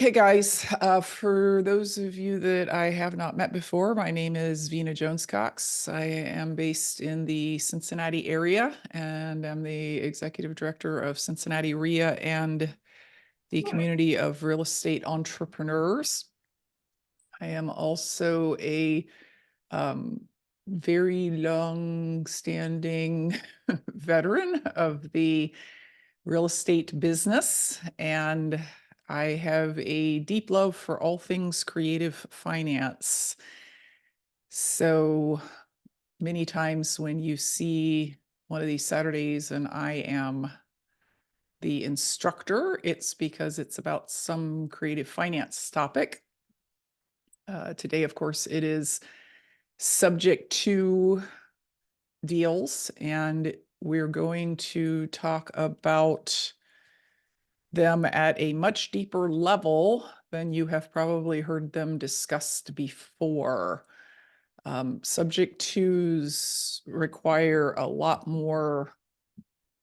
Okay, guys, for those of you that I have not met before, my name is Vina Jones Cox. I am based in the Cincinnati area and I'm the executive director of Cincinnati REIA and the community of real estate entrepreneurs. I am also a very long-standing veteran of the real estate business, and I have a deep love for all things creative finance. So many times when you see one of these Saturdays and I am the instructor, it's because it's about some creative finance topic. Today, of course, it is subject to deals, and we're going to talk about them at a much deeper level than you have probably heard them discussed before. Subject twos require a lot more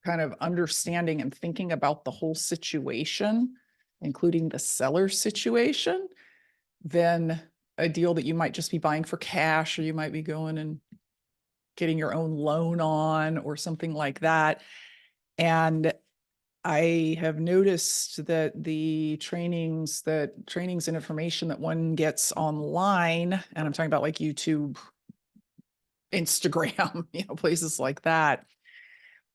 kind of understanding and thinking about the whole situation, including the seller situation, than a deal that you might just be buying for cash, or you might be going and getting your own loan on or something like that. And I have noticed that the trainings and information that one gets online, and I'm talking about like YouTube, Instagram, places like that,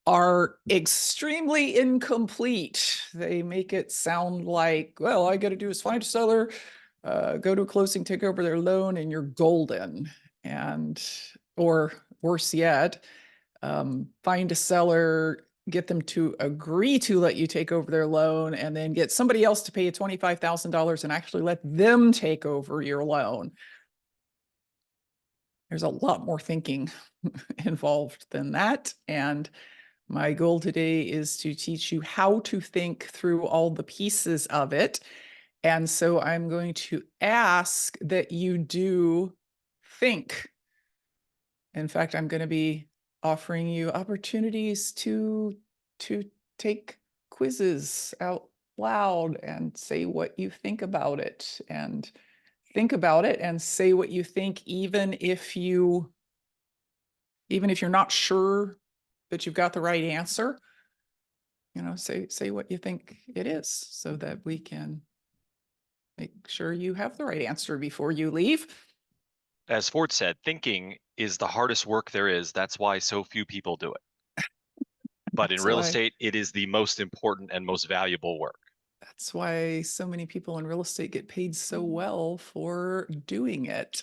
are extremely incomplete. They make it sound like, well, all I got to do is find a seller, go to a closing, take over their loan, and you're golden. Or worse yet, find a seller, get them to agree to let you take over their loan, and then get somebody else to pay you $25,000 and actually let them take over your loan. There's a lot more thinking involved than that. And my goal today is to teach you how to think through all the pieces of it. And so I'm going to ask that you do think. In fact, I'm going to be offering you opportunities to take quizzes out loud and say what you think about it, and think about it and say what you think, even if you're not sure that you've got the right answer. Say what you think it is so that we can make sure you have the right answer before you leave. As Ford said, thinking is the hardest work there is. That's why so few people do it. But in That's real why estate, it is the most important and most valuable work. that's why so many people in real estate get paid so well for doing it.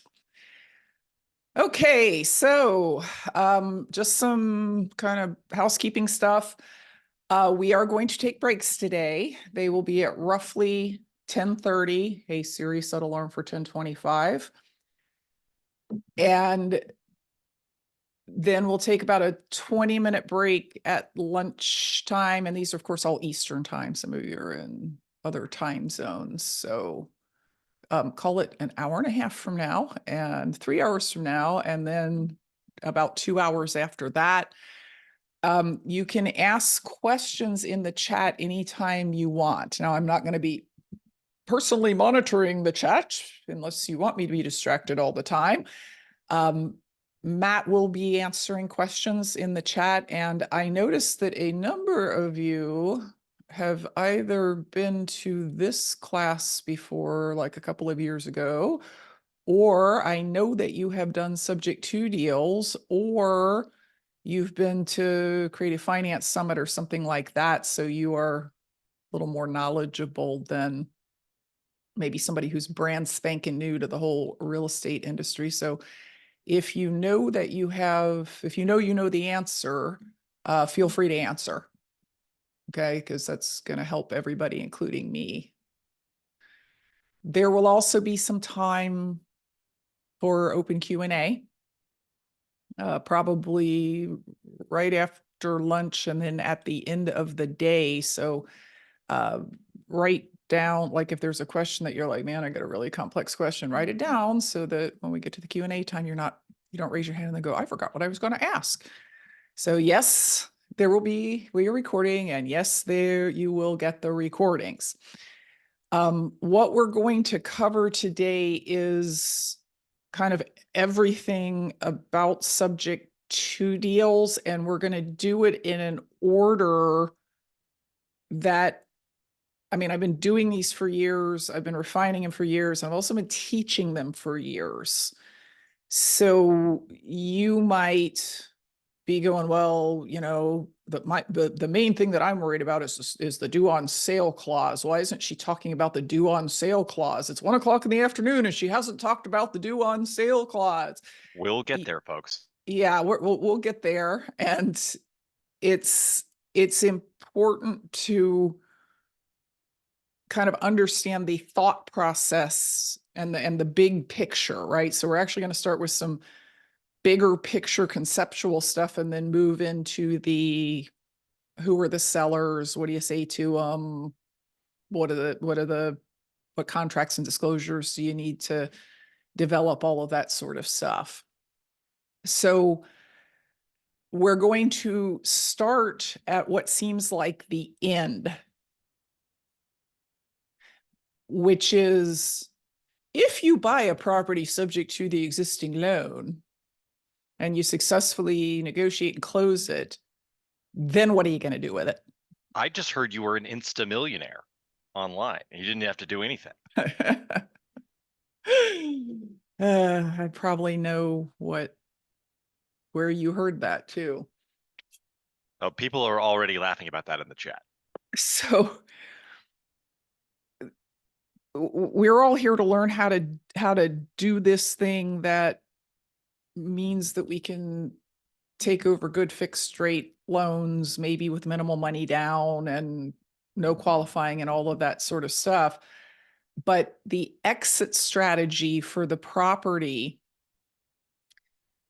Okay, so just some kind of housekeeping stuff. We are going to take breaks today. They will be at roughly 10:30. Hey Siri, set alarm for 10:25. And then we'll take about a 20-minute break at lunchtime. And these are, of course, all Eastern time. Some of you are in other time zones. So call it an hour and a half from now and 3 hours from now. And then about 2 hours after that, you can ask questions in the chat anytime you want. Now, I'm not going to be personally monitoring the chat unless you want me to be distracted all the time. Matt will be answering questions in the chat, and I noticed that a number of you have either been to this class before, like a couple of years ago, or I know that you have done subject to deals, or you've been to Creative Finance Summit or something like that. So you are a little more knowledgeable than maybe somebody who's brand spanking new to the whole real estate industry. So if you know the answer, feel free to answer. Okay, because that's going to help everybody, including me. There will also be some time for open Q&A, probably right after lunch and then at the end of the day. So write down, like if there's a question that you're like, man, I got a really complex question, write it down so that when we get to the Q&A time, you don't raise your hand and then go, I forgot what I was going to ask. So yes, we are recording, and yes, there you will get the recordings. What we're going to cover today is kind of everything about subject to deals, and we're going to do it in an order that, I mean, I've been doing these for years. I've been refining them for years. I've also been teaching them for years. So you might be going, well, you know, the main thing that I'm worried about is the due on sale clause. Why isn't she talking about the due on sale clause? It's 1 o'clock in the afternoon and she hasn't talked about the due on sale clause. We'll get there, folks. Yeah, we'll get there. And it's important to kind of understand the thought process and the big picture, right? So we're actually going to start with some bigger picture conceptual stuff and then move into the who are the sellers, what do you say to them, what contracts and disclosures do you need to develop, all of that sort of stuff. So we're going to start at what seems like the end, which is if you buy a property subject to the existing loan and you successfully negotiate and close it, then what are you going to do with it? I just heard you were an Insta millionaire online. You didn't have to do anything. I probably know where you heard that too. Oh, people are already laughing about that in the chat. So we're all here to learn how to do this thing that means that we can take over good fixed rate loans, maybe with minimal money down and no qualifying and all of that sort of stuff. But the exit strategy for the property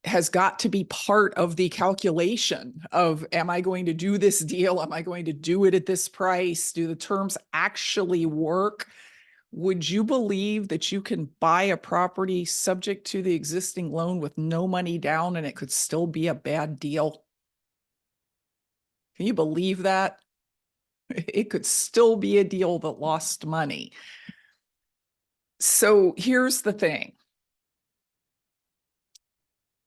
has got to be part of the calculation of, am I going to do this deal? Am I going to do it at this price? Do the terms actually work? Would you believe that you can buy a property subject to the existing loan with no money down and it could still be a bad deal? Can you believe that? It could still be a deal that lost money. So here's the thing.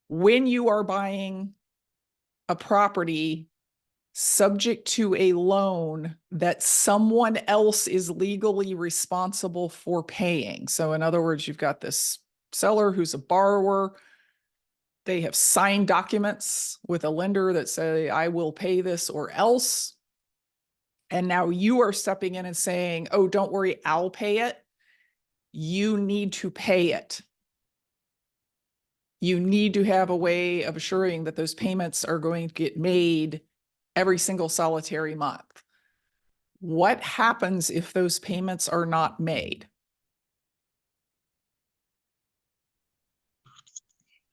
When you are buying a property subject to a loan that someone else is legally responsible for paying. So in other words, you've got this seller who's a borrower. They have signed documents with a lender that say, I will pay this or else. And now you are stepping in and saying, oh, don't worry, I'll pay it. You need to pay it. You need to have a way of assuring that those payments are going to get made every single solitary month. What happens if those payments are not made?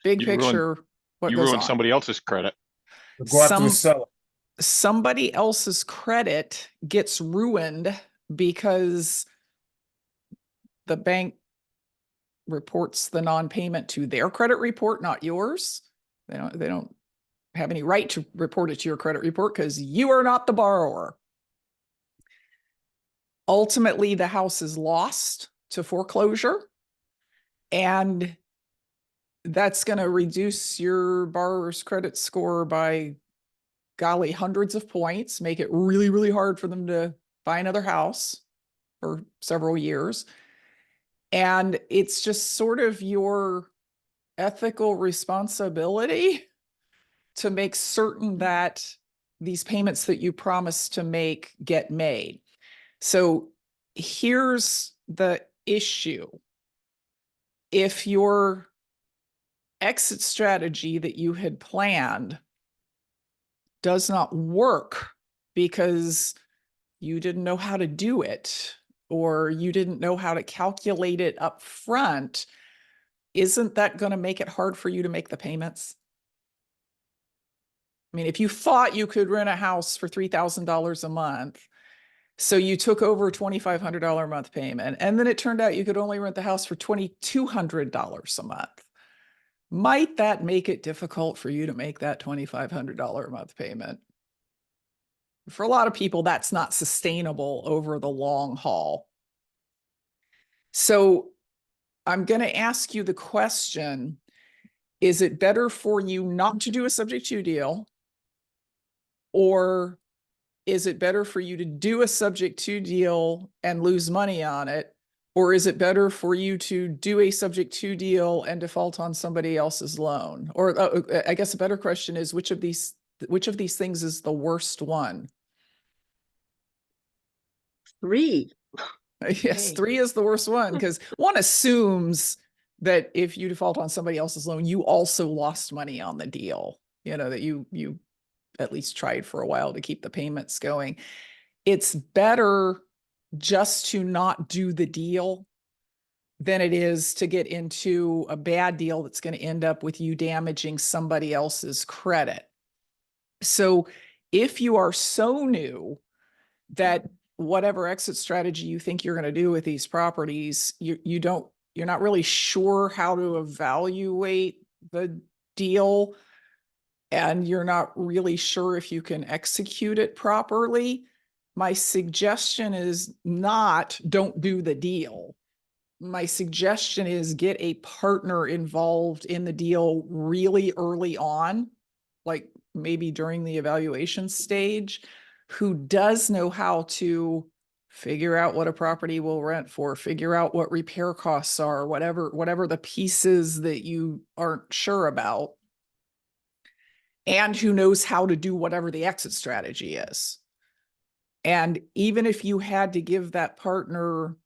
Big picture, what You goes ruin on? somebody else's credit. Go after the seller. Somebody else's credit gets ruined because the bank reports the non-payment to their credit report, not yours. They don't have any right to report it to your credit report because you are not the borrower. Ultimately, the house is lost to foreclosure, and that's going to reduce your borrower's credit score by, golly, hundreds of points, make it really, really hard for them to buy another house for several years. And it's just sort of your ethical responsibility to make certain that these payments that you promise to make get made. So here's the issue. If your exit strategy that you had planned does not work because you didn't know how to do it, or you didn't know how to calculate it up front, isn't that going to make it hard for you to make the payments? I mean, if you thought you could rent a house for $3,000 a month, so you took over a $2,500 a month payment, and then it turned out you could only rent the house for $2,200 a month, might that make it difficult for you to make that $2,500 a month payment? For a lot of people, that's not sustainable over the long haul. So I'm going to ask you the question, is it better for you not to do a subject to deal? Or is it better for you to do a subject to deal and lose money on it? Or is it better for you to do a subject to deal and default on somebody else's loan? Or I guess a better question is, which of these things is the worst one? 3. Yes, Okay. 3 is the worst one, because one assumes that if you default on somebody else's loan, you also lost money on the deal, that you at least tried for a while to keep the payments going. It's better just to not do the deal than it is to get into a bad deal that's going to end up with you damaging somebody else's credit. So if you are so new that whatever exit strategy you think you're going to do with these properties, you're not really sure how to evaluate the deal, and you're not really sure if you can execute it properly, my suggestion is don't do the deal. My suggestion is get a partner involved in the deal really early on, like maybe during the evaluation stage, who does know how to figure out what a property will rent for, figure out what repair costs are, whatever the pieces that you aren't sure about, and who knows how to do whatever the exit strategy is. And even if you had to give that partner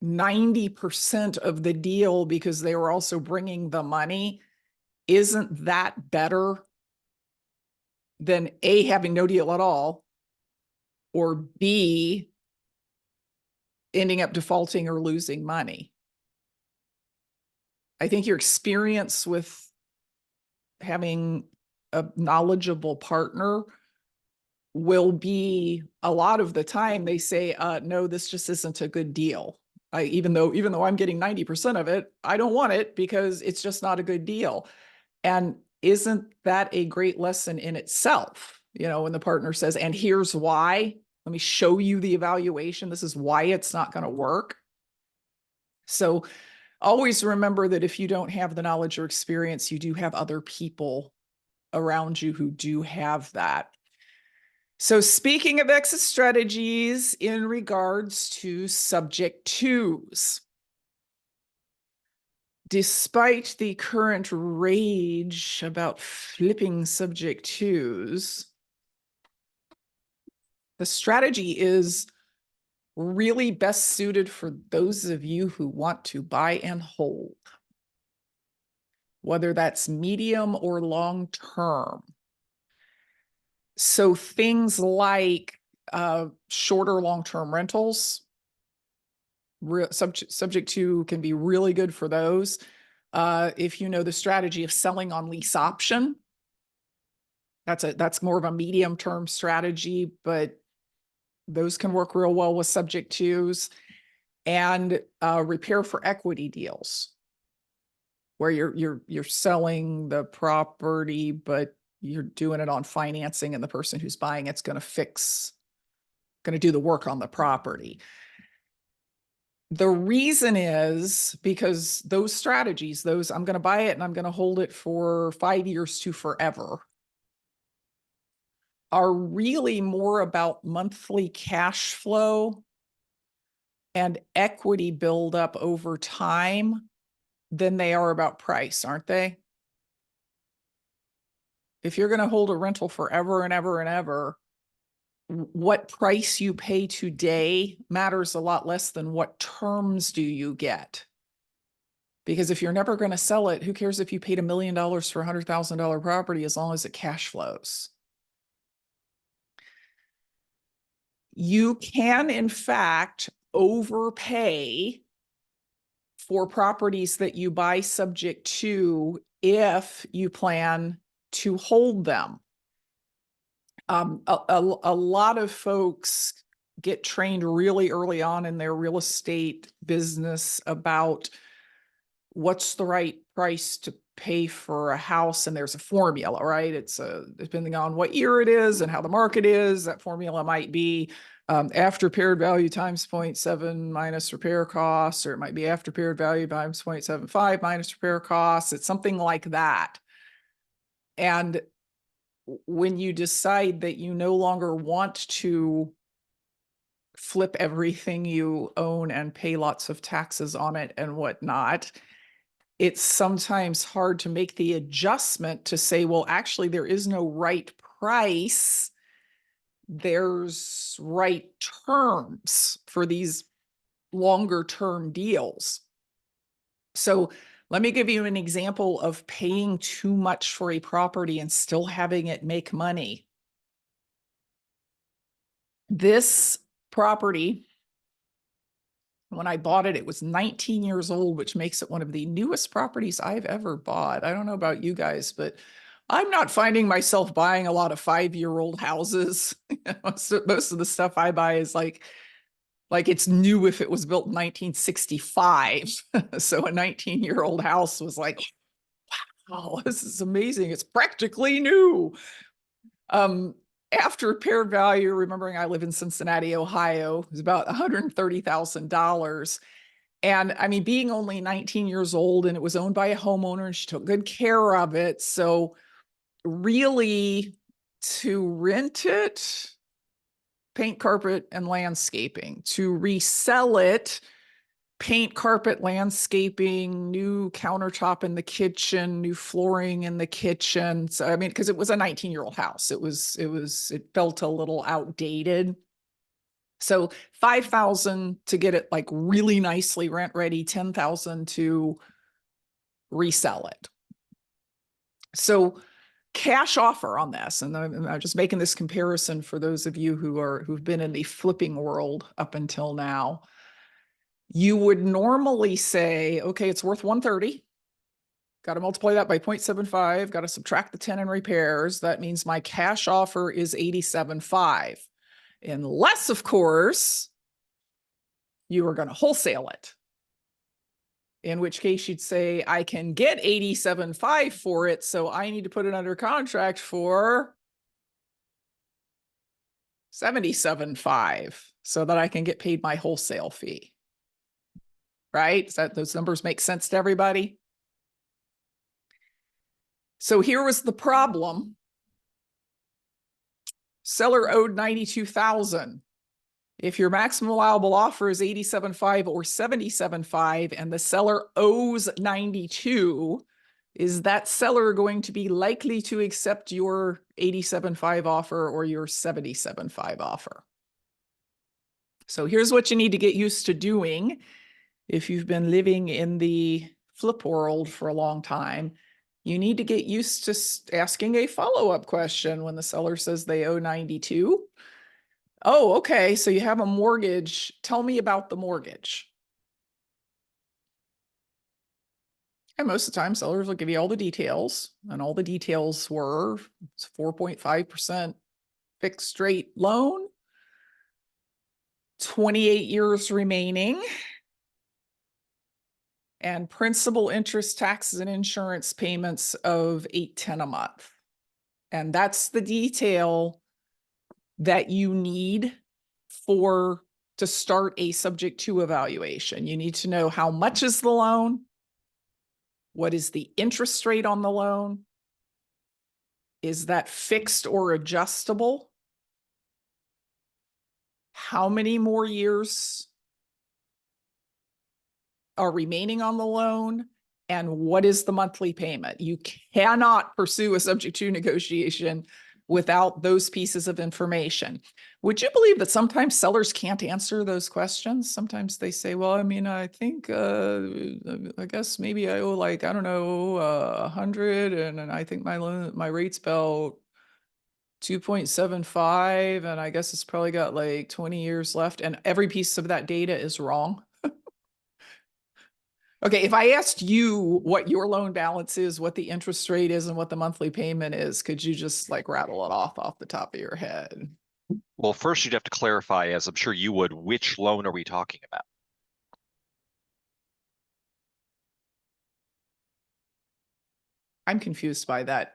90% of the deal because they were also bringing the money, isn't that better than A, having no deal at all, or B, ending up defaulting or losing money? I think your experience with having a knowledgeable partner will be, a lot of the time they say, no, this just isn't a good deal. Even though I'm getting 90% of it, I don't want it because it's just not a good deal. And isn't that a great lesson in itself? When the partner says, and here's why, let me show you the evaluation. This is why it's not going to work. So always remember that if you don't have the knowledge or experience, you do have other people around you who do have that. So speaking of exit strategies in regards to subject twos, despite the current rage about flipping subject twos, the strategy is really best suited for those of you who want to buy and hold, whether that's medium or long term. So things like shorter long-term rentals, subject to can be really good for those. If you know the strategy of selling on lease option, that's more of a medium-term strategy, but those can work real well with subject twos. And repair for equity deals, where you're selling the property, but you're doing it on financing, and the person who's buying it's going to do the work on the property. The reason is because those strategies, I'm going to buy it and I'm going to hold it for 5 years to forever, are really more about monthly cash flow and equity buildup over time than they are about price, aren't they? If you're going to hold a rental forever and ever and ever, what price you pay today matters a lot less than what terms do you get. Because if you're never going to sell it, who cares if you paid $1 million for a $100,000 property, as long as it cash flows? You can, in fact, overpay for properties that you buy subject to if you plan to hold them. A lot of folks get trained really early on in their real estate business about what's the right price to pay for a house, and there's a formula, right? It's depending on what year it is and how the market is, that formula might be after period value times 0.7 minus repair costs, or it might be after period value times 0.75 minus repair costs. It's something like that. And when you decide that you no longer want to flip everything you own and pay lots of taxes on it and whatnot, it's sometimes hard to make the adjustment to say, well, actually, there is no right price. There's right terms for these longer term deals. So let me give you an example of paying too much for a property and still having it make money. This property, when I bought it, it was 19 years old, which makes it one of the newest properties I've ever bought. I don't know about you guys, but I'm not finding myself buying a lot of 5-year-old houses. Most of the stuff I buy is like it's new if it was built in 1965. So a 19-year-old house was like, wow, this is amazing. It's practically new. After paired value, remembering I live in Cincinnati, Ohio, it was about $130,000. And I mean, being only 19 years old, and it was owned by a homeowner, and she took good care of it. So really, to rent it, paint, carpet, and landscaping. To resell it, paint, carpet, landscaping, new countertop in the kitchen, new flooring in the kitchen. So, I mean, because it was a 19-year-old house, it felt a little outdated. So 5,000 to get it like really nicely rent ready, 10,000 to resell it. So cash offer on this, and I'm just making this comparison for those of you who've been in the flipping world up until now. You would normally say, okay, it's worth 130. Got to multiply that by 0.75. Got to subtract the 10 in repairs. That means my cash offer is 87.5. Unless, of course, you are going to wholesale it. In which case you'd say, I can get 87.5 for it, so I need to put it under contract for 77.5 so that I can get paid my wholesale fee. Right? Does those numbers make sense to everybody? So here was the problem. Seller owed 92,000. If your maximum allowable offer is 87.5 or 77.5 and the seller owes 92, is that seller going to be likely to accept your 87.5 offer or your 77.5 offer? So here's what you need to get used to doing if you've been living in the flip world for a long time. You need to get used to asking a follow-up question when the seller says they owe 92. Oh, okay, so you have a mortgage. Tell me about the mortgage. And most of the time, sellers will give you all the details, and all the details were 4.5% fixed rate loan, 28 years remaining, and principal, interest, taxes, and insurance payments of $810 a month. And that's the detail that you need to start a subject to evaluation. You need to know how much is the loan, what is the interest rate on the loan, is that fixed or adjustable, how many more years are remaining on the loan, and what is the monthly payment. You cannot pursue a subject to negotiation without those pieces of information. Would you believe that sometimes sellers can't answer those questions? Sometimes they say, well, I mean, I think, I guess maybe I owe like, I don't know, 100, and I think my rate's about 2.75, and I guess it's probably got like 20 years left, and every piece of that data is wrong. Okay, if I asked you what your loan balance is, what the interest rate is, and what the monthly payment is, could you just like rattle it off the top of your head? Well, first you'd have to clarify, as I'm sure you would, which loan are we talking about? I'm confused by that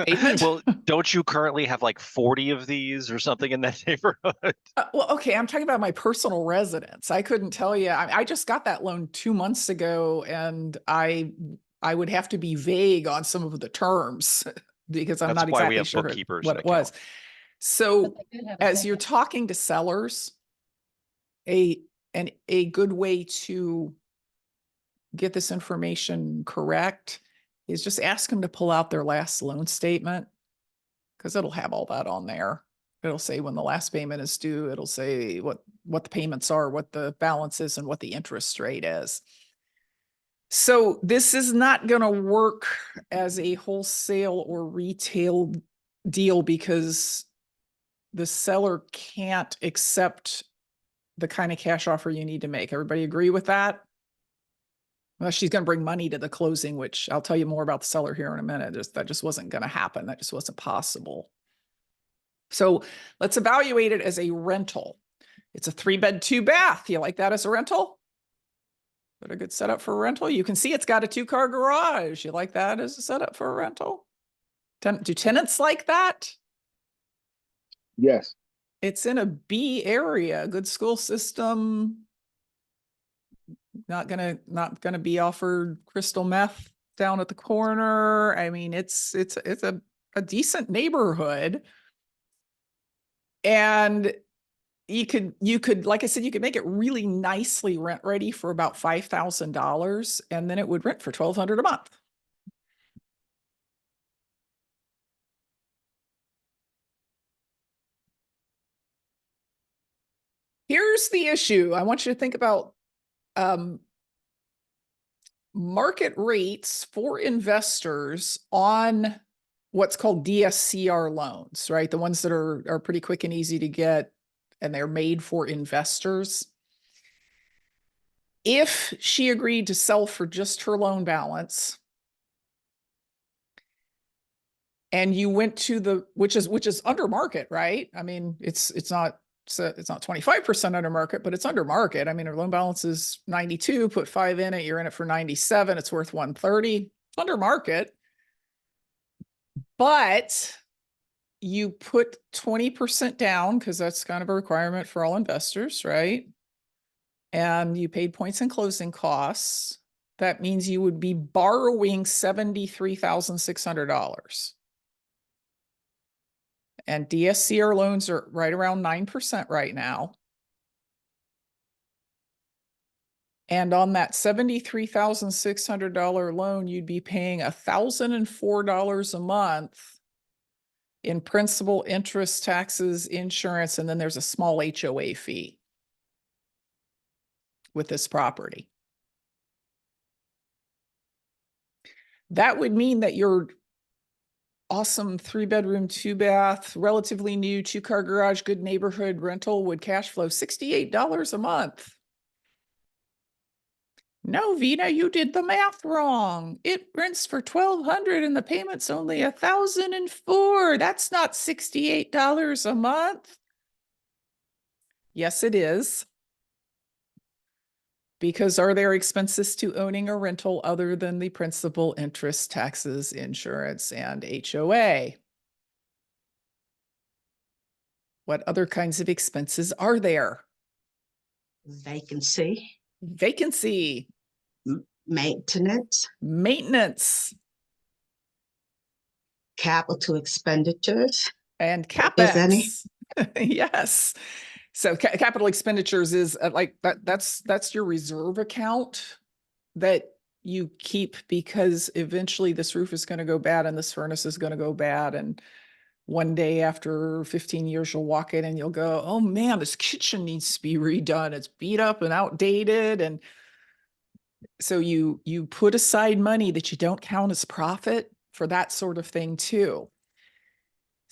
statement. Well, don't you currently have like 40 of these or something in that neighborhood? Well, okay, I'm talking about my personal residence. I couldn't tell you. I just got that loan 2 months ago, and I would have to be vague on some of the terms because I'm That's not why we exactly have sure bookkeepers what and it was. accountants. So as you're talking to sellers, a good way to get this information correct is just ask them to pull out their last loan statement, because it'll have all that on there. It'll say when the last payment is due. It'll say what the payments are, what the balance is, and what the interest rate is. So this is not going to work as a wholesale or retail deal because the seller can't accept the kind of cash offer you need to make. Everybody agree with that? Well, she's going to bring money to the closing, which I'll tell you more about the seller here in a minute. That just wasn't going to happen. That just wasn't possible. So let's evaluate it as a rental. It's a 3-bed, 2-bath. You like that as a rental? Got a good setup for a rental. You can see it's got a 2-car garage. You like that as a setup for a rental? Do tenants like that? Yes. It's in a B area, good school system. Not gonna be offered crystal meth down at the corner. I mean, it's a decent neighborhood. And you could, like I said, you could make it really nicely rent ready for about $5,000, and then it would rent for $1,200 a month. Here's the issue. I want you to think about market rates for investors on what's called DSCR loans, right? The ones that are pretty quick and easy to get, and they're made for investors. If she agreed to sell for just her loan balance, and you went to the, which is under market, right? I mean, it's not 25% under market, but it's under market. I mean, her loan balance is 92, put 5 in it, you're in it for 97, it's worth 130. It's under market. But you put 20% down because that's kind of a requirement for all investors, right? And you paid points and closing costs. That means you would be borrowing $73,600. And DSCR loans are right around 9% right now. And on that $73,600 loan, you'd be paying $1,004 a month in principal, interest, taxes, insurance, and then there's a small HOA fee with this property. That would mean that your awesome 3-bedroom, 2-bath, relatively new 2-car garage, good neighborhood rental would cash flow $68 a month. No, Vina, you did the math wrong. It rents for $1,200 and the payment's only $1,004. That's not $68 a month. Yes, it is. Because are there expenses to owning a rental other than the principal, interest, taxes, insurance, and HOA? What other kinds of expenses are there? Vacancy, Vacancy, maintenance, maintenance, capital expenditures. and If any. CapEx. Yes. So capital expenditures is like that's your reserve account that you keep because eventually this roof is going to go bad and this furnace is going to go bad. And one day after 15 years, you'll walk in and you'll go, oh man, this kitchen needs to be redone. It's beat up and outdated. And so you put aside money that you don't count as profit for that sort of thing too.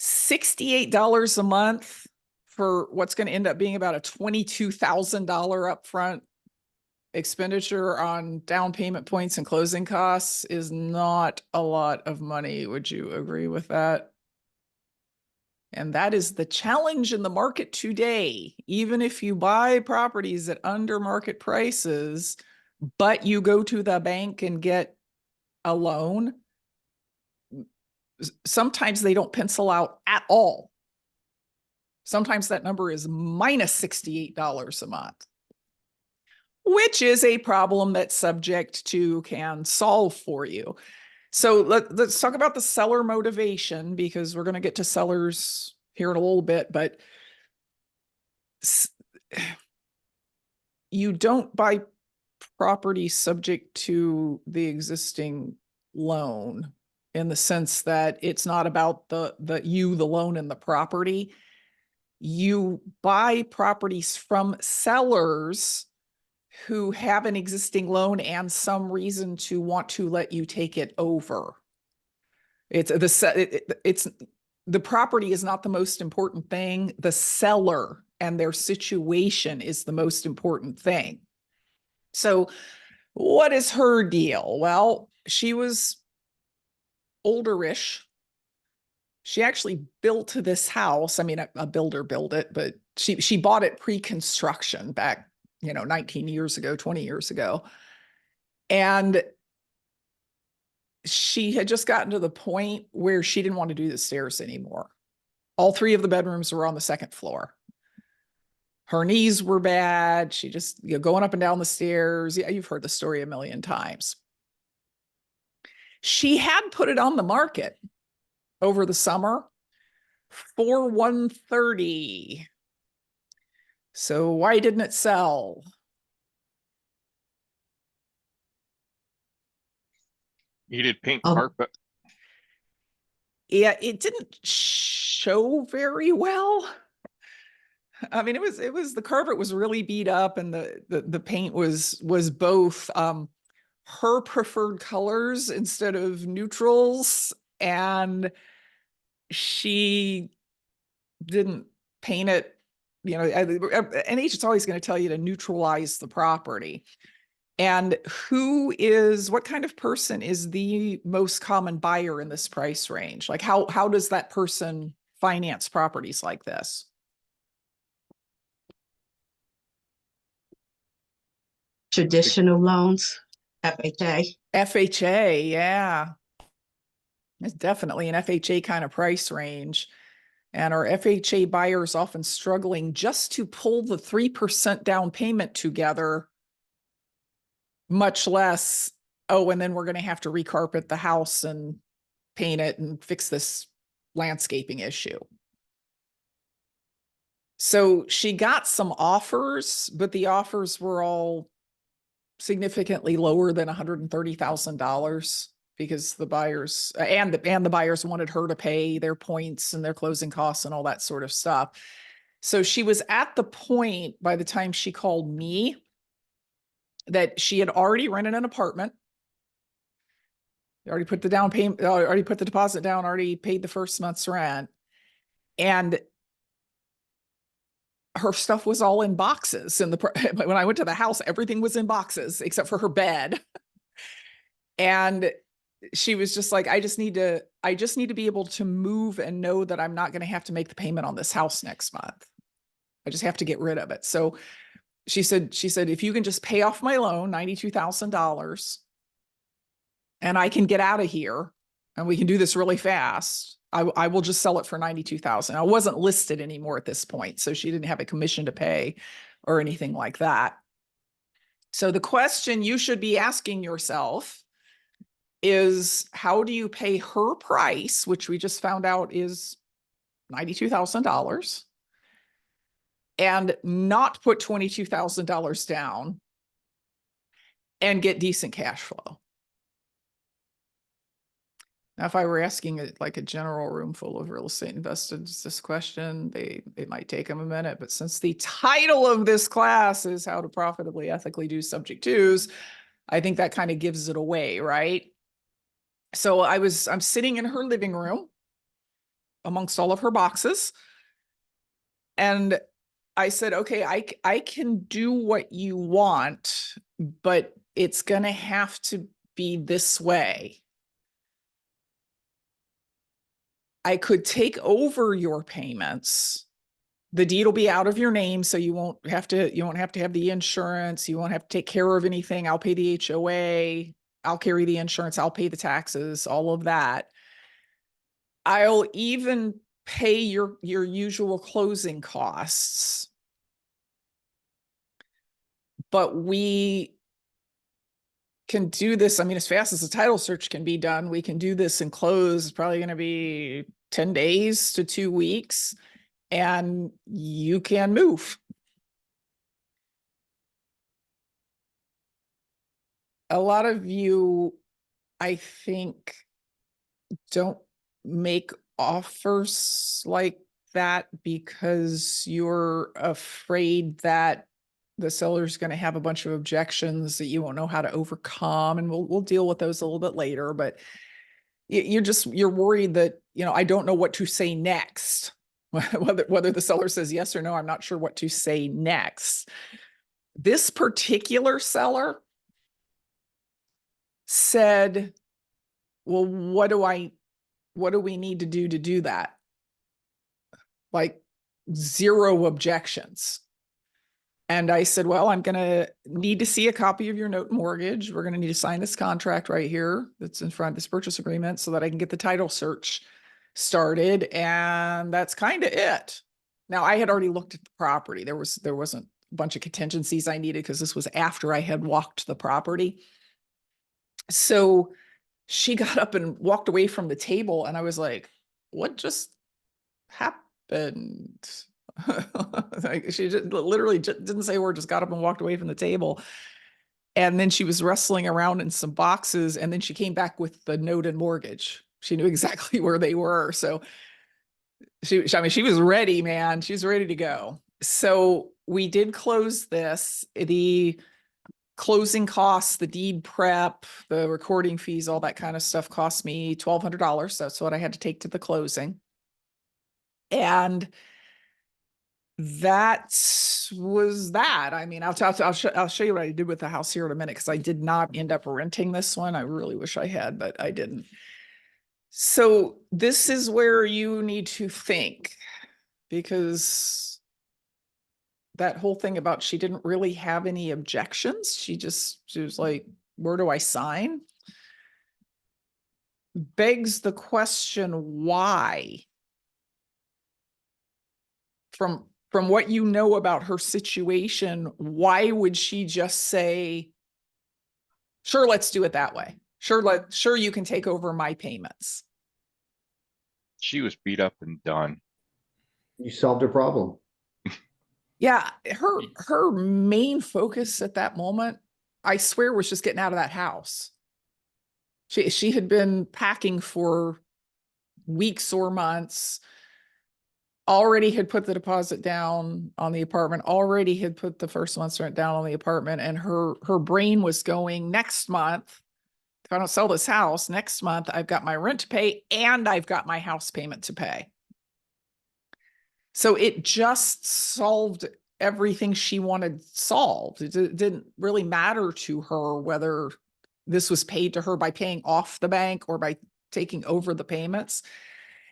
$68 a month for what's going to end up being about a $22,000 upfront expenditure on down payment points and closing costs is not a lot of money. Would you agree with that? And that is the challenge in the market today. Even if you buy properties at under market prices, but you go to the bank and get a loan, sometimes they don't pencil out at all. Sometimes that number is minus $68 a month, which is a problem that Subject 2 can solve for you. So let's talk about the seller motivation, because we're going to get to sellers here in a little bit, but you don't buy property subject to the existing loan, in the sense that it's not about the loan and the property. You buy properties from sellers who have an existing loan and some reason to want to let you take it over. It's the property is not the most important thing. The seller and their situation is the most important thing. So what is her deal? Well, she was olderish. She actually built this house. I mean, a builder built it, but she bought it pre-construction back, 19 years ago, 20 years ago. And she had just gotten to the point where she didn't want to do the stairs anymore. All 3 of the bedrooms were on the 2nd floor. Her knees were bad. She just, going up and down the stairs. Yeah, you've heard the story a million times. She had put it on the market over the summer for $130. So why didn't it sell? Needed pink Oh. carpet. Yeah, it didn't show very well. I mean, it was the carpet was really beat up, and the paint was both her preferred colors instead of neutrals, and she didn't paint it. An agent's always going to tell you to neutralize the property. And what kind of person is the most common buyer in this price range? Like how does that person finance properties like this? Traditional loans, FHA. FHA, yeah. It's definitely an FHA kind of price range. And our FHA buyers often struggling just to pull the 3% down payment together, much less, and then we're going to have to recarpet the house and paint it and fix this landscaping issue. So she got some offers, but the offers were all significantly lower than $130,000, because the buyers and the buyers wanted her to pay their points and their closing costs and all that sort of stuff. So she was at the point, by the time she called me, that she had already rented an apartment. Already put the down payment, already put the deposit down, already paid the first month's rent. And her stuff was all in boxes. And when I went to the house, everything was in boxes except for her bed. And she was just like, I just need to be able to move and know that I'm not going to have to make the payment on this house next month. I just have to get rid of it. So she said, if you can just pay off my loan, $92,000, and I can get out of here and we can do this really fast, I will just sell it for $92,000. I wasn't listed anymore at this point, so she didn't have a commission to pay or anything like that. So the question you should be asking yourself is, how do you pay her price, which we just found out is $92,000, and not put $22,000 down and get decent cash flow? Now, if I were asking like a general room full of real estate investors this question, they might take them a minute. But since the title of this class is How to Profitably Ethically Do Subject 2s, I think that kind of gives it away, right? So I'm sitting in her living room amongst all of her boxes, and I said, okay, I can do what you want, but it's going to have to be this way. I could take over your payments. The deed will be out of your name, so you won't have to have the insurance. You won't have to take care of anything. I'll pay the HOA. I'll carry the insurance. I'll pay the taxes, all of that. I'll even pay your usual closing costs. But we can do this. I mean, as fast as the title search can be done, we can do this and close. It's probably going to be 10 days to 2 weeks, and you can move. A lot of you, I think, don't make offers like that because you're afraid that the seller's going to have a bunch of objections that you won't know how to overcome, and we'll deal with those a little bit later. But you're worried that, I don't know what to say next. Whether the seller says yes or no, I'm not sure what to say next. This particular seller said, well, what do we need to do that? Like, zero objections. And I said, well, I'm going to need to see a copy of your note and mortgage. We're going to need to sign this contract right here that's in front of this purchase agreement so that I can get the title search started. And that's kind of it. Now, I had already looked at the property. There wasn't a bunch of contingencies I needed because this was after I had walked the property. So she got up and walked away from the table, and I was like, what just happened? Like, she literally didn't say a word, just got up and walked away from the table. And then she was wrestling around in some boxes, and then she came back with the note and mortgage. She knew exactly where they were. So she was ready, man. She's ready to go. So we did close this. The closing costs, the deed prep, the recording fees, all that kind of stuff cost me $1,200. That's what I had to take to the closing. And that was that. I mean, I'll show you what I did with the house here in a minute, because I did not end up renting this one. I really wish I had, but I didn't. So this is where you need to think, because that whole thing about she didn't really have any objections. She was like, where do I sign? Begs the question, why? From what you know about her situation, why would she just say, sure, let's do it that way. Sure, you can take over my payments. She was beat up and done. You solved her problem. Yeah, her main focus at that moment, I swear, was just getting out of that house. She had been packing for weeks or months, already had put the deposit down on the apartment, already had put the first month's rent down on the apartment, and her brain was going, next month, if I don't sell this house, next month I've got my rent to pay and I've got my house payment to pay. So it just solved everything she wanted solved. It didn't really matter to her whether this was paid to her by paying off the bank or by taking over the payments.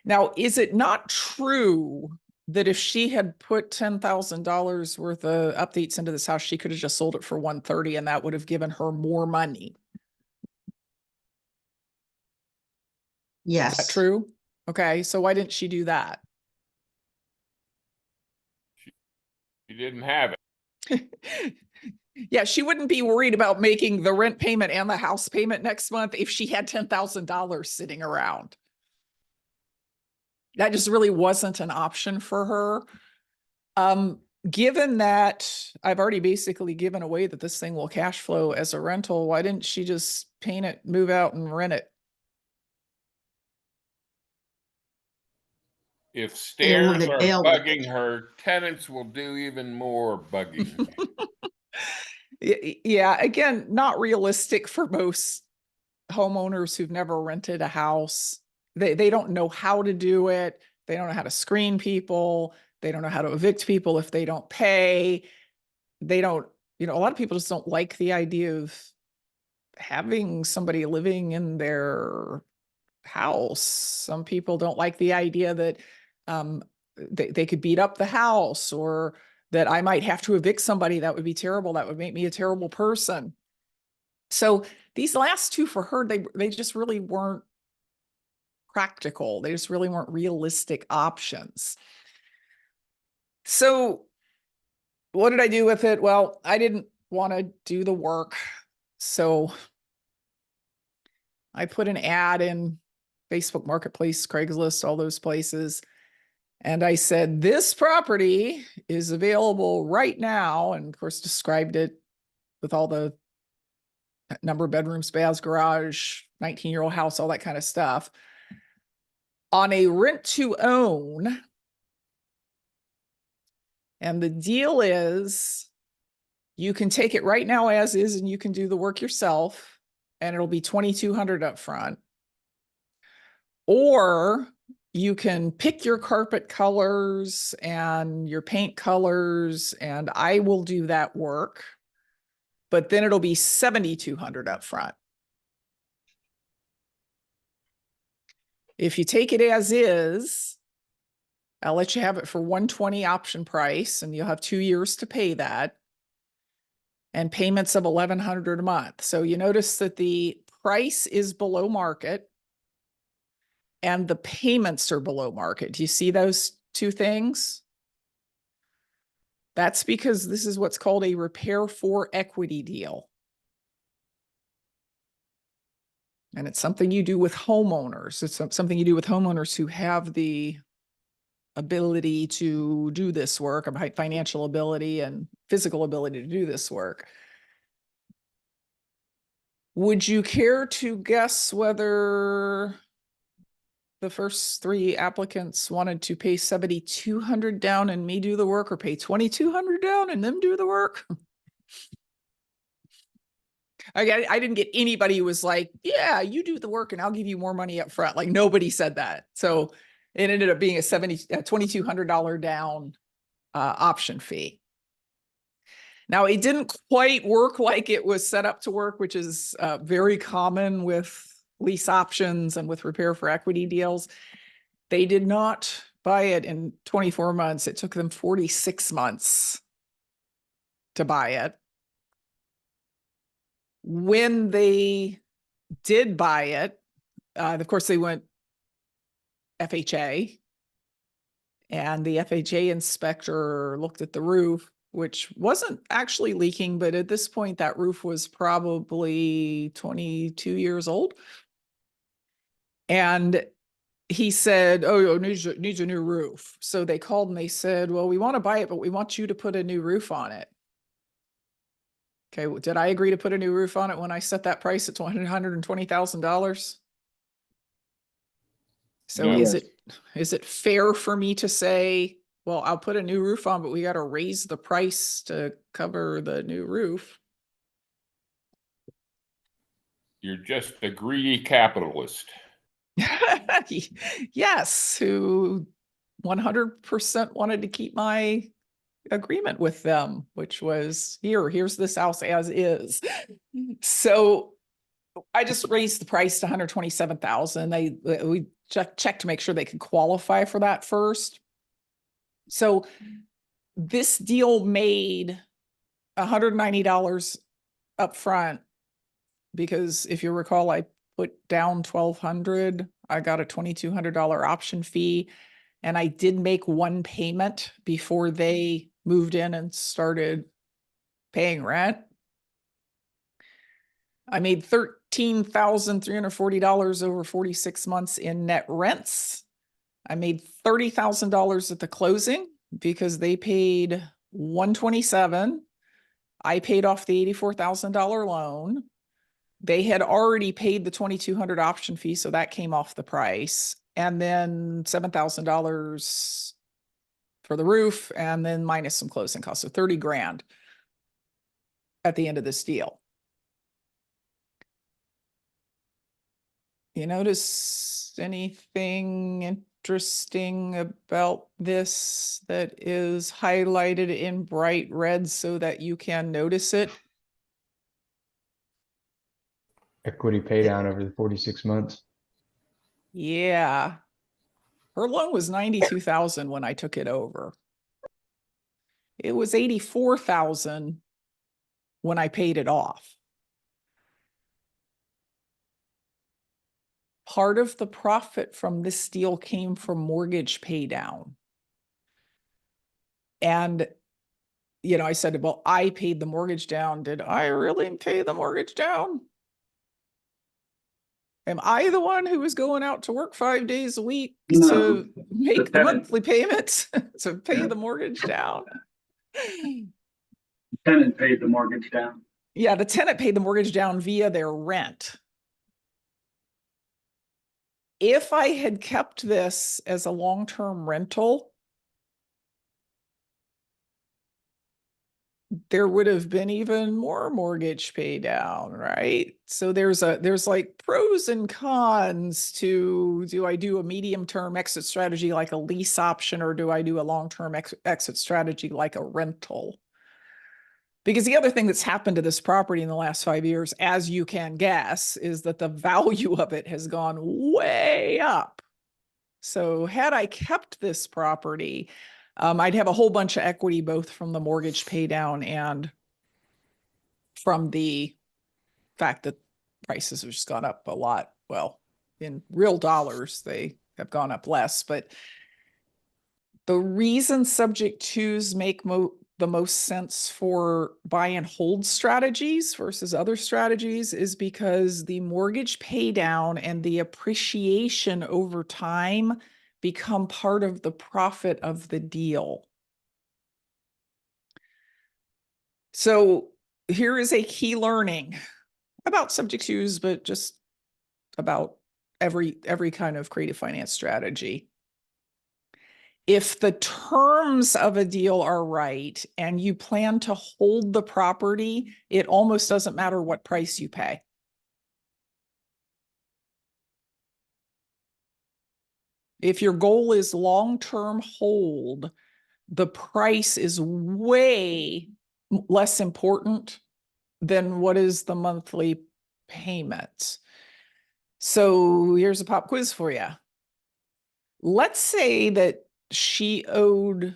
Now, is it not true that if she had put $10,000 worth of updates into this house, she could have just sold it for $130,000 and that would have given her more money? Yes. Is that true? Okay, so why didn't she do that? She didn't have it. Yeah, she wouldn't be worried about making the rent payment and the house payment next month if she had $10,000 sitting around. That just really wasn't an option for her. Given that I've already basically given away that this thing will cash flow as a rental, why didn't she just paint it, move out, and rent it? If And when stairs the are bill- bugging her, tenants will do even more bugging. Yeah, again, not realistic for most homeowners who've never rented a house. They don't know how to do it. They don't know how to screen people. They don't know how to evict people if they don't pay. They don't, a lot of people just don't like the idea of having somebody living in their house. Some people don't like the idea that they could beat up the house, or that I might have to evict somebody. That would be terrible. That would make me a terrible person. So these last two for her, they just really weren't practical. They just really weren't realistic options. So what did I do with it? Well, I didn't want to do the work. So I put an ad in Facebook Marketplace, Craigslist, all those places. And I said, this property is available right now. And of course, described it with all the number of bedrooms, baths, garage, 19-year-old house, all that kind of stuff. On a rent to own. And the deal is you can take it right now as is and you can do the work yourself and it'll be $2,200 up front. Or you can pick your carpet colors and your paint colors and I will do that work. But then it'll be $7,200 up front. If you take it as is, I'll let you have it for $120 option price and you'll have 2 years to pay that. And payments of $1,100 a month. So you notice that the price is below market and the payments are below market. Do you see those two things? That's because this is what's called a repair for equity deal. And it's something you do with homeowners. It's something you do with homeowners who have the ability to do this work, financial ability and physical ability to do this work. Would you care to guess whether the first 3 applicants wanted to pay $7,200 down and me do the work or pay $2,200 down and them do the work? I didn't get anybody who was like, yeah, you do the work and I'll give you more money up front. Like nobody said that. So it ended up being a $2,200 down option fee. Now it didn't quite work like it was set up to work, which is very common with lease options and with repair for equity deals. They did not buy it in 24 months. It took them 46 months to buy it. When they did buy it, of course, they went FHA. And the FHA inspector looked at the roof, which wasn't actually leaking, but at this point, that roof was probably 22 years old. And he said, oh, needs a new roof. So they called and they said, well, we want to buy it, but we want you to put a new roof on it. Okay, well, did I agree to put a new roof on it when I set that price at $120,000? So No. is it fair for me to say, well, I'll put a new roof on, but we got to raise the price to cover the new roof? You're just a greedy capitalist. Yes, who 100% wanted to keep my agreement with them, which was here's this house as is. So I just raised the price to $127,000. We checked to make sure they could qualify for that first. So this deal made $190 up front because if you recall, I put down $1,200. I got a $2,200 option fee, and I did make one payment before they moved in and started paying rent. I made $13,340 over 46 months in net rents. I made $30,000 at the closing because they paid $127,000. I paid off the $84,000 loan. They had already paid the $2,200 option fee, so that came off the price. And then $7,000 for the roof, and then minus some closing costs, so $30,000 at the end of this deal. You notice anything interesting about this that is highlighted in bright red so that you can notice it? Equity pay down over the 46 months. Yeah. Her loan was $92,000 when I took it over. It was $84,000 when I paid it off. part of the profit from this deal came from mortgage pay down. And, you know, I said, well, I paid the mortgage down. Did I really pay the mortgage down? Am I the one who was going out to work 5 days a week to make the tenant. monthly payments to pay Yeah. the mortgage down? Tenant paid the mortgage down. Yeah, the tenant paid the mortgage down via their rent. If I had kept this as a long-term rental, there would have been even more mortgage pay down, right? So there's like pros and cons to, do I do a medium-term exit strategy like a lease option, or do I do a long-term exit strategy like a rental? Because the other thing that's happened to this property in the last 5 years, as you can guess, is that the value of it has gone way up. So had I kept this property, I'd have a whole bunch of equity, both from the mortgage pay down and from the fact that prices have just gone up a lot. Well, in real dollars, they have gone up less, but the reason subject twos make the most sense for buy and hold strategies versus other strategies is because the mortgage pay down and the appreciation over time become part of the profit of the deal. So here is a key learning about subject twos, but just about every kind of creative finance strategy. If the terms of a deal are right and you plan to hold the property, it almost doesn't matter what price you pay. If your goal is long-term hold, the price is way less important than what is the monthly payment. So here's a pop quiz for you. Let's say that she owed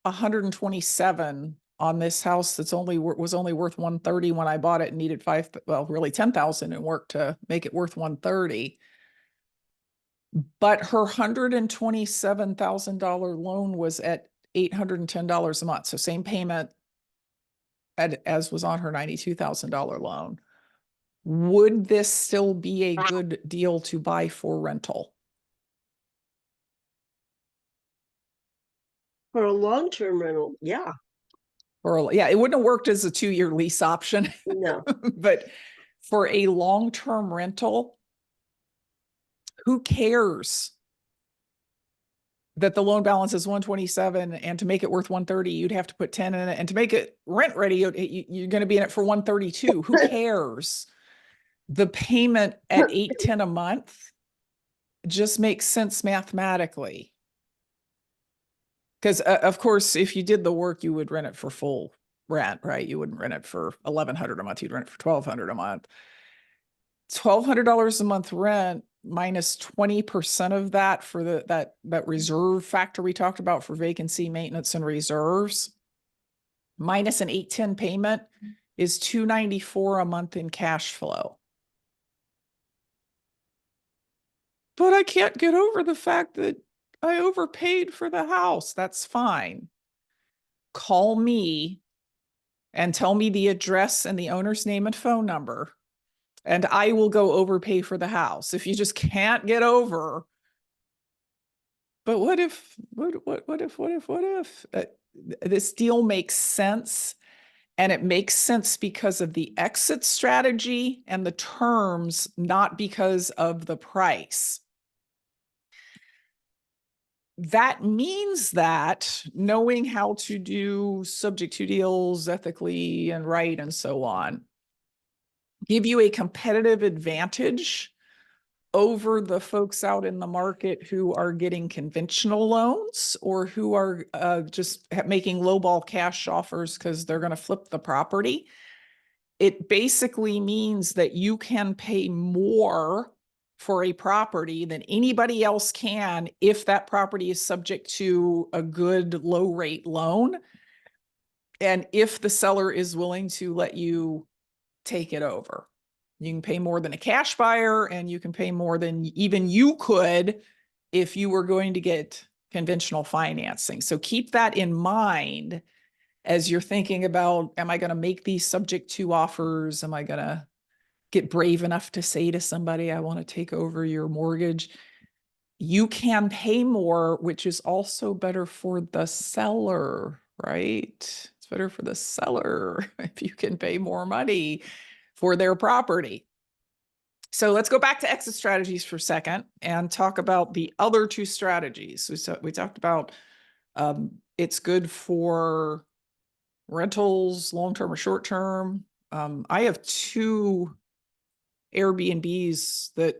127 on this house that's was only worth 130 when I bought it and needed really 10,000 in work to make it worth 130. But her $127,000 loan was at $810 a month. So same payment as was on her $92,000 loan. Would this still be a good deal to buy for rental? For a long-term rental, yeah, Or yeah, it wouldn't have worked as a 2-year lease option, no. but for a long-term rental, who cares that the loan balance is 127 and to make it worth 130, you'd have to put 10 in it, and to make it rent ready, you're going to be in it for 132. Who cares? The payment at $810 a month just makes sense mathematically. Because of course, if you did the work, you would rent it for full rent, right? You wouldn't rent it for $1,100 a month. You'd rent it for $1,200 a month. $1,200 a month rent minus 20% of that for that reserve factor we talked about for vacancy, maintenance, and reserves, minus an $810 payment is $294 a month in cash flow. But I can't get over the fact that I overpaid for the house. That's fine. Call me and tell me the address and the owner's name and phone number, and I will go overpay for the house. If you just can't get over. But what if this deal makes sense? And it makes sense because of the exit strategy and the terms, not because of the price. That means that knowing how to do subject to deals ethically and right and so on give you a competitive advantage over the folks out in the market who are getting conventional loans or who are just making lowball cash offers because they're going to flip the property. It basically means that you can pay more for a property than anybody else can if that property is subject to a good low rate loan, and if the seller is willing to let you take it over. You can pay more than a cash buyer, and you can pay more than even you could if you were going to get conventional financing. So keep that in mind as you're thinking about, am I going to make these subject to offers? Am I going to get brave enough to say to somebody, I want to take over your mortgage? You can pay more, which is also better for the seller, right? It's better for the seller if you can pay more money for their property. So let's go back to exit strategies for a second and talk about the other two strategies. We talked about it's good for rentals, long-term or short-term. I have 2 Airbnbs that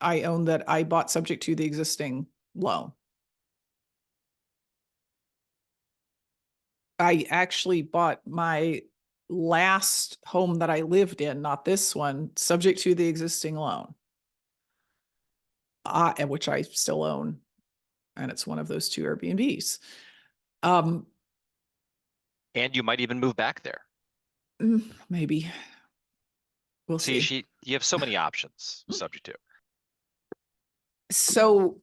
I own that I bought subject to the existing loan. I actually bought my last home that I lived in, not this one, subject to the existing loan, which I still own. And it's one of those 2 Airbnbs. And you might even move back there. Maybe. We'll See, see. you have so many options subject to. So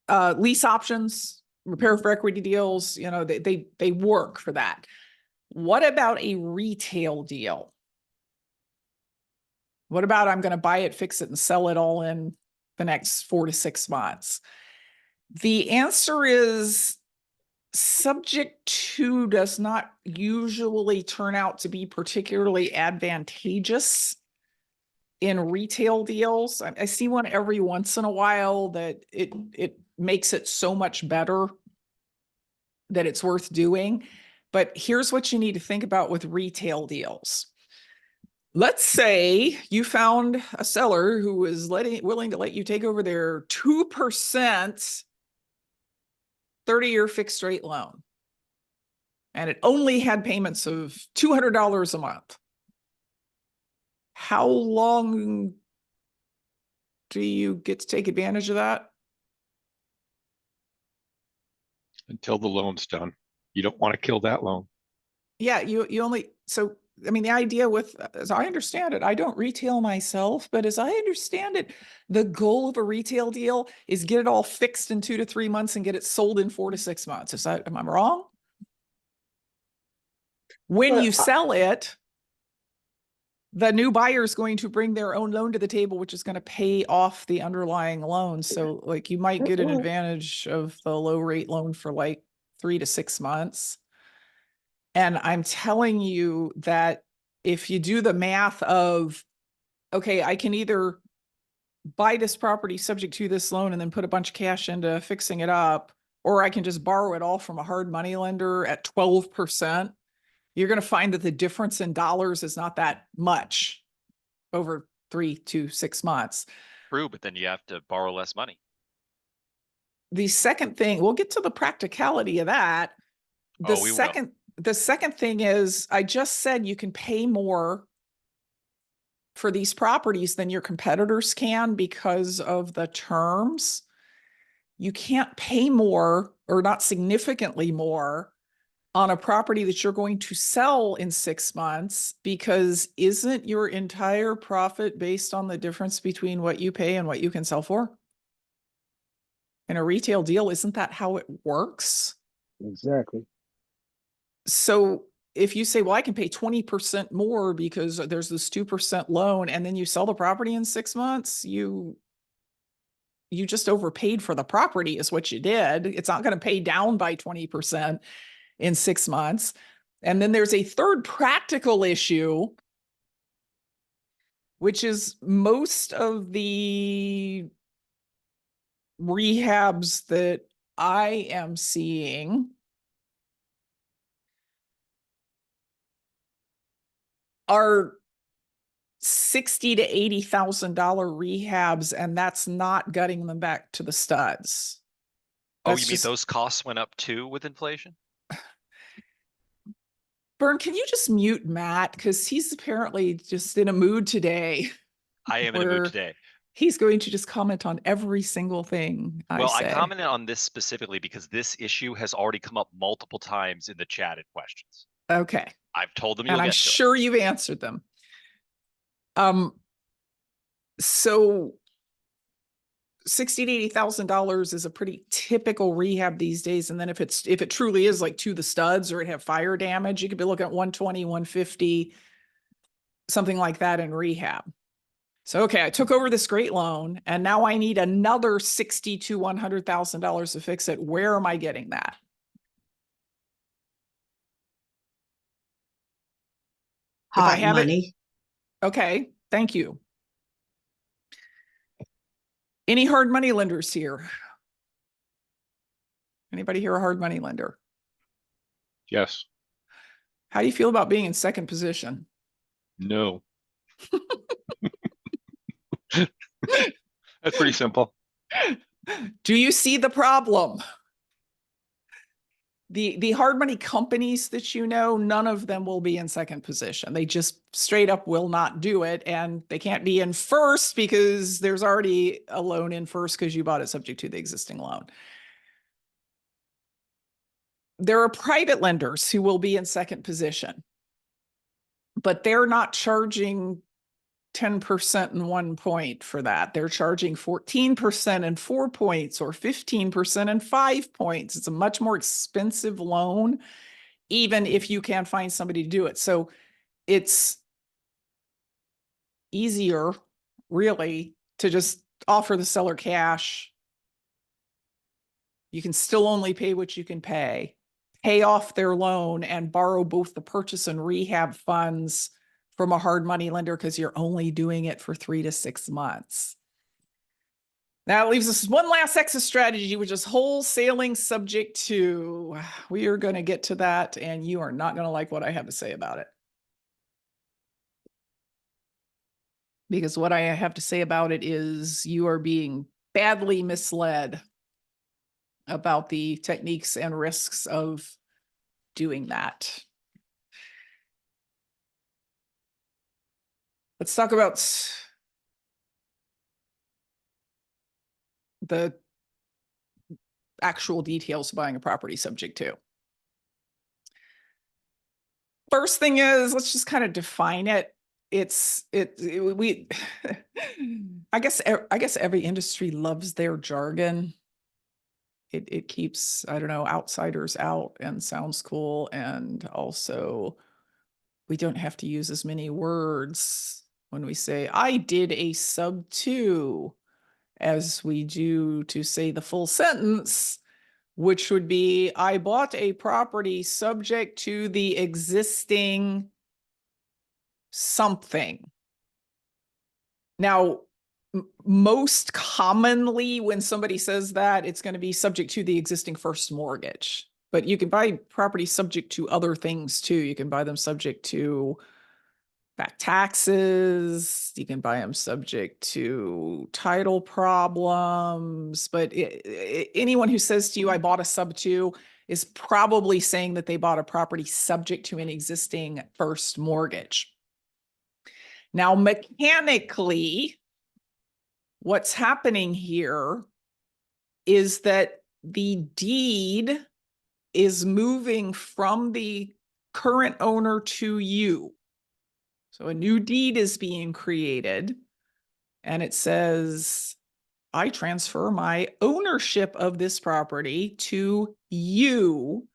lease options, repair for equity deals, you know, they work for that. What about a retail deal? What about I'm going to buy it, fix it, and sell it all in the next 4 to 6 months? The answer is subject to does not usually turn out to be particularly advantageous in retail deals. I see one every once in a while that it makes it so much better that it's worth doing. But here's what you need to think about with retail deals. Let's say you found a seller who was willing to let you take over their 2% 30-year fixed rate loan. And it only had payments of $200 a month. How long do you get to take advantage of that? Until the loan's done. You don't want to kill that loan. Yeah, you only, so, I mean, the idea with, as I understand it, I don't retail myself, but as I understand it, the goal of a retail deal is get it all fixed in 2 to 3 months and get it sold in 4 to 6 months. Am I wrong? When But you sell it, the new buyer is going to bring their own loan to the table, which is going to pay off the underlying loan. So like you might get an advantage of the low rate loan for like 3 to 6 months. And I'm telling you that if you do the math of, okay, I can either buy this property subject to this loan and then put a bunch of cash into fixing it up, or I can just borrow it all from a hard money lender at 12%. You're going to find that the difference in dollars is not that much over 3 to 6 months. True, but then you have to borrow less money. The second thing, we'll get to the practicality of that. The second thing is, I just said you can pay more for these properties than your competitors can because of the terms. You can't pay more, or not significantly more, on a property that you're going to sell in 6 months, because isn't your entire profit based on the difference between what you pay and what you can sell for? In a retail deal, isn't that how it works? Exactly. So if you say, well, I can pay 20% more because there's this 2% loan, and then you sell the property in 6 months, you just overpaid for the property is what you did. It's not going to pay down by 20% in 6 months. And then there's a third practical issue, which is most of the rehabs that I am seeing are $60,000 to $80,000 rehabs, and that's not gutting them back to the studs. Oh, That's you mean just- those costs went up too with inflation? Bern, can you just mute Matt? Because he's apparently just in a mood today. I am in a where mood today. He's going to just comment on every single thing I Well, say. I commented on this specifically because this issue has already come up multiple times in the chatted questions. Okay. I've told them And you'll I'm get to it. sure you've answered them. So $60,000 to $80,000 is a pretty typical rehab these days. And then if it truly is like to the studs or it have fire damage, you could be looking at 120, 150, something like that in rehab. So, okay, I took over this great loan and now I need another $60,000 to $100,000 to fix it. Where am I getting that? If I Hot have it- money. Okay, thank you. Any hard money lenders here? Anybody here a hard money lender? Yes, How do you feel about being in second position? no. That's pretty simple. Do you see the problem? The hard money companies that you know, none of them will be in second position. They just straight up will not do it. And they can't be in first because there's already a loan in first because you bought it subject to the existing loan. There are private lenders who will be in second position, but they're not charging 10% in 1 point for that. They're charging 14% in 4 points or 15% in 5 points. It's a much more expensive loan, even if you can find somebody to do it. So it's easier, really, to just offer the seller cash. You can still only pay what you can pay off their loan and borrow both the purchase and rehab funds from a hard money lender because you're only doing it for 3 to 6 months. Now it leaves us one last exit strategy, which is wholesaling subject to. We are going to get to that, and you are not going to like what I have to say about it. Because what I have to say about it is you are being badly misled about the techniques and risks of doing that. Let's talk about the actual details of buying a property subject to. First thing is, let's just kind of define it. I guess every industry loves their jargon. It keeps, I don't know, outsiders out and sounds cool. And also we don't have to use as many words when we say, I did a sub to, as we do to say the full sentence, which would be, I bought a property subject to the existing something. Now, most commonly when somebody says that, it's going to be subject to the existing first mortgage. But you can buy property subject to other things too. You can buy them subject to back taxes. You can buy them subject to title problems. But anyone who says to you, I bought a sub to, is probably saying that they bought a property subject to an existing first mortgage. Now, mechanically, what's happening here is that the deed is moving from the current owner to you. So a new deed is being created and it says, I transfer my ownership of this property to you,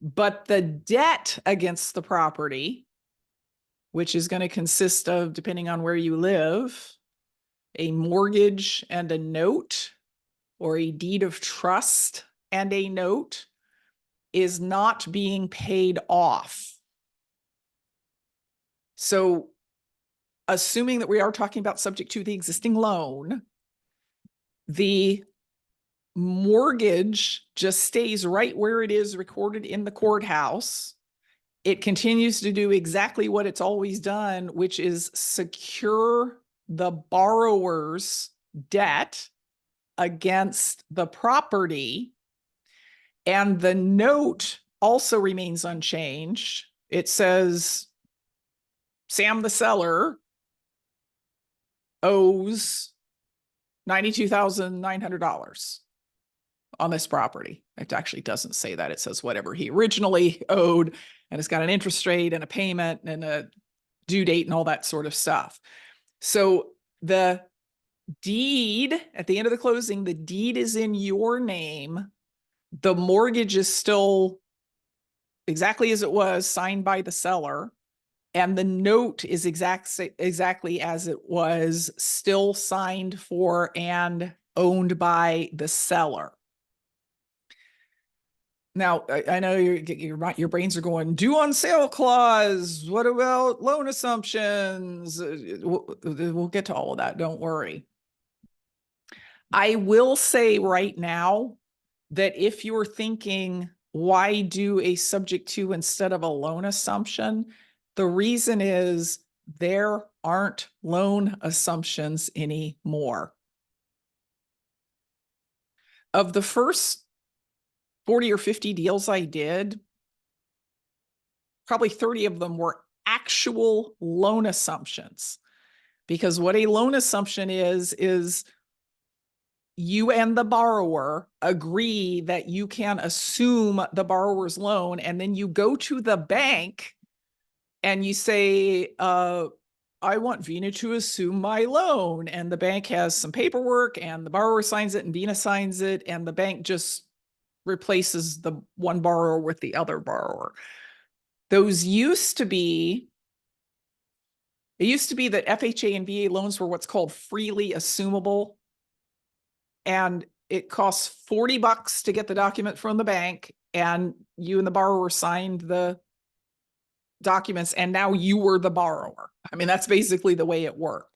but the debt against the property, which is going to consist of, depending on where you live, a mortgage and a note, or a deed of trust and a note, is not being paid off. So assuming that we are talking about subject to the existing loan, the mortgage just stays right where it is recorded in the courthouse. It continues to do exactly what it's always done, which is secure the borrower's debt against the property. And the note also remains unchanged. It says, Sam the seller owes $92,900 on this property. It actually doesn't say that. It says whatever he originally owed, and it's got an interest rate and a payment and a due date and all that sort of stuff. So the deed at the end of the closing, the deed is in your name. The mortgage is still exactly as it was, signed by the seller. And the note is exactly as it was, still signed for and owned by the seller. Now, I know your brains are going, due on sale clause. What about loan assumptions? We'll get to all of that. Don't worry. I will say right now that if you're thinking, why do a subject to instead of a loan assumption? The reason is there aren't loan assumptions anymore. Of the first 40 or 50 deals I did, probably 30 of them were actual loan assumptions. Because what a loan assumption is you and the borrower agree that you can assume the borrower's loan, and then you go to the bank and you say, I want Vina to assume my loan. And the bank has some paperwork and the borrower signs it and Vina signs it, and the bank just replaces the one borrower with the other borrower. Those used to be, it used to be that FHA and VA loans were what's called freely assumable. And it costs $40 to get the document from the bank, and you and the borrower signed the documents, and now you were the borrower. I mean, that's basically the way it worked.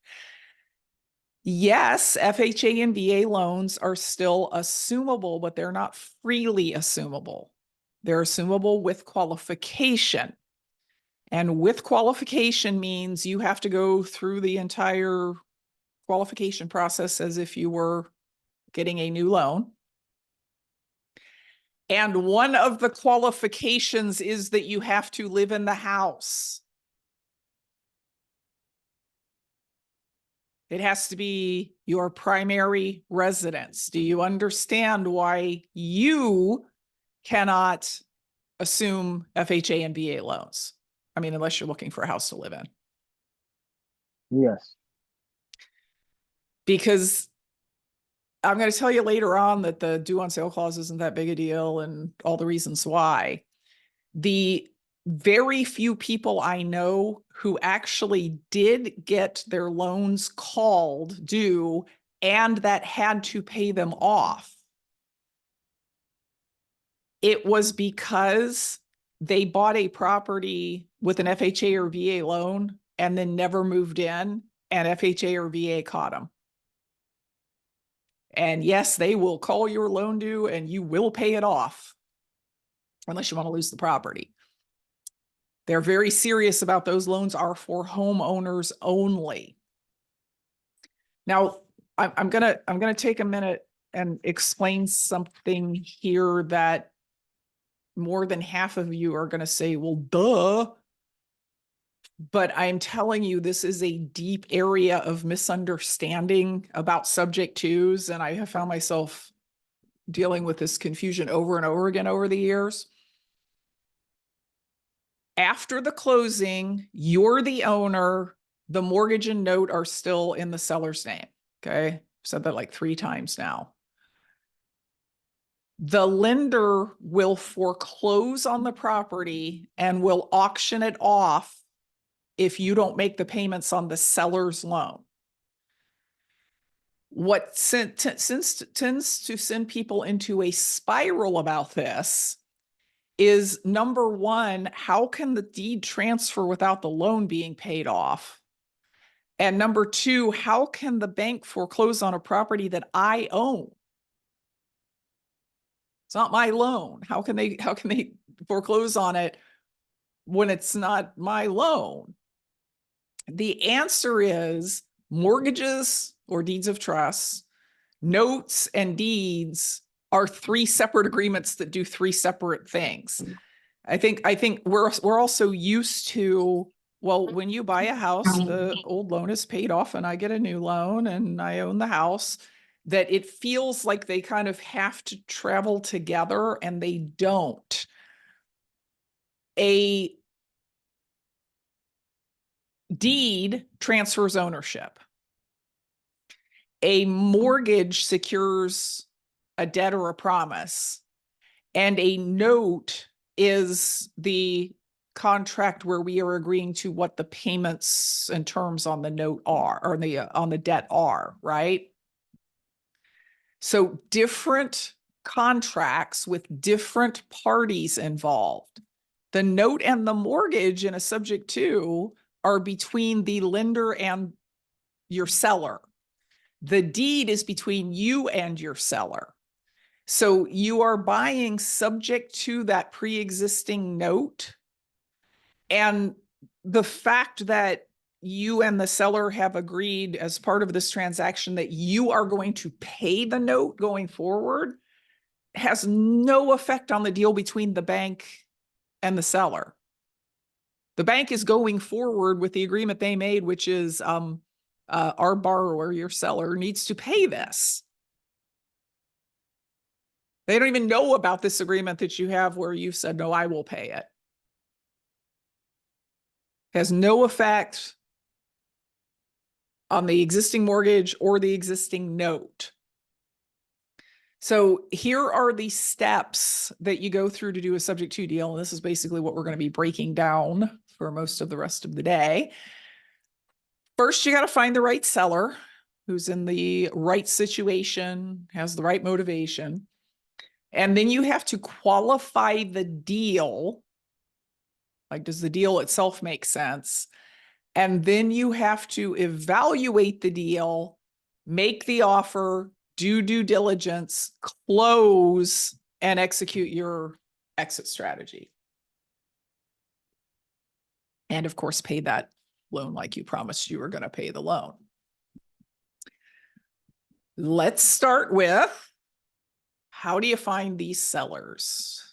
Yes, FHA and VA loans are still assumable, but they're not freely assumable. They're assumable with qualification. And with qualification means you have to go through the entire qualification process as if you were getting a new loan. And one of the qualifications is that you have to live in the house. It has to be your primary residence. Do you understand why you cannot assume FHA and VA loans? I mean, unless you're looking for a house to live in. Yes. Because I'm going to tell you later on that the due on sale clause isn't that big a deal and all the reasons why. The very few people I know who actually did get their loans called due and that had to pay them off, it was because they bought a property with an FHA or VA loan and then never moved in, and FHA or VA caught them. And yes, they will call your loan due and you will pay it off unless you want to lose the property. They're very serious about those loans are for homeowners only. Now, I'm gonna take a minute and explain something here that more than half of you are gonna say, well, duh. But I'm telling you, this is a deep area of misunderstanding about subject twos, and I have found myself dealing with this confusion over and over again over the years. After the closing, you're the owner, the mortgage and note are still in the seller's name, okay? I've said that like 3 times now. The lender will foreclose on the property and will auction it off if you don't make the payments on the seller's loan. What tends to send people into a spiral about this is, number one, how can the deed transfer without the loan being paid off? And number two, how can the bank foreclose on a property that I own? It's not my loan. How can they foreclose on it when it's not my loan? The answer is mortgages or deeds of trust, notes and deeds are 3 separate agreements that do 3 separate things. I think we're also used to, well, when you buy a house, the old loan is paid off and I get a new loan and I own the house, that it feels like they kind of have to travel together, and they don't. A deed transfers ownership. A mortgage secures a debt or a promise, and a note is the contract where we are agreeing to what the payments and terms on the note are, or on the debt are, right? So different contracts with different parties involved. The note and the mortgage in a subject to are between the lender and your seller. The deed is between you and your seller. So you are buying subject to that pre-existing note. And the fact that you and the seller have agreed as part of this transaction that you are going to pay the note going forward has no effect on the deal between the bank and the seller. The bank is going forward with the agreement they made, which is our borrower, your seller, needs to pay this. They don't even know about this agreement that you have where you've said, no, I will pay it. Has no effect on the existing mortgage or the existing note. So here are the steps that you go through to do a subject to deal. And this is basically what we're going to be breaking down for most of the rest of the day. First, you got to find the right seller who's in the right situation, has the right motivation. And then you have to qualify the deal. Like, does the deal itself make sense? And then you have to evaluate the deal, make the offer, do due diligence, close, and execute your exit strategy. And of course, pay that loan like you promised you were going to pay the loan. Let's start with, how do you find these sellers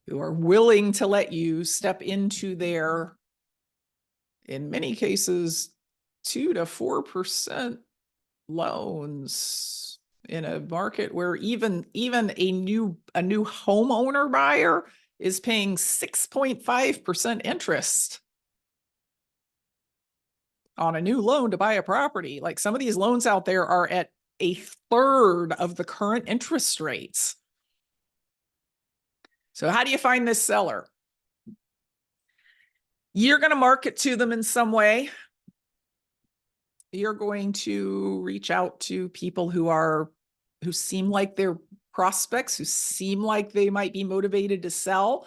who are willing to let you step into their, in many cases, 2 to 4% loans in a market where even a new homeowner buyer is paying 6.5% interest on a new loan to buy a property. Like, some of these loans out there are at 1/3 of the current interest rates. So how do you find this seller? You're going to market to them in some way. You're going to reach out to people who seem like they're prospects, who seem like they might be motivated to sell.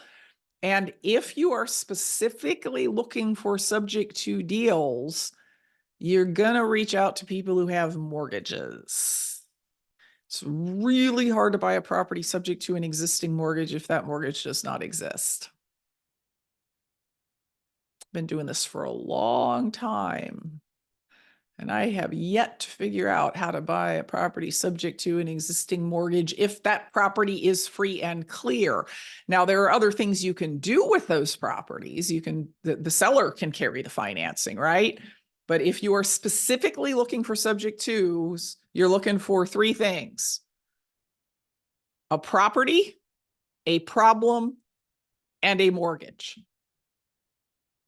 And if you are specifically looking for subject to deals, you're going to reach out to people who have mortgages. It's really hard to buy a property subject to an existing mortgage if that mortgage does not exist. Been doing this for a long time, and I have yet to figure out how to buy a property subject to an existing mortgage if that property is free and clear. Now, there are other things you can do with those properties. The seller can carry the financing, right? But if you are specifically looking for subject tos, you're looking for 3 things: a property, a problem, and a mortgage.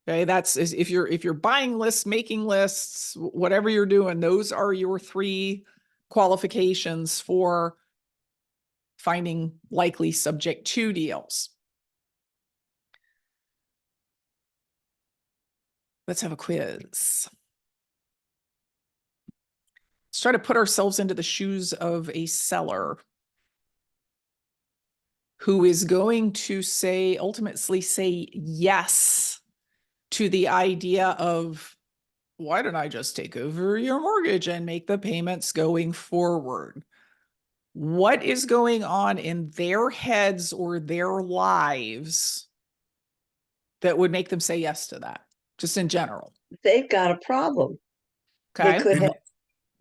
Okay, that's if you're buying lists, making lists, whatever you're doing, those are your 3 qualifications for finding likely subject to deals. Let's have a quiz. Let's try to put ourselves into the shoes of a seller who is going to ultimately say yes to the idea of, why don't I just take over your mortgage and make the payments going forward? What is going on in their heads or their lives that would make them say yes to that, just in general? They've got a problem. Okay.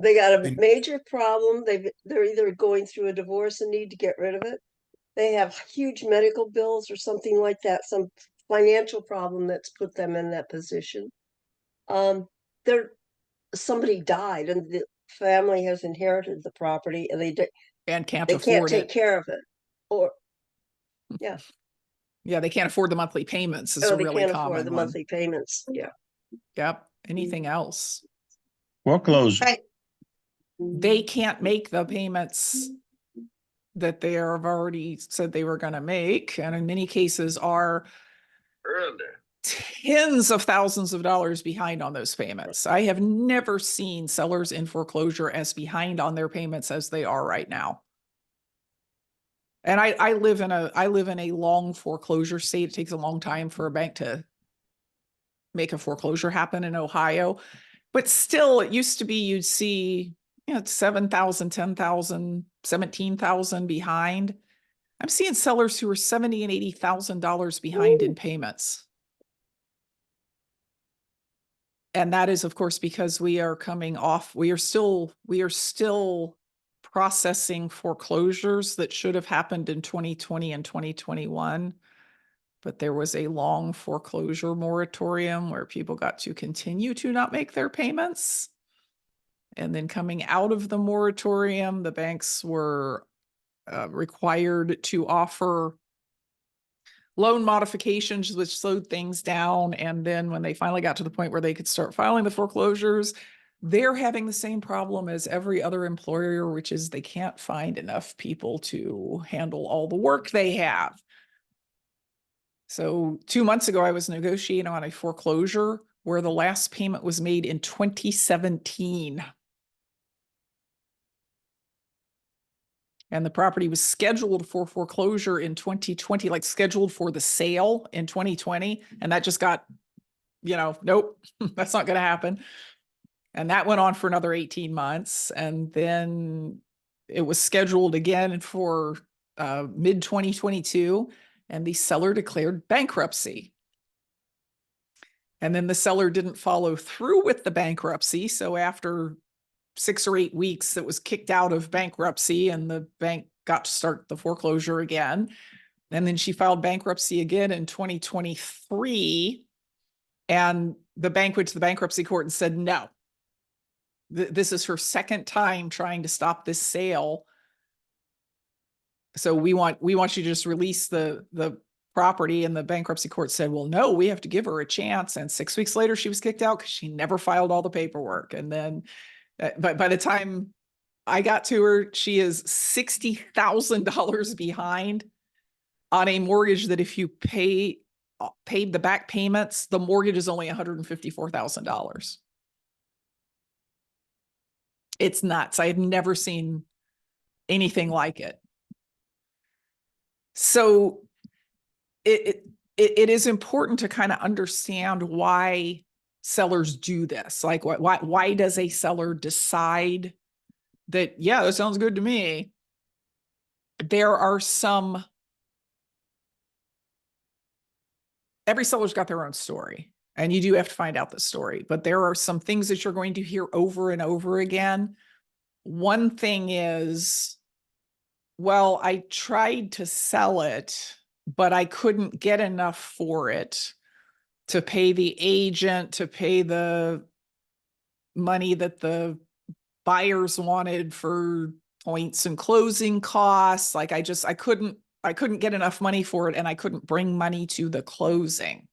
They got a And- major problem. They're either going through a divorce and need to get rid of it. They have huge medical bills or something like that, some financial problem that's put them in that position. Somebody died and the family has inherited the property and And can't they can't afford take it. care of it. Or, yeah. Yeah, they can't afford the monthly payments is Oh, a they really can't afford common the one. monthly payments. Yeah. Yep. Anything else? Foreclosure. Right. They can't make the payments that they have already said they were going to make, and in many cases are tens of thousands of dollars behind on those payments. I have never seen sellers in foreclosure as behind on their payments as they are right now. And I live in a long foreclosure state. It takes a long time for a bank to make a foreclosure happen in Ohio. But still, it used to be you'd see, 7,000, 10,000, 17,000 behind. I'm seeing sellers who are $70,000 and $80,000 behind in payments. And that is, of course, because we are coming off, we are still processing foreclosures that should have happened in 2020 and 2021. But there was a long foreclosure moratorium where people got to continue to not make their payments. And then coming out of the moratorium, the banks were required to offer loan modifications, which slowed things down. And then when they finally got to the point where they could start filing the foreclosures, they're having the same problem as every other employer, which is they can't find enough people to handle all the work they have. So 2 months ago, I was negotiating on a foreclosure where the last payment was made in 2017. And the property was scheduled for foreclosure in 2020, like scheduled for the sale in 2020. And that just got, nope, that's not going to happen. And that went on for another 18 months. And then it was scheduled again for mid 2022. And the seller declared bankruptcy. And then the seller didn't follow through with the bankruptcy. So after 6 or 8 weeks, it was kicked out of bankruptcy and the bank got to start the foreclosure again. And then she filed bankruptcy again in 2023. And the bank went to the bankruptcy court and said, no, this is her second time trying to stop this sale. So we want you to just release the property. And the bankruptcy court said, well, no, we have to give her a chance. And 6 weeks later, she was kicked out because she never filed all the paperwork. And then but by the time I got to her, she is $60,000 behind on a mortgage that if you paid the back payments, the mortgage is only $154,000. It's nuts. I have never seen anything like it. So it is important to kind of understand why sellers do this. Like why does a seller decide that, yeah, that sounds good to me? There are every seller's got their own story, and you do have to find out the story, but there are some things that you're going to hear over and over again. One thing is, well, I tried to sell it, but I couldn't get enough for it to pay the agent, to pay the money that the buyers wanted for points and closing costs. Like I couldn't get enough money for it, and I couldn't bring money to the closing.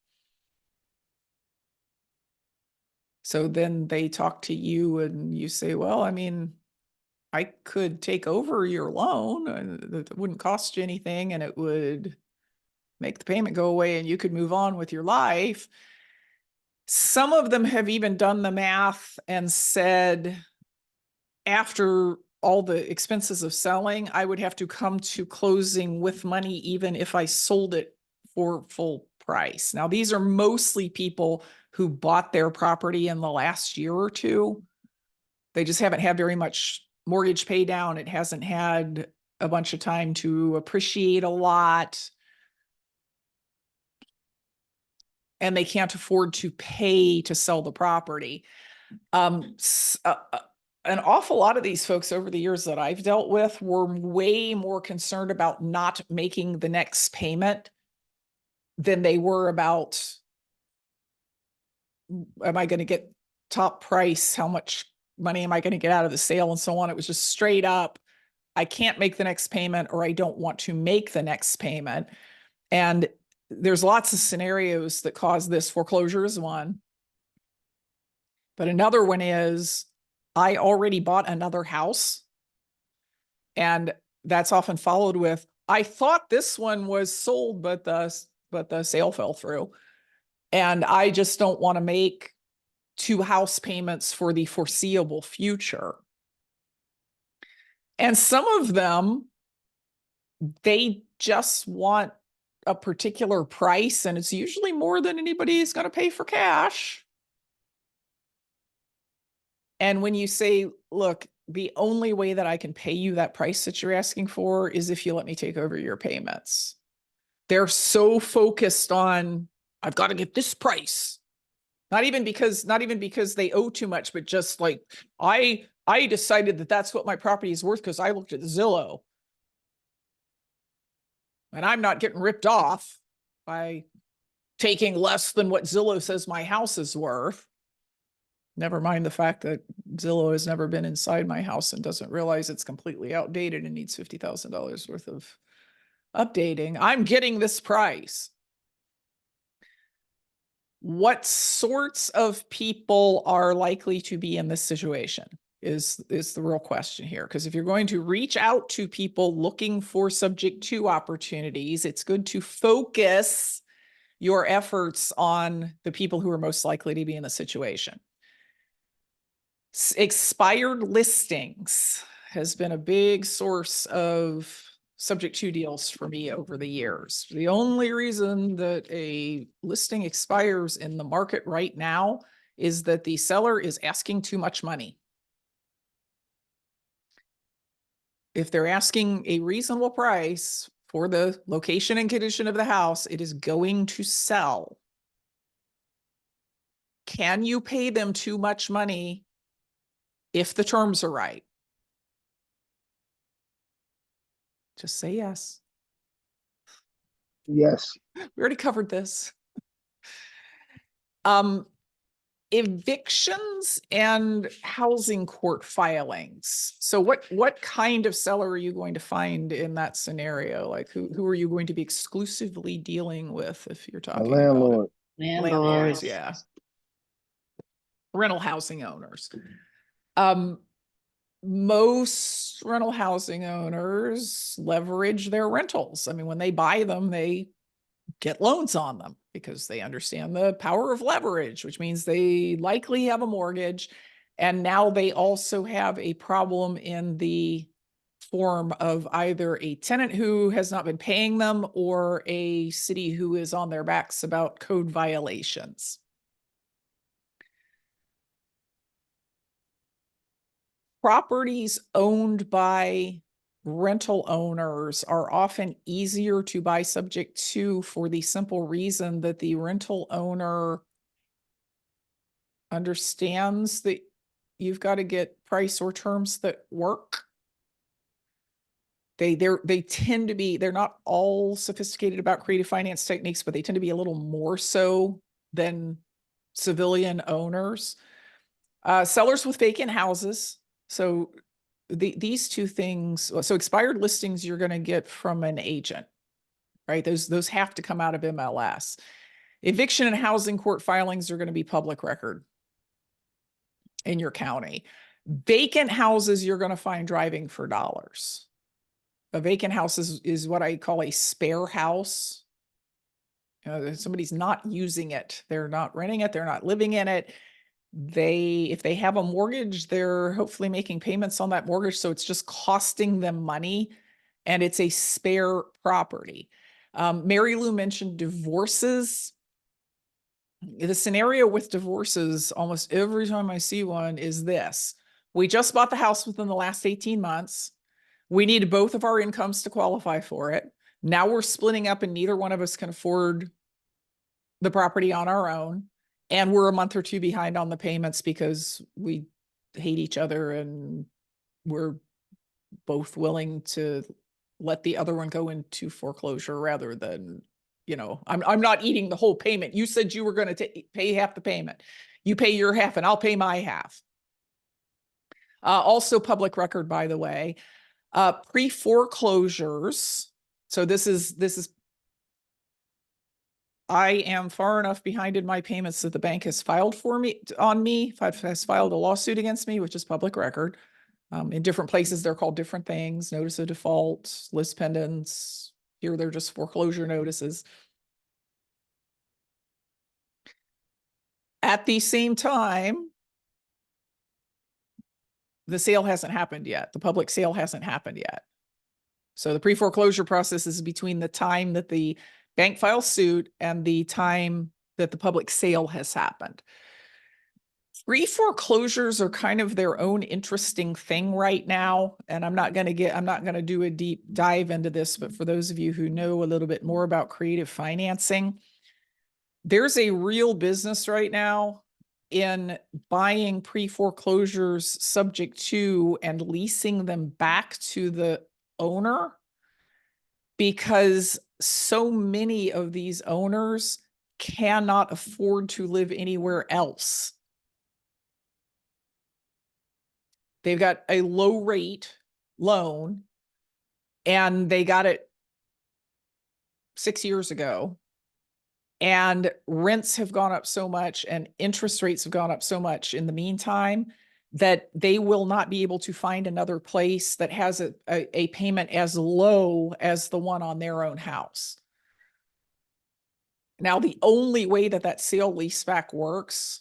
So then they talk to you and you say, well, I mean, I could take over your loan and it wouldn't cost you anything, and it would make the payment go away and you could move on with your life. Some of them have even done the math and said, after all the expenses of selling, I would have to come to closing with money, even if I sold it for full price. Now, these are mostly people who bought their property in the last year or two. They just haven't had very much mortgage pay down. It hasn't had a bunch of time to appreciate a lot. And they can't afford to pay to sell the property. An awful lot of these folks over the years that I've dealt with were way more concerned about not making the next payment than they were about, am I going to get top price? How much money am I going to get out of the sale and so on? It was just straight up, I can't make the next payment, or I don't want to make the next payment. And there's lots of scenarios that cause this. Foreclosure is one. But another one is I already bought another house. And that's often followed with, I thought this one was sold, but the sale fell through. And I just don't want to make 2 house payments for the foreseeable future. And some of them, they just want a particular price, and it's usually more than anybody is going to pay for cash. And when you say, look, the only way that I can pay you that price that you're asking for is if you let me take over your payments. They're so focused on, I've got to get this price. Not even because they owe too much, but just like, I decided that that's what my property is worth because I looked at Zillow. And I'm not getting ripped off by taking less than what Zillow says my house is worth. Never mind the fact that Zillow has never been inside my house and doesn't realize it's completely outdated and needs $50,000 worth of updating. I'm getting this price. What sorts of people are likely to be in this situation is the real question here. Because if you're going to reach out to people looking for subject to opportunities, it's good to focus your efforts on the people who are most likely to be in the situation. Expired listings has been a big source of subject to deals for me over the years. The only reason that a listing expires in the market right now is that the seller is asking too much money. If they're asking a reasonable price for the location and condition of the house, it is going to sell. Can you pay them too much money if the terms are right? Just say yes. Yes. We already covered this. Evictions and housing court filings. So what kind of seller are you going to find in that scenario? Like who are you going to be exclusively dealing with if you're A talking about it? landlord. Landlords, yeah. Rental housing owners. Most rental housing owners leverage their rentals. I mean, when they buy them, they get loans on them because they understand the power of leverage, which means they likely have a mortgage. And now they also have a problem in the form of either a tenant who has not been paying them or a city who is on their backs about code violations. Properties owned by rental owners are often easier to buy subject to for the simple reason that the rental owner understands that you've got to get price or terms that work. They tend to be, they're not all sophisticated about creative finance techniques, but they tend to be a little more so than civilian owners. Sellers with vacant houses. So these two things, so expired listings you're going to get from an agent, right? Those have to come out of MLS. Eviction and housing court filings are going to be public record in your county. Vacant houses you're going to find driving for dollars. A vacant house is what I call a spare house. Somebody's not using it. They're not renting it. They're not living in it. If they have a mortgage, they're hopefully making payments on that mortgage. So it's just costing them money and it's a spare property. Mary Lou mentioned divorces. The scenario with divorces, almost every time I see one is this. We just bought the house within the last 18 months. We need both of our incomes to qualify for it. Now we're splitting up and neither one of us can afford the property on our own. And we're a month or two behind on the payments because we hate each other and we're both willing to let the other one go into foreclosure rather than, I'm not eating the whole payment. You said you were going to pay half the payment. You pay your half and I'll pay my half. Also public record, by the way, pre-foreclosures. So this is I am far enough behind in my payments that the bank has filed for me on me, has filed a lawsuit against me, which is public record. In different places, they're called different things, notice of default, list pendants. Here, they're just foreclosure notices. At the same time, the sale hasn't happened yet. The public sale hasn't happened yet. So the pre-foreclosure process is between the time that the bank files suit and the time that the public sale has happened. Pre-foreclosures are kind of their own interesting thing right now. And I'm not going to do a deep dive into this, but for those of you who know a little bit more about creative financing, there's a real business right now in buying pre-foreclosures subject to and leasing them back to the owner, because so many of these owners cannot afford to live anywhere else. They've got a low rate loan and they got it 6 years ago, and rents have gone up so much and interest rates have gone up so much in the meantime that they will not be able to find another place that has a payment as low as the one on their own house. Now, the only way that that sale leaseback works,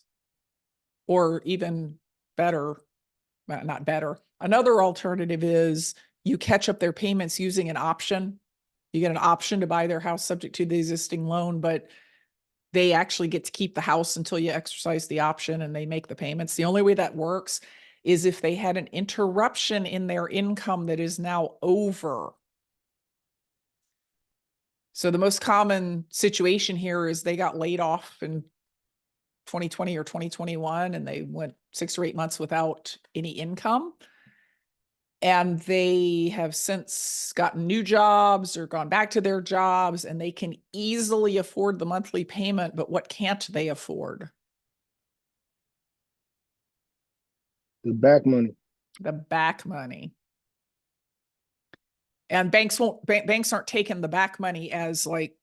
or even better, well, not better, another alternative is you catch up their payments using an option. You get an option to buy their house subject to the existing loan, but they actually get to keep the house until you exercise the option and they make the payments. The only way that works is if they had an interruption in their income that is now over. So the most common situation here is they got laid off in 2020 or 2021 and they went 6 or 8 months without any income. And they have since gotten new jobs or gone back to their jobs, and they can easily afford the monthly payment, but what can't they afford? The back money. The back money. And banks aren't taking the back money as like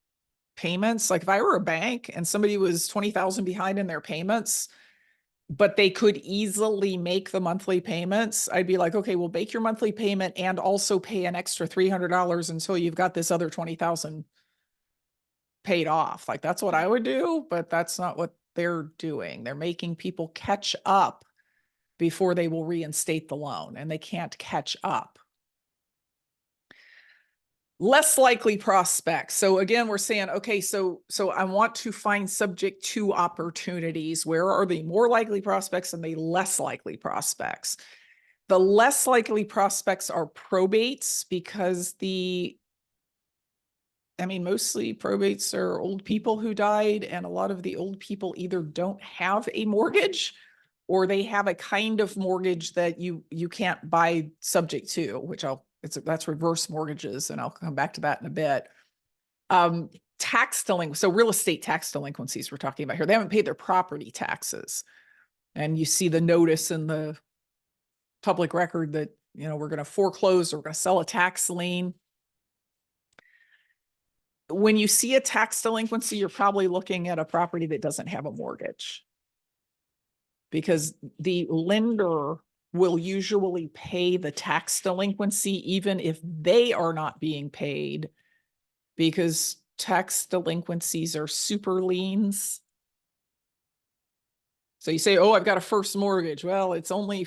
payments. Like if I were a bank and somebody was 20,000 behind in their payments, but they could easily make the monthly payments, I'd be like, okay, we'll make your monthly payment and also pay an extra $300 until you've got this other 20,000 paid off. Like that's what I would do, but that's not what they're doing. They're making people catch up before they will reinstate the loan, and they can't catch up. Less likely prospects. So again, we're saying, okay, so I want to find subject to opportunities. Where are the more likely prospects and the less likely prospects? The less likely prospects are probates, because mostly probates are old people who died, and a lot of the old people either don't have a mortgage or they have a kind of mortgage that you can't buy subject to, which that's reverse mortgages, and I'll come back to that in a bit. So real estate tax delinquencies we're talking about here. They haven't paid their property taxes. And you see the notice in the public record that, we're going to foreclose or we're going to sell a tax lien. When you see a tax delinquency, you're probably looking at a property that doesn't have a mortgage, because the lender will usually pay the tax delinquency even if they are not being paid, because tax delinquencies are super liens. So you say, oh, I've got a first mortgage. Well, it's only in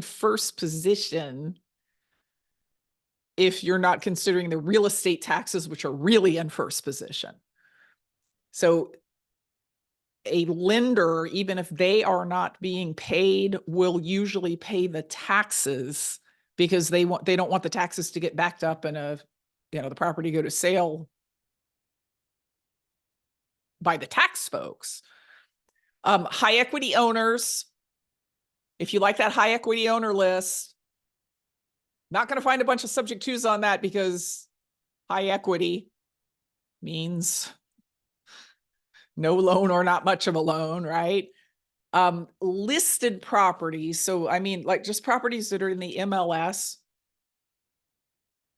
first position if you're not considering the real estate taxes, which are really in first position. So a lender, even if they are not being paid, will usually pay the taxes, because they don't want the taxes to get backed up and the property go to sale by the tax folks. High equity owners, if you like that high equity owner list, not going to find a bunch of subject twos on that, because high equity means no loan or not much of a loan, right? Listed properties. So, like just properties that are in the MLS.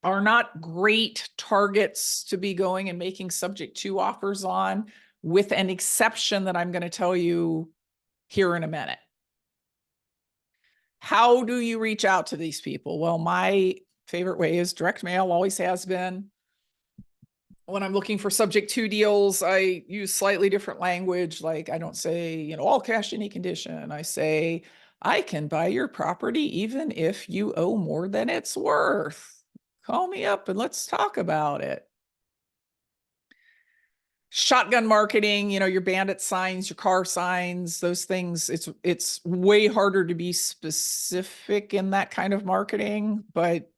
are not great targets to be going and making subject to offers on, with an exception that I'm going to tell you here in a minute. How do you reach out to these people? Well, my favorite way is direct mail, always has been. When I'm looking for subject to deals, I use slightly different language. Like I don't say, you know, all cash, any condition. I say, I can buy your property even if you owe more than it's worth. Call me up and let's talk about it. Shotgun marketing, you know, your bandit signs, your car signs, those things, it's way harder to be specific in that kind of marketing, but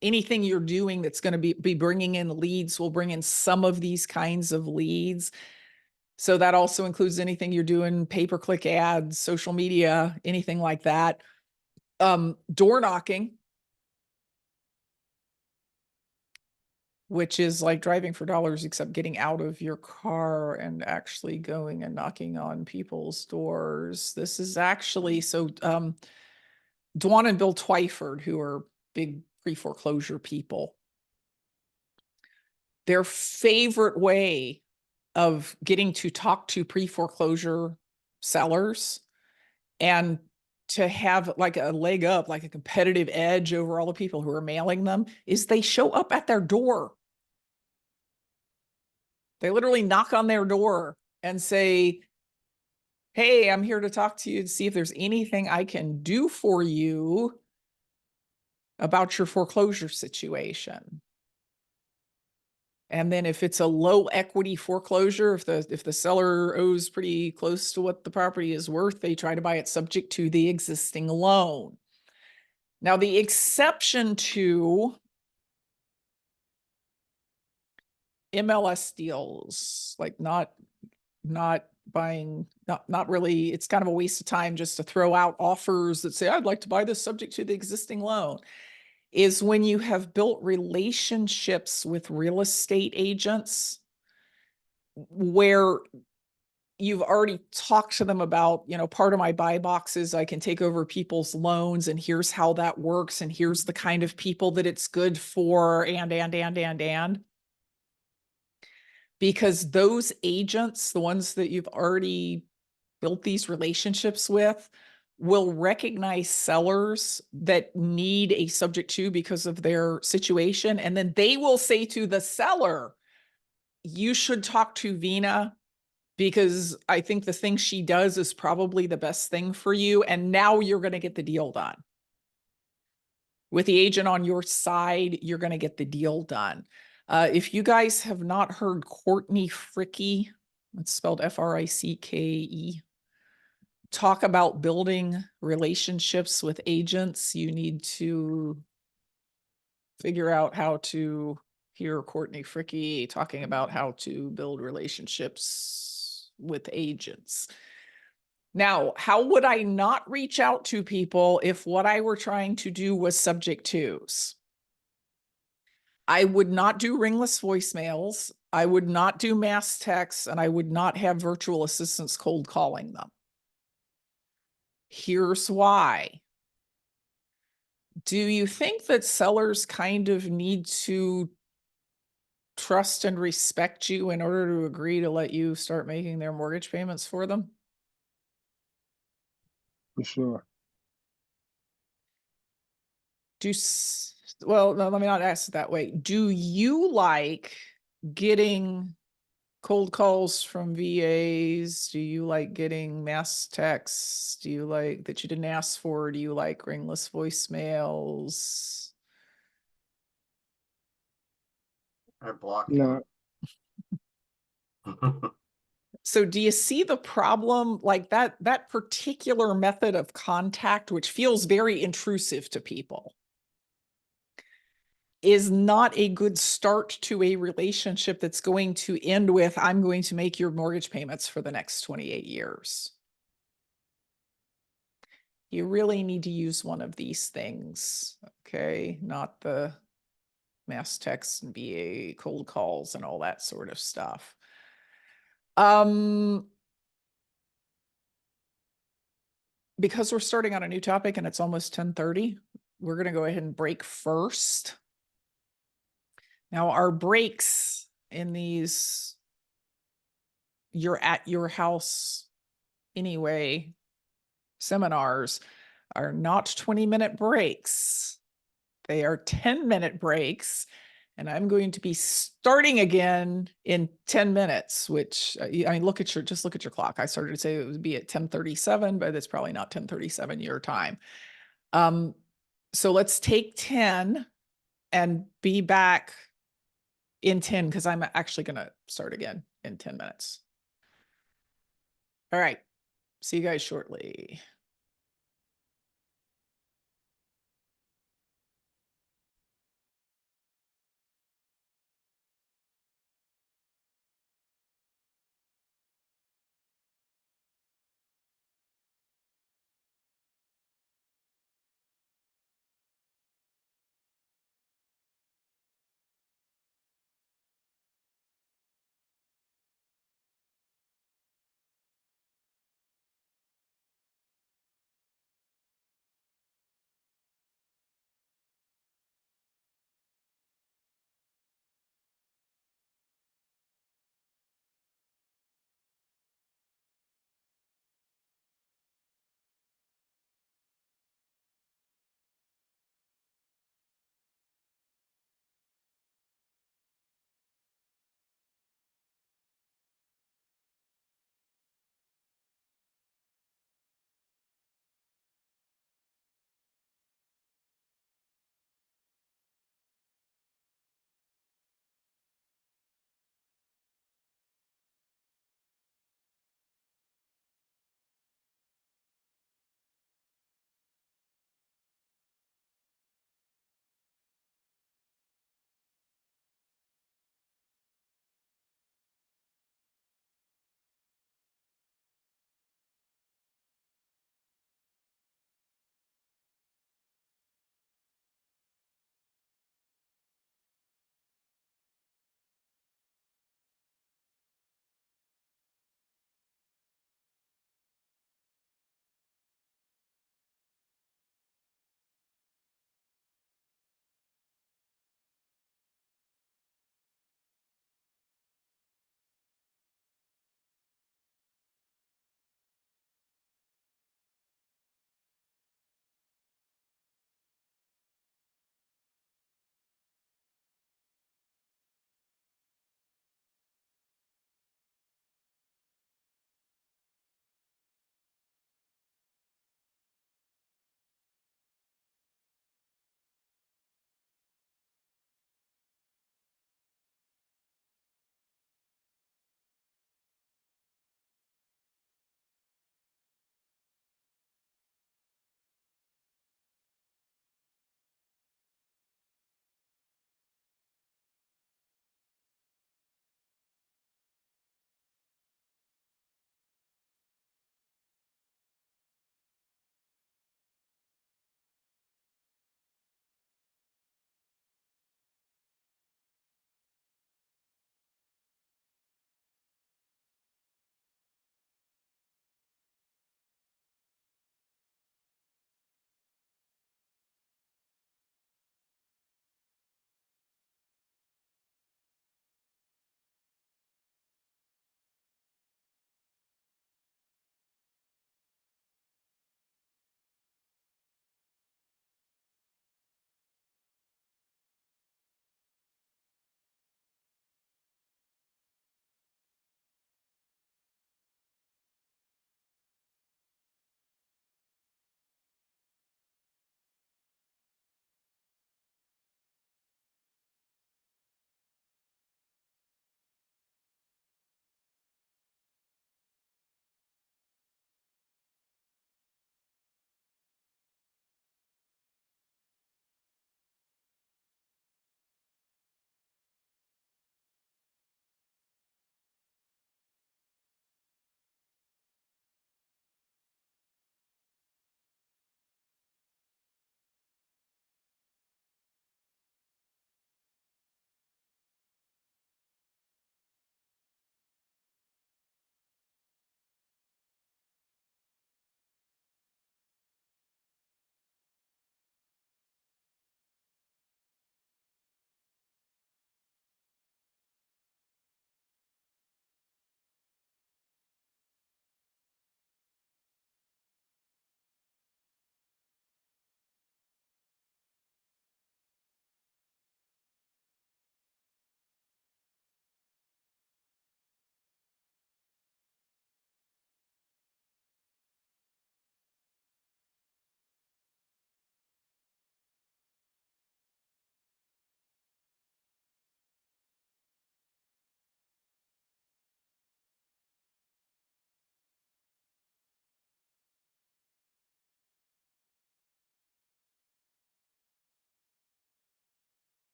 anything you're doing that's going to be bringing in leads will bring in some of these kinds of leads. So that also includes anything you're doing, pay-per-click ads, social media, anything like that. Door knocking, which is like driving for dollars, except getting out of your car and actually going and knocking on people's doors. This is actually, so Dwan and Bill Twyford, who are big pre-foreclosure people, their favorite way of getting to talk to pre-foreclosure sellers and to have like a leg up, like a competitive edge over all the people who are mailing them, is they show up at their door. They literally knock on their door and say, hey, I'm here to talk to you to see if there's anything I can do for you about your foreclosure situation. And then if it's a low equity foreclosure, if the seller owes pretty close to what the property is worth, they try to buy it subject to the existing loan. Now, the exception to MLS deals, like not buying, not really, it's kind of a waste of time just to throw out offers that say, I'd like to buy this subject to the existing loan, is when you have built relationships with real estate agents where you've already talked to them about, you know, part of my buy boxes, I can take over people's loans and here's how that works. And here's the kind of people that it's good for, and. Because those agents, the ones that you've already built these relationships with, will recognize sellers that need a subject to because of their situation. And then they will say to the seller, you should talk to Vina because I think the thing she does is probably the best thing for you. And now you're going to get the deal done. With the agent on your side, you're going to get the deal done. If you guys have not heard Courtney Fricke, it's spelled Fricke, talk about building relationships with agents, you need to figure out how to hear Courtney Fricke talking about how to build relationships with agents. Now, how would I not reach out to people if what I were trying to do was subject tos? I would not do ringless voicemails. I would not do mass texts, and I would not have virtual assistants cold calling them. Here's why. Do you think that sellers kind of need to trust and respect you in order to agree to let you start making their mortgage payments for them? For sure. Well, no, let me not ask it that way. Do you like getting cold calls from VAs? Do you like getting mass texts? Do you like that you didn't ask for? Do you like ringless voicemails? I blocked No, him. So do you see the problem? Like that particular method of contact, which feels very intrusive to people, is not a good start to a relationship that's going to end with, I'm going to make your mortgage payments for the next 28 years. You really need to use one of these things, okay? Not the mass texts and VA cold calls and all that sort of stuff. Because we're starting on a new topic and it's almost 10:30, we're going to go ahead and break first. Now our breaks in these, you're at your house anyway, seminars are not 20-minute breaks. They are 10-minute breaks. And I'm going to be starting again in 10 minutes, which I mean, just look at your clock. I started to say it would be at 10:37, but it's probably not 10:37 your time. So let's take 10 and be back in 10 because I'm actually going to start again in 10 minutes. All right. See you guys shortly.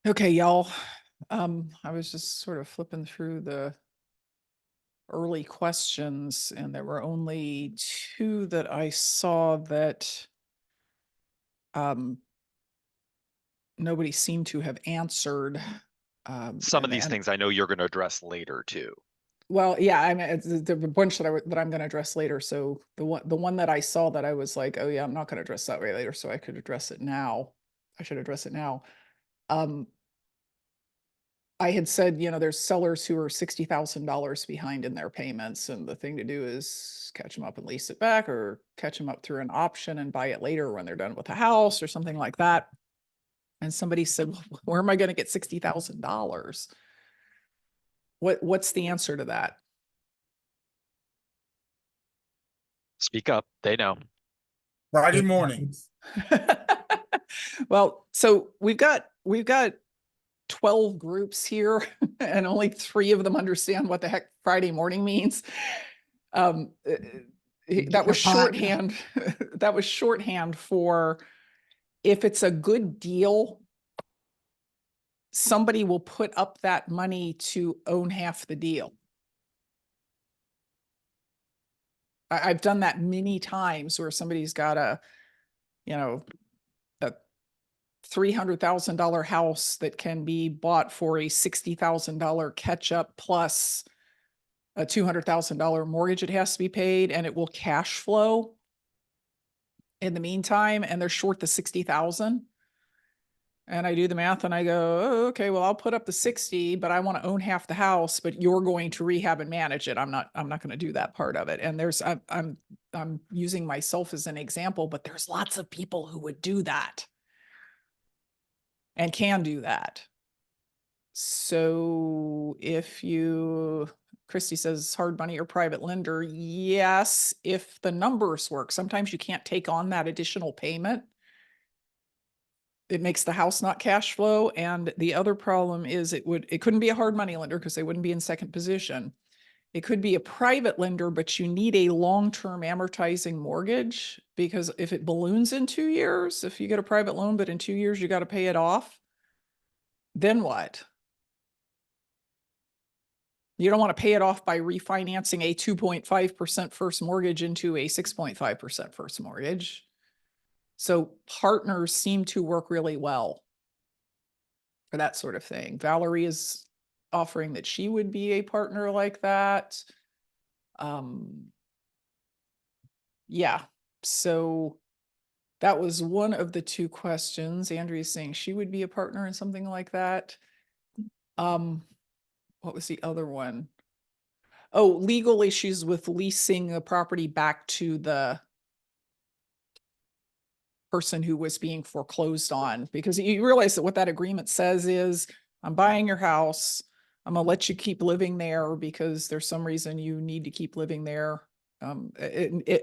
Okay, y'all. I was just sort of flipping through the early questions and there were only two that I saw that nobody seemed to have answered. Some of and- these and- things I know you're gonna address later too. Well, yeah, I mean, it's the bunch that that I'm going to address later. So the one that I saw that I was like, oh yeah, I'm not going to address that way later, so I could address it now. I should address it now. I had said, there's sellers who are $60,000 behind in their payments, and the thing to do is catch them up and lease it back, or catch them up through an option and buy it later when they're done with the house or something like that. And somebody said, well, where am I going to get $60,000? What's the answer to that? Speak up, they know. Friday mornings. Well, so we've got 12 groups here and only 3 of them understand what the heck Friday morning means. That was shorthand. That was shorthand for if it's a good deal, somebody will put up that money to own half the deal. I've done that many times where somebody's got a $300,000 house that can be bought for a $60,000 catch up plus a $200,000 mortgage it has to be paid, and it will cash flow in the meantime, and they're short the 60,000. And I do the math and I go, oh, okay, well, I'll put up the 60, but I want to own half the house, but you're going to rehab and manage it. I'm not going to do that part of it. And I'm using myself as an example, but there's lots of people who would do that and can do that. So if Christy says hard money or private lender, yes, if the numbers work. Sometimes you can't take on that additional payment. It makes the house not cash flow. And the other problem is it couldn't be a hard money lender because they wouldn't be in second position. It could be a private lender, but you need a long-term amortizing mortgage, because if it balloons in 2 years, if you get a private loan, but in 2 years you got to pay it off, then what? You don't want to pay it off by refinancing a 2.5% first mortgage into a 6.5% first mortgage. So partners seem to work really well for that sort of thing. Valerie is offering that she would be a partner like that. Yeah, so that was one of the 2 questions. Andrea's saying she would be a partner in something like that. What was the other one? Oh, legal issues with leasing a property back to the person who was being foreclosed on, because you realize that what that agreement says is, I'm buying your house. I'm gonna let you keep living there because there's some reason you need to keep living there.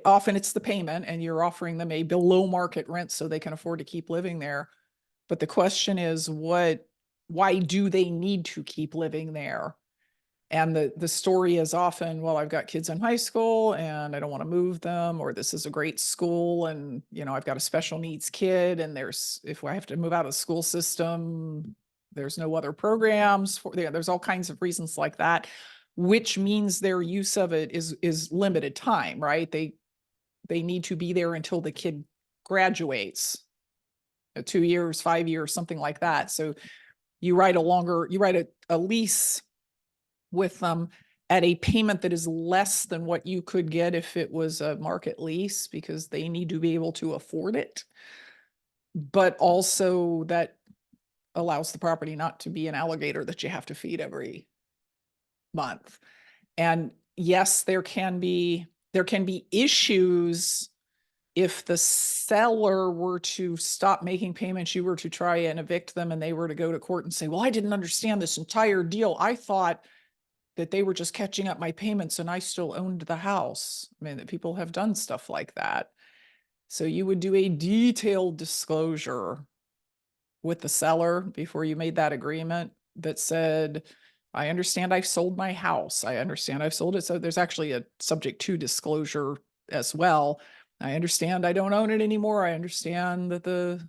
Often it's the payment, and you're offering them a below market rent so they can afford to keep living there. But the question is, why do they need to keep living there? And the story is often, well, I've got kids in high school and I don't want to move them, or this is a great school and, I've got a special needs kid, and if I have to move out of the school system, there's no other programs for there's all kinds of reasons like that, which means their use of it is limited time, right? They need to be there until the kid graduates, 2 years, 5 years, something like that. So you write a lease with them at a payment that is less than what you could get if it was a market lease, because they need to be able to afford it. But also that allows the property not to be an alligator that you have to feed every month. And yes, there can be issues if the seller were to stop making payments, you were to try and evict them, and they were to go to court and say, well, I didn't understand this entire deal. I thought that they were just catching up my payments and I still owned the house. I mean, that people have done stuff like that. So you would do a detailed disclosure with the seller before you made that agreement that said, I understand I've sold my house. I understand I've sold it. So there's actually a subject to disclosure as well. I understand I don't own it anymore. I understand that the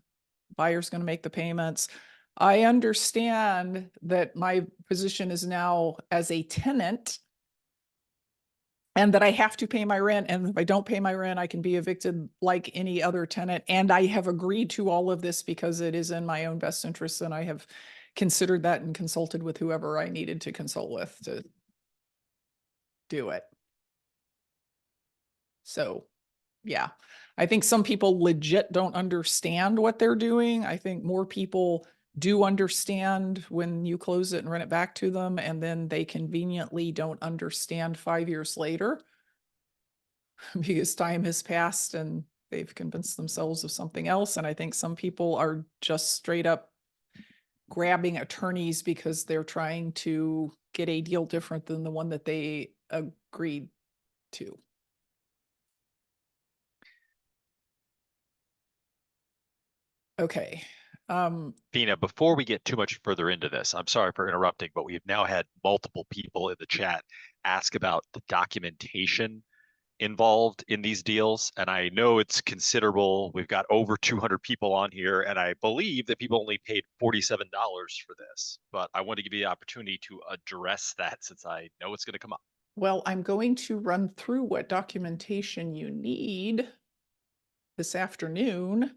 buyer's going to make the payments. I understand that my position is now as a tenant and that I have to pay my rent. And if I don't pay my rent, I can be evicted like any other tenant. And I have agreed to all of this because it is in my own best interest. And I have considered that and consulted with whoever I needed to consult with to do it. So, yeah, I think some people legit don't understand what they're doing. I think more people do understand when you close it and rent it back to them, and then they conveniently don't understand 5 years later because time has passed and they've convinced themselves of something else. And I think some people are just straight up grabbing attorneys because they're trying to get a deal different than the one that they agreed to. Okay. Pina, before we get too much further into this, I'm sorry for interrupting, but we've now had multiple people in the chat ask about the documentation involved in these deals. And I know it's considerable. We've got over 200 people on here, and I believe that people only paid $47 for this. But I want to give you the opportunity to address that since I know it's going to come up. Well, I'm going to run through what documentation you need this afternoon.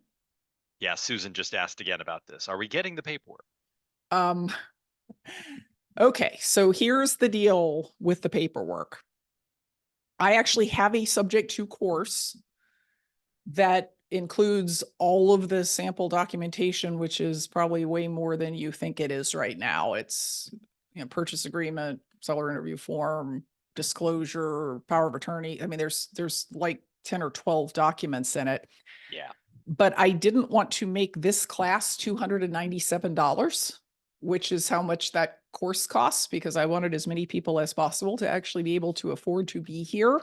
Yeah, Susan just asked again about this. Are we getting the paperwork? Okay, so here's the deal with the paperwork. I actually have a subject to course that includes all of the sample documentation, which is probably way more than you think it is right now. It's, you know, purchase agreement, seller interview form, disclosure, power of attorney. I mean, there's like 10 or 12 documents in it. Yeah. But I didn't want to make this class $297, which is how much that course costs, because I wanted as many people as possible to actually be able to afford to be here.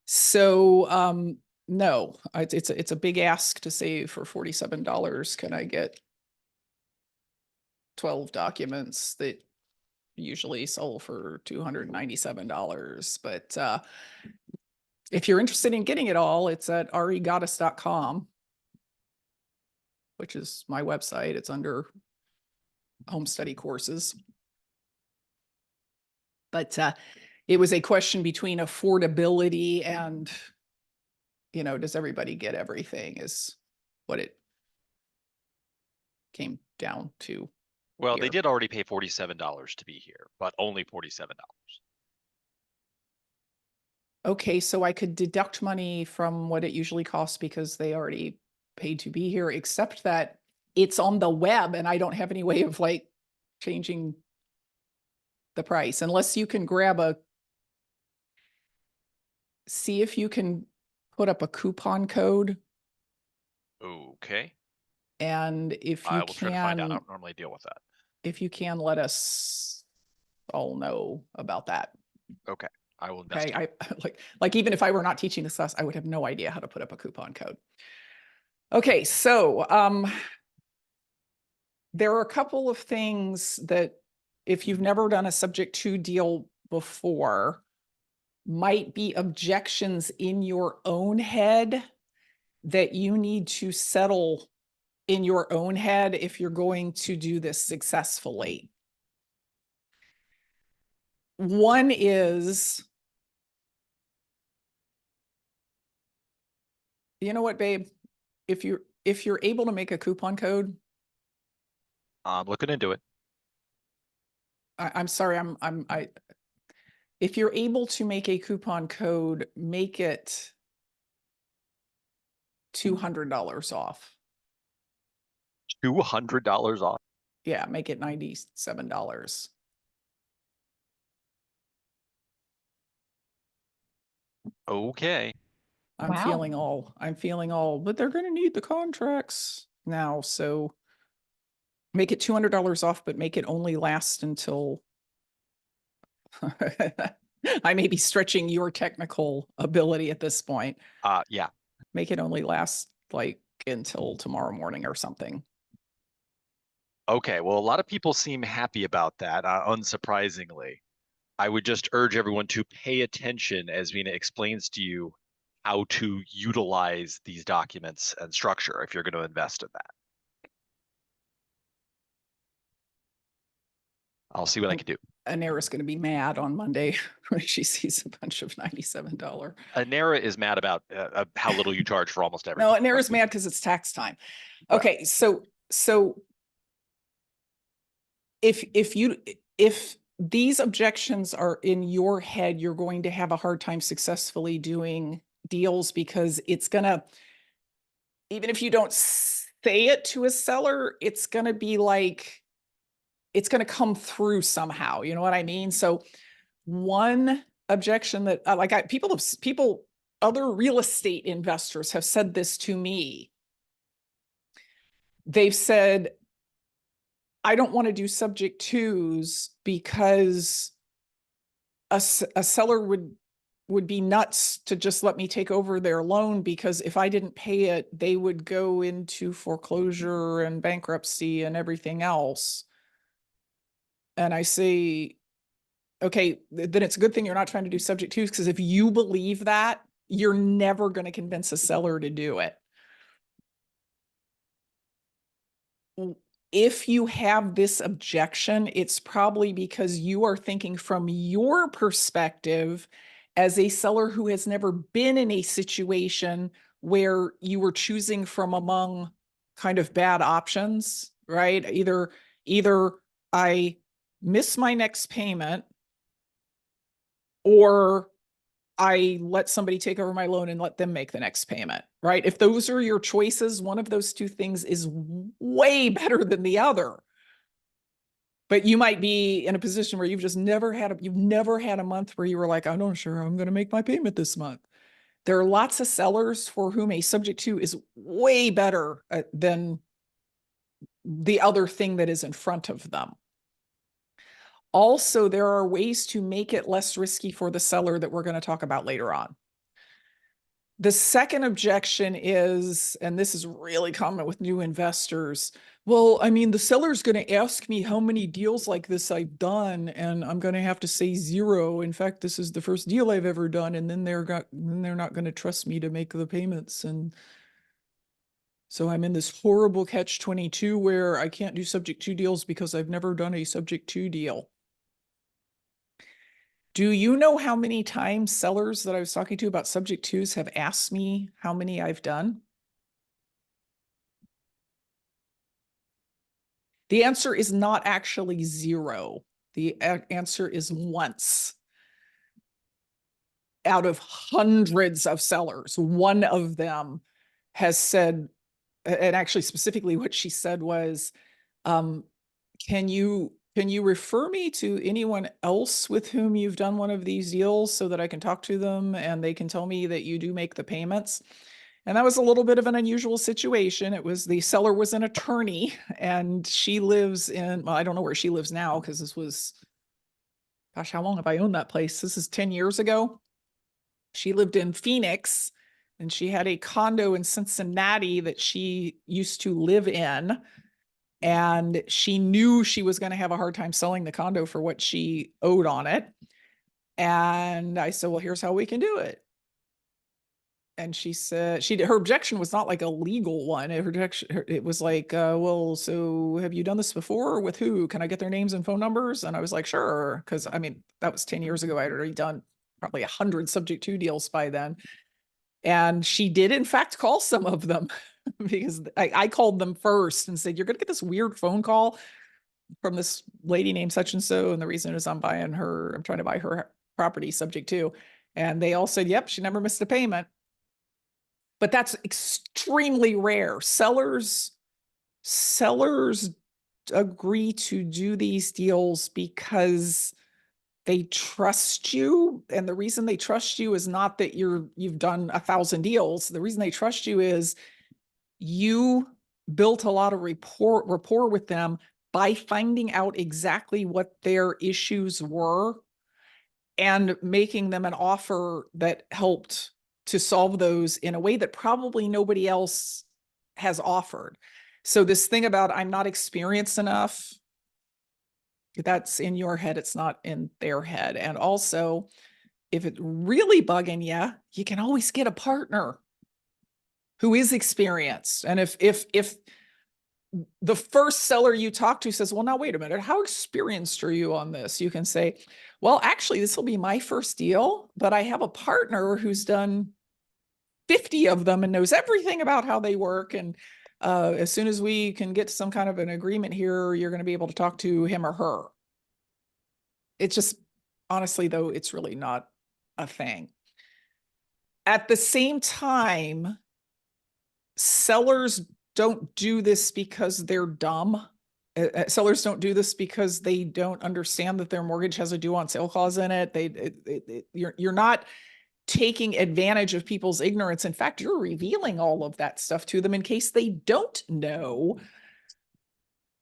So no, it's a big ask to say for $47, can I get 12 documents that usually sell for $297? But if you're interested in getting it all, it's at regoddess.com. which is my website. It's under home study courses. But it was a question between affordability and, you know, does everybody get everything is what it came down to. Well, they Here. did already pay $47 to be here, but only $47. Okay, so I could deduct money from what it usually costs because they already paid to be here, except that it's on the web and I don't have any way of like changing the price unless you can see if you can put up a coupon code, Okay. and if you I will try to find out. I can, don't normally deal with that. if you can let us all know about that. Okay. I will Okay, investigate. I like even if I were not teaching this class, I would have no idea how to put up a coupon code. Okay, so there are a couple of things that if you've never done a subject to deal before, might be objections in your own head that you need to settle in your own head if you're going to do this successfully. One is, you know what, babe? If you're able to make a coupon code, I'm looking into it. I'm sorry, if you're able to make a coupon code, make it $200 off. $200 off. Yeah, make it $97. Okay. I'm feeling all, but they're going to need the contracts now. So make it $200 off, but make it only last until I may be stretching your technical ability at this point. Yeah. Make it only last like until tomorrow morning or something. Okay. Well, a lot of people seem happy about that, unsurprisingly. I would just urge everyone to pay attention as Vina explains to you how to utilize these documents and structure if you're going to invest in that. I'll see what I can do. Anera's going to be mad on Monday when she sees a bunch of $97. Anera is mad about how little you charge for almost everything. No, Anera's Like, mad because it's tax time. Well- Okay, so if these objections are in your head, you're going to have a hard time successfully doing deals because it's gonna, even if you don't say it to a seller, it's gonna be like, it's gonna come through somehow. You know what I mean? So one objection that other real estate investors have said this to me. They've said, I don't want to do subject twos because a seller would be nuts to just let me take over their loan, because if I didn't pay it, they would go into foreclosure and bankruptcy and everything else. And I say, okay, then it's a good thing you're not trying to do subject twos, because if you believe that, you're never going to convince a seller to do it. If you have this objection, it's probably because you are thinking from your perspective as a seller who has never been in a situation where you were choosing from among kind of bad options, right? Either I miss my next payment, or I let somebody take over my loan and let them make the next payment, right? If those are your choices, one of those two things is way better than the other. But you might be in a position where you've never had a month where you were like, I'm not sure I'm going to make my payment this month. There are lots of sellers for whom a subject to is way better than the other thing that is in front of them. Also, there are ways to make it less risky for the seller that we're going to talk about later on. The second objection is, and this is really common with new investors, well, I mean, the seller's going to ask me how many deals like this I've done, and I'm going to have to say 0. In fact, this is the first deal I've ever done, and then they're not going to trust me to make the payments. And so I'm in this horrible catch-22 where I can't do subject to deals because I've never done a subject to deal. Do you know how many times sellers that I was talking to about subject twos have asked me how many I've done? The answer is not actually 0. The answer is once. Out of hundreds of sellers, one of them has said, and actually specifically what she said was, can you refer me to anyone else with whom you've done one of these deals so that I can talk to them and they can tell me that you do make the payments? And that was a little bit of an unusual situation. It was, the seller was an attorney and she lives in, well, I don't know where she lives now because this was, gosh, how long have I owned that place? This is 10 years ago. She lived in Phoenix and she had a condo in Cincinnati that she used to live in. And she knew she was going to have a hard time selling the condo for what she owed on it. And I said, well, here's how we can do it. And she said, her objection was not like a legal one. It was like, well, so have you done this before? With who? Can I get their names and phone numbers? And I was like, sure. Because I mean, that was 10 years ago. I'd already done probably 100 subject to deals by then. And she did, in fact, call some of them because I called them first and said, you're going to get this weird phone call from this lady named such and so. And the reason is I'm trying to buy her property subject to. And they all said, yep, she never missed a payment. But that's extremely rare. Sellers agree to do these deals because they trust you. And the reason they trust you is not that you've done 1,000 deals. The reason they trust you is you built a lot of rapport with them by finding out exactly what their issues were and making them an offer that helped to solve those in a way that probably nobody else has offered. So this thing about I'm not experienced enough, that's in your head, it's not in their head. And also, if it's really bugging you, you can always get a partner who is experienced. And if the first seller you talk to says, well, now wait a minute, how experienced are you on this? You can say, well, actually, this will be my first deal, but I have a partner who's done 50 of them and knows everything about how they work. And as soon as we can get to some kind of an agreement here, you're going to be able to talk to him or her. It's just, honestly, though, it's really not a thing. At the same time, sellers don't do this because they're dumb. Sellers don't do this because they don't understand that their mortgage has a due on sale clause in it. You're not taking advantage of people's ignorance. In fact, you're revealing all of that stuff to them in case they don't know.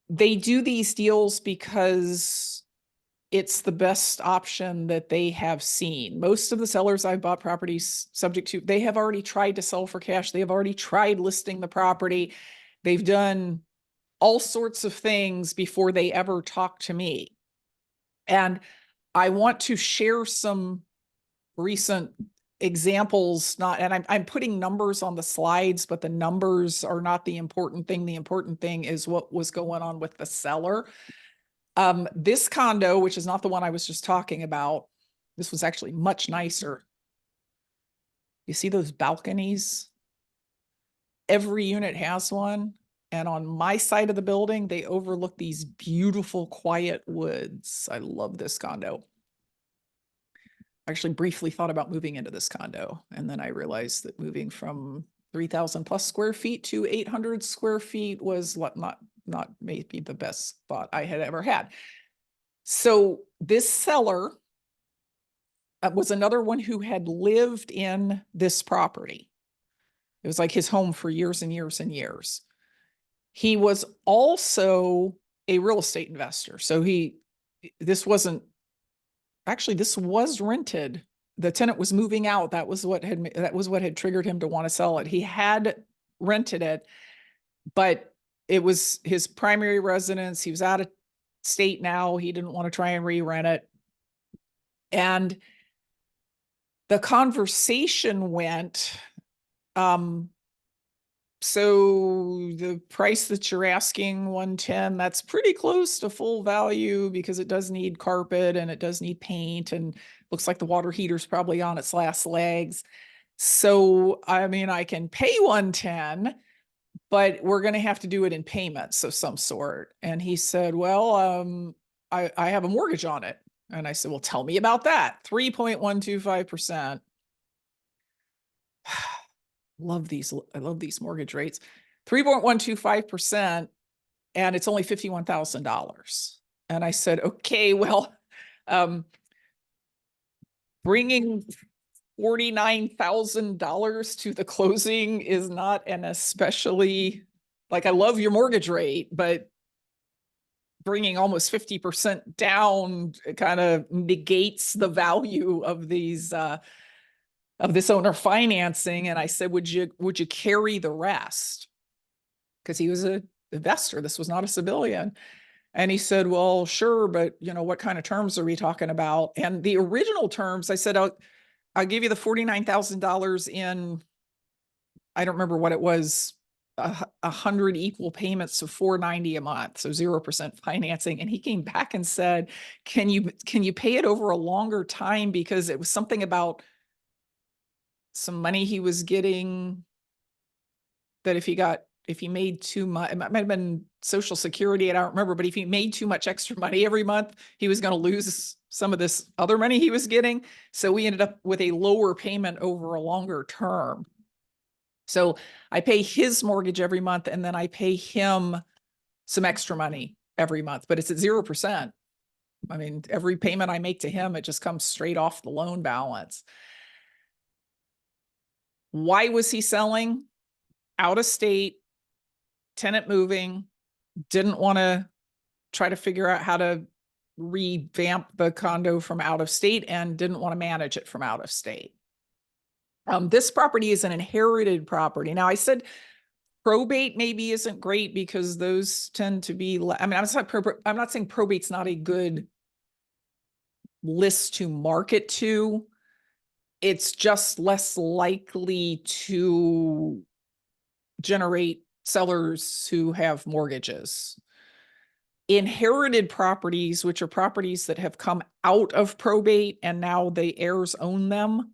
They do these deals because it's the best option that they have seen. Most of the sellers I've bought properties subject to, they have already tried to sell for cash. They have already tried listing the property. They've done all sorts of things before they ever talk to me. And I want to share some recent examples, and I'm putting numbers on the slides, but the numbers are not the important thing. The important thing is what was going on with the seller. This condo, which is not the one I was just talking about, this was actually much nicer. You see those balconies? Every unit has one. And on my side of the building, they overlook these beautiful, quiet woods. I love this condo. I actually briefly thought about moving into this condo. And then I realized that moving from 3,000 plus square feet to 800 square feet was not maybe the best thought I had ever had. So this seller was another one who had lived in this property. It was like his home for years and years and years. He was also a real estate investor. So this was rented. The tenant was moving out. That was what had triggered him to want to sell it. He had rented it, but it was his primary residence. He was out of state now. He didn't want to try and re-rent it. And the conversation went, so the price that you're asking, 110, that's pretty close to full value because it does need carpet and it does need paint and looks like the water heater's probably on its last legs. So, I mean, I can pay 110, but we're going to have to do it in payments of some sort. And he said, well, I have a mortgage on it. And I said, well, tell me about that. 3.125%. I love these mortgage rates. 3.125%, and it's only $51,000. And I said, okay, well, bringing $49,000 to the closing is not an especially, like, I love your mortgage rate, but bringing almost 50% down kind of negates the value of these, of this owner financing. And I said, would you carry the rest? Because he was an investor. This was not a civilian. And he said, well, sure, but what kind of terms are we talking about? And the original terms, I said, I'll give you the $49,000 in, I don't remember what it was, 100 equal payments of $490 a month, so 0% financing. And he came back and said, can you pay it over a longer time? Because it was something about some money he was getting that if he made too much, it might have been Social Security, I don't remember, but if he made too much extra money every month, he was going to lose some of this other money he was getting. So we ended up with a lower payment over a longer term. So I pay his mortgage every month, and then I pay him some extra money every month, but it's at 0%. I mean, every payment I make to him, it just comes straight off the loan balance. Why was he selling? Out of state, tenant moving, didn't want to try to figure out how to revamp the condo from out of state, and didn't want to manage it from out of state. This property is an inherited property. Now, I said probate maybe isn't great because those tend to be, I mean, I'm not saying probate's not a good list to market to. It's just less likely to generate sellers who have mortgages. Inherited properties, which are properties that have come out of probate and now the heirs own them.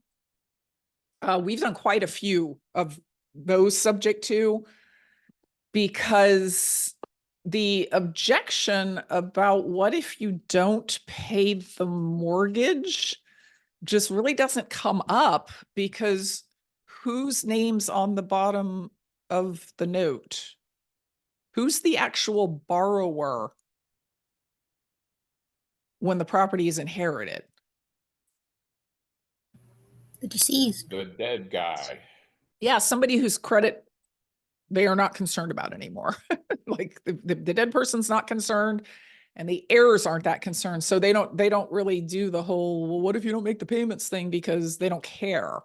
We've done quite a few of those subject to, because the objection about what if you don't pay the mortgage just really doesn't come up, because whose name's on the bottom of the note? Who's the actual borrower when the property is inherited? The deceased. The dead guy. Yeah, somebody whose credit they are not concerned about anymore. Like the dead person's not concerned and the heirs aren't that concerned. So they don't really do the whole, well, what if you don't make the payments thing, because they don't care.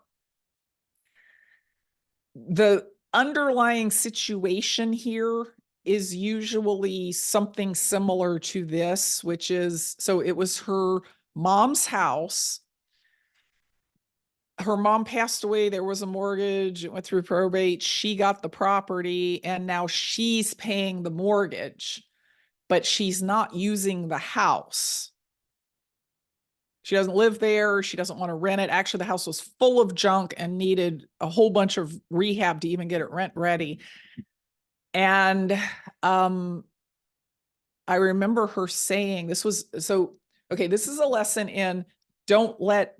The underlying situation here is usually something similar to this, which is, so it was her mom's house. Her mom passed away. There was a mortgage. It went through probate. She got the property and now she's paying the mortgage, but she's not using the house. She doesn't live there. She doesn't want to rent it. Actually, the house was full of junk and needed a whole bunch of rehab to even get it rent ready. And I remember her saying, this was, so, okay, this is a lesson in don't let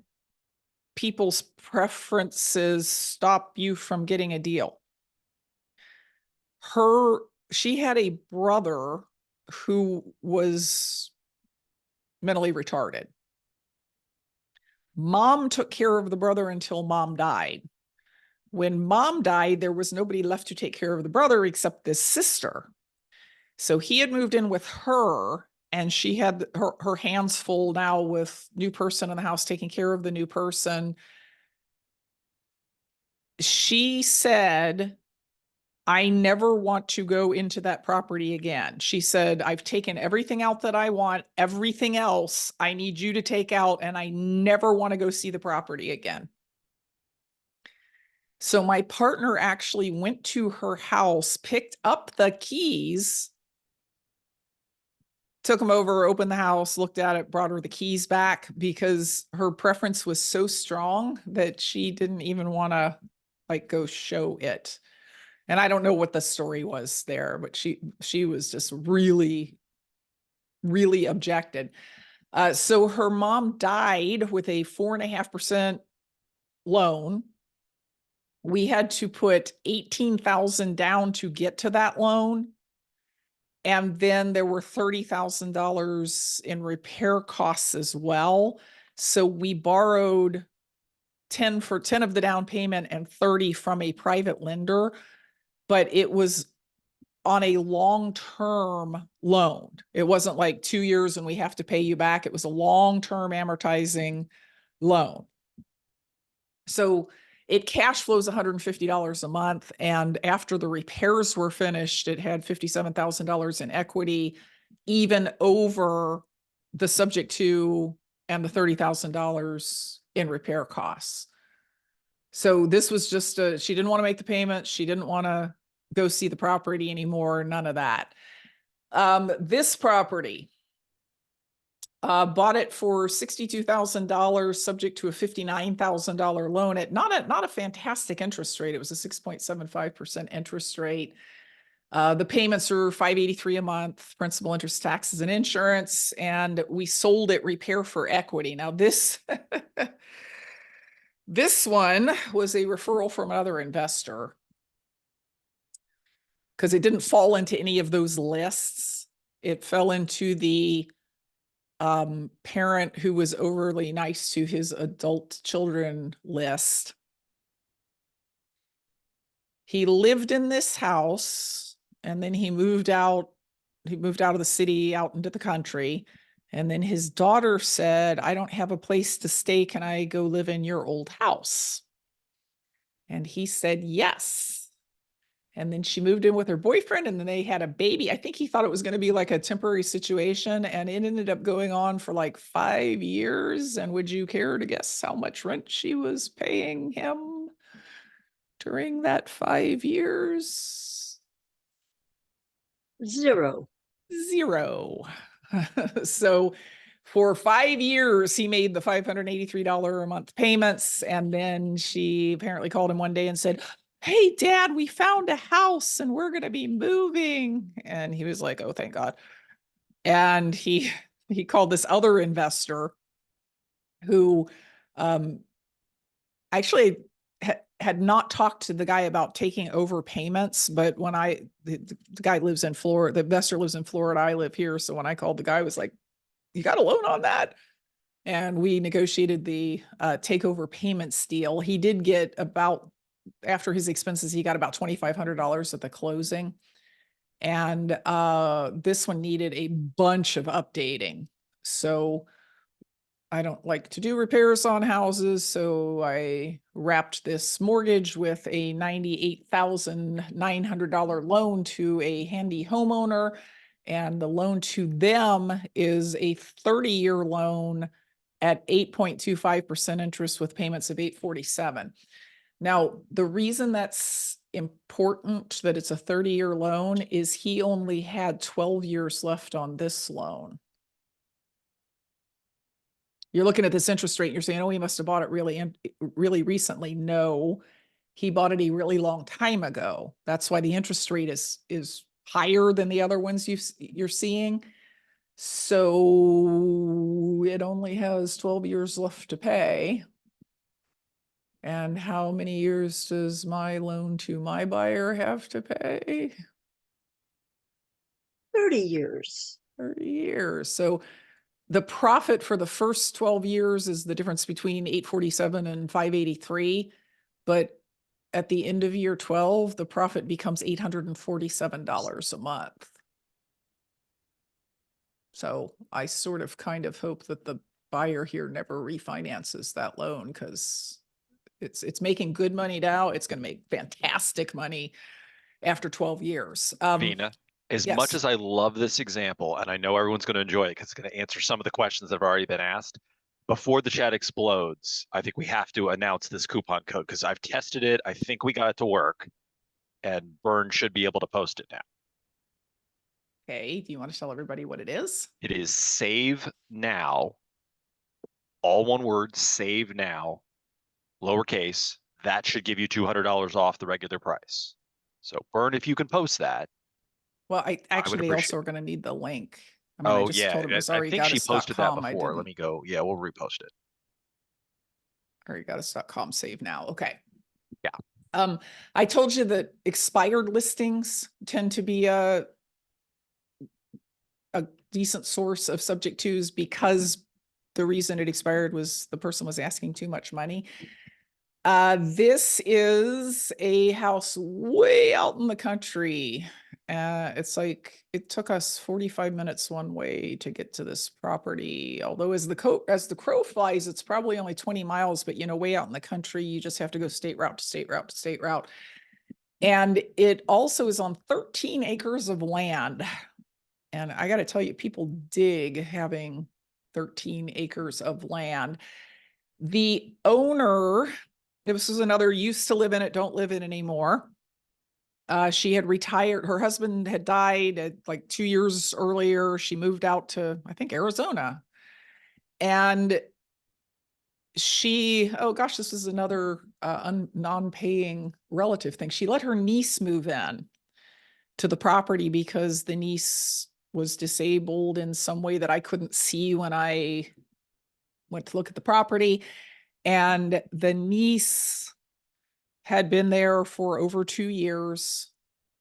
people's preferences stop you from getting a deal. She had a brother who was mentally retarded. Mom took care of the brother until mom died. When mom died, there was nobody left to take care of the brother except this sister. So he had moved in with her, and she had her hands full now with new person in the house, taking care of the new person. She said, I never want to go into that property again. She said, I've taken everything out that I want, everything else I need you to take out, and I never want to go see the property again. So my partner actually went to her house, picked up the keys, took them over, opened the house, looked at it, brought her the keys back, because her preference was so strong that she didn't even want to like go show it. And I don't know what the story was there, but she was just really, really objected. So her mom died with a 4.5% loan. We had to put $18,000 down to get to that loan. And then there were $30,000 in repair costs as well. So we borrowed 10 of the down payment and 30 from a private lender, but it was on a long-term loan. It wasn't like 2 years and we have to pay you back. It was a long-term amortizing loan. So it cash flows $150 a month. And after the repairs were finished, it had $57,000 in equity, even over the subject to and the $30,000 in repair costs. So this was just she didn't want to make the payment. She didn't want to go see the property anymore. None of that. This property, bought it for $62,000, subject to a $59,000 loan at not a fantastic interest rate. It was a 6.75% interest rate. The payments are $583 a month, principal, interest, taxes, and insurance. And we sold it repair for equity. Now this, this one was a referral from another investor, because it didn't fall into any of those lists. It fell into the parent who was overly nice to his adult children list. He lived in this house and then he moved out of the city out into the country. And then his daughter said, I don't have a place to stay. Can I go live in your old house? And he said, yes. And then she moved in with her boyfriend and then they had a baby. I think he thought it was going to be like a temporary situation, and it ended up going on for like 5 years. And would you care to guess how much rent she was paying him during that 5 years? Zero. Zero. So for 5 years, he made the $583 a month payments. And then she apparently called him one day and said, "Hey, Dad, we found a house and we're going to be moving." And he was like, "Oh, thank God." And he called this other investor who actually had not talked to the guy about taking over payments, but when the guy lives in Florida, the investor lives in Florida, I live here. So when I called, the guy was like, "You got a loan on that?" And we negotiated the takeover payments deal. He did get after his expenses, he got about $2,500 at the closing. And this one needed a bunch of updating. So I don't like to do repairs on houses, so I wrapped this mortgage with a $98,900 loan to a handy homeowner, and the loan to them is a 30-year loan at 8.25% interest with payments of $847. Now, the reason that's important that it's a 30-year loan is he only had 12 years left on this loan. You're looking at this interest rate and you're saying, "Oh, he must have bought it really recently." No, he bought it a really long time ago. That's why the interest rate is higher than the other ones you're seeing. So it only has 12 years left to pay. And how many years does my loan to my buyer have to pay? 30 years. 30 years. So the profit for the first 12 years is the difference between 847 and 583. But at the end of year 12, the profit becomes $847 a month. So I sort of kind of hope that the buyer here never refinances that loan, because it's making good money now. It's going to make fantastic money after 12 years. Vina, as yes. much as I love this example, and I know everyone's going to enjoy it because it's going to answer some of the questions that have already been asked, before the chat explodes, I think we have to announce this coupon code because I've tested it. I think we got it to work, and Burn should be able to post it now. Okay, do you want to tell everybody what it is? It is save now, all one word, save now, lowercase. That should give you $200 off the regular price. So Burn, if you can post that. Well, they appreciate also are going to need the link. I mean, I just told him it was I think she posted that alreadygotus.com. before. Let me go. Yeah, we'll repost it. Alreadygotus.com save now. Okay. Yeah. I told you that expired listings tend to be a decent source of subject twos because the reason it expired was the person was asking too much money. This is a house way out in the country. It's like it took us 45 minutes one way to get to this property. Although as the crow flies, it's probably only 20 miles, but way out in the country, you just have to go state route to state route to state route. And it also is on 13 acres of land. And I got to tell you, people dig having 13 acres of land. The owner, this is another used to live in it, don't live in it anymore. She had retired. Her husband had died like 2 years earlier. She moved out to, I think, Arizona. And oh gosh, this is another non-paying relative thing. She let her niece move in to the property because the niece was disabled in some way that I couldn't see when I went to look at the property. And the niece had been there for over 2 years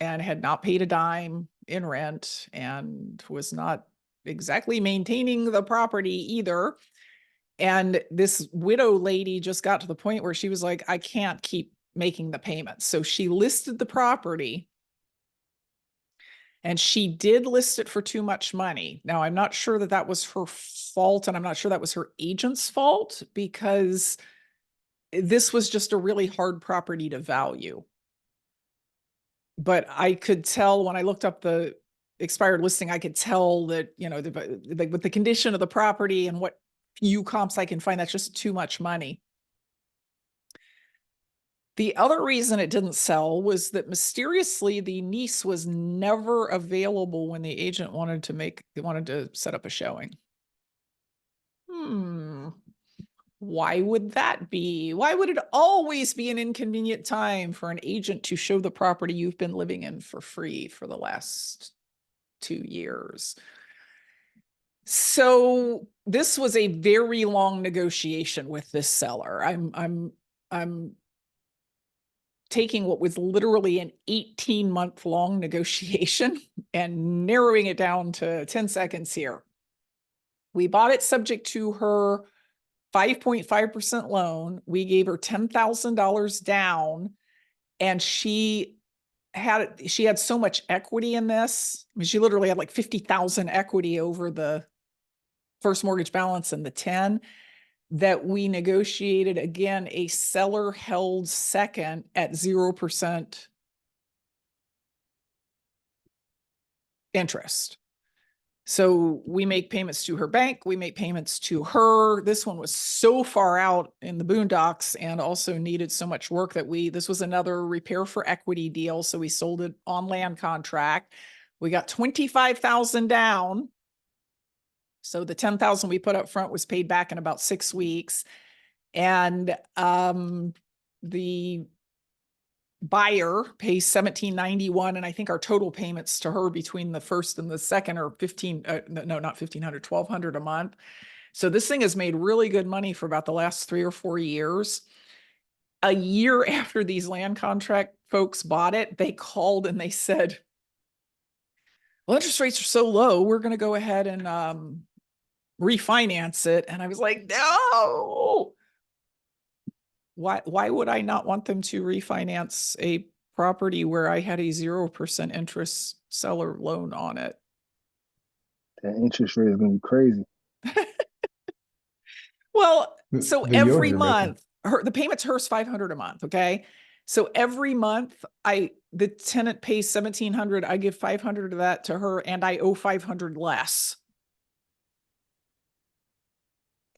and had not paid a dime in rent and was not exactly maintaining the property either. And this widow lady just got to the point where she was like, "I can't keep making the payments." So she listed the property. And she did list it for too much money. Now, I'm not sure that was her fault, and I'm not sure that was her agent's fault, because this was just a really hard property to value. But I could tell when I looked up the expired listing, I could tell that, with the condition of the property and what few comps I can find, that's just too much money. The other reason it didn't sell was that mysteriously the niece was never available when the agent wanted to set up a showing. Why would that be? Why would it always be an inconvenient time for an agent to show the property you've been living in for free for the last 2 years? So this was a very long negotiation with this seller. I'm taking what was literally an 18-month long negotiation and narrowing it down to 10 seconds here. We bought it subject to her 5.5% loan. We gave her $10,000 down, and she had so much equity in this. I mean, she literally had like 50,000 equity over the first mortgage balance and the 10, that we negotiated again a seller held second at 0% interest. So we make payments to her bank, we make payments to her. This one was so far out in the boondocks and also needed so much work that this was another repair for equity deal. So we sold it on land contract. We got 25,000 down. So the 10,000 we put up front was paid back in about 6 weeks. And the buyer pays $1,791, and I think our total payments to her between the first and the second are $1,200 a month. So this thing has made really good money for about the last 3 or 4 years. A year after these land contract folks bought it, they called and they said, well, interest rates are so low, we're going to go ahead and refinance it. And I was like, no. Why would I not want them to refinance a property where I had a 0% interest seller loan on it? That interest rate is gonna be crazy. Well, The- so the yield every you're month, the payment to her is $500 a month. Okay. So every month the tenant pays $1,700. I give $500 of that to her, and I owe $500 less.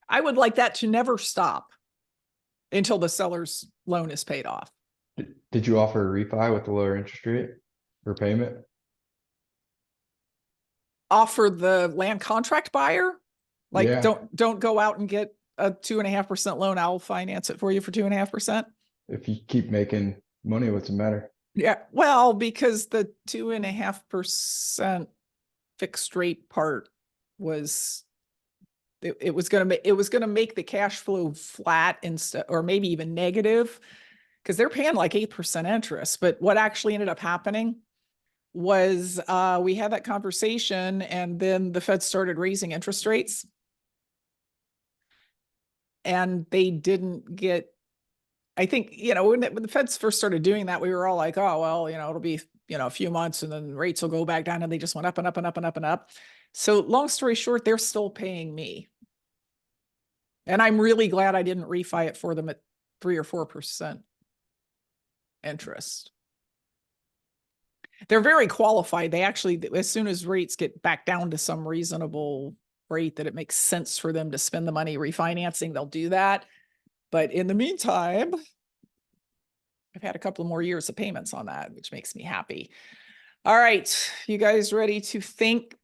I would like that to never stop until the seller's loan is paid off. Did you offer a refi with the lower interest rate or payment? Offer the land contract buyer, like, Yeah. don't go out and get a 2.5% loan. I'll finance it for you for 2.5%. If you keep making money, what's the matter? Yeah, well, because the 2.5% fixed rate part was, it was going to make the cash flow flat instead, or maybe even negative, because they're paying like 8% interest. But what actually ended up happening was we had that conversation, and then the Fed started raising interest rates, and they didn't get, I think, when the Feds first started doing that, we were all like, oh, well, it'll be, a few months and then rates will go back down, and they just went up and up and up and up and up. So long story short, they're still paying me. And I'm really glad I didn't refi it for them at 3 or 4% interest. They're very qualified. They actually, as soon as rates get back down to some reasonable rate that it makes sense for them to spend the money refinancing, they'll do that. But in the meantime, I've had a couple more years of payments on that, which makes me happy. All right, you guys ready to think?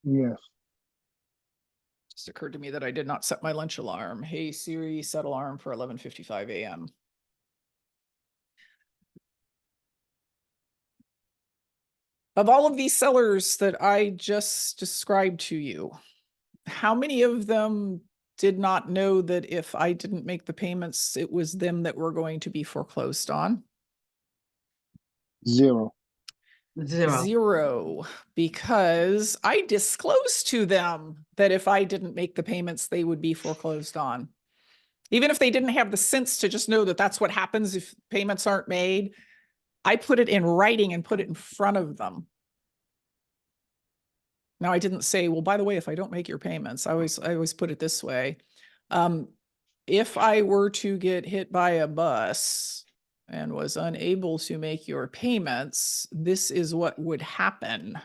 Yes. Just occurred to me that I did not set my lunch alarm. Hey Siri, set alarm for 11:55 a.m. Of all of these sellers that I just described to you, how many of them did not know that if I didn't make the payments, it was them that were going to be foreclosed on? 0. 0. 0, because I disclosed to them that if I didn't make the payments, they would be foreclosed on. Even if they didn't have the sense to just know that that's what happens if payments aren't made, I put it in writing and put it in front of them. Now, I didn't say, well, by the way, if I don't make your payments, I always put it this way. If I were to get hit by a bus and was unable to make your payments, this is what would happen.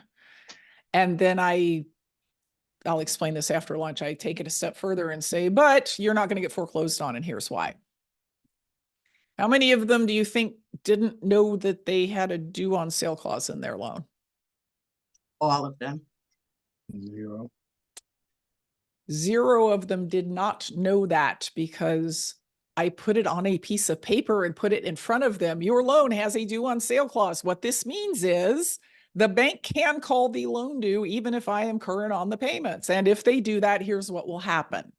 And then I'll explain this after lunch. I take it a step further and say, but you're not going to get foreclosed on, and here's why. How many of them do you think didn't know that they had a due on sale clause in their loan? All of them. 0. 0 of them did not know that because I put it on a piece of paper and put it in front of them. Your loan has a due on sale clause. What this means is the bank can call the loan due even if I am current on the payments. And if they do that, here's what will happen.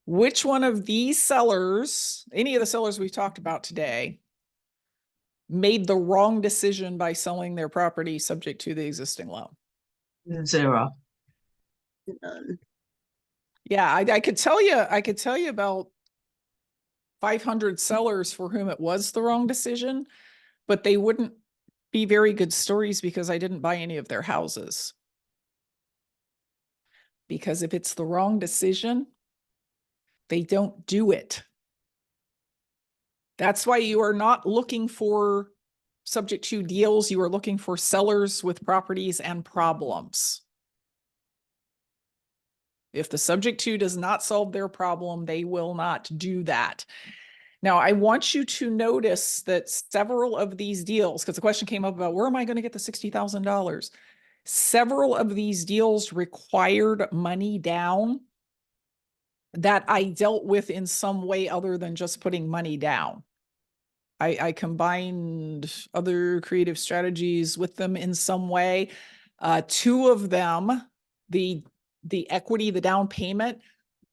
Which one of these sellers, any of the sellers we've talked about today, made the wrong decision by selling their property subject to the existing loan? 0. None. Yeah, I could tell you about 500 sellers for whom it was the wrong decision, but they wouldn't be very good stories because I didn't buy any of their houses. Because if it's the wrong decision, they don't do it. That's why you are not looking for subject to deals. You are looking for sellers with properties and problems. If the subject to does not solve their problem, they will not do that. Now, I want you to notice that several of these deals, because the question came up about where am I going to get the $60,000? Several of these deals required money down that I dealt with in some way other than just putting money down. I combined other creative strategies with them in some way. 2 of them, the equity, the down payment,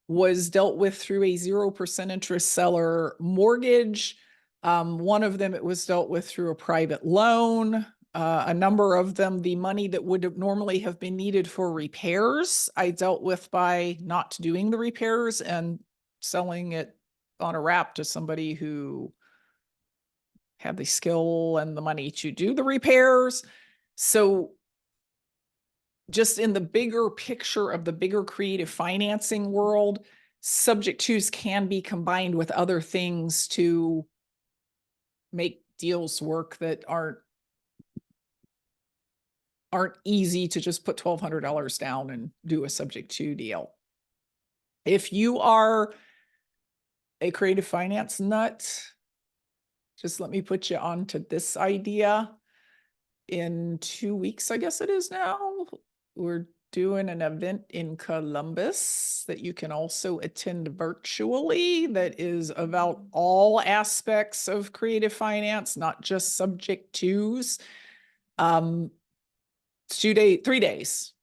was dealt with through a 0% interest seller mortgage. One of them, it was dealt with through a private loan. A number of them, the money that would have normally have been needed for repairs, I dealt with by not doing the repairs and selling it on a wrap to somebody who had the skill and the money to do the repairs. So just in the bigger picture of the bigger creative financing world, subject twos can be combined with other things to make deals work that aren't easy to just put $1,200 down and do a subject to deal. If you are a creative finance nut, just let me put you on to this idea. In 2 weeks, I guess it is now, we're doing an event in Columbus that you can also attend virtually that is about all aspects of creative finance, not just subject twos. It's 3 days,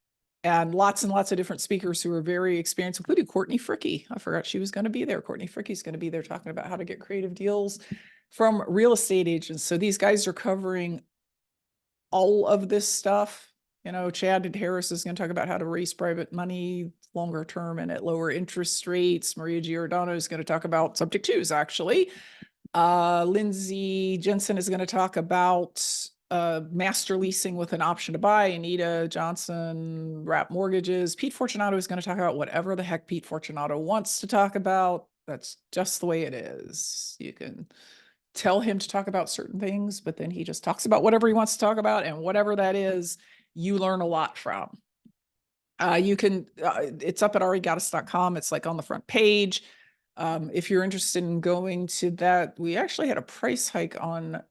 and lots of different speakers who are very experienced, including Courtney Fricky. I forgot she was going to be there. Courtney Fricky's going to be there talking about how to get creative deals from real estate agents. So these guys are covering all of this stuff. You know, Chad Harris is going to talk about how to raise private money longer term and at lower interest rates. Maria Giordano is going to talk about subject twos, actually. Lindsay Jensen is going to talk about master leasing with an option to buy. Anita Johnson, wrap mortgages. Pete Fortunato is going to talk about whatever the heck Pete Fortunato wants to talk about. That's just the way it is. You can tell him to talk about certain things, but then he just talks about whatever he wants to talk about, and whatever that is, you learn a lot from. You can, it's up at arigatis.com. It's like on the front page. If you're interested in going to that, we actually had a price hike on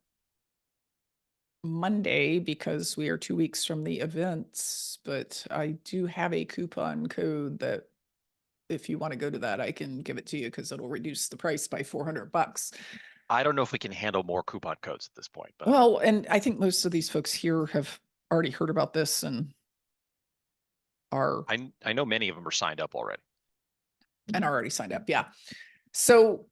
Monday because we are 2 weeks from the events, but I do have a coupon code that if you want to go to that, I can give it to you because it'll reduce the price by $400. I don't know if we can handle more coupon codes at this point, but Well, and I think most of these folks here have already heard about this and are I know many of them are signed up already. and are already signed up. Yeah. So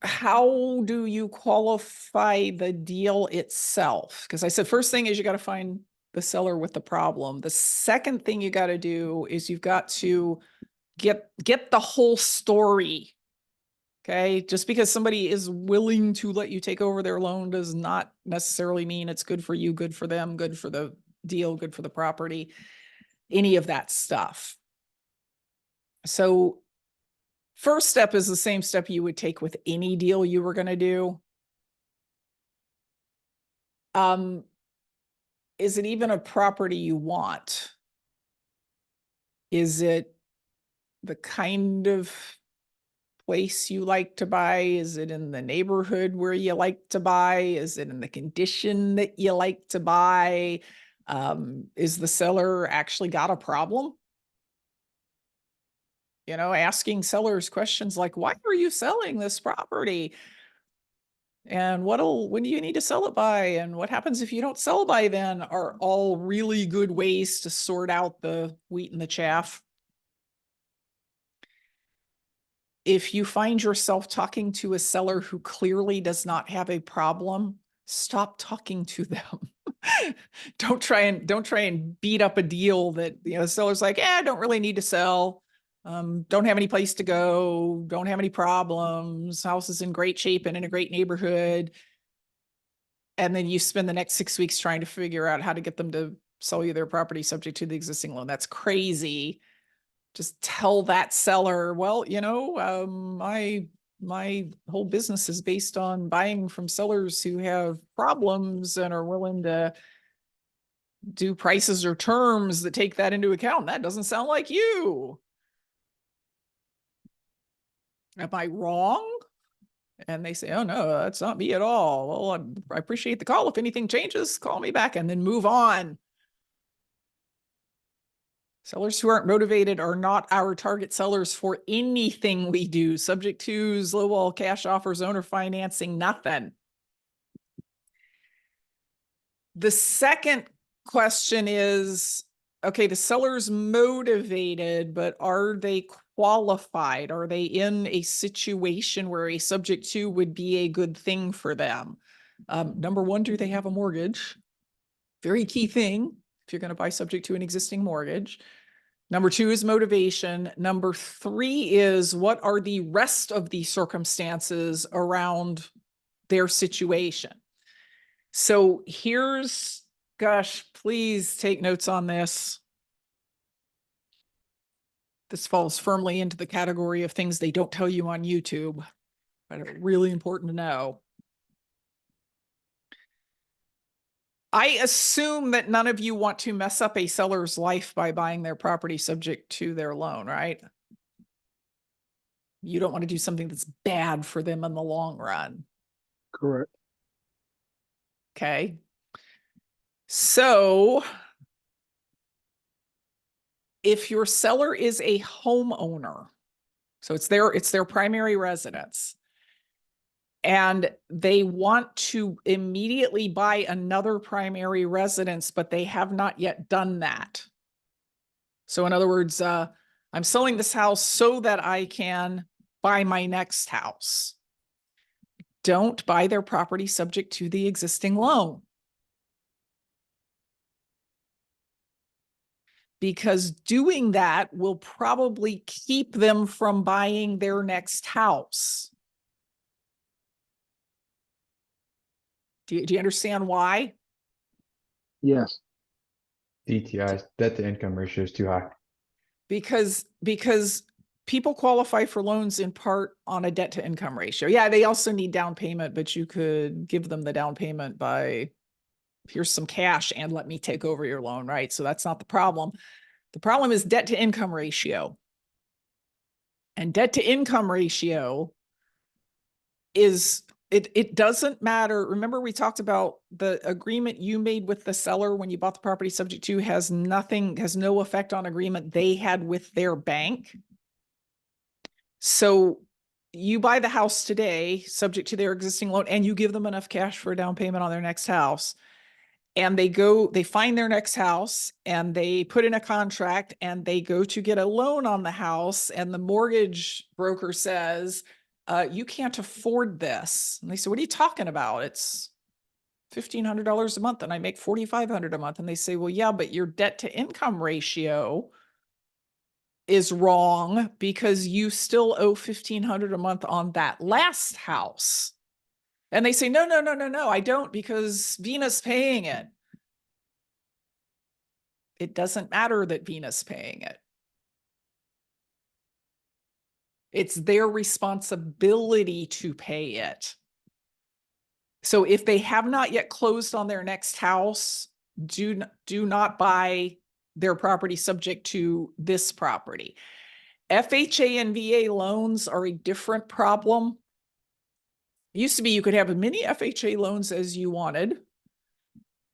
how do you qualify the deal itself? Because I said first thing is you got to find the seller with the problem. The second thing you got to do is you've got to get the whole story. Okay. Just because somebody is willing to let you take over their loan does not necessarily mean it's good for you, good for them, good for the deal, good for the property, any of that stuff. So first step is the same step you would take with any deal you were going to do. Is it even a property you want? Is it the kind of place you like to buy? Is it in the neighborhood where you like to buy? Is it in the condition that you like to buy? Is the seller actually got a problem? You know, asking sellers questions like, why are you selling this property? And when do you need to sell it by? And what happens if you don't sell by then, are all really good ways to sort out the wheat and the chaff. If you find yourself talking to a seller who clearly does not have a problem, stop talking to them. Don't try and beat up a deal that, you know, the seller's like, I don't really need to sell. Don't have any place to go, don't have any problems, house is in great shape and in a great neighborhood. And then you spend the next 6 weeks trying to figure out how to get them to sell you their property subject to the existing loan. That's crazy. Just tell that seller, well, you know, my whole business is based on buying from sellers who have problems and are willing to do prices or terms that take that into account. That doesn't sound like you. Am I wrong? And they say, oh no, that's not me at all. Well, I appreciate the call. If anything changes, call me back, and then move on. Sellers who aren't motivated are not our target sellers for anything we do. Subject twos, lowball cash offers, owner financing, nothing. The second question is, okay, the seller's motivated, but are they qualified? Are they in a situation where a subject to would be a good thing for them? Number one, do they have a mortgage? Very key thing if you're going to buy subject to an existing mortgage. Number two is motivation. Number three is, what are the rest of the circumstances around their situation? So here's, gosh, please take notes on this. This falls firmly into the category of things they don't tell you on YouTube, but are really important to know. I assume that none of you want to mess up a seller's life by buying their property subject to their loan, right? You don't want to do something that's bad for them in the long run. Correct. Okay. So if your seller is a homeowner, so it's their primary residence, and they want to immediately buy another primary residence, but they have not yet done that. So in other words, I'm selling this house so that I can buy my next house. Don't buy their property subject to the existing loan. Because doing that will probably keep them from buying their next house. Do you understand why? Yes. DTI, debt to income ratio is too high. Because people qualify for loans in part on a debt to income ratio. Yeah, they also need down payment, but you could give them the down payment by, here's some cash and let me take over your loan, right? So that's not the problem. The problem is debt to income ratio. And debt to income ratio is, it doesn't matter. Remember, we talked about the agreement you made with the seller when you bought the property subject to has no effect on agreement they had with their bank. So you buy the house today subject to their existing loan, and you give them enough cash for a down payment on their next house. And they find their next house and they put in a contract and they go to get a loan on the house, and the mortgage broker says, you can't afford this. And they say, what are you talking about? It's $1,500 a month and I make $4,500 a month. And they say, well, yeah, but your debt to income ratio is wrong because you still owe $1,500 a month on that last house. And they say, no, I don't, because Venus paying it. It doesn't matter that Venus paying it. It's their responsibility to pay it. So if they have not yet closed on their next house, do not buy their property subject to this property. FHA and VA loans are a different problem. It used to be you could have as many FHA loans as you wanted.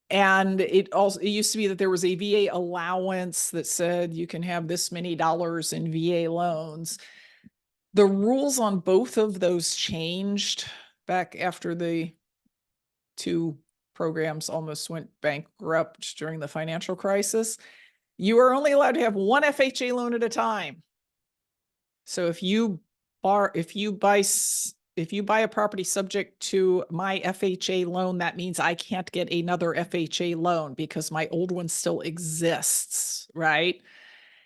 And it used to be that there was a VA allowance that said you can have this many dollars in VA loans. The rules on both of those changed back after the two programs almost went bankrupt during the financial crisis. You are only allowed to have one FHA loan at a time. So if you buy a property subject to my FHA loan, that means I can't get another FHA loan because my old one still exists, right?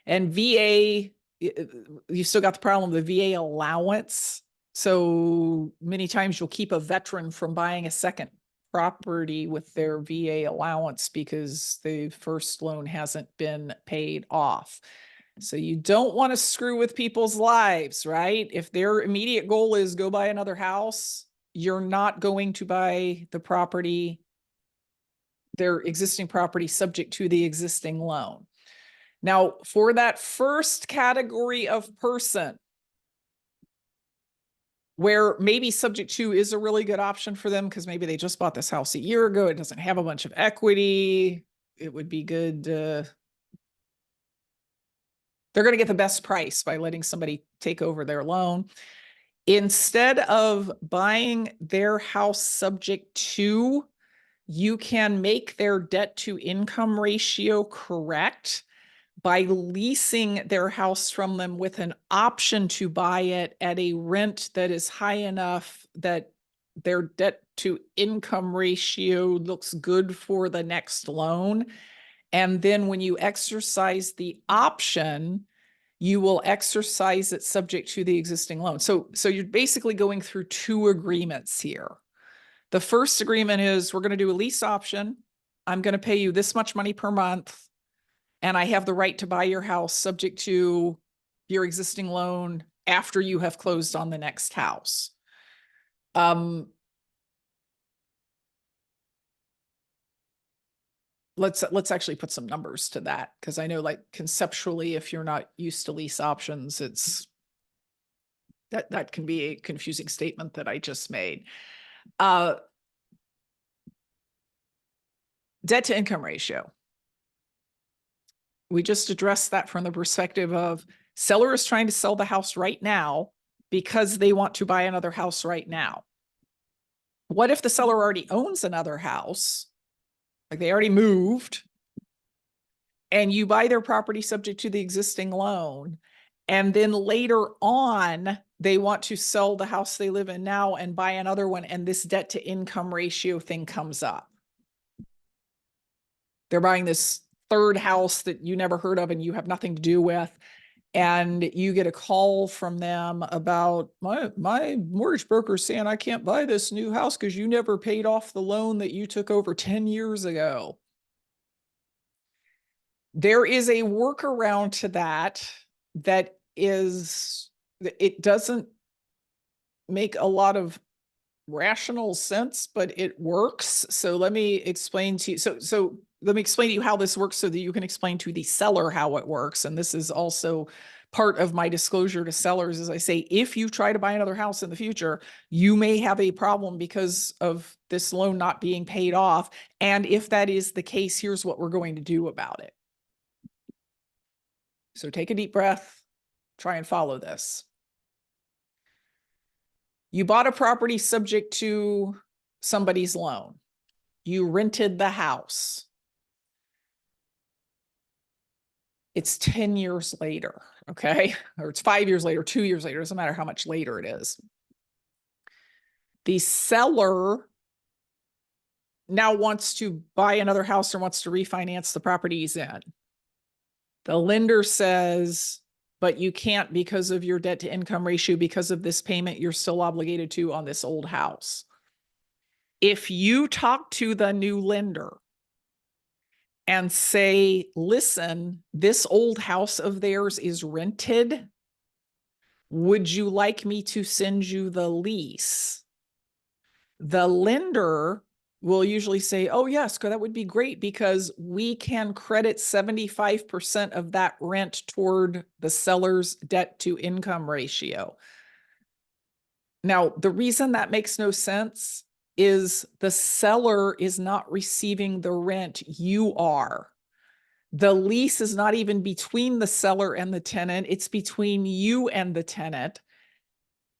And VA, you still got the problem of the VA allowance. So many times you'll keep a veteran from buying a second property with their VA allowance because the first loan hasn't been paid off. So you don't want to screw with people's lives, right? If their immediate goal is go buy another house, you're not going to buy the property, their existing property subject to the existing loan. Now, for that first category of person, where maybe subject to is a really good option for them because maybe they just bought this house a year ago, it doesn't have a bunch of equity, it would be good. They're going to get the best price by letting somebody take over their loan. Instead of buying their house subject to, you can make their debt to income ratio correct by leasing their house from them with an option to buy it at a rent that is high enough that their debt to income ratio looks good for the next loan. And then when you exercise the option, you will exercise it subject to the existing loan. So you're basically going through two agreements here. The first agreement is we're going to do a lease option. I'm going to pay you this much money per month, and I have the right to buy your house subject to your existing loan after you have closed on the next house. Let's actually put some numbers to that, because I know, like, conceptually, if you're not used to lease options, it's that can be a confusing statement that I just made. Debt to income ratio. We just addressed that from the perspective of seller is trying to sell the house right now because they want to buy another house right now. What if the seller already owns another house? Like they already moved, and you buy their property subject to the existing loan, and then later on they want to sell the house they live in now and buy another one, and this debt to income ratio thing comes up. They're buying this third house that you never heard of and you have nothing to do with, and you get a call from them about my mortgage broker saying I can't buy this new house because you never paid off the loan that you took over 10 years ago. There is a workaround to that it doesn't make a lot of rational sense, but it works. So let me explain to you. So let me explain to you how this works so that you can explain to the seller how it works. And this is also part of my disclosure to sellers, as I say, if you try to buy another house in the future, you may have a problem because of this loan not being paid off. And if that is the case, here's what we're going to do about it. So take a deep breath, try and follow this. You bought a property subject to somebody's loan. You rented the house. It's 10 years later, okay? Or it's 5 years later, 2 years later, doesn't matter how much later it is. The seller now wants to buy another house or wants to refinance the property he's in. The lender says, but you can't because of your debt to income ratio, because of this payment you're still obligated to on this old house. If you talk to the new lender and say, listen, this old house of theirs is rented, would you like me to send you the lease? The lender will usually say, oh yes, that would be great because we can credit 75% of that rent toward the seller's debt to income ratio. Now, the reason that makes no sense is the seller is not receiving the rent, you are. The lease is not even between the seller and the tenant, it's between you and the tenant.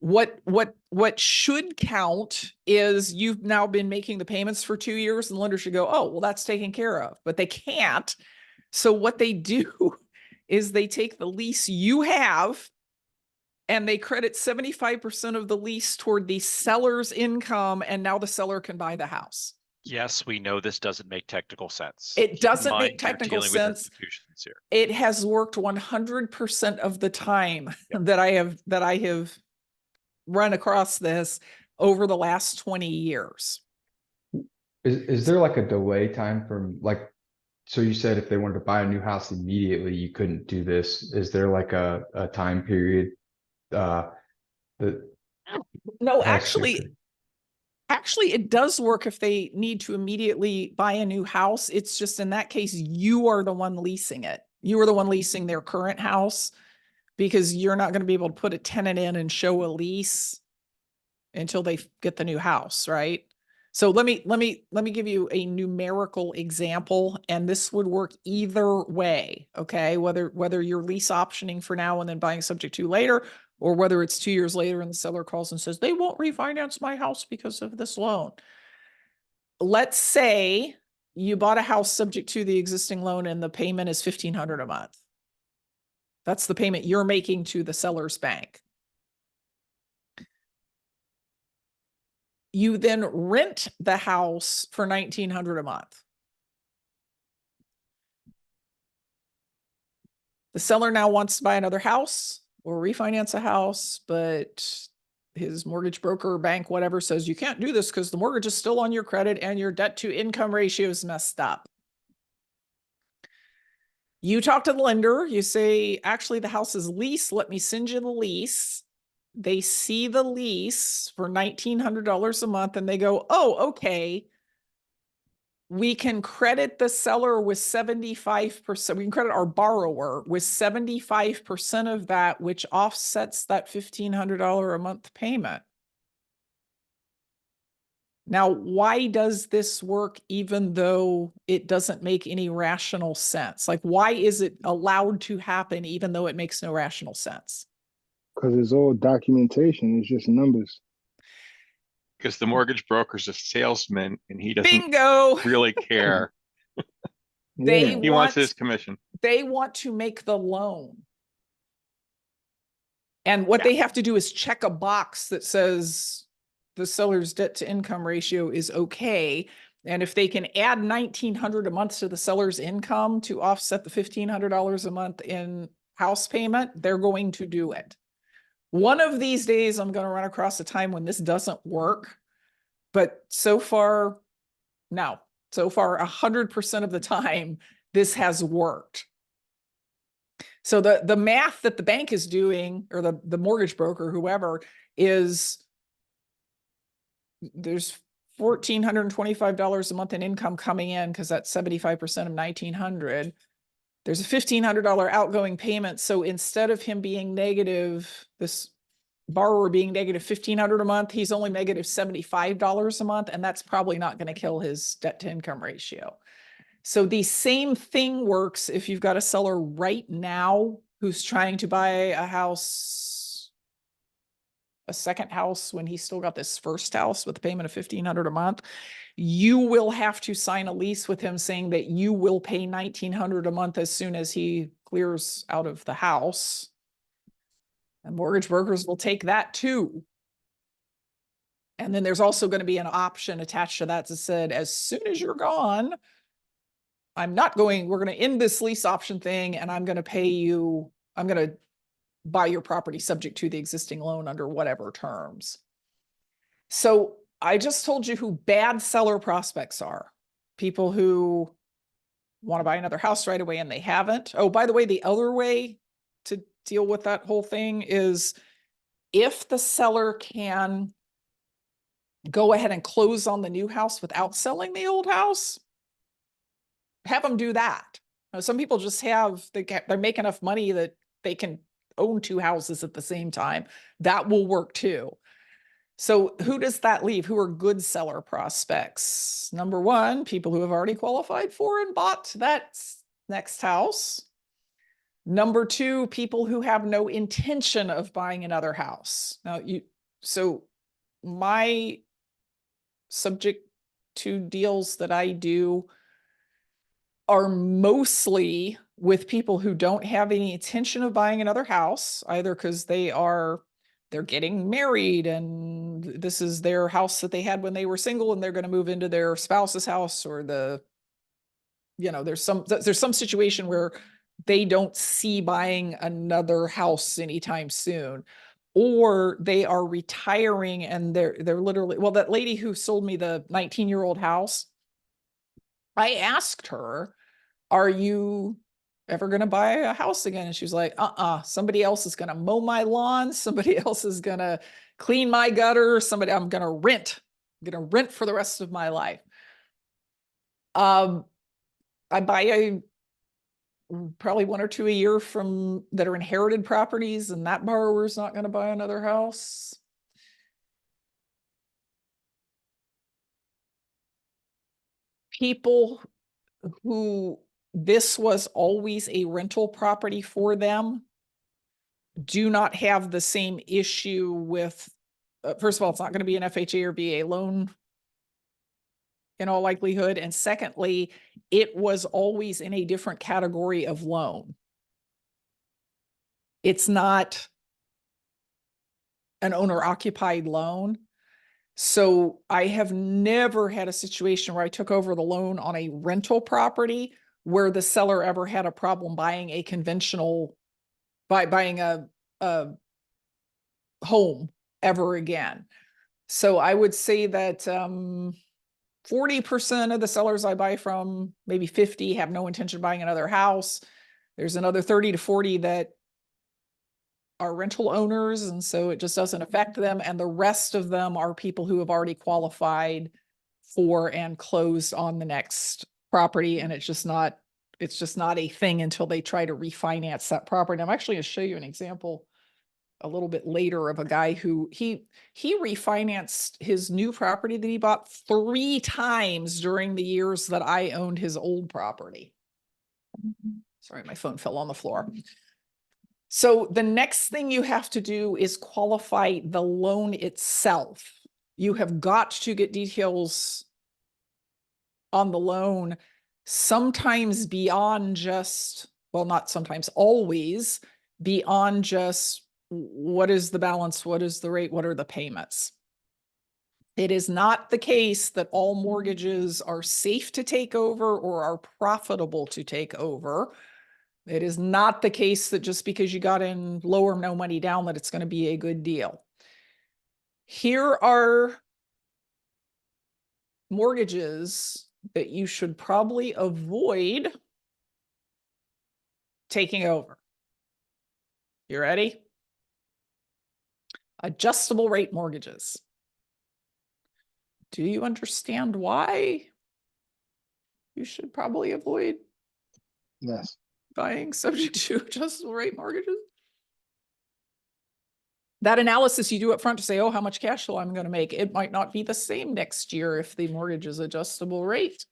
What should count is you've now been making the payments for 2 years, and the lender should go, oh, well, that's taken care of, but they can't. So what they do is they take the lease you have and they credit 75% of the lease toward the seller's income, and now the seller can buy the house. Yes, we know this doesn't make technical sense. It Keep in doesn't mind make you're technical dealing with sense. institutions here. It has worked 100% of the time that I have run across this over the last 20 years. Is there like a delay time from like, so you said if they wanted to buy a new house immediately, you couldn't do this. Is there like a time period? That No, has to- actually it does work if they need to immediately buy a new house. It's just in that case, you are the one leasing it. You are the one leasing their current house because you're not going to be able to put a tenant in and show a lease until they get the new house, right? So let me give you a numerical example, and this would work either way, okay? Whether you're lease optioning for now and then buying subject to later, or whether it's 2 years later and the seller calls and says, they won't refinance my house because of this loan. Let's say you bought a house subject to the existing loan and the payment is $1,500 a month. That's the payment you're making to the seller's bank. You then rent the house for $1,900 a month. The seller now wants to buy another house or refinance a house, but his mortgage broker, bank, whatever, says you can't do this because the mortgage is still on your credit and your debt to income ratio is messed up. You talk to the lender, you say, actually, the house is leased. Let me send you the lease. They see the lease for $1,900 a month and they go, oh, okay. We can credit the seller with 75%. We can credit our borrower with 75% of that, which offsets that $1,500 a month payment. Now, why does this work even though it doesn't make any rational sense? Like, why is it allowed to happen even though it makes no rational sense? Because it's all documentation. It's just numbers. Because the mortgage broker's a salesman and he doesn't Bingo! really care. They Yeah. He wants his commission. They want to make the loan. And what they have to do is check a box that says the seller's debt to income ratio is okay. And if they can add $1,900 a month to the seller's income to offset the $1,500 a month in house payment, they're going to do it. One of these days, I'm going to run across a time when this doesn't work. But so far, no. So far, 100% of the time, this has worked. So the math that the bank is doing, or the mortgage broker, whoever, is there's $1,425 a month in income coming in because that's 75% of $1,900. There's a $1,500 outgoing payment. So instead of him being negative, this borrower being negative $1,500 a month, he's only negative $75 a month. And that's probably not going to kill his debt to income ratio. So the same thing works if you've got a seller right now who's trying to buy a house, a second house, when he's still got this first house with a payment of $1,500 a month. You will have to sign a lease with him saying that you will pay $1,900 a month as soon as he clears out of the house. And mortgage brokers will take that too. And then there's also going to be an option attached to that that said, as soon as you're gone, we're going to end this lease option thing and I'm going to pay you, I'm going to buy your property subject to the existing loan under whatever terms. So I just told you who bad seller prospects are. People who want to buy another house right away and they haven't. Oh, by the way, the other way to deal with that whole thing is if the seller can go ahead and close on the new house without selling the old house, have them do that. Now, some people just they make enough money that they can own two houses at the same time. That will work too. So who does that leave? Who are good seller prospects? Number one, people who have already qualified for and bought that next house. Number two, people who have no intention of buying another house. So my subject to deals that I do are mostly with people who don't have any intention of buying another house, either because they're getting married and this is their house that they had when they were single and they're going to move into their spouse's house, or there's some situation where they don't see buying another house anytime soon, or they are retiring and they're literally, well, that lady who sold me the 19-year-old house, I asked her, are you ever going to buy a house again? And she was like, somebody else is going to mow my lawn. Somebody else is going to clean my gutter. I'm going to rent. I'm going to rent for the rest of my life. I buy probably one or two a year that are inherited properties, and that borrower is not going to buy another house. People who this was always a rental property for them do not have the same issue with, first of all, it's not going to be an FHA or VA loan in all likelihood. And secondly, it was always in a different category of loan. It's not an owner-occupied loan. So I have never had a situation where I took over the loan on a rental property where the seller ever had a problem buying a buying a home ever again. So I would say that 40% of the sellers I buy from, maybe 50, have no intention of buying another house. There's another 30 to 40 that are rental owners, and so it just doesn't affect them. And the rest of them are people who have already qualified for and closed on the next property, and it's just not a thing until they try to refinance that property. And I'm actually going to show you an example a little bit later of a guy who he refinanced his new property that he bought 3 times during the years that I owned his old property. Sorry, my phone fell on the floor. So the next thing you have to do is qualify the loan itself. You have got to get details on the loan, sometimes beyond just, well, not sometimes, always beyond just what is the balance, what is the rate, what are the payments. It is not the case that all mortgages are safe to take over or are profitable to take over. It is not the case that just because you got in low or no money down that it's going to be a good deal. Here are mortgages that you should probably avoid taking over. You ready? Adjustable rate mortgages. Do you understand why you should probably avoid Yes. buying subject to adjustable rate mortgages? That analysis you do up front to say, oh, how much cash flow I'm going to make. It might not be the same next year if the mortgage is adjustable rate.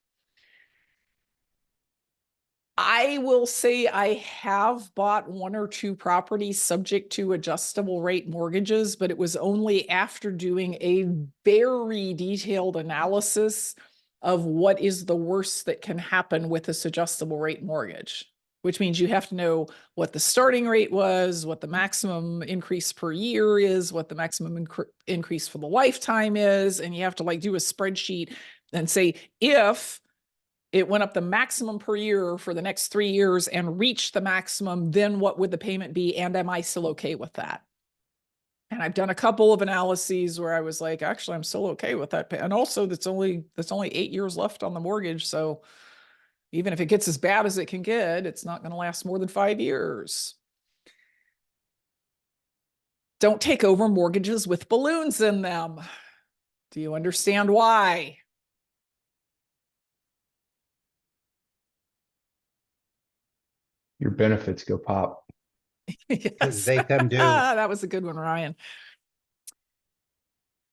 I will say I have bought 1 or 2 properties subject to adjustable rate mortgages, but it was only after doing a very detailed analysis of what is the worst that can happen with this adjustable rate mortgage, which means you have to know what the starting rate was, what the maximum increase per year is, what the maximum increase for the lifetime is. And you have to do a spreadsheet and say, if it went up the maximum per year for the next 3 years and reached the maximum, then what would the payment be? And am I still okay with that? And I've done a couple of analyses where I was like, actually, I'm still okay with that. And also that's only 8 years left on the mortgage. So even if it gets as bad as it can get, it's not going to last more than 5 years. Don't take over mortgages with balloons in them. Do you understand why? Your benefits go pop. Yes. they come due. That was a good one, Ryan.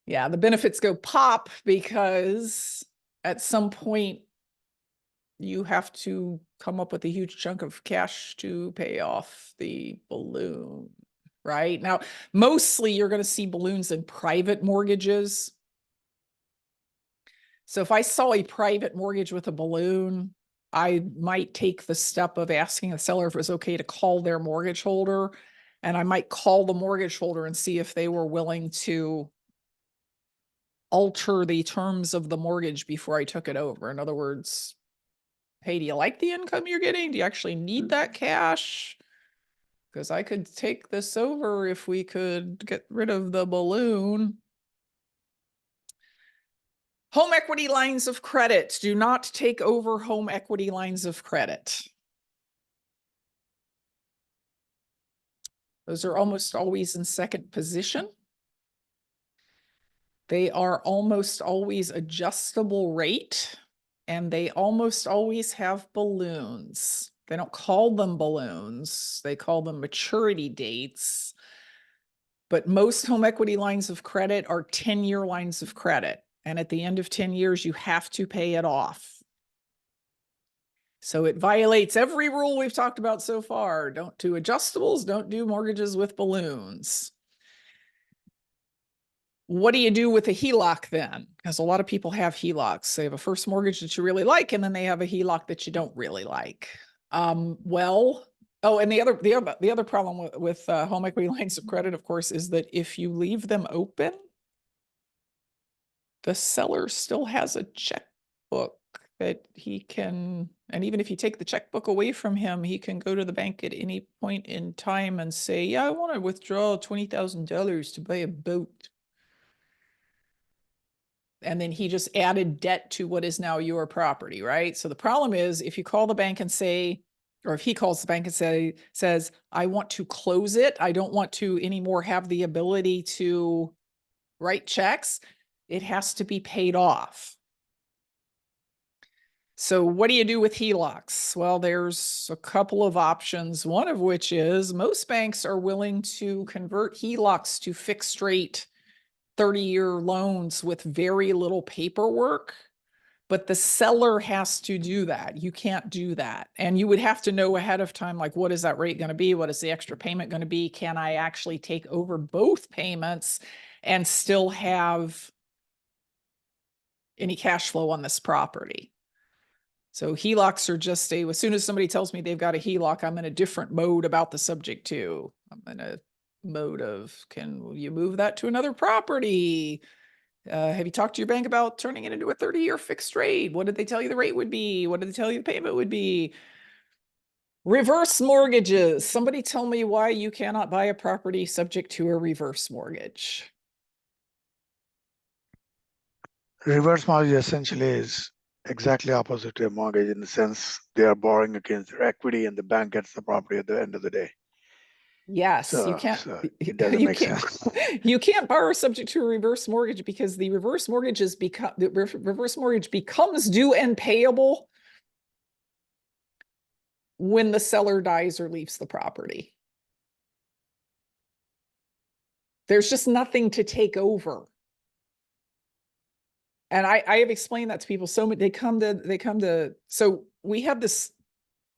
Yeah, the benefits go pop because at some point you have to come up with a huge chunk of cash to pay off the balloon, right? Now, mostly you're going to see balloons in private mortgages. So if I saw a private mortgage with a balloon, I might take the step of asking the seller if it was okay to call their mortgage holder. And I might call the mortgage holder and see if they were willing to alter the terms of the mortgage before I took it over. In other words, hey, do you like the income you're getting? Do you actually need that cash? Because I could take this over if we could get rid of the balloon. Home equity lines of credit. Do not take over home equity lines of credit. Those are almost always in second position. They are almost always adjustable rate, and they almost always have balloons. They don't call them balloons. They call them maturity dates. But most home equity lines of credit are 10-year lines of credit. And at the end of 10 years, you have to pay it off. So it violates every rule we've talked about so far. Don't do adjustables, don't do mortgages with balloons. What do you do with a HELOC then? Because a lot of people have HELOCs. They have a first mortgage that you really like, and then they have a HELOC that you don't really like. And the other problem with home equity lines of credit, of course, is that if you leave them open, the seller still has a checkbook that he can, and even if you take the checkbook away from him, he can go to the bank at any point in time and say, yeah, I want to withdraw $20,000 to buy a boat. And then he just added debt to what is now your property, right? So the problem is if you call the bank and say, or if he calls the bank and says, I want to close it, I don't want to anymore have the ability to write checks, it has to be paid off. So what do you do with HELOCs? Well, there's a couple of options, one of which is most banks are willing to convert HELOCs to fixed rate 30-year loans with very little paperwork, but the seller has to do that. You can't do that. And you would have to know ahead of time, like, what is that rate going to be? What is the extra payment going to be? Can I actually take over both payments and still have any cash flow on this property? So HELOCs are just as soon as somebody tells me they've got a HELOC, I'm in a different mode about the subject too. I'm in a mode of, can you move that to another property? Have you talked to your bank about turning it into a 30-year fixed rate? What did they tell you the rate would be? What did they tell you the payment would be? Reverse mortgages. Somebody tell me why you cannot buy a property subject to a reverse mortgage. Reverse mortgage essentially is exactly opposite to a mortgage in the sense they are borrowing against their equity and the bank gets the property at the end of the day. Yes, you So can't. it doesn't You make can't. sense. You can't borrow subject to a reverse mortgage because the reverse mortgage becomes due and payable when the seller dies or leaves the property. There's just nothing to take over. And I have explained that to people. So they come to, so we have this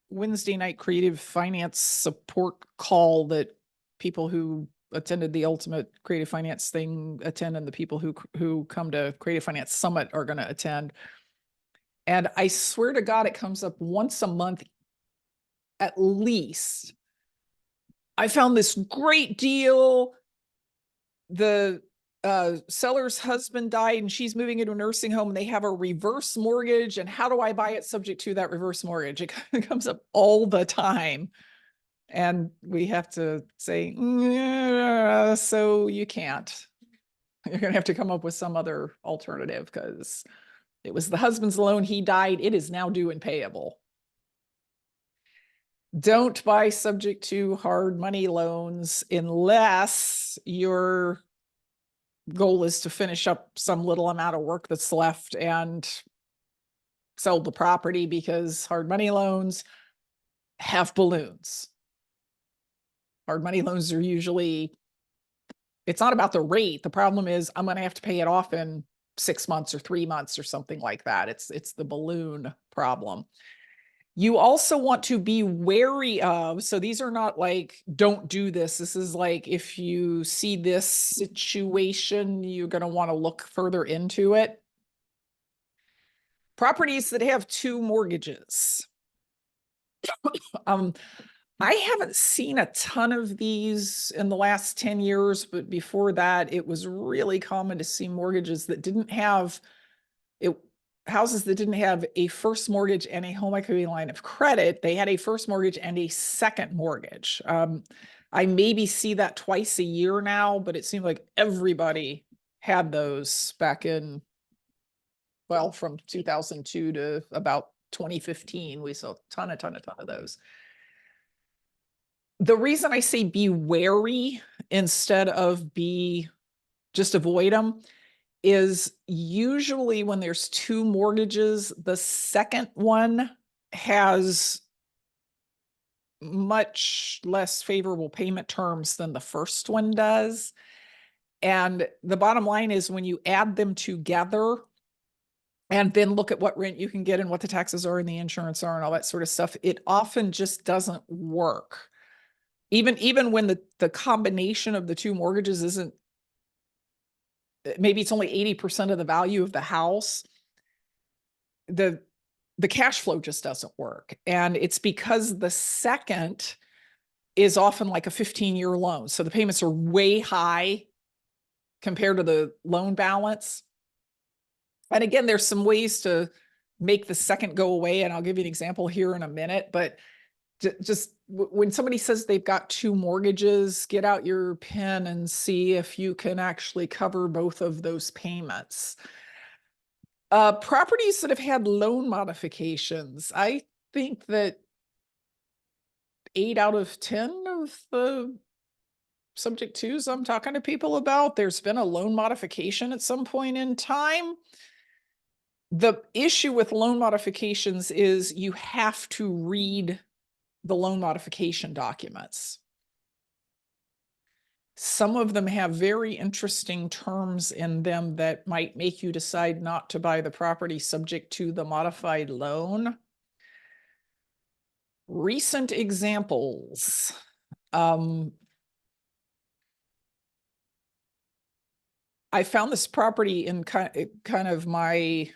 Wednesday night creative finance support call that people who attended the Ultimate Creative Finance thing attend, and the people who come to Creative Finance Summit are going to attend. And I swear to God, it comes up once a month at least. I found this great deal. The seller's husband died and she's moving into a nursing home and they have a reverse mortgage. And how do I buy it subject to that reverse mortgage? It comes up all the time. And we have to say, yeah, so you can't. You're going to have to come up with some other alternative because it was the husband's loan. He died. It is now due and payable. Don't buy subject to hard money loans unless you're goal is to finish up some little amount of work that's left and sell the property, because hard money loans have balloons. Hard money loans are usually, it's not about the rate. The problem is I'm going to have to pay it off in 6 months or 3 months or something like that. It's the balloon problem. You also want to be wary of, so these are not like, don't do this. This is like, if you see this situation, you're going to want to look further into it. Properties that have 2 mortgages. I haven't seen a ton of these in the last 10 years, but before that, it was really common to see mortgages that didn't have houses that didn't have a first mortgage and a home equity line of credit. They had a first mortgage and a second mortgage. I maybe see that twice a year now, but it seemed like everybody had those back in, well, from 2002 to about 2015. We saw a ton of those. The reason I say be wary instead of just avoid them is usually when there's 2 mortgages, the second one has much less favorable payment terms than the first one does. And the bottom line is, when you add them together and then look at what rent you can get and what the taxes are and the insurance are and all that sort of stuff, it often just doesn't work. Even when the combination of the 2 mortgages isn't, maybe it's only 80% of the value of the house, the cash flow just doesn't work. And it's because the second is often like a 15-year loan. So the payments are way high compared to the loan balance. And again, there's some ways to make the second go away. And I'll give you an example here in a minute, but just when somebody says they've got 2 mortgages, get out your pen and see if you can actually cover both of those payments. Properties that have had loan modifications, I think that 8 out of 10 of the subject twos I'm talking to people about, there's been a loan modification at some point in time. The issue with loan modifications is you have to read the loan modification documents. Some of them have very interesting terms in them that might make you decide not to buy the property subject to the modified loan. Recent examples. I found this property in kind of my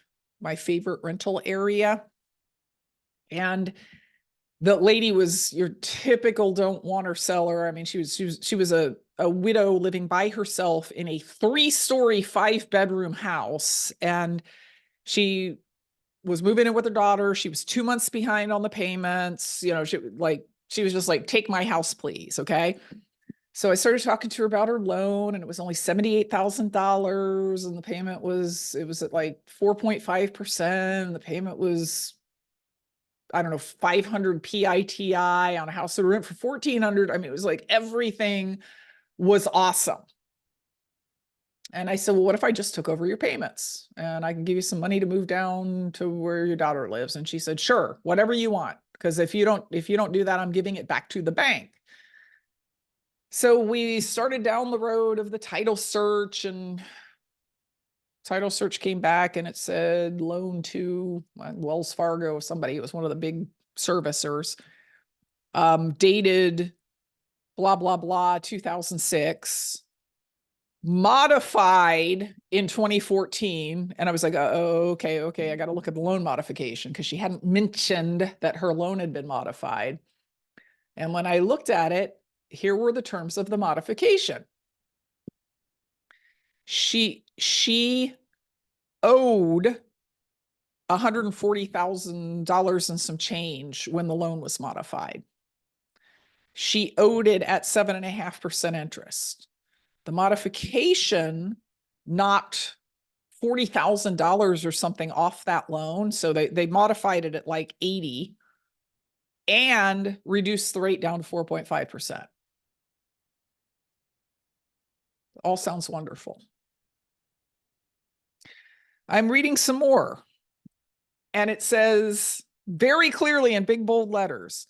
favorite rental area. And the lady was your typical don't want her seller. I mean, she was a widow living by herself in a 3-story, 5-bedroom house. And she was moving in with her daughter. She was 2 months behind on the payments. You know, she was just like, take my house, please. Okay. So I started talking to her about her loan, and it was only $78,000. And the payment was at like 4.5%. The payment was, I don't know, 500 PITI on a house that rent for 1,400. I mean, it was like everything was awesome. And I said, well, what if I just took over your payments and I can give you some money to move down to where your daughter lives? And she said, sure, whatever you want. Because if you don't do that, I'm giving it back to the bank. So we started down the road of the title search, and title search came back and it said loan to Wells Fargo, somebody. It was one of the big servicers. Dated blah, blah, blah, 2006. Modified in 2014. And I was like, oh, okay. I got to look at the loan modification, because she hadn't mentioned that her loan had been modified. And when I looked at it, here were the terms of the modification. She owed $140,000 and some change when the loan was modified. She owed it at 7.5% interest. The modification knocked $40,000 or something off that loan. So they modified it at like 80 and reduced the rate down to 4.5%. All sounds wonderful. I'm reading some more. And it says very clearly in big bold letters,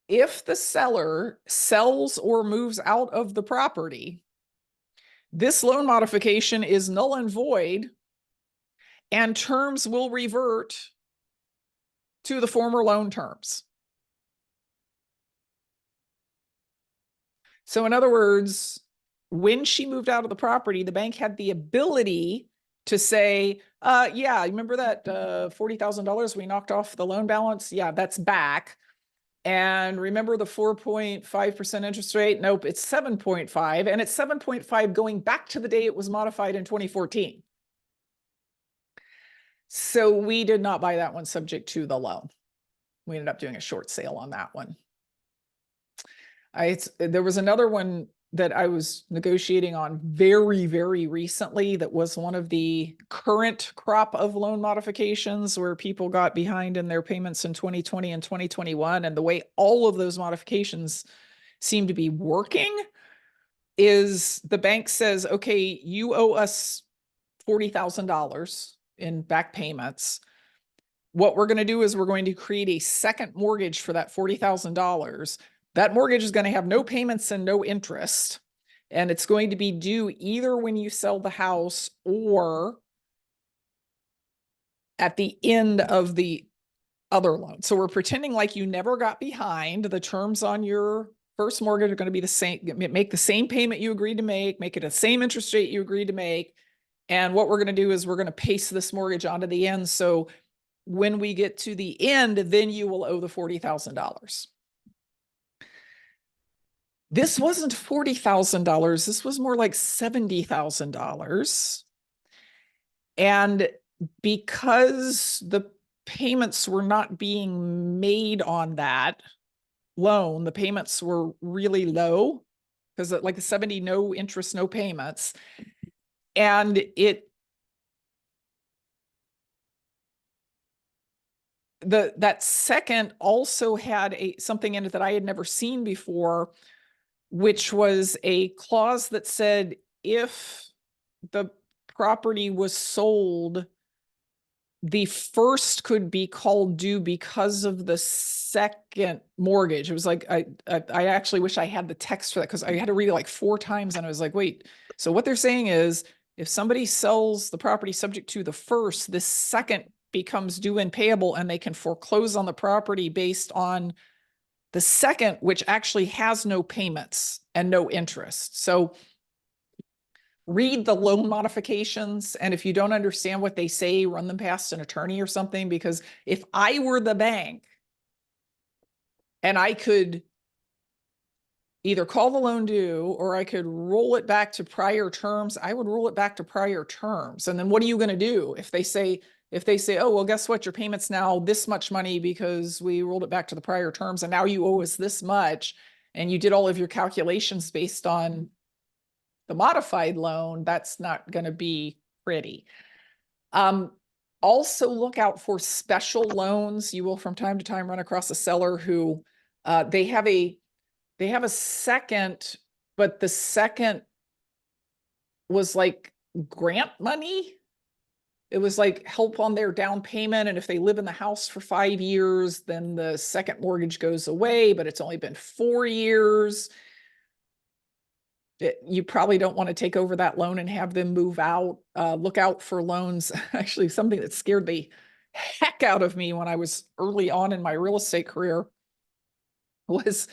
if the seller sells or moves out of the property, this loan modification is null and void, and terms will revert to the former loan terms. So in other words, when she moved out of the property, the bank had the ability to say, yeah, remember that $40,000 we knocked off the loan balance? Yeah, that's back. And remember the 4.5% interest rate? Nope, it's 7.5. And it's 7.5 going back to the day it was modified in 2014. So we did not buy that one subject to the loan. We ended up doing a short sale on that one. There was another one that I was negotiating on very, very recently that was one of the current crop of loan modifications where people got behind in their payments in 2020 and 2021. And the way all of those modifications seem to be working is the bank says, okay, you owe us $40,000 in back payments. What we're going to do is we're going to create a second mortgage for that $40,000. That mortgage is going to have no payments and no interest. And it's going to be due either when you sell the house or at the end of the other loan. So we're pretending like you never got behind. The terms on your first mortgage are going to be the same, make the same payment you agreed to make it the same interest rate you agreed to make. And what we're going to do is we're going to paste this mortgage onto the end. So when we get to the end, then you will owe the $40,000. This wasn't $40,000. This was more like $70,000. And because the payments were not being made on that loan, the payments were really low because like the 70, no interest, no payments. And that second also had something in it that I had never seen before, which was a clause that said if the property was sold, the first could be called due because of the second mortgage. It was like, I actually wish I had the text for that because I had to read it like 4 times and I was like, wait, so what they're saying is if somebody sells the property subject to the first, the second becomes due and payable and they can foreclose on the property based on the second, which actually has no payments and no interest. So read the loan modifications. And if you don't understand what they say, run them past an attorney or something, because if I were the bank and I could either call the loan due or I could roll it back to prior terms, I would roll it back to prior terms. And then what are you going to do if they say, oh, well, guess what? Your payment's now this much money because we rolled it back to the prior terms and now you owe us this much. And you did all of your calculations based on the modified loan. That's not going to be pretty. Also look out for special loans. You will from time to time run across a seller who they have a second, but the second was like grant money. It was like help on their down payment. And if they live in the house for 5 years, then the second mortgage goes away, but it's only been 4 years. You probably don't want to take over that loan and have them move out. Look out for loans. Actually, something that scared the heck out of me when I was early on in my real estate career was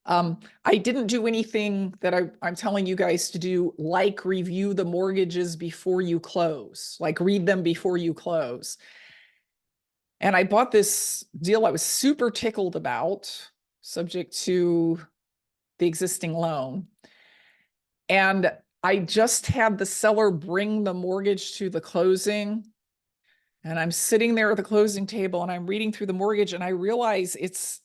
I didn't do anything that I'm telling you guys to do, like review the mortgages before you close, like read them before you close. And I bought this deal I was super tickled about, subject to the existing loan. And I just had the seller bring the mortgage to the closing. And I'm sitting there at the closing table and I'm reading through the mortgage and I realize it's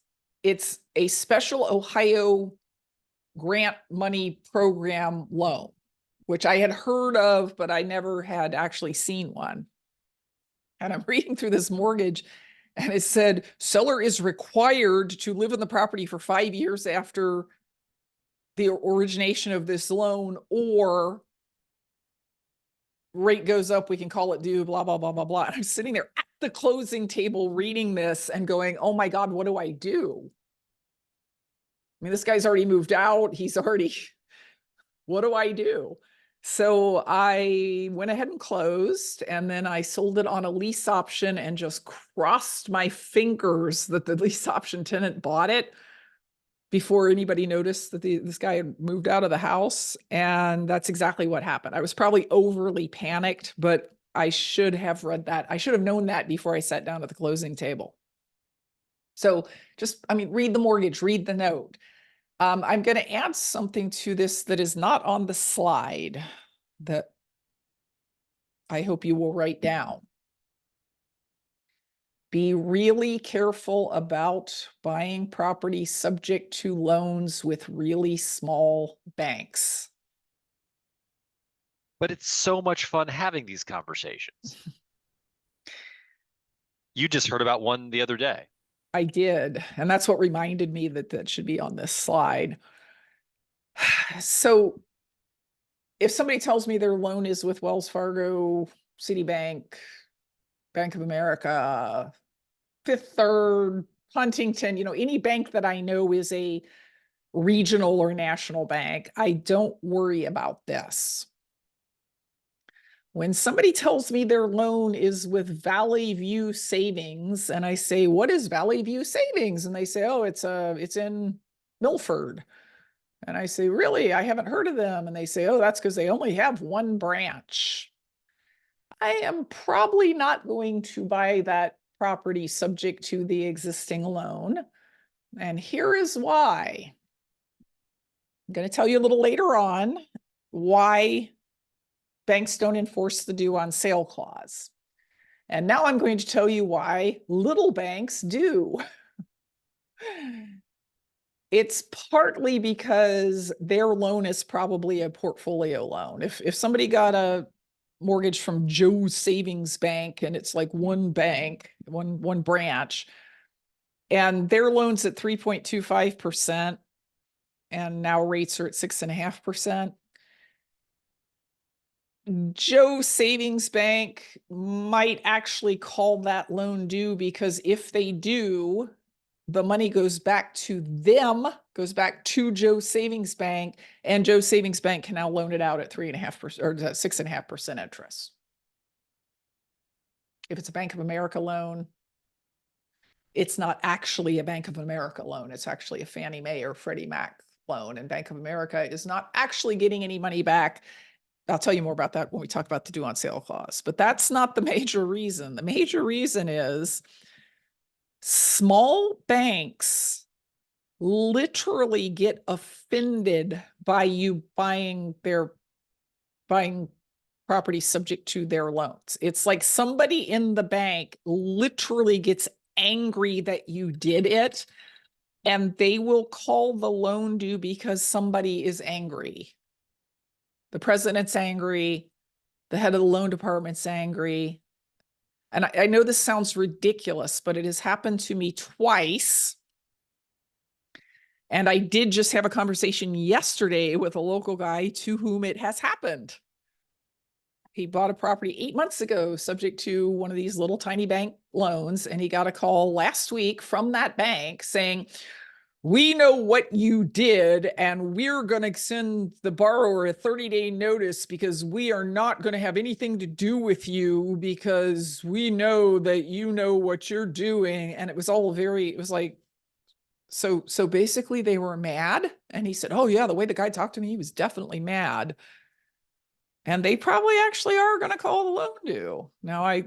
a special Ohio grant money program loan, which I had heard of, but I never had actually seen one. And I'm reading through this mortgage and it said, seller is required to live in the property for 5 years after the origination of this loan or rate goes up, we can call it due, blah, blah, blah, blah, blah. And I'm sitting there at the closing table reading this and going, oh my God, what do I do? I mean, this guy's already moved out. He's already, what do I do? So I went ahead and closed, and then I sold it on a lease option and just crossed my fingers that the lease option tenant bought it before anybody noticed that this guy had moved out of the house. And that's exactly what happened. I was probably overly panicked, but I should have read that. I should have known that before I sat down at the closing table. So just, I mean, read the mortgage, read the note. I'm going to add something to this that is not on the slide that I hope you will write down. Be really careful about buying property subject to loans with really small banks. But it's so much fun having these conversations. You just heard about one the other day. I did. And that's what reminded me that that should be on this slide. So if somebody tells me their loan is with Wells Fargo, Citibank, Bank of America, Fifth Third, Huntington, you know, any bank that I know is a regional or national bank, I don't worry about this. When somebody tells me their loan is with Valley View Savings, and I say, what is Valley View Savings? And they say, oh, it's in Milford. And I say, really? I haven't heard of them. And they say, oh, that's because they only have one branch. I am probably not going to buy that property subject to the existing loan. And here is why. I'm going to tell you a little later on why banks don't enforce the due on sale clause. And now I'm going to tell you why little banks do. It's partly because their loan is probably a portfolio loan. If somebody got a mortgage from Joe's Savings Bank and it's like one bank, one branch, and their loan's at 3.25%, and now rates are at 6.5%. Joe Savings Bank might actually call that loan due, because if they do, the money goes back to them, goes back to Joe Savings Bank, and Joe Savings Bank can now loan it out at 3.5% or 6.5% interest. If it's a Bank of America loan, it's not actually a Bank of America loan. It's actually a Fannie Mae or Freddie Mac loan, and Bank of America is not actually getting any money back. I'll tell you more about that when we talk about the due on sale clause, but that's not the major reason. The major reason is small banks literally get offended by you buying property subject to their loans. It's like somebody in the bank literally gets angry that you did it, and they will call the loan due because somebody is angry. The president's angry. The head of the loan department's angry. And I know this sounds ridiculous, but it has happened to me twice. And I did just have a conversation yesterday with a local guy to whom it has happened. He bought a property 8 months ago, subject to one of these little tiny bank loans. And he got a call last week from that bank saying, we know what you did, and we're going to send the borrower a 30-day notice because we are not going to have anything to do with you because we know that you know what you're doing. And it was all very, it was like, so basically they were mad. And he said, oh yeah, the way the guy talked to me, he was definitely mad. And they probably actually are going to call the loan due. Now I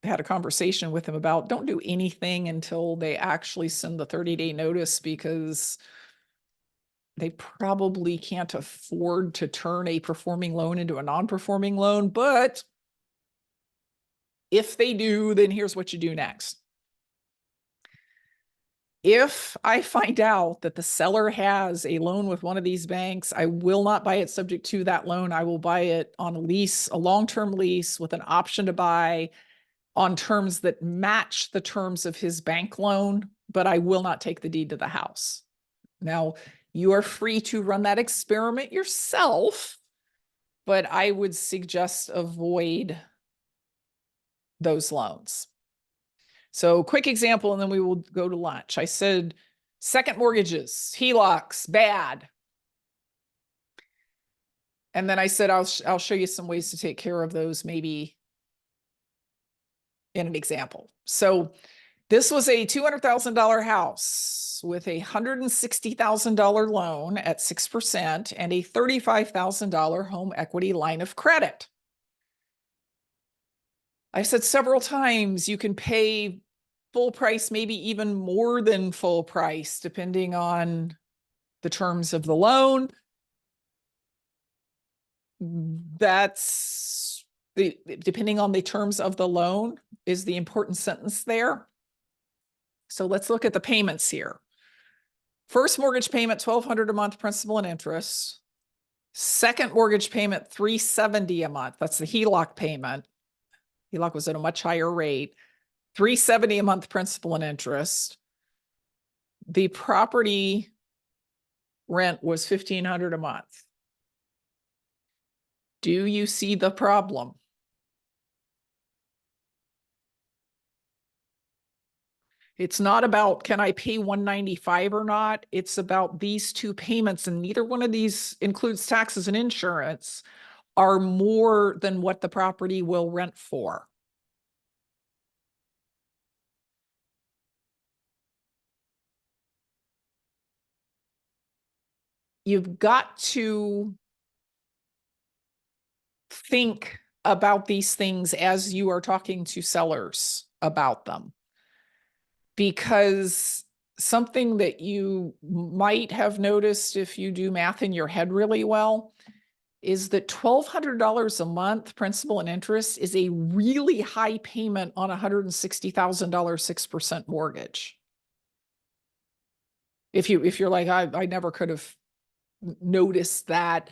had a conversation with him about don't do anything until they actually send the 30-day notice, because they probably can't afford to turn a performing loan into a non-performing loan. But if they do, then here's what you do next. If I find out that the seller has a loan with one of these banks, I will not buy it subject to that loan. I will buy it on a lease, a long-term lease with an option to buy on terms that match the terms of his bank loan, but I will not take the deed to the house. Now, you are free to run that experiment yourself, but I would suggest avoid those loans. So quick example, and then we will go to lunch. I said, second mortgages, HELOCs, bad. And then I said, I'll show you some ways to take care of those, maybe in an example. So this was a $200,000 house with a $160,000 loan at 6% and a $35,000 home equity line of credit. I've said several times you can pay full price, maybe even more than full price, depending on the terms of the loan. That's depending on the terms of the loan is the important sentence there. So let's look at the payments here. First mortgage payment, $1,200 a month, principal and interest. Second mortgage payment, $370 a month. That's the HELOC payment. HELOC was at a much higher rate. $370 a month, principal and interest. The property rent was $1,500 a month. Do you see the problem? It's not about, can I pay $195 or not? It's about these two payments, and neither one of these includes taxes and insurance, are more than what the property will rent for. You've got to think about these things as you are talking to sellers about them. Because something that you might have noticed if you do math in your head really well is that $1,200 a month principal and interest is a really high payment on a $160,000 6% mortgage. If you're like, I never could have noticed that.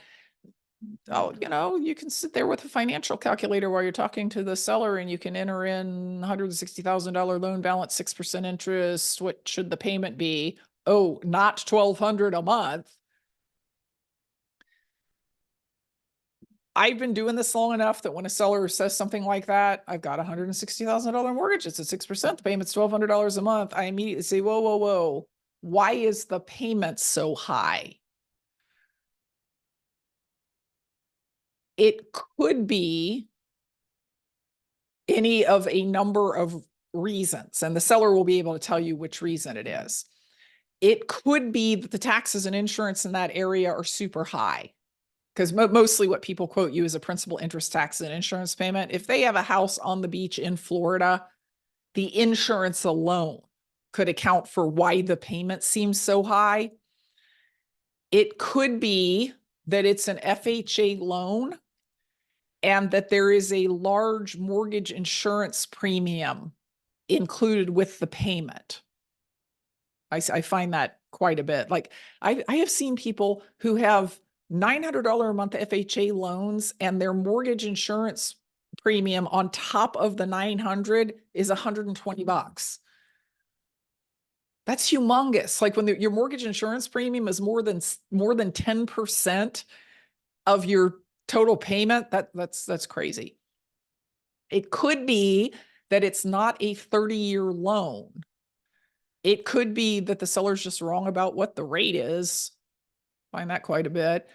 Oh, you know, you can sit there with a financial calculator while you're talking to the seller and you can enter in $160,000 loan balance, 6% interest. What should the payment be? Oh, not $1,200 a month. I've been doing this long enough that when a seller says something like that, I've got a $160,000 mortgage. It's at 6%. The payment's $1,200 a month. I immediately say, whoa, whoa, whoa. Why is the payment so high? It could be any of a number of reasons, and the seller will be able to tell you which reason it is. It could be that the taxes and insurance in that area are super high, because mostly what people quote you is a principal, interest, tax, and insurance payment. If they have a house on the beach in Florida, the insurance alone could account for why the payment seems so high. It could be that it's an FHA loan and that there is a large mortgage insurance premium included with the payment. I find that quite a bit. Like I have seen people who have $900 a month FHA loans and their mortgage insurance premium on top of the 900 is $120. That's humongous. Like when your mortgage insurance premium is more than 10% of your total payment, that's crazy. It could be that it's not a 30-year loan. It could be that the seller's just wrong about what the rate is. Find that quite a bit.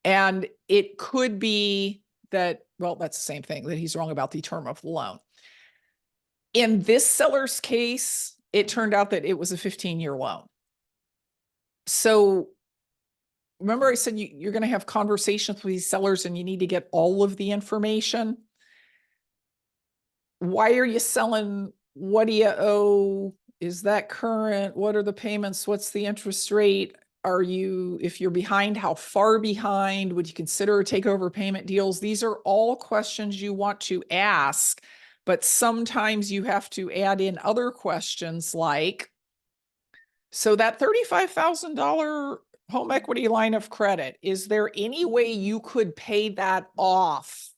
And it could be that, well, that's the same thing, that he's wrong about the term of the loan. In this seller's case, it turned out that it was a 15-year loan. So remember I said you're going to have conversations with these sellers and you need to get all of the information. Why are you selling? What do you owe? Is that current? What are the payments? What's the interest rate? Are you, if you're behind, how far behind? Would you consider takeover payment deals? These are all questions you want to ask, but sometimes you have to add in other questions like, so that $35,000 home equity line of credit, is there any way you could pay that off?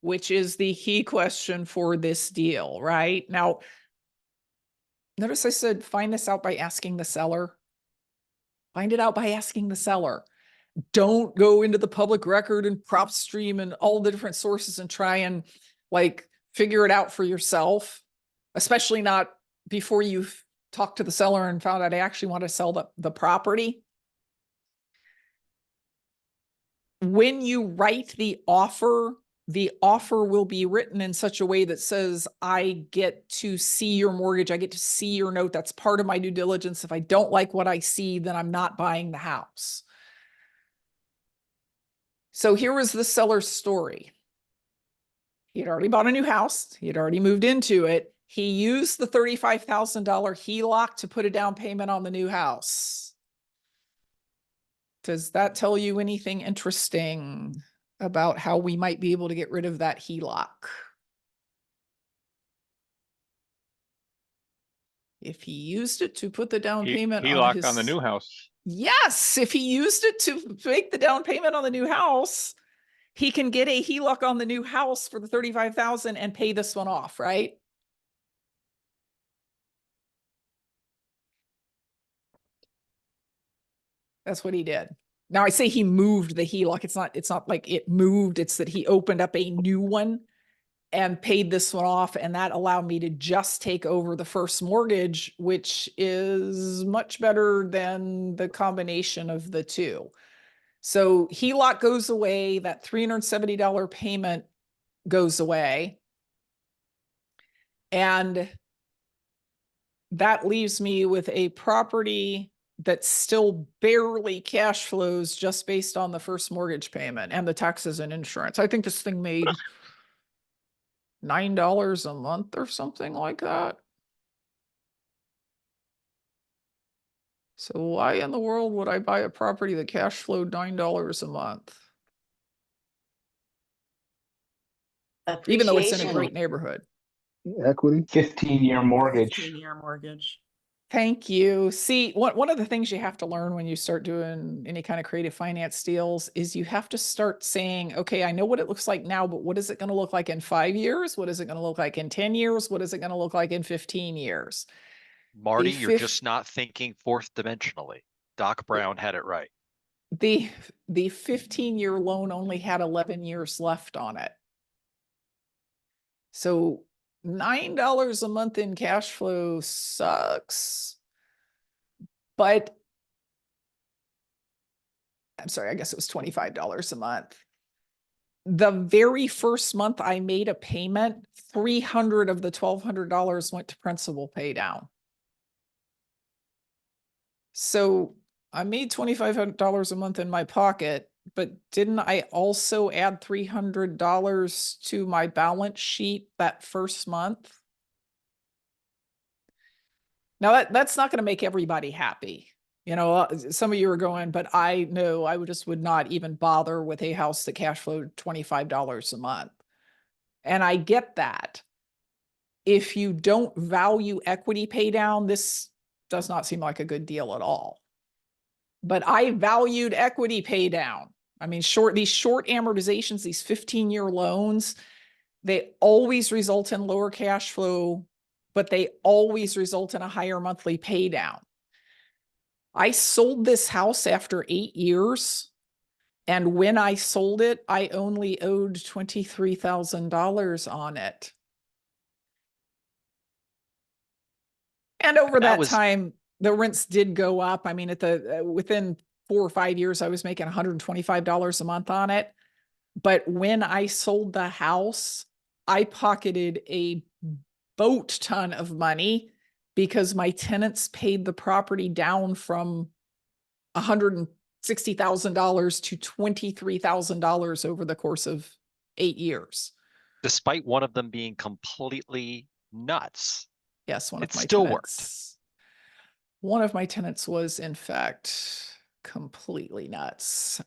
Which is the key question for this deal, right? Now, notice I said, find this out by asking the seller. Find it out by asking the seller. don't go into the public record and PropStream and all the different sources and try and like figure it out for yourself, especially not before you've talked to the seller and found out I actually want to sell the property. When you write the offer will be written in such a way that says, I get to see your mortgage. I get to see your note. That's part of my due diligence. If I don't like what I see, then I'm not buying the house. So here was the seller's story. He had already bought a new house. He had already moved into it. He used the $35,000 HELOC to put a down payment on the new house. Does that tell you anything interesting about how we might be able to get rid of that HELOC? If he used it to put the down payment on HELOC his... on the new house. Yes, if he used it to make the down payment on the new house, he can get a HELOC on the new house for the $35,000 and pay this one off, right? That's what he did. Now I say he moved the HELOC. It's not like it moved. It's that he opened up a new one and paid this one off. And that allowed me to just take over the first mortgage, which is much better than the combination of the two. So HELOC goes away. That $370 payment goes away. And that leaves me with a property that still barely cash flows just based on the first mortgage payment and the taxes and insurance. I think this thing made $9 a month or something like that. So why in the world would I buy a property that cash flowed $9 a month? Even though it's in a great neighborhood. Equity. 15-year mortgage. Thank you. See, one of the things you have to learn when you start doing any kind of creative finance deals is you have to start saying, okay, I know what it looks like now, but what is it going to look like in 5 years? What is it going to look like in 10 years? What is it going to look like in 15 years? Marty, you're just not thinking fourth dimensionally. Doc Brown had it right. The 15-year loan only had 11 years left on it. So $9 a month in cash flow sucks, but I'm sorry, I guess it was $25 a month. The very first month I made a payment, $300 of the $1,200 went to principal pay down. So I made $2,500 a month in my pocket, but didn't I also add $300 to my balance sheet that first month? Now that's not going to make everybody happy. You know, some of you are going, but I know I would not even bother with a house that cash flowed $25 a month. And I get that. If you don't value equity pay down, this does not seem like a good deal at all. But I valued equity pay down. I mean, these short amortizations, these 15-year loans, they always result in lower cash flow, but they always result in a higher monthly pay down. I sold this house after 8 years. And when I sold it, I only owed $23,000 on it. And over that time, the rents did go up. I mean, within 4 or 5 years, I was making $125 a month on it. But when I sold the house, I pocketed a boat ton of money because my tenants paid the property down from $160,000 to $23,000 over the course of 8 years. Despite one of them being completely nuts. Yes, one of my still tenants. One of my tenants was, in fact, completely nuts.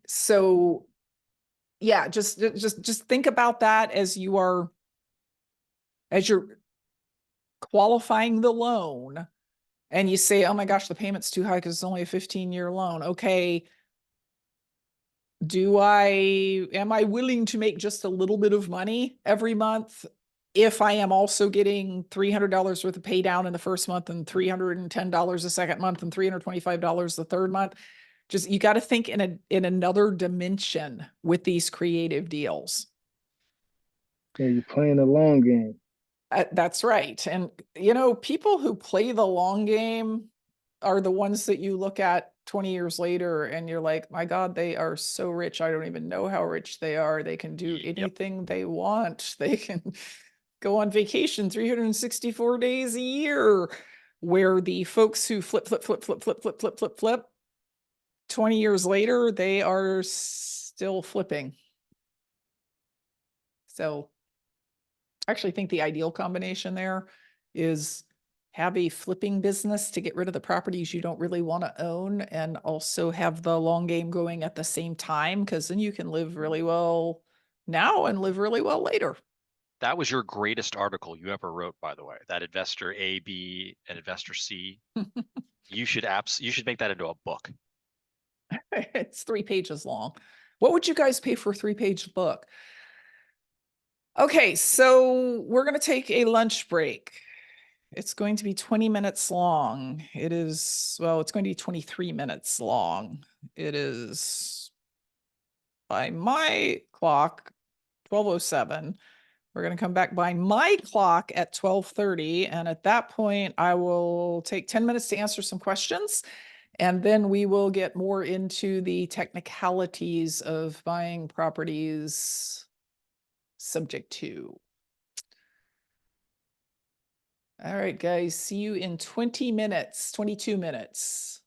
So yeah, just think about that as you're qualifying the loan and you say, oh my gosh, the payment's too high because it's only a 15-year loan. Okay. Am I willing to make just a little bit of money every month if I am also getting $300 worth of pay down in the first month and $310 the second month and $325 the third month? Just, you got to think in another dimension with these creative deals. Yeah, you're playing the long game. That's right. And, you know, people who play the long game are the ones that you look at 20 years later and you're like, my God, they are so rich. I don't even know how rich they are. They can do Yep. anything they want. They can go on vacation 364 days a year, where the folks who flip, 20 years later, they are still flipping. So I actually think the ideal combination there is have a flipping business to get rid of the properties you don't really want to own, and also have the long game going at the same time, because then you can live really well now and live really well later. That was your greatest article you ever wrote, by the way. That investor A, B, and investor C. You should make that into a book. It's 3 pages long. What would you guys pay for a 3-page book? Okay, so we're going to take a lunch break. It's going to be 20 minutes long. It is, well, it's going to be 23 minutes long. It is, by my clock, 12:07. We're going to come back by my clock at 12:30. And at that point, I will take 10 minutes to answer some questions. And then we will get more into the technicalities of buying properties subject to. All right, guys, see you in 20 minutes, 22 minutes.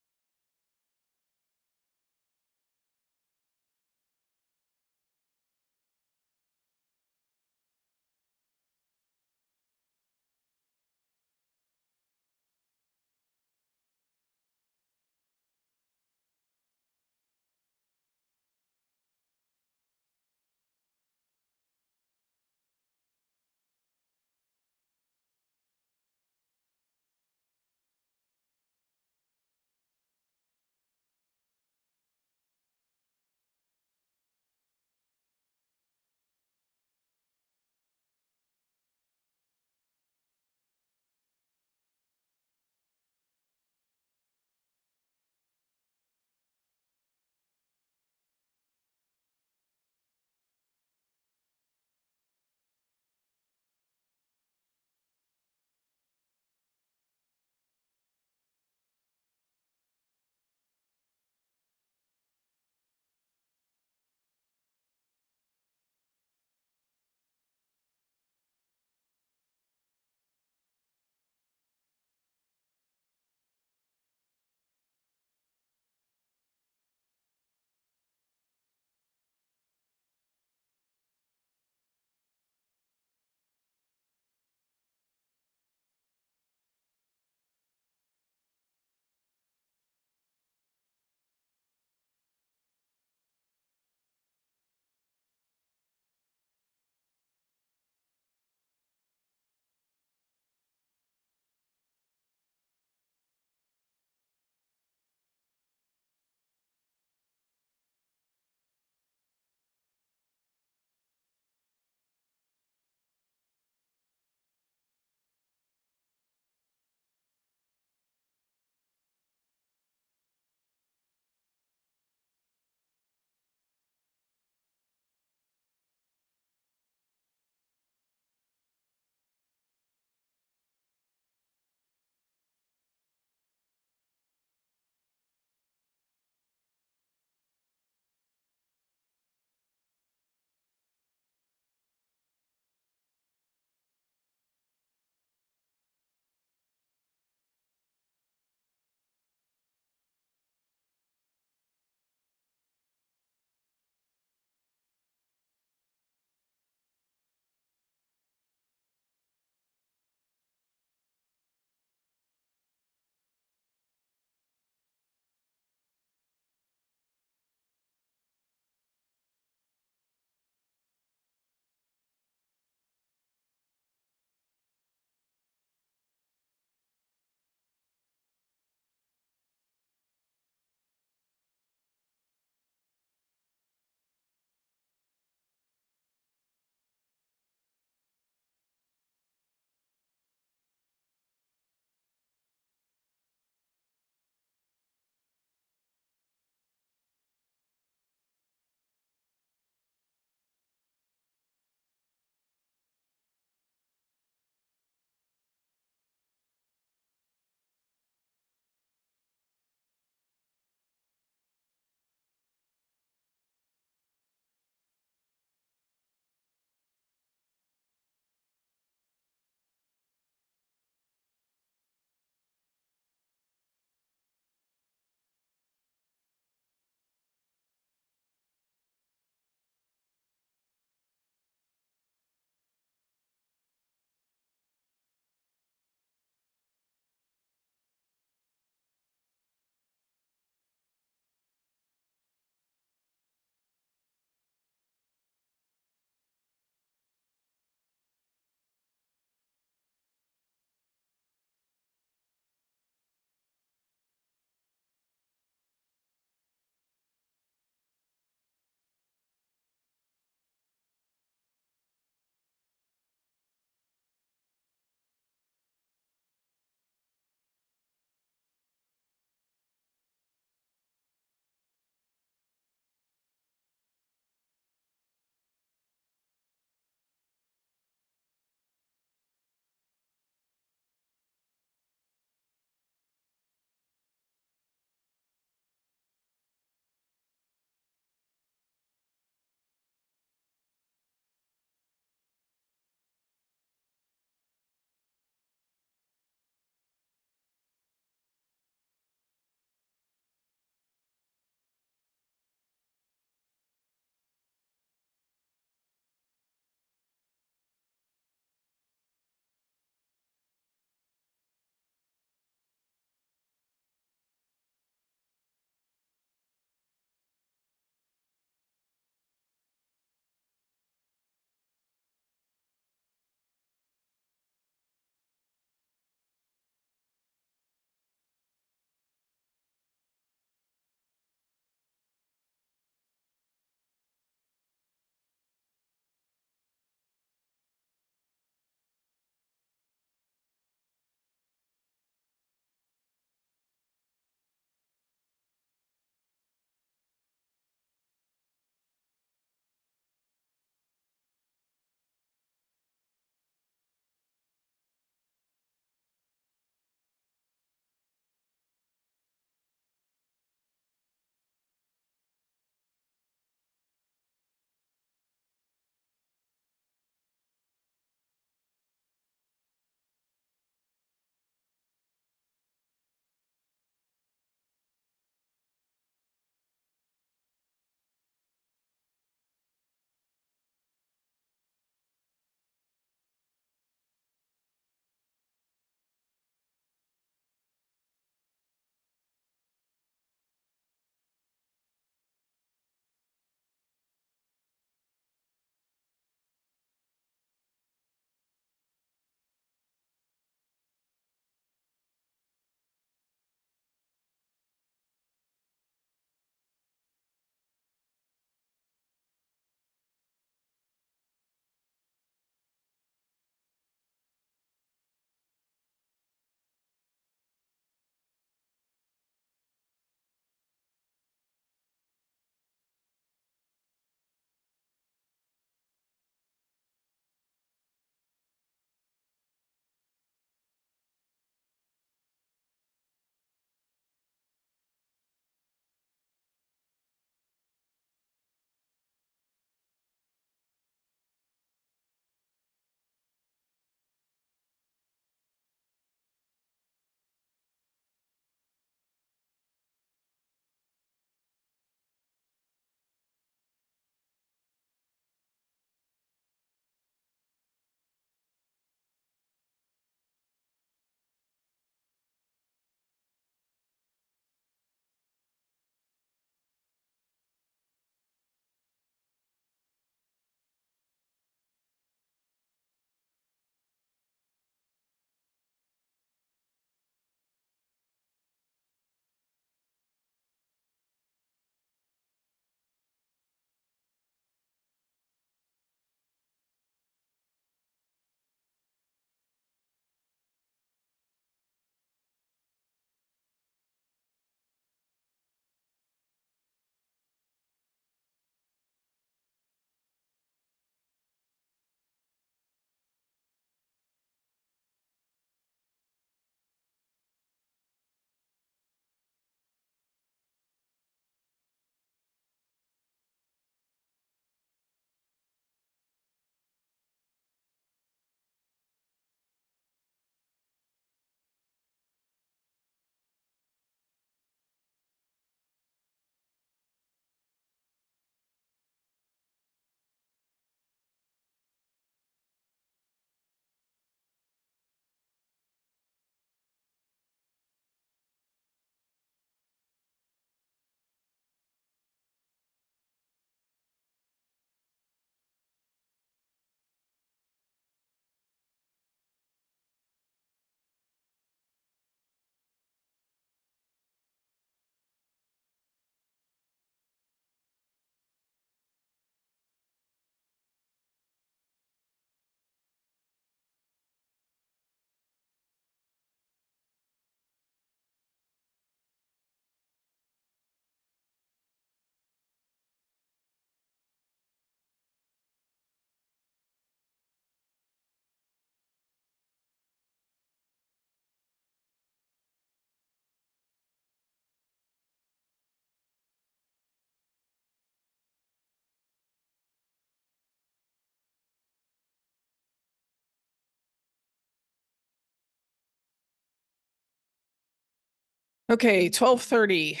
Okay, 12:30.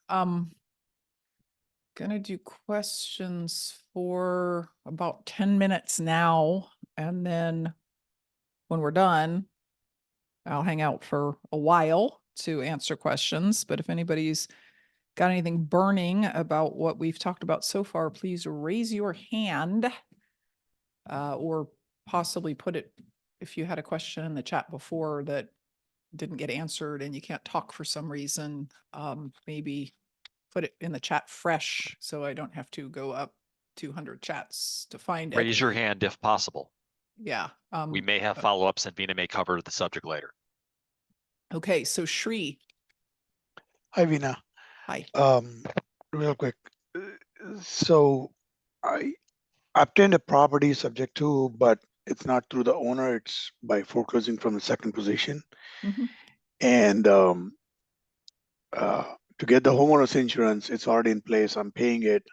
Gonna do questions for about 10 minutes now, and then when we're done, I'll hang out for a while to answer questions. But if anybody's got anything burning about what we've talked about so far, please raise your hand. Or possibly put it, if you had a question in the chat before that didn't get answered and you can't talk for some reason, maybe put it in the chat fresh so I don't have to go up 200 chats to find it. Raise your hand if possible. Yeah. We may have follow-ups and Vina may cover the subject later. Okay, so Shri. Hi, Veena. Hi. Real quick. So I obtained a property subject to, but it's not through the owner, it's by foreclosing from the second position. Mhm. And to get the homeowner's insurance, it's already in place. I'm paying it.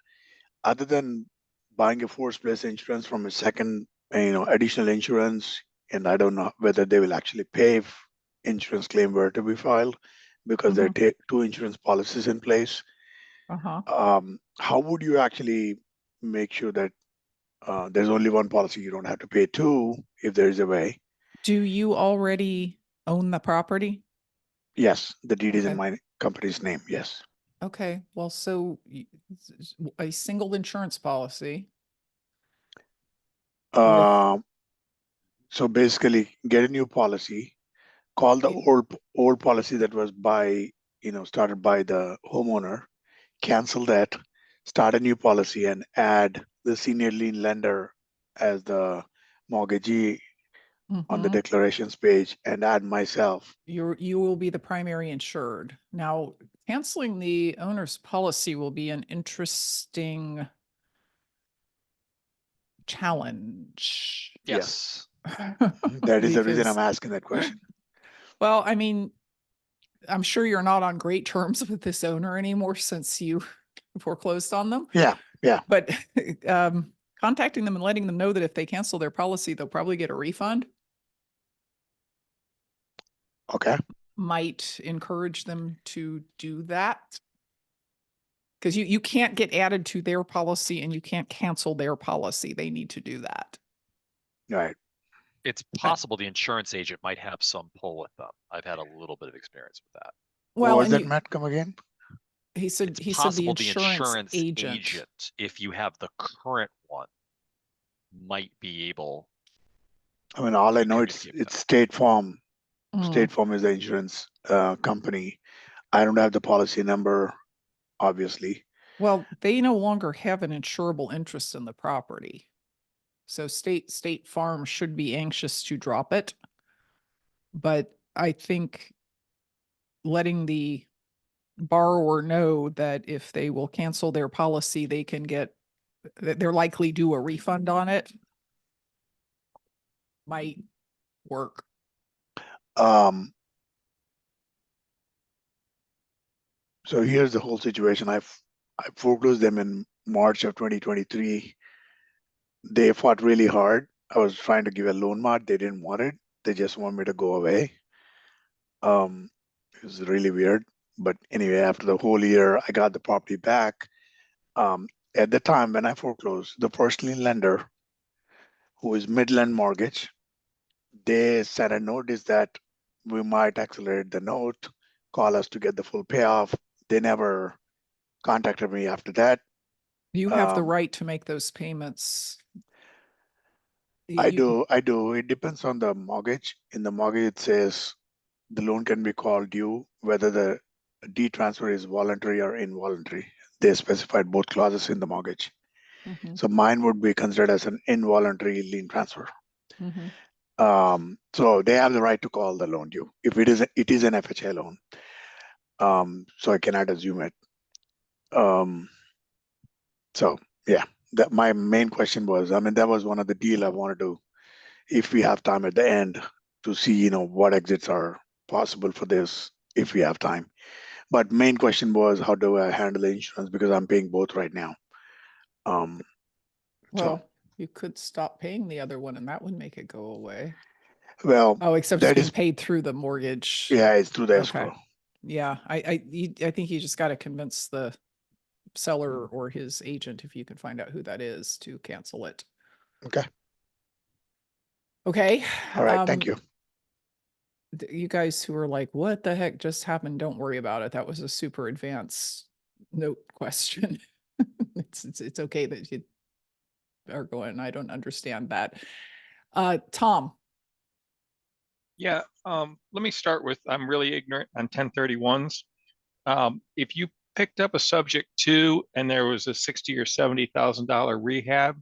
Other than buying a first place insurance from a second, additional insurance, and I don't know whether they will actually pay if insurance claim were to be filed because there are two insurance policies in place. How would you actually make sure that there's only one policy, you don't have to pay two if there is a way? Do you already own the property? Yes, the deed is in Okay. my company's name. Yes. Okay, well, so a single insurance policy. So basically, get a new policy, call the old policy that was started by the homeowner, cancel that, start a new policy, and add the senior lien lender as the mortgagee on the declarations page, and add myself. You will be the primary insured. Now, canceling the owner's policy will be an interesting challenge. Yes. That is the reason Because- I'm asking that question. Well, I mean, I'm sure you're not on great terms with this owner anymore since you foreclosed on them. Yeah. But contacting them and letting them know that if they cancel their policy, they'll probably get a refund Okay. might encourage them to do that. Because you can't get added to their policy and you can't cancel their policy. They need to do that. Right. It's possible the insurance agent might have some pull with them. I've had a little bit of experience with that. Well, Was and that Matt come again? he said It's he said the possible the insurance, insurance agent, if you have the current one, might be able. I mean, all I know communicate with it's State Farm. Mm. State Farm is the insurance company. I don't have the policy number, obviously. Well, they no longer have an insurable interest in the property. So State Farm should be anxious to drop it. But I think letting the borrower know that if they will cancel their policy, they can get, they're likely due a refund on it, might work. So here's the whole situation. I foreclosed them in March of 2023. They fought really hard. I was trying to give a loan mod. They didn't want it. They just want me to go away. It was really weird. But anyway, after the whole year, I got the property back. At the time when I foreclosed, the first lien lender, who is Midland Mortgage, they sent a notice that we might accelerate the note, call us to get the full payoff. They never contacted me after that. You have the right to make those payments. I do. It depends on the mortgage. In the mortgage, it says the loan can be called due, whether the deed transfer is voluntary or involuntary. They specified both clauses in the mortgage. So mine would be considered as an involuntary lien transfer. So they have the right to call the loan due if it is an FHA loan. So I cannot assume it. So yeah, that my main question was, I mean, that was one of the deal I wanted to, if we have time at the end, to see, what exits are possible for this if we have time. But main question was, how do I handle the insurance, because I'm paying both right now. Well, you could stop paying the other one and that would make it go away. Well, Oh, except that it's being is paid through the mortgage. yeah, it's through the Okay. escrow. Yeah, I think you just got to convince the seller or his agent, if you can find out who that is, to cancel it. Okay, Okay. all right, thank you. You guys who are like, what the heck just happened? Don't worry about it. That was a super advanced note question. It's okay that you are going, I don't understand that. Tom, Yeah, let me start with, I'm really ignorant on 1031s. If you picked up a subject to and there was a $60,000 or $70,000 rehab,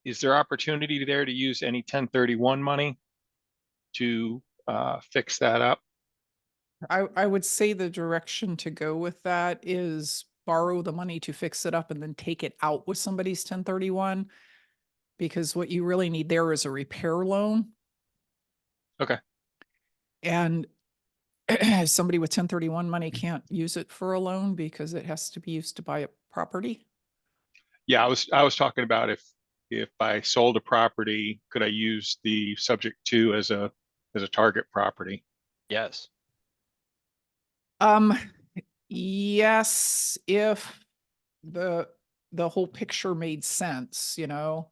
is there opportunity there to use any 1031 money to fix that up? I would say the direction to go with that is borrow the money to fix it up and then take it out with somebody's 1031. Because what you really need there is a repair loan. Okay. And somebody with 1031 money can't use it for a loan because it has to be used to buy a property. Yeah, I was talking about if I sold a property, could I use the subject to as a target property? Yes. Yes, if the whole picture made sense, you know.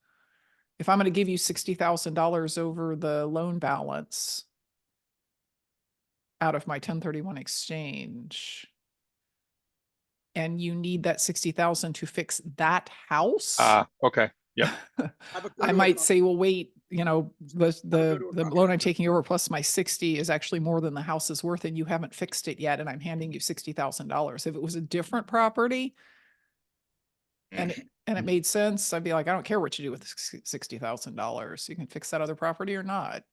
If I'm going to give you $60,000 over the loan balance out of my 1031 exchange, and you need that 60,000 to fix that house, Okay. Yep. I might say, well, wait, you know, the loan I'm taking over plus my 60 is actually more than the house is worth, and you haven't fixed it yet, and I'm handing you $60,000. If it was a different property and it made sense, I'd be like, I don't care what you do with $60,000. You can fix that other property or not.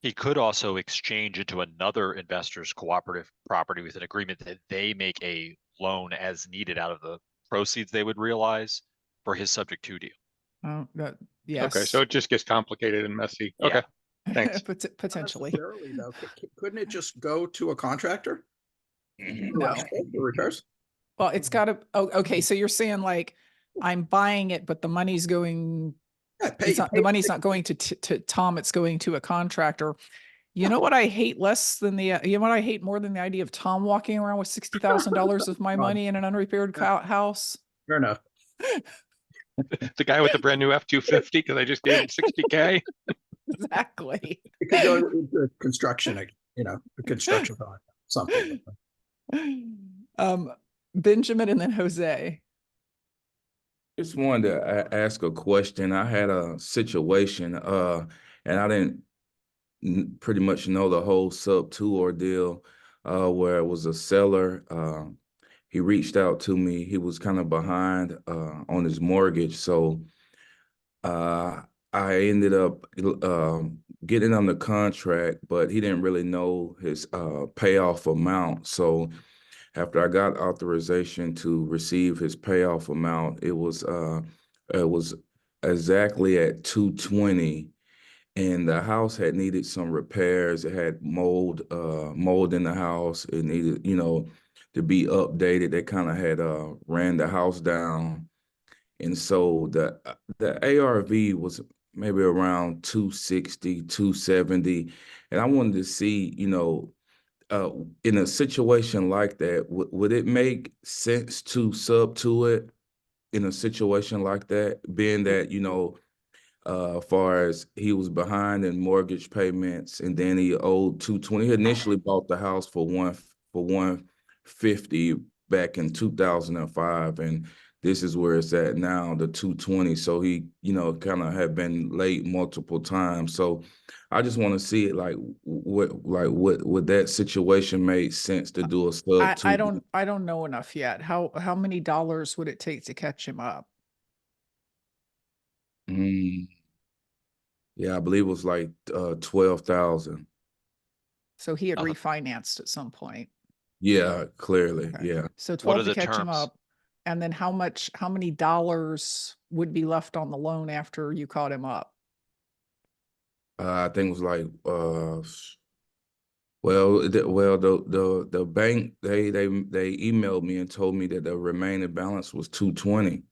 He could also exchange into another investor's cooperative property with an agreement that they make a loan as needed out of the proceeds they would realize for his subject to deal. Oh, yes. Okay, so it just gets complicated and messy. Yeah. Okay, thanks. Potentially. Though. Couldn't it just go to a contractor? No. For repairs? Well, it's got to, okay. So you're saying like, I'm buying it, but the money's going, the money's not going to Tom, it's going to a contractor. You know what I hate less than you know what I hate more than the idea of Tom walking around with $60,000 of my money in an unrepaired house? Fair enough. The guy with the brand new F-250 because I just gave him 60K. Exactly. It could go into construction, you know, a construction project, something. Benjamin and then Jose. Just wanted to ask a question. I had a situation, and I didn't pretty much know the whole sub-2 ordeal, where it was a seller. He reached out to me. He was kind of behind on his mortgage, so I ended up getting on the contract, but he didn't really know his payoff amount. So after I got authorization to receive his payoff amount, it was exactly at 220, and the house had needed some repairs. It had mold in the house. It needed, you know, to be updated. They kind of had ran the house down, and so the ARV was maybe around 260, 270, and I wanted to see, you know, in a situation like that, would it make sense to sub to it in a situation like that, being that, you know, far as he was behind in mortgage payments, and then he owed 220. He initially bought the house for 150 back in 2005, and this is where it's at now, the 220. So he, you know, kind of had been late multiple times. So I just want to see it like what would that situation make sense to do a sub to? I don't know enough yet. How many dollars would it take to catch him up? Yeah, I believe it was like 12,000. So he had refinanced at some point. Yeah, clearly. Okay. Yeah. So What 12 are to the catch him terms? up. And then how many dollars would be left on the loan after you caught him up? I think it was like the bank they emailed me and told me that the remaining balance was 220.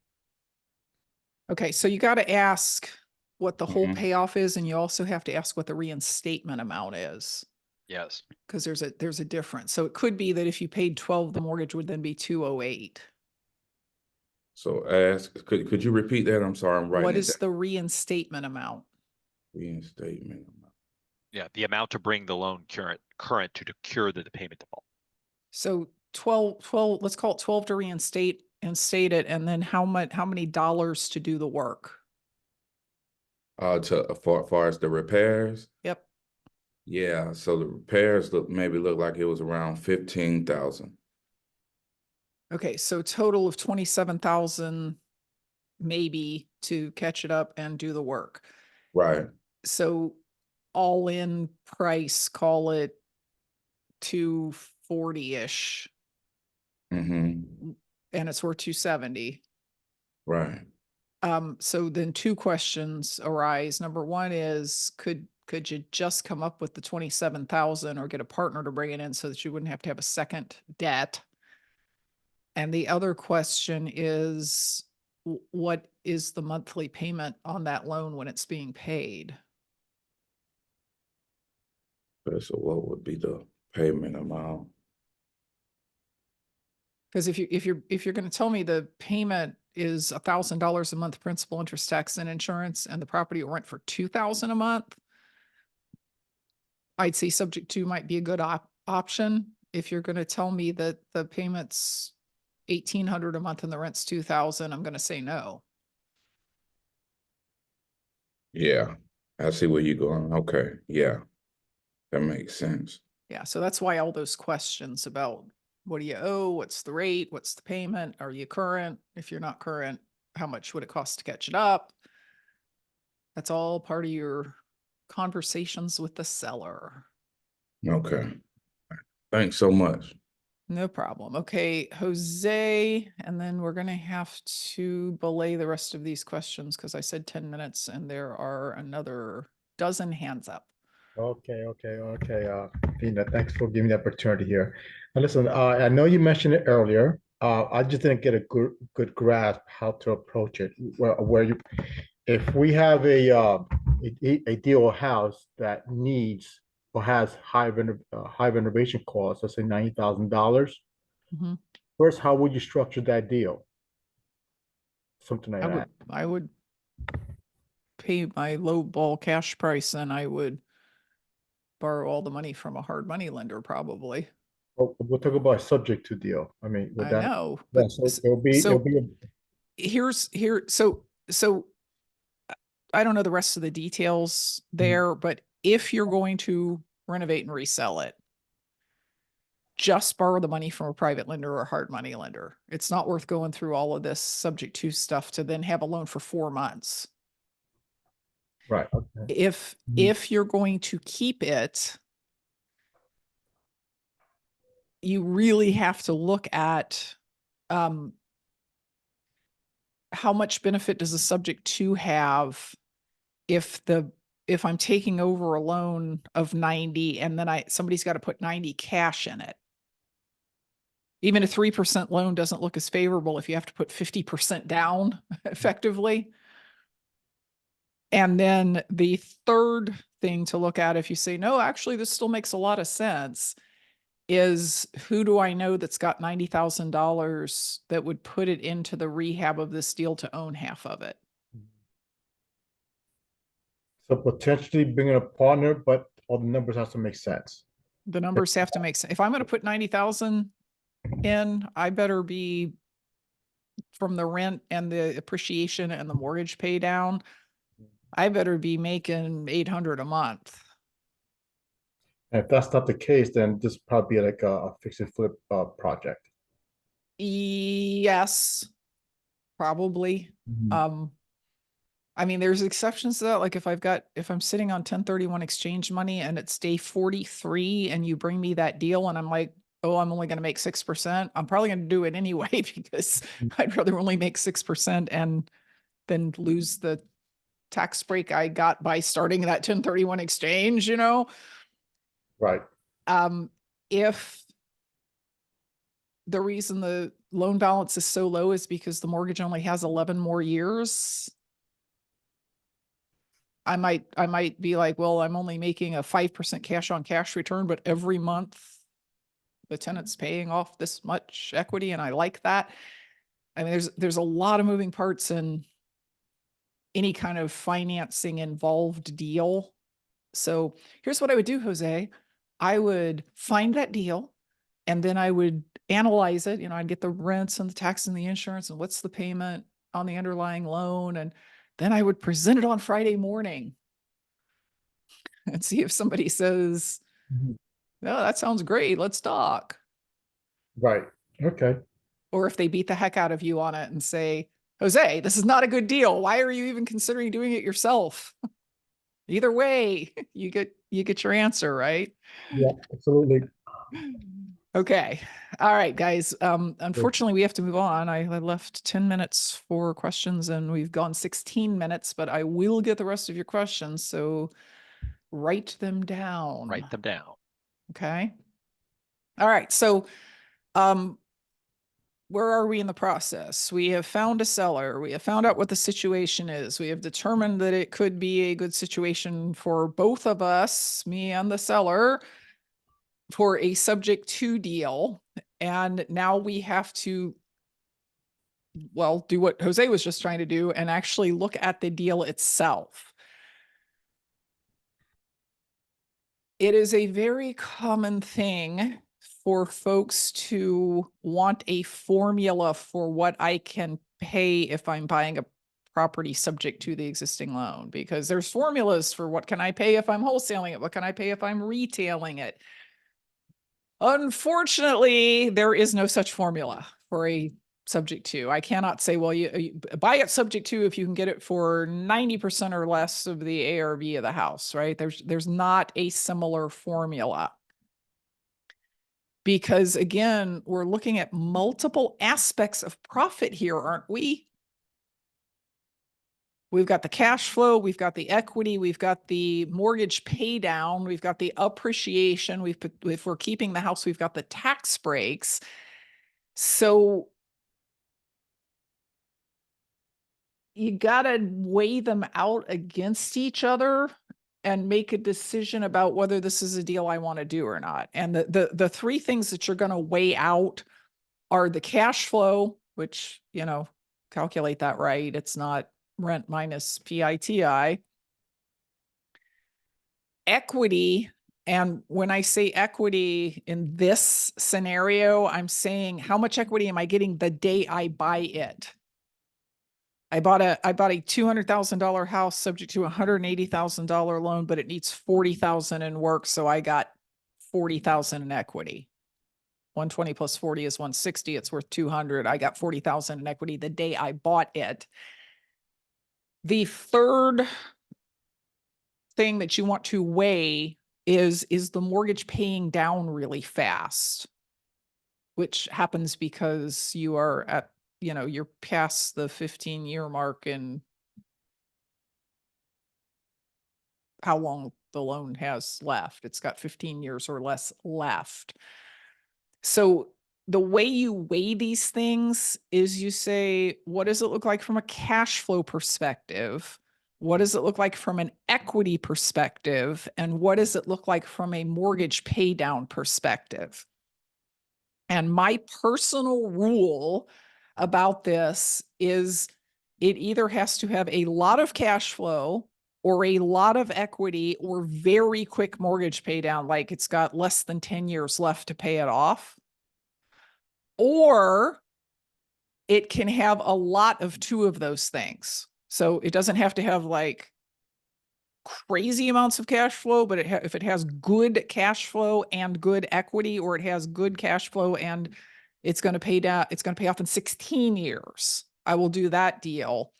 Okay, so you got to ask what the whole Mhm. payoff is, and you also have to ask what the reinstatement amount is. Yes. because there's a difference. So it could be that if you paid 12, the mortgage would then be 208. So could you repeat that? I'm sorry, I'm What writing it is down. the reinstatement amount? Reinstatement amount. Yeah, the amount to bring the loan current to cure the payment default. So 12, let's call it 12 to reinstate and state it. And then how many dollars to do the work? Far as the repairs, Yep. yeah. So the repairs look like it was around 15,000. Okay, so total of 27,000 maybe to catch it up and do the work. Right. So all in price, call it 240-ish, Mm-hmm. and it's worth 270. Right. So then two questions arise. Number one is, could you just come up with the 27,000 or get a partner to bring it in so that you wouldn't have to have a second debt? And the other question is, what is the monthly payment on that loan when it's being paid? Okay, so what would be the payment amount? Because if you're going to tell me the payment is $1,000 a month, principal, interest, tax, and insurance, and the property will rent for $2,000 a month, I'd say subject to might be a good option. If you're going to tell me that the payment's $1,800 a month and the rent's $2,000, I'm going to say no. Yeah, I see where you're going. Okay, yeah, that makes sense. Yeah, so that's why all those questions about what do you owe, what's the rate, what's the payment, are you current? If you're not current, how much would it cost to catch it up? That's all part of your conversations with the seller. Okay, thanks so much. No problem. Okay, Jose, and then we're gonna have to belay the rest of these questions because I said 10 minutes and there are another dozen hands up. Okay. Tina, thanks for giving me the opportunity here. Now listen, I know you mentioned it earlier. I just didn't get a good grasp how to approach it. If we have a deal or house that needs or has high renovation costs, let's say $90,000. Mhm. First, how would you structure that deal? Something like that. I would pay my low ball cash price and I would borrow all the money from a hard money lender probably. Oh, we'll talk about a subject to deal. I mean, I know, but so it'll be so I don't know the rest of the details there, but if you're going to renovate and resell it, just borrow the money from a private lender or a hard money lender. It's not worth going through all of this subject to stuff to then have a loan for 4 months. right. Okay. If you're going to keep it, you really have to look at how much benefit does the subject to have if I'm taking over a loan of 90 and then somebody's got to put 90 cash in it. Even a 3% loan doesn't look as favorable if you have to put 50% down effectively. And then the third thing to look at, if you say, no, actually, this still makes a lot of sense, is who do I know that's got $90,000 that would put it into the rehab of this deal to own half of it? So potentially bringing a partner, but all the numbers have to make sense. The numbers have to make sense. If I'm going to put 90,000 in, I better be from the rent and the appreciation and the mortgage pay down. I better be making 800 a month. And if that's not the case, then this probably be like a fix and flip project. Yes, probably. I mean, there's exceptions to that. Like if I'm sitting on 1031 exchange money and it's day 43 and you bring me that deal and I'm like, oh, I'm only going to make 6%. I'm probably going to do it anyway because I'd rather only make 6% and then lose the tax break I got by starting that 1031 exchange, Right. If the reason the loan balance is so low is because the mortgage only has 11 more years, I might be like, well, I'm only making a 5% cash on cash return, but every month the tenant's paying off this much equity and I like that. I mean, there's a lot of moving parts in any kind of financing involved deal. So here's what I would do, Jose. I would find that deal and then I would analyze it. You know, I'd get the rents and the tax and the insurance and what's the payment on the underlying loan. And then I would present it on Friday morning and see if somebody says, Mhm. no, that sounds great. Let's talk. Right. Okay. Or if they beat the heck out of you on it and say, Jose, this is not a good deal. Why are you even considering doing it yourself? Either way, you get your answer, right? Yeah, absolutely. Okay. All right, guys. Unfortunately, we have to move on. I left 10 minutes for questions and we've gone 16 minutes, but I will get the rest of your questions. So write them down. Write them down. Okay. All right. So, where are we in the process? We have found a seller. We have found out what the situation is. We have determined that it could be a good situation for both of us, me and the seller, for a subject to deal. And now we have to, well, do what Jose was just trying to do and actually look at the deal itself. It is a very common thing for folks to want a formula for what I can pay if I'm buying a property subject to the existing loan, because there's formulas for what can I pay if I'm wholesaling it? What can I pay if I'm retailing it? Unfortunately, there is no such formula for a subject to. I cannot say, well, you buy it subject to if you can get it for 90% or less of the ARV of the house, right? There's not a similar formula. Because again, we're looking at multiple aspects of profit here, aren't we? We've got the cash flow, we've got the equity, we've got the mortgage pay down, we've got the appreciation, if we're keeping the house, we've got the tax breaks. So you gotta weigh them out against each other and make a decision about whether this is a deal I want to do or not. And the three things that you're going to weigh out are the cash flow, which, you know, calculate that right. It's not rent minus PITI. Equity. And when I say equity in this scenario, I'm saying how much equity am I getting the day I buy it? I bought a $200,000 house subject to a $180,000 loan, but it needs 40,000 in work. So I got 40,000 in equity. 120 plus 40 is 160. It's worth 200. I got 40,000 in equity the day I bought it. The third thing that you want to weigh is the mortgage paying down really fast, which happens because you are at, you know, you're past the 15-year mark and how long the loan has left. It's got 15 years or less left. So the way you weigh these things is you say, what does it look like from a cash flow perspective? What does it look like from an equity perspective? And what does it look like from a mortgage pay down perspective? And my personal rule about this is it either has to have a lot of cash flow or a lot of equity or very quick mortgage pay down, like it's got less than 10 years left to pay it off. Or it can have a lot of two of those things. So it doesn't have to have like crazy amounts of cash flow, but if it has good cash flow and good equity, or it has good cash flow and it's going to pay down, it's going to pay off in 16 years, I will do that deal.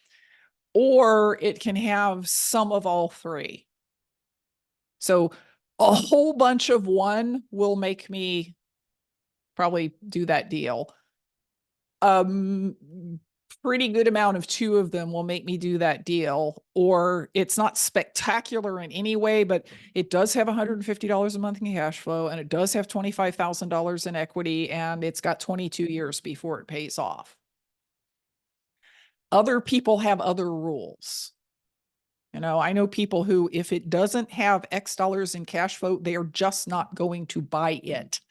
Or it can have some of all three. So a whole bunch of one will make me probably do that deal. Pretty good amount of two of them will make me do that deal. Or it's not spectacular in any way, but it does have $150 a month in cash flow, and it does have $25,000 in equity, and it's got 22 years before it pays off. Other people have other rules. You know, I know people who, if it doesn't have X dollars in cash flow, they are just not going to buy it.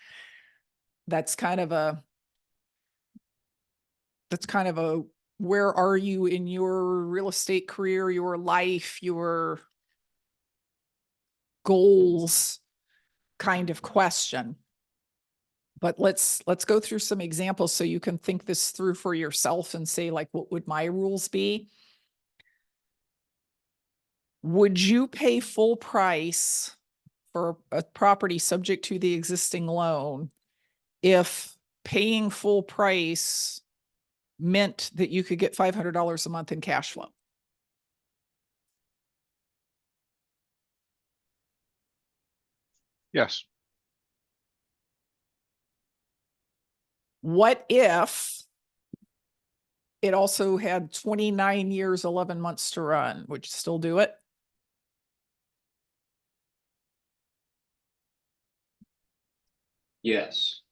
That's kind of a, where are you in your real estate career, your life, your goals kind of question. But let's go through some examples so you can think this through for yourself and say, like, what would my rules be? Would you pay full price for a property subject to the existing loan if paying full price meant that you could get $500 a month in cash flow? Yes. What if it also had 29 years, 11 months to run? Would you still do it? Yes.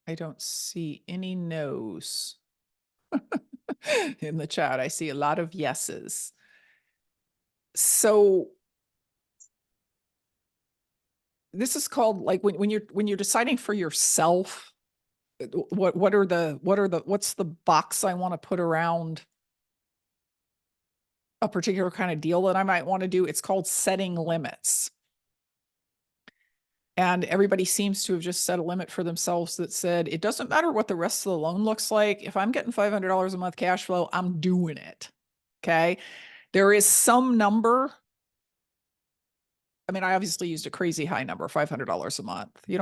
I don't see any no's in the chat. I see a lot of yeses. So this is called, like, when you're deciding for yourself, what's the box I want to put around a particular kind of deal that I might want to do? It's called setting limits. And everybody seems to have just set a limit for themselves that said, it doesn't matter what the rest of the loan looks like. If I'm getting $500 a month cash flow, I'm doing it. Okay. There is some number. I mean, I obviously used a crazy high number, $500 a month. You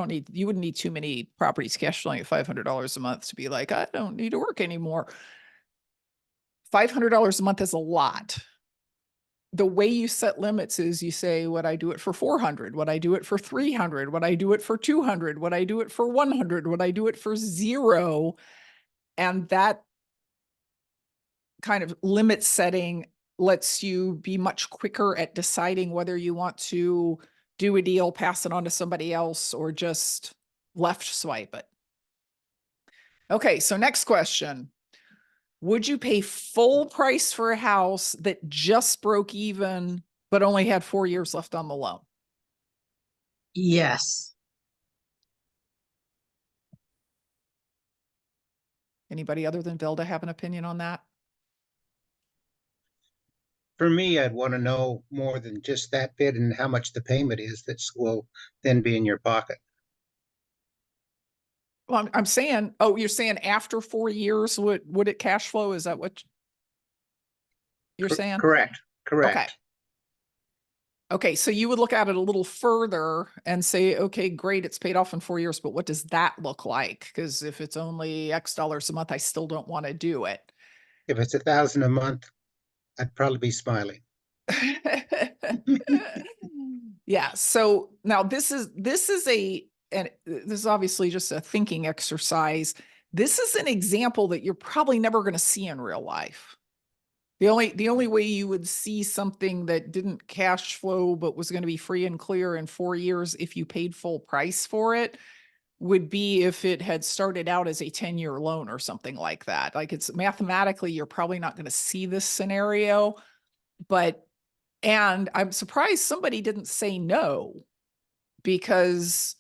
wouldn't need too many properties cash flowing at $500 a month to be like, I don't need to work anymore. $500 a month is a lot. The way you set limits is you say, would I do it for 400? Would I do it for 300? Would I do it for 200? Would I do it for 100? Would I do it for 0? And that kind of limit setting lets you be much quicker at deciding whether you want to do a deal, pass it on to somebody else, or just left swipe it. Okay, so next question. Would you pay full price for a house that just broke even, but only had 4 years left on the loan? Yes. Anybody other than Vilda have an opinion on that? For me, I'd want to know more than just that bit and how much the payment is that will then be in your pocket. Well, I'm saying, oh, you're saying after 4 years, would it cash flow? Is that what you're saying? Correct. Correct. Okay. Okay, so you would look at it a little further and say, okay, great, it's paid off in 4 years, but what does that look like? Because if it's only X dollars a month, I still don't want to do it. If it's $1,000 a month, I'd probably be smiling. Yeah. So now this is obviously just a thinking exercise. This is an example that you're probably never going to see in real life. The only way you would see something that didn't cash flow but was going to be free and clear in 4 years if you paid full price for it would be if it had started out as a 10-year loan or something like that. Like, it's mathematically, you're probably not going to see this scenario, and I'm surprised somebody didn't say no, because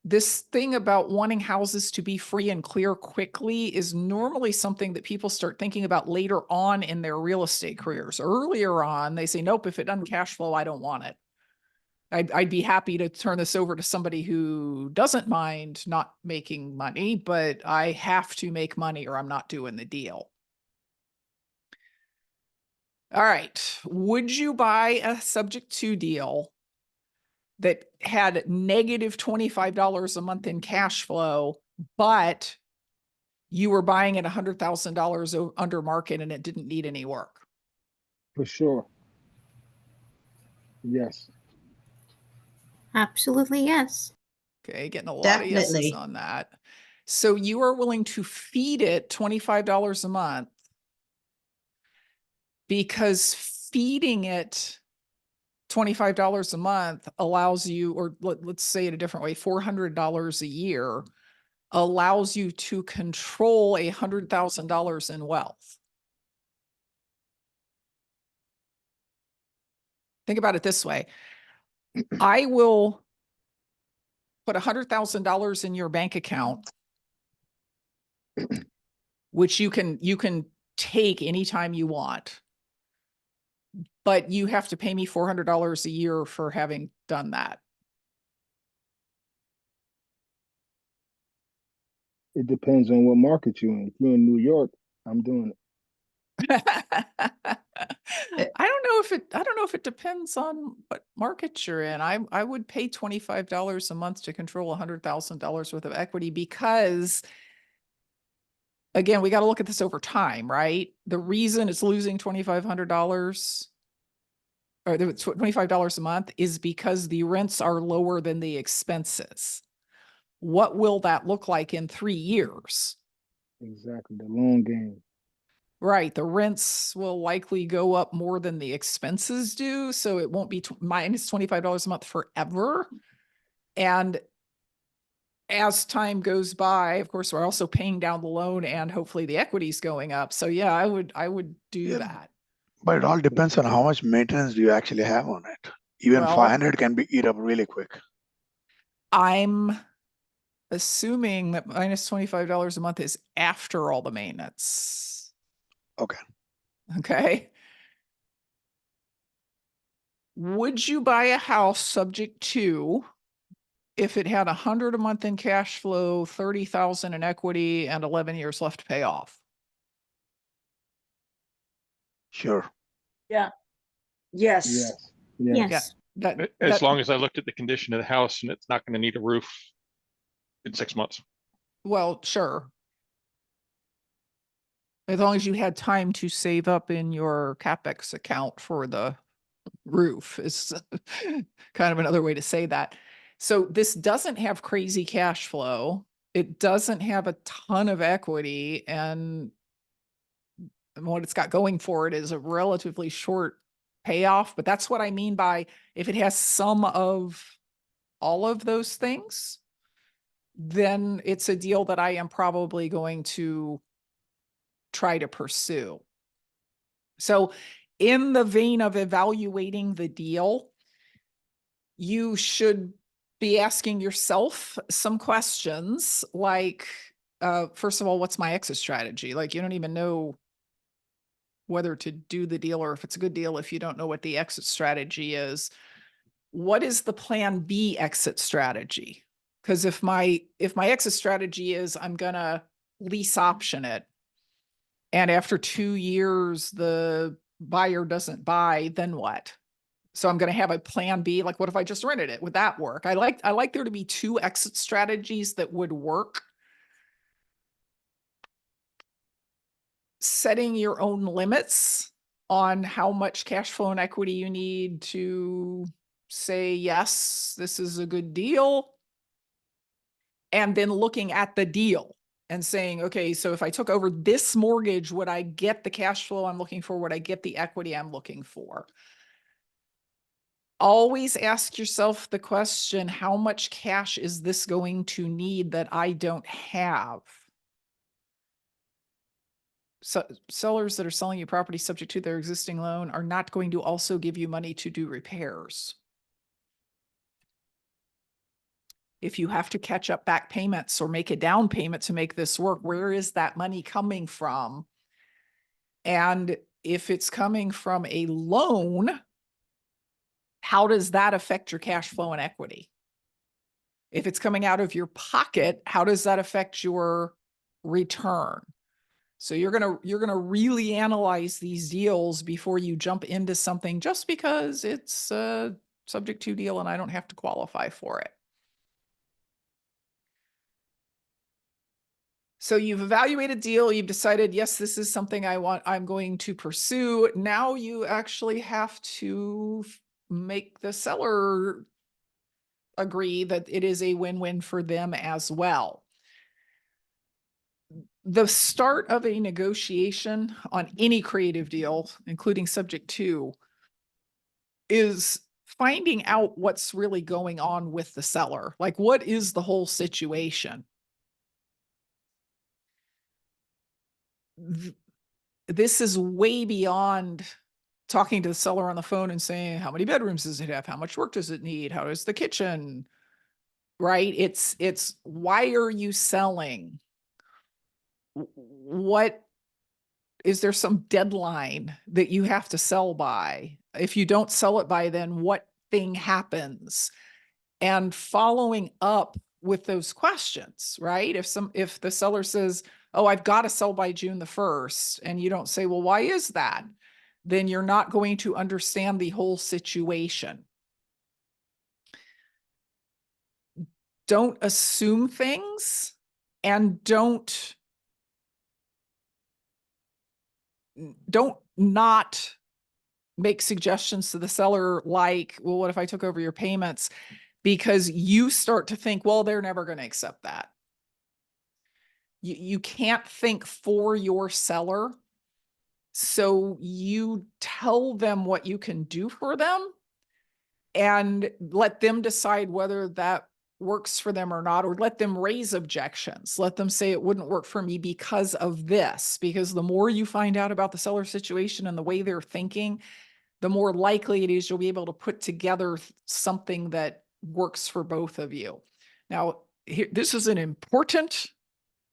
this thing about wanting houses to be free and clear quickly is normally something that people start thinking about later on in their real estate careers. Earlier on, they say, nope, if it doesn't cash flow, I don't want it. I'd be happy to turn this over to somebody who doesn't mind not making money, but I have to make money or I'm not doing the deal. All right. Would you buy a subject to deal that had negative $25 a month in cash flow, but you were buying it $100,000 under market and it didn't need any work? For sure. Yes. Absolutely, yes. Okay, getting a lot of yeses Definitely. on that. So you are willing to feed it $25 a month because feeding it $25 a month allows you, or let's say it a different way, $400 a year allows you to control $100,000 in wealth. think about it this way. I will put $100,000 in your bank account, which you can take anytime you want. But you have to pay me $400 a year for having done that. It depends on what market you're in. If you're in New York, I'm doing it. I don't know if it depends on what market you're in. I would pay $25 a month to control $100,000 worth of equity because, again, we got to look at this over time, right? The reason it's losing $2,500 or $25 a month is because the rents are lower than the expenses. What will that look like in 3 years? Exactly, the long game. Right. The rents will likely go up more than the expenses do. So it won't be minus $25 a month forever. And as time goes by, of course, we're also paying down the loan and hopefully the equity's going up. So yeah, I would do that. But it all depends on how much maintenance do you actually have on it. Even Well, 500 can be eat up really quick. I'm assuming that minus $25 a month is after all the maintenance. Okay. Okay. Would you buy a house subject to if it had 100 a month in cash flow, 30,000 in equity, and 11 years left to pay off? Sure. Yeah. Yes. Yes. Yes. Yeah, As long as I looked at the condition of the house and it's not going to need a roof in 6 months. well, sure. As long as you had time to save up in your CapEx account for the roof is kind of another way to say that. So this doesn't have crazy cash flow. It doesn't have a ton of equity, and what it's got going for it is a relatively short payoff. But that's what I mean by if it has some of all of those things, then it's a deal that I am probably going to try to pursue. So in the vein of evaluating the deal, you should be asking yourself some questions like, first of all, what's my exit strategy? Like, you don't even know whether to do the deal or if it's a good deal if you don't know what the exit strategy is. What is the plan B exit strategy? Because if my exit strategy is I'm gonna lease option it, and after 2 years the buyer doesn't buy, then what? So I'm going to have a plan B. Like, what if I just rented it? Would that work? I like there to be 2 exit strategies that would work. Setting your own limits on how much cash flow and equity you need to say, yes, this is a good deal. And then looking at the deal and saying, okay, so if I took over this mortgage, would I get the cash flow I'm looking for? Would I get the equity I'm looking for? Always ask yourself the question, how much cash is this going to need that I don't have? So sellers that are selling you property subject to their existing loan are not going to also give you money to do repairs. If you have to catch up back payments or make a down payment to make this work, where is that money coming from? And if it's coming from a loan, how does that affect your cash flow and equity? If it's coming out of your pocket, how does that affect your return? So you're gonna really analyze these deals before you jump into something just because it's a subject to deal and I don't have to qualify for it. So you've evaluated deal, you've decided, yes, this is something I'm going to pursue. Now you actually have to make the seller agree that it is a win-win for them as well. The start of a negotiation on any creative deal, including subject to, is finding out what's really going on with the seller. Like, what is the whole situation? This is way beyond talking to the seller on the phone and saying, how many bedrooms does it have? How much work does it need? How is the kitchen? Right? It's why are you selling? What is there some deadline that you have to sell by? If you don't sell it by then, what thing happens? And following up with those questions, right? If the seller says, oh, I've got to sell by June the 1st, and you don't say, well, why is that? Then you're not going to understand the whole situation. Don't assume things, and don't not make suggestions to the seller like, well, what if I took over your payments? Because you start to think, well, they're never going to accept that. You can't think for your seller. So you tell them what you can do for them and let them decide whether that works for them or not, or let them raise objections. Let them say it wouldn't work for me because of this, because the more you find out about the seller situation and the way they're thinking, the more likely it is you'll be able to put together something that works for both of you. Now, this is an important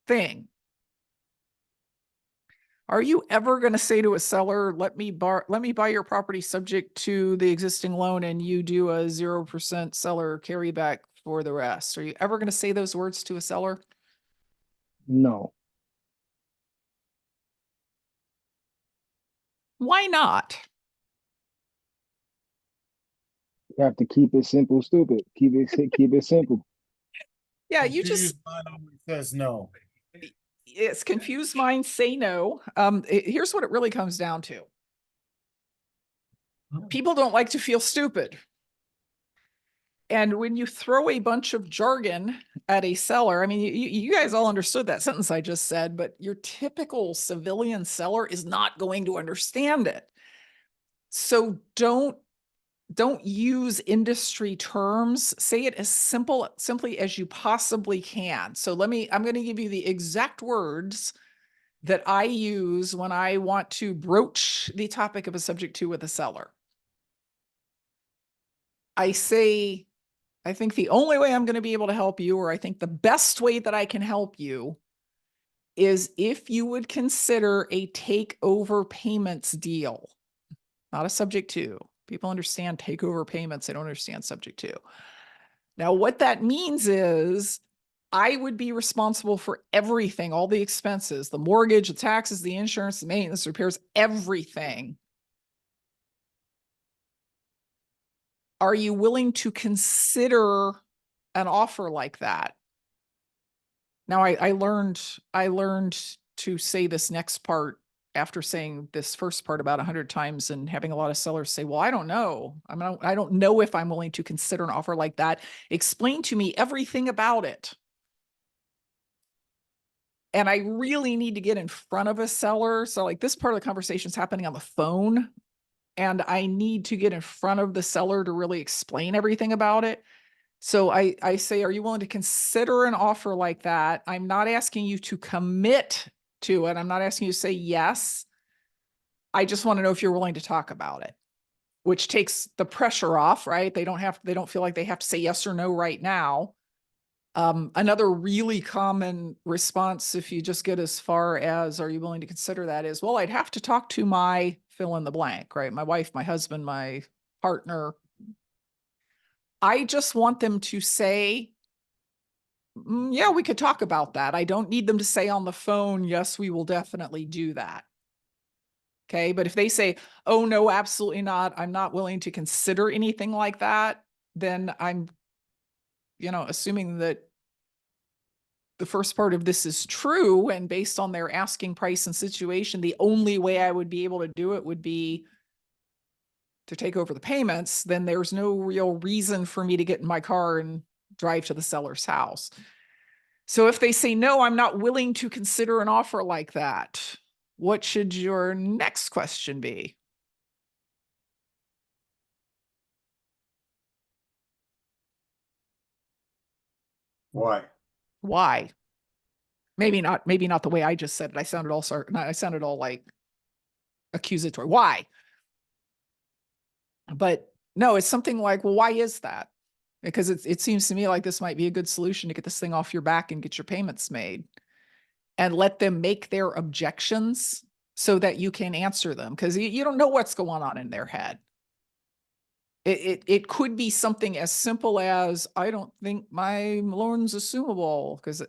thing. Are you ever going to say to a seller, let me buy your property subject to the existing loan and you do a 0% seller carryback for the rest? Are you ever going to say those words to a seller? No. Why not? You have to keep it simple, stupid. Keep it simple. Yeah, you just says no. It's confused minds say no. Here's what it really comes down to. People don't like to feel stupid. And when you throw a bunch of jargon at a seller, I mean, you guys all understood that sentence I just said, but your typical civilian seller is not going to understand it. So don't use industry terms. Say it as simply as you possibly can. So I'm going to give you the exact words that I use when I want to broach the topic of a subject to with a seller. I say, I think the only way I'm going to be able to help you, or I think the best way that I can help you, is if you would consider a takeover payments deal, not a subject to. People understand takeover payments. They don't understand subject to. Now, what that means is I would be responsible for everything, all the expenses, the mortgage, the taxes, the insurance, the maintenance, repairs, everything. Are you willing to consider an offer like that? Now, I learned to say this next part after saying this first part about 100 times and having a lot of sellers say, well, I don't know. I don't know if I'm willing to consider an offer like that. Explain to me everything about it. And I really need to get in front of a seller. So like this part of the conversation is happening on the phone, and I need to get in front of the seller to really explain everything about it. So I say, are you willing to consider an offer like that? I'm not asking you to commit to it. I'm not asking you to say yes. I just want to know if you're willing to talk about it, which takes the pressure off, right? They don't feel like they have to say yes or no right now. Another really common response, if you just get as far as, are you willing to consider that, is, well, I'd have to talk to my fill in the blank, right? My wife, my husband, my partner. I just want them to say, yeah, we could talk about that. I don't need them to say on the phone, yes, we will definitely do that. Okay. But if they say, oh, no, absolutely not, I'm not willing to consider anything like that, then I'm, assuming that the first part of this is true. And based on their asking price and situation, the only way I would be able to do it would be to take over the payments. Then there's no real reason for me to get in my car and drive to the seller's house. So if they say, no, I'm not willing to consider an offer like that, what should your next question be? Why? Why? Maybe not the way I just said it. I sounded all like accusatory. Why? But no, it's something like, well, why is that? Because it seems to me like this might be a good solution to get this thing off your back and get your payments made. And let them make their objections so that you can answer them, because you don't know what's going on in their head. It could be something as simple as, I don't think my loan's assumable, because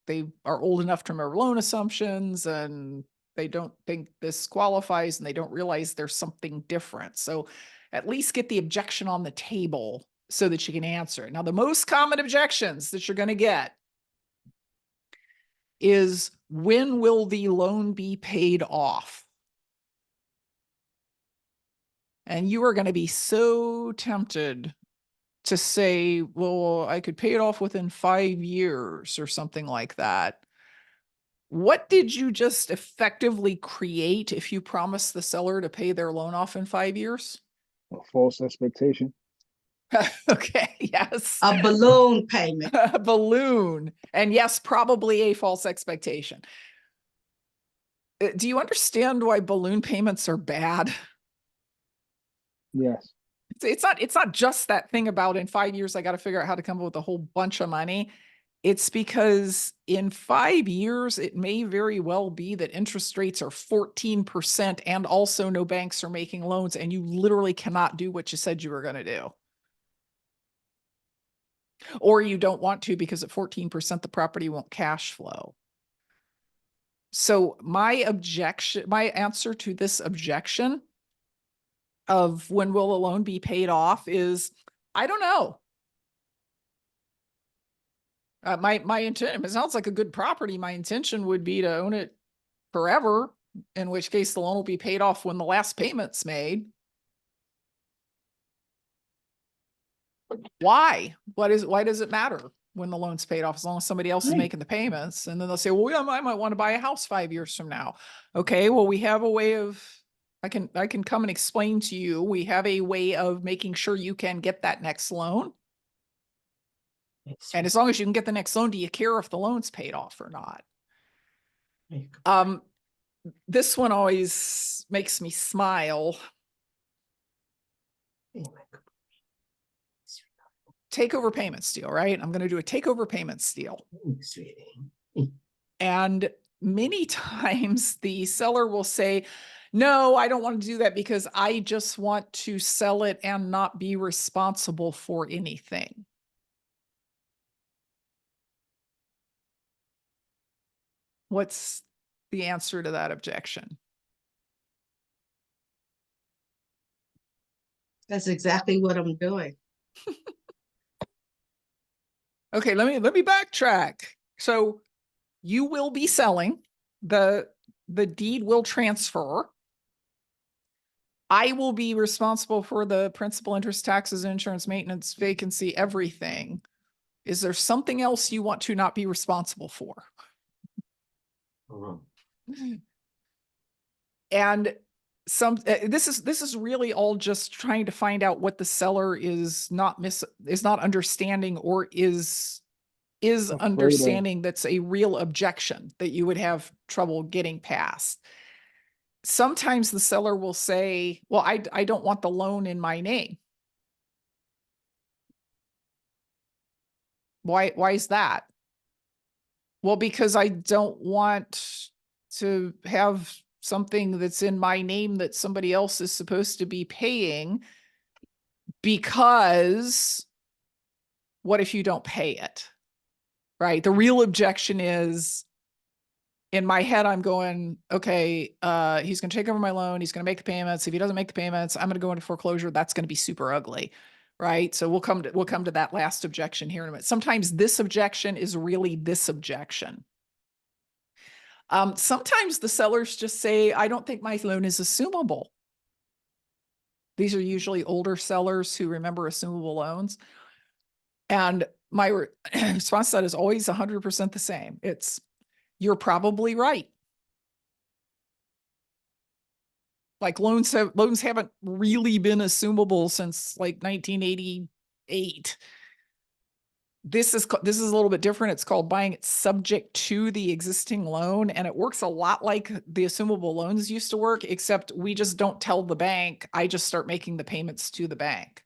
they are old enough to remember loan assumptions, and they don't think this qualifies, and they don't realize there's something different. So at least get the objection on the table so that you can answer it. Now, the most common objections that you're going to get is, when will the loan be paid off? And you are going to be so tempted to say, well, I could pay it off within 5 years or something like that. What did you just effectively create if you promise the seller to pay their loan off in 5 years? A false expectation. Okay, yes. A balloon payment. A balloon. And yes, probably a false expectation. Do you understand why balloon payments are bad? Yes. It's not just that thing about, in 5 years, I got to figure out how to come up with a whole bunch of money. It's because in 5 years, it may very well be that interest rates are 14% and also no banks are making loans, and you literally cannot do what you said you were going to do. Or you don't want to, because at 14%, the property won't cash flow. So my answer to this objection of when will a loan be paid off is, I don't know. My intent, it sounds like a good property. My intention would be to own it forever, in which case the loan will be paid off when the last payment's made. Why? Why does it matter when the loan's paid off, as long as somebody else is making the payments? And then they'll say, well, yeah, I might want to buy a house 5 years from now. Okay, well, we have a way of, I can come and explain to you, we have a way of making sure you can get that next loan. And as long as you can get the next loan, do you care if the loan's paid off or not? This one always makes me smile. Takeover payments deal, right? I'm going to do a takeover payments deal. And many times the seller will say, no, I don't want to do that because I just want to sell it and not be responsible for anything. What's the answer to that objection? That's exactly what I'm doing. Okay, let me backtrack. So you will be selling, the deed will transfer. I will be responsible for the principal, interest, taxes, insurance, maintenance, vacancy, everything. Is there something else you want to not be responsible for? And this is really all just trying to find out what the seller is not understanding, or is understanding that's a real objection that you would have trouble getting past. Sometimes the seller will say, well, I don't want the loan in my name. Why is that? Well, because I don't want to have something that's in my name that somebody else is supposed to be paying, because what if you don't pay it? Right? The real objection is, in my head, I'm going, okay, he's going to take over my loan. He's going to make the payments. If he doesn't make the payments, I'm going to go into foreclosure. That's going to be super ugly. Right? So we'll come to that last objection here in a minute. Sometimes this objection is really this objection. Sometimes the sellers just say, I don't think my loan is assumable. These are usually older sellers who remember assumable loans. And my response to that is always 100% the same. It's, you're probably right. Like loans haven't really been assumable since like 1988. this is a little bit different. It's called buying it subject to the existing loan, and it works a lot like the assumable loans used to work, except we just don't tell the bank. I just start making the payments to the bank.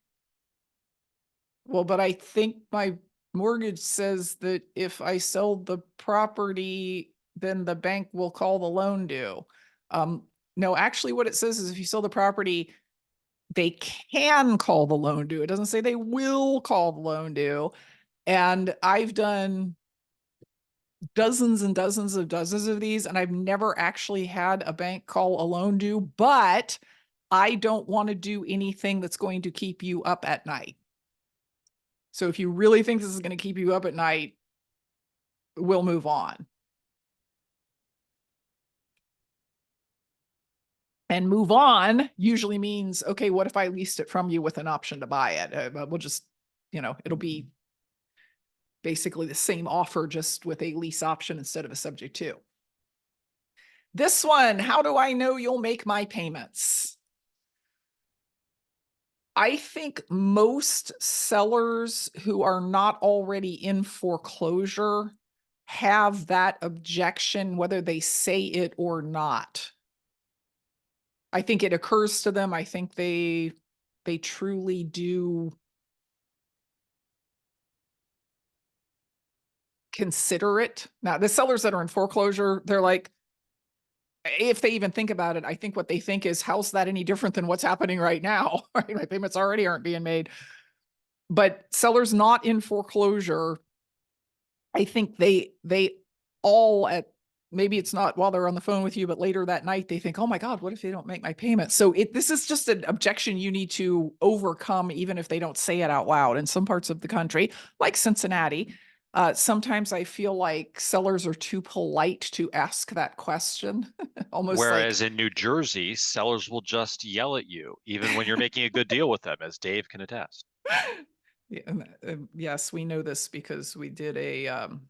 Well, but I think my mortgage says that if I sell the property, then the bank will call the loan due. No, actually what it says is if you sell the property, they can call the loan due. It doesn't say they will call the loan due. And I've done dozens and dozens of these, and I've never actually had a bank call a loan due, but I don't want to do anything that's going to keep you up at night. So if you really think this is going to keep you up at night, we'll move on. And move on usually means, okay, what if I leased it from you with an option to buy it? We'll just, it'll be basically the same offer, just with a lease option instead of a subject to. This one, how do I know you'll make my payments? I think most sellers who are not already in foreclosure have that objection, whether they say it or not. I think it occurs to them. I think they truly do consider it. Now, the sellers that are in foreclosure, they're like, if they even think about it, I think what they think is, how's that any different than what's happening right now? Right? My payments already aren't being made. But sellers not in foreclosure, I think they all maybe it's not while they're on the phone with you, but later that night, they think, oh my God, what if they don't make my payment? So this is just an objection you need to overcome, even if they don't say it out loud. In some parts of the country, like Cincinnati, sometimes I feel like sellers are too polite to ask that question. Almost Whereas in New Jersey, sellers will just yell at you, even when you're making a good deal with them, as Dave can attest. Yes, we know this because we did an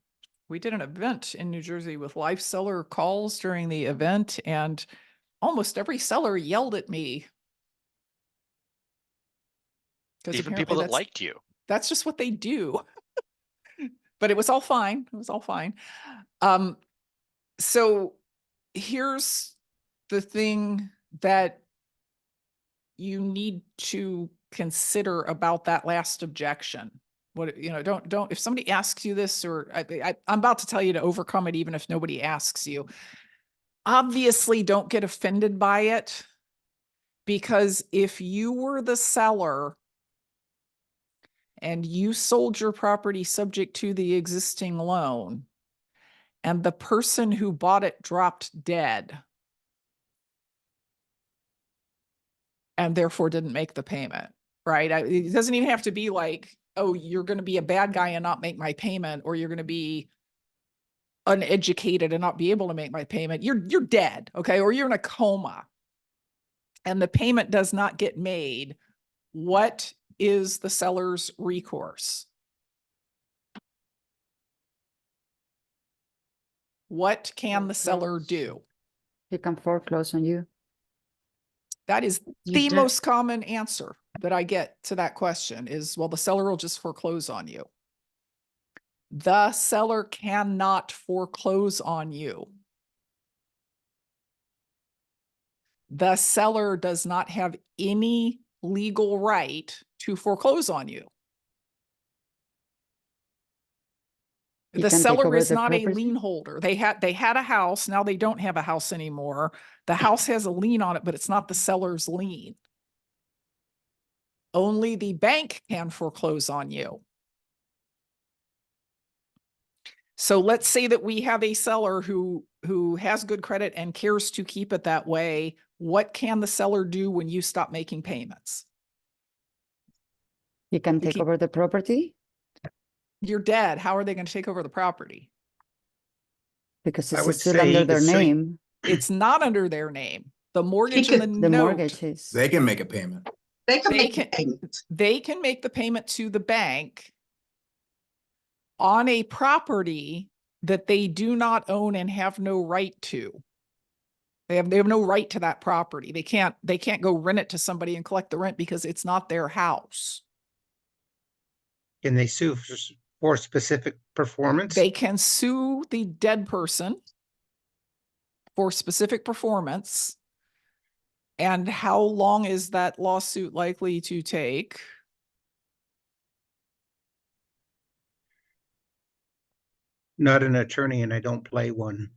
event in New Jersey with live seller calls during the event, and almost every seller yelled at me. Even people that liked you. That's just what they do. But it was all fine. It was all fine. So here's the thing that you need to consider about that last objection. Don't, if somebody asks you this, or I'm about to tell you to overcome it, even if nobody asks you, obviously don't get offended by it, because if you were the seller and you sold your property subject to the existing loan, and the person who bought it dropped dead and therefore didn't make the payment, right? It doesn't even have to be like, oh, you're going to be a bad guy and not make my payment, or you're going to be uneducated and not be able to make my payment. You're dead, okay? Or you're in a coma and the payment does not get made. What is the seller's recourse? What can the seller do? He can foreclose on you. That is the most common answer that I get to that question is, well, the seller will just foreclose on you. The seller cannot foreclose on you. The seller does not have any legal right to foreclose on you. The seller is not a lien holder. They had a house. Now they don't have a house anymore. The house has a lien on it, but it's not the seller's lien. Only the bank can foreclose on you. So let's say that we have a seller who has good credit and cares to keep it that way. What can the seller do when you stop making payments? He can take over the property. You're dead. How are they going to take over the property? Because it's still under their name. It's not under their name. The mortgage and the note. Mortgage is. They can make a payment. They can make the payment. They can make the payment to the bank on a property that they do not own and have no right to. They have no right to that property. They can't go rent it to somebody and collect the rent because it's not their house. Can they sue For specific performance? They can sue the dead person for specific performance. And how long is that lawsuit likely to take? Not an attorney and I don't play one.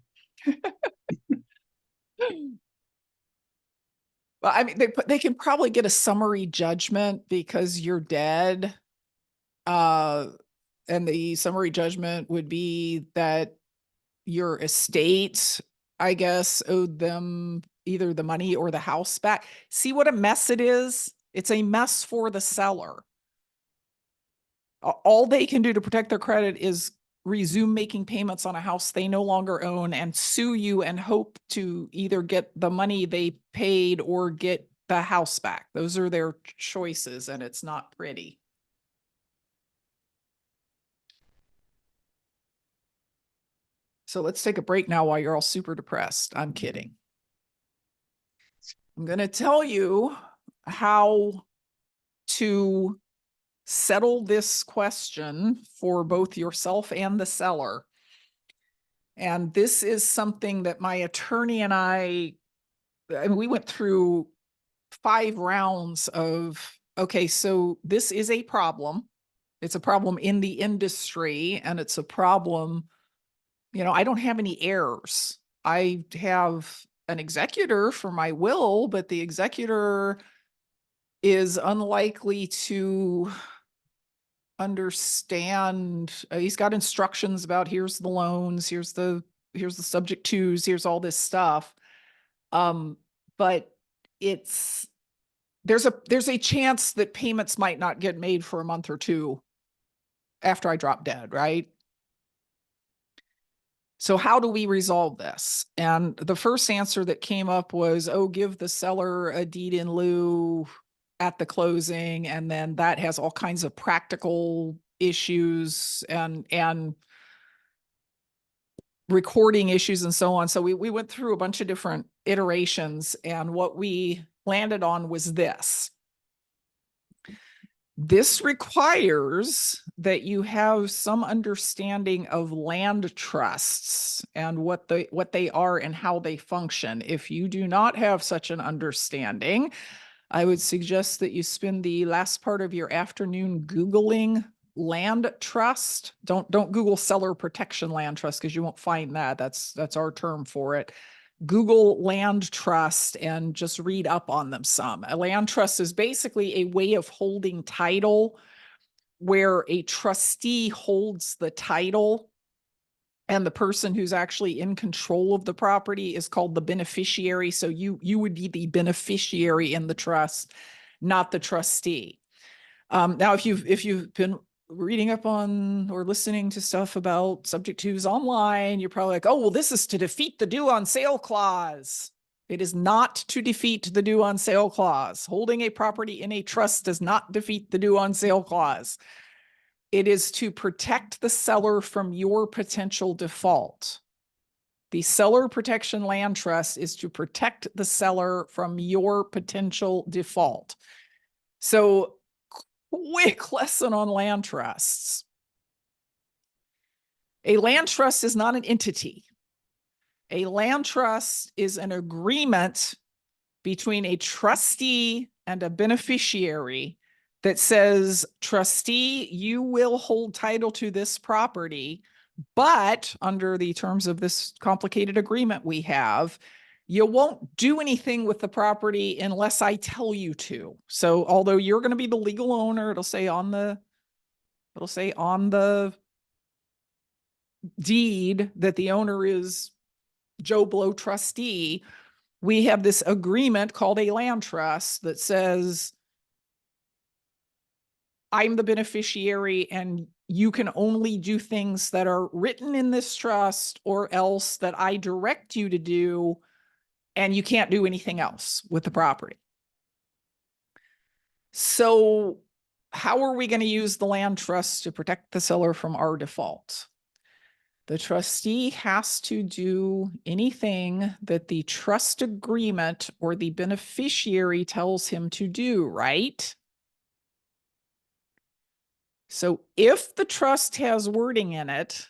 Well, I mean, they can probably get a summary judgment because you're dead. And the summary judgment would be that your estate, I guess, owed them either the money or the house back. See what a mess it is? It's a mess for the seller. All they can do to protect their credit is resume making payments on a house they no longer own and sue you and hope to either get the money they paid or get the house back. Those are their choices, and it's not pretty. So let's take a break now while you're all super depressed. I'm kidding. I'm going to tell you how to settle this question for both yourself and the seller. And this is something that my attorney and I mean, we went through 5 rounds of, okay, so this is a problem. It's a problem in the industry, and it's a problem, you know, I don't have any heirs. I have an executor for my will, but the executor is unlikely to understand. He's got instructions about here's the loans, here's the subject twos, here's all this stuff. But there's a chance that payments might not get made for a month or 2 after I drop dead, right? So how do we resolve this? And the first answer that came up was, oh, give the seller a deed in lieu at the closing, and then that has all kinds of practical issues and recording issues and so on. So we went through a bunch of different iterations, and what we landed on was this. This requires that you have some understanding of land trusts and what they are and how they function. If you do not have such an understanding, I would suggest that you spend the last part of your afternoon Googling land trust. Don't Google seller protection land trust, because you won't find that. That's our term for it. Google land trust and just read up on them some. A land trust is basically a way of holding title where a trustee holds the title, and the person who's actually in control of the property is called the beneficiary. So you would be the beneficiary in the trust, not the trustee. Now, if you've been reading up on or listening to stuff about subject twos online, you're probably like, oh, well, this is to defeat the due on sale clause. It is not to defeat the due on sale clause. Holding a property in a trust does not defeat the due on sale clause. It is to protect the seller from your potential default. The seller protection land trust is to protect the seller from your potential default. So, quick lesson on land trusts. A land trust is not an entity. A land trust is an agreement between a trustee and a beneficiary that says, trustee, you will hold title to this property, but under the terms of this complicated agreement we have, you won't do anything with the property unless I tell you to. So although you're going to be the legal owner, it'll say on the deed that the owner is Joe Blow trustee. We have this agreement called a land trust that says, I'm the beneficiary and you can only do things that are written in this trust or else that I direct you to do, and you can't do anything else with the property. So how are we going to use the land trust to protect the seller from our default? The trustee has to do anything that the trust agreement or the beneficiary tells him to do, right? So if the trust has wording in it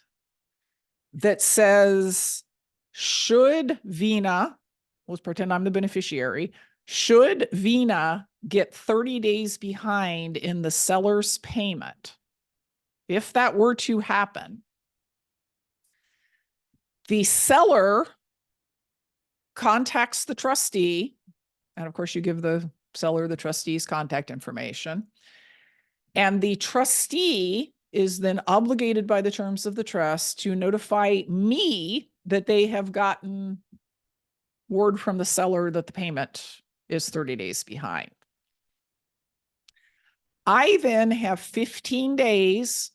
that says, should Vina, let's pretend I'm the beneficiary, should Vina get 30 days behind in the seller's payment, if that were to happen, the seller contacts the trustee, and of course you give the seller the trustee's contact information, and the trustee is then obligated by the terms of the trust to notify me that they have gotten word from the seller that the payment is 30 days behind. I then have 15 days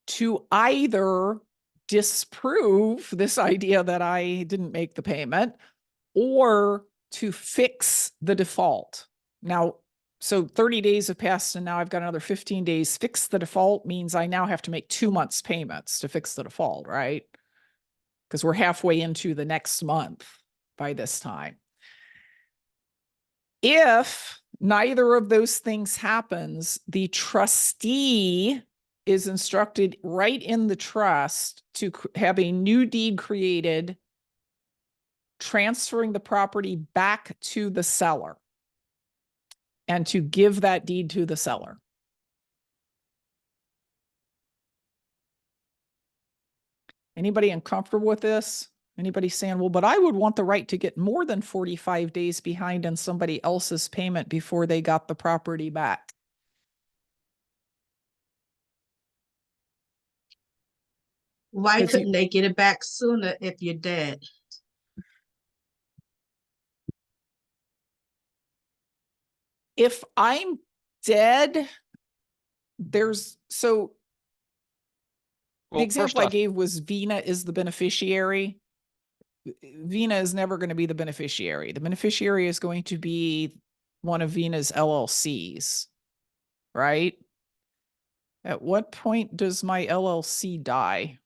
to either disprove this idea that I didn't make the payment or to fix the default. Now, so 30 days have passed and now I've got another 15 days. Fix the default means I now have to make 2 months payments to fix the default, right? Because we're halfway into the next month by this time. If neither of those things happens, the trustee is instructed right in the trust to have a new deed created, transferring the property back to the seller and to give that deed to the seller. Anybody uncomfortable with this? Anybody saying, well, but I would want the right to get more than 45 days behind on somebody else's payment before they got the property back? Why 'Cause couldn't they get it back sooner if you're dead? If I'm dead, there's, so the Well, example first I off, gave was Vina is the beneficiary. Vina is never going to be the beneficiary. The beneficiary is going to be one of Vina's LLCs, right? At what point does my LLC die?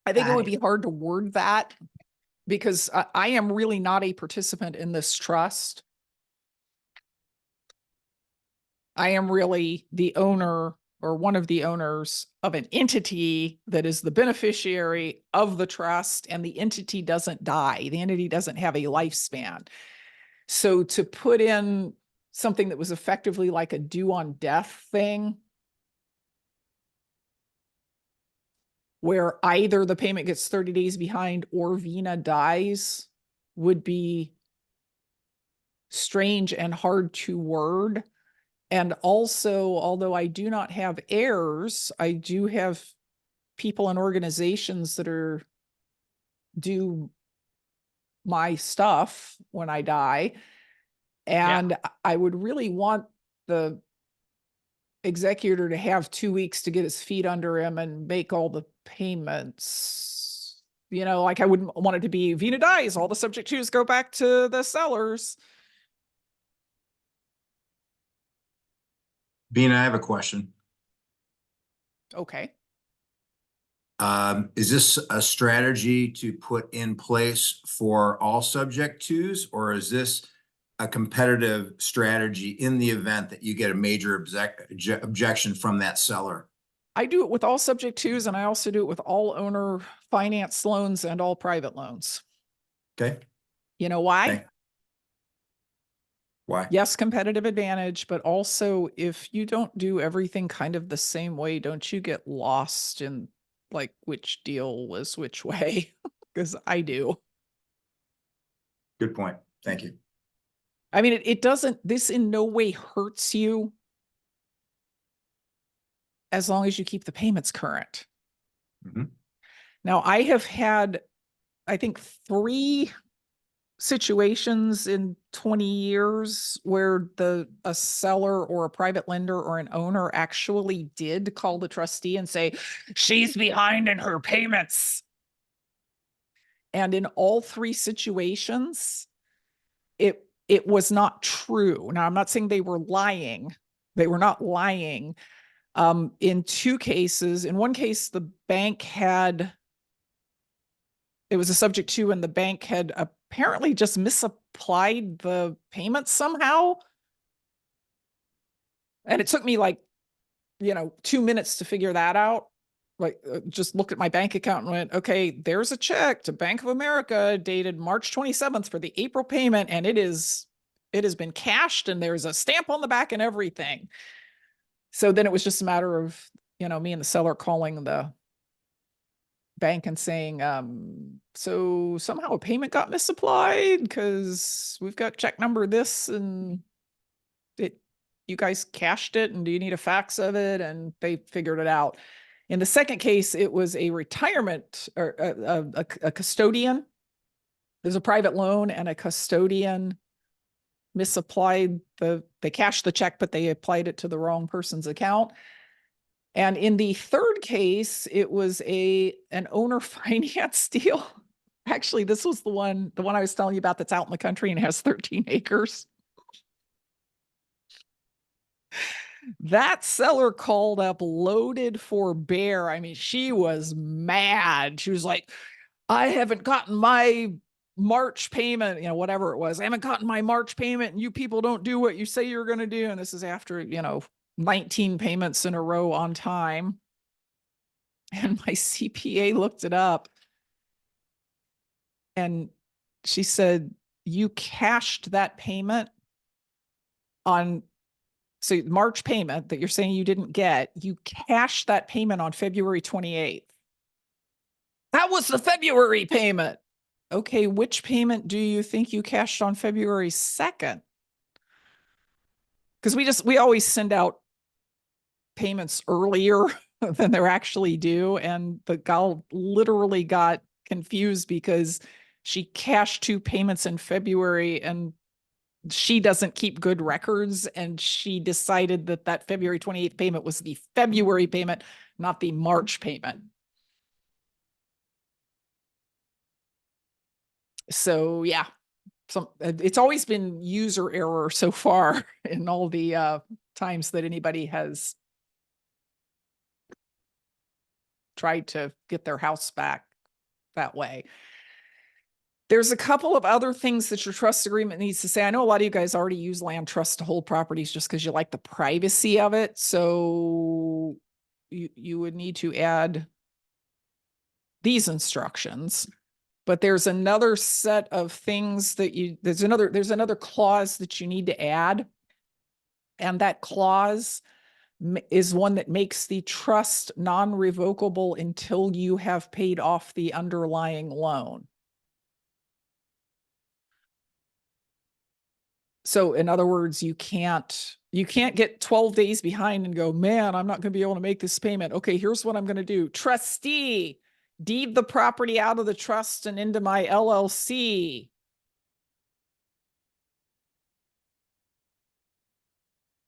I think it would be hard to word that because I am really not a participant in this trust. I am really the owner or one of the owners of an entity that is the beneficiary of the trust, and the entity doesn't die. The entity doesn't have a lifespan. So to put in something that was effectively like a due on death thing, where either the payment gets 30 days behind or Vina dies, would be strange and hard to word. And also, although I do not have heirs, I do have people and organizations that do my stuff when I die. And I would really want the executor to have 2 weeks to get his feet under him and make all the payments. You know, like I wouldn't want it to be Vina dies, all the subject twos go back to the sellers. Vina, I have a question. Okay. Is this a strategy to put in place for all subject twos, or is this a competitive strategy in the event that you get a major objection from that seller? I do it with all subject twos, and I also do it with all owner finance loans and all private loans. Okay. You know why? Okay. Why? Yes, competitive advantage, but also if you don't do everything kind of the same way, don't you get lost in like which deal was which way? Because I do. Good point. Thank you. I mean, it doesn't, this in no way hurts you as long as you keep the payments current. Mhm. Now, I have had, I think, 3 situations in 20 years where a seller or a private lender or an owner actually did call the trustee and say, she's behind in her payments. And in all 3 situations, it was not true. Now, I'm not saying they were lying. They were not lying. In 2 cases, in one case, the bank had it was a subject to, and the bank had apparently just misapplied the payment somehow. And it took me like, 2 minutes to figure that out. Like, just looked at my bank account and went, okay, there's a check to Bank of America dated March 27th for the April payment. And it has been cashed and there's a stamp on the back and everything. So then it was just a matter of, me and the seller calling the bank and saying, so somehow a payment got misapplied because we've got check number this and you guys cashed it, and do you need a fax of it? And they figured it out. In the second case, it was a retirement or a custodian. There's a private loan, and a custodian misapplied they cashed the check, but they applied it to the wrong person's account. And in the third case, it was an owner finance deal. Actually, this was the one I was telling you about that's out in the country and has 13 acres. That seller called up loaded for bear. I mean, she was mad. She was like, I haven't gotten my March payment, whatever it was. I haven't gotten my March payment, and you people don't do what you say you're going to do. And this is after, 19 payments in a row on time. And my CPA looked it up. And she said, you cashed that payment so March payment that you're saying you didn't get, you cashed that payment on February 28th. That was the February payment. Okay, which payment do you think you cashed on February 2nd? Because we always send out payments earlier than they're actually due. And the gal literally got confused because she cashed 2 payments in February, and she doesn't keep good records, and she decided that February 28th payment was the February payment, not the March payment. So yeah, it's always been user error so far in all the times that anybody has tried to get their house back that way. There's a couple of other things that your trust agreement needs to say. I know a lot of you guys already use land trust to hold properties just because you like the privacy of it. So you would need to add these instructions. But there's another set of things that there's another clause that you need to add. And that clause is one that makes the trust non-revocable until you have paid off the underlying loan. So in other words, you can't get 12 days behind and go, man, I'm not going to be able to make this payment. Okay, here's what I'm going to do. Trustee, deed the property out of the trust and into my LLC.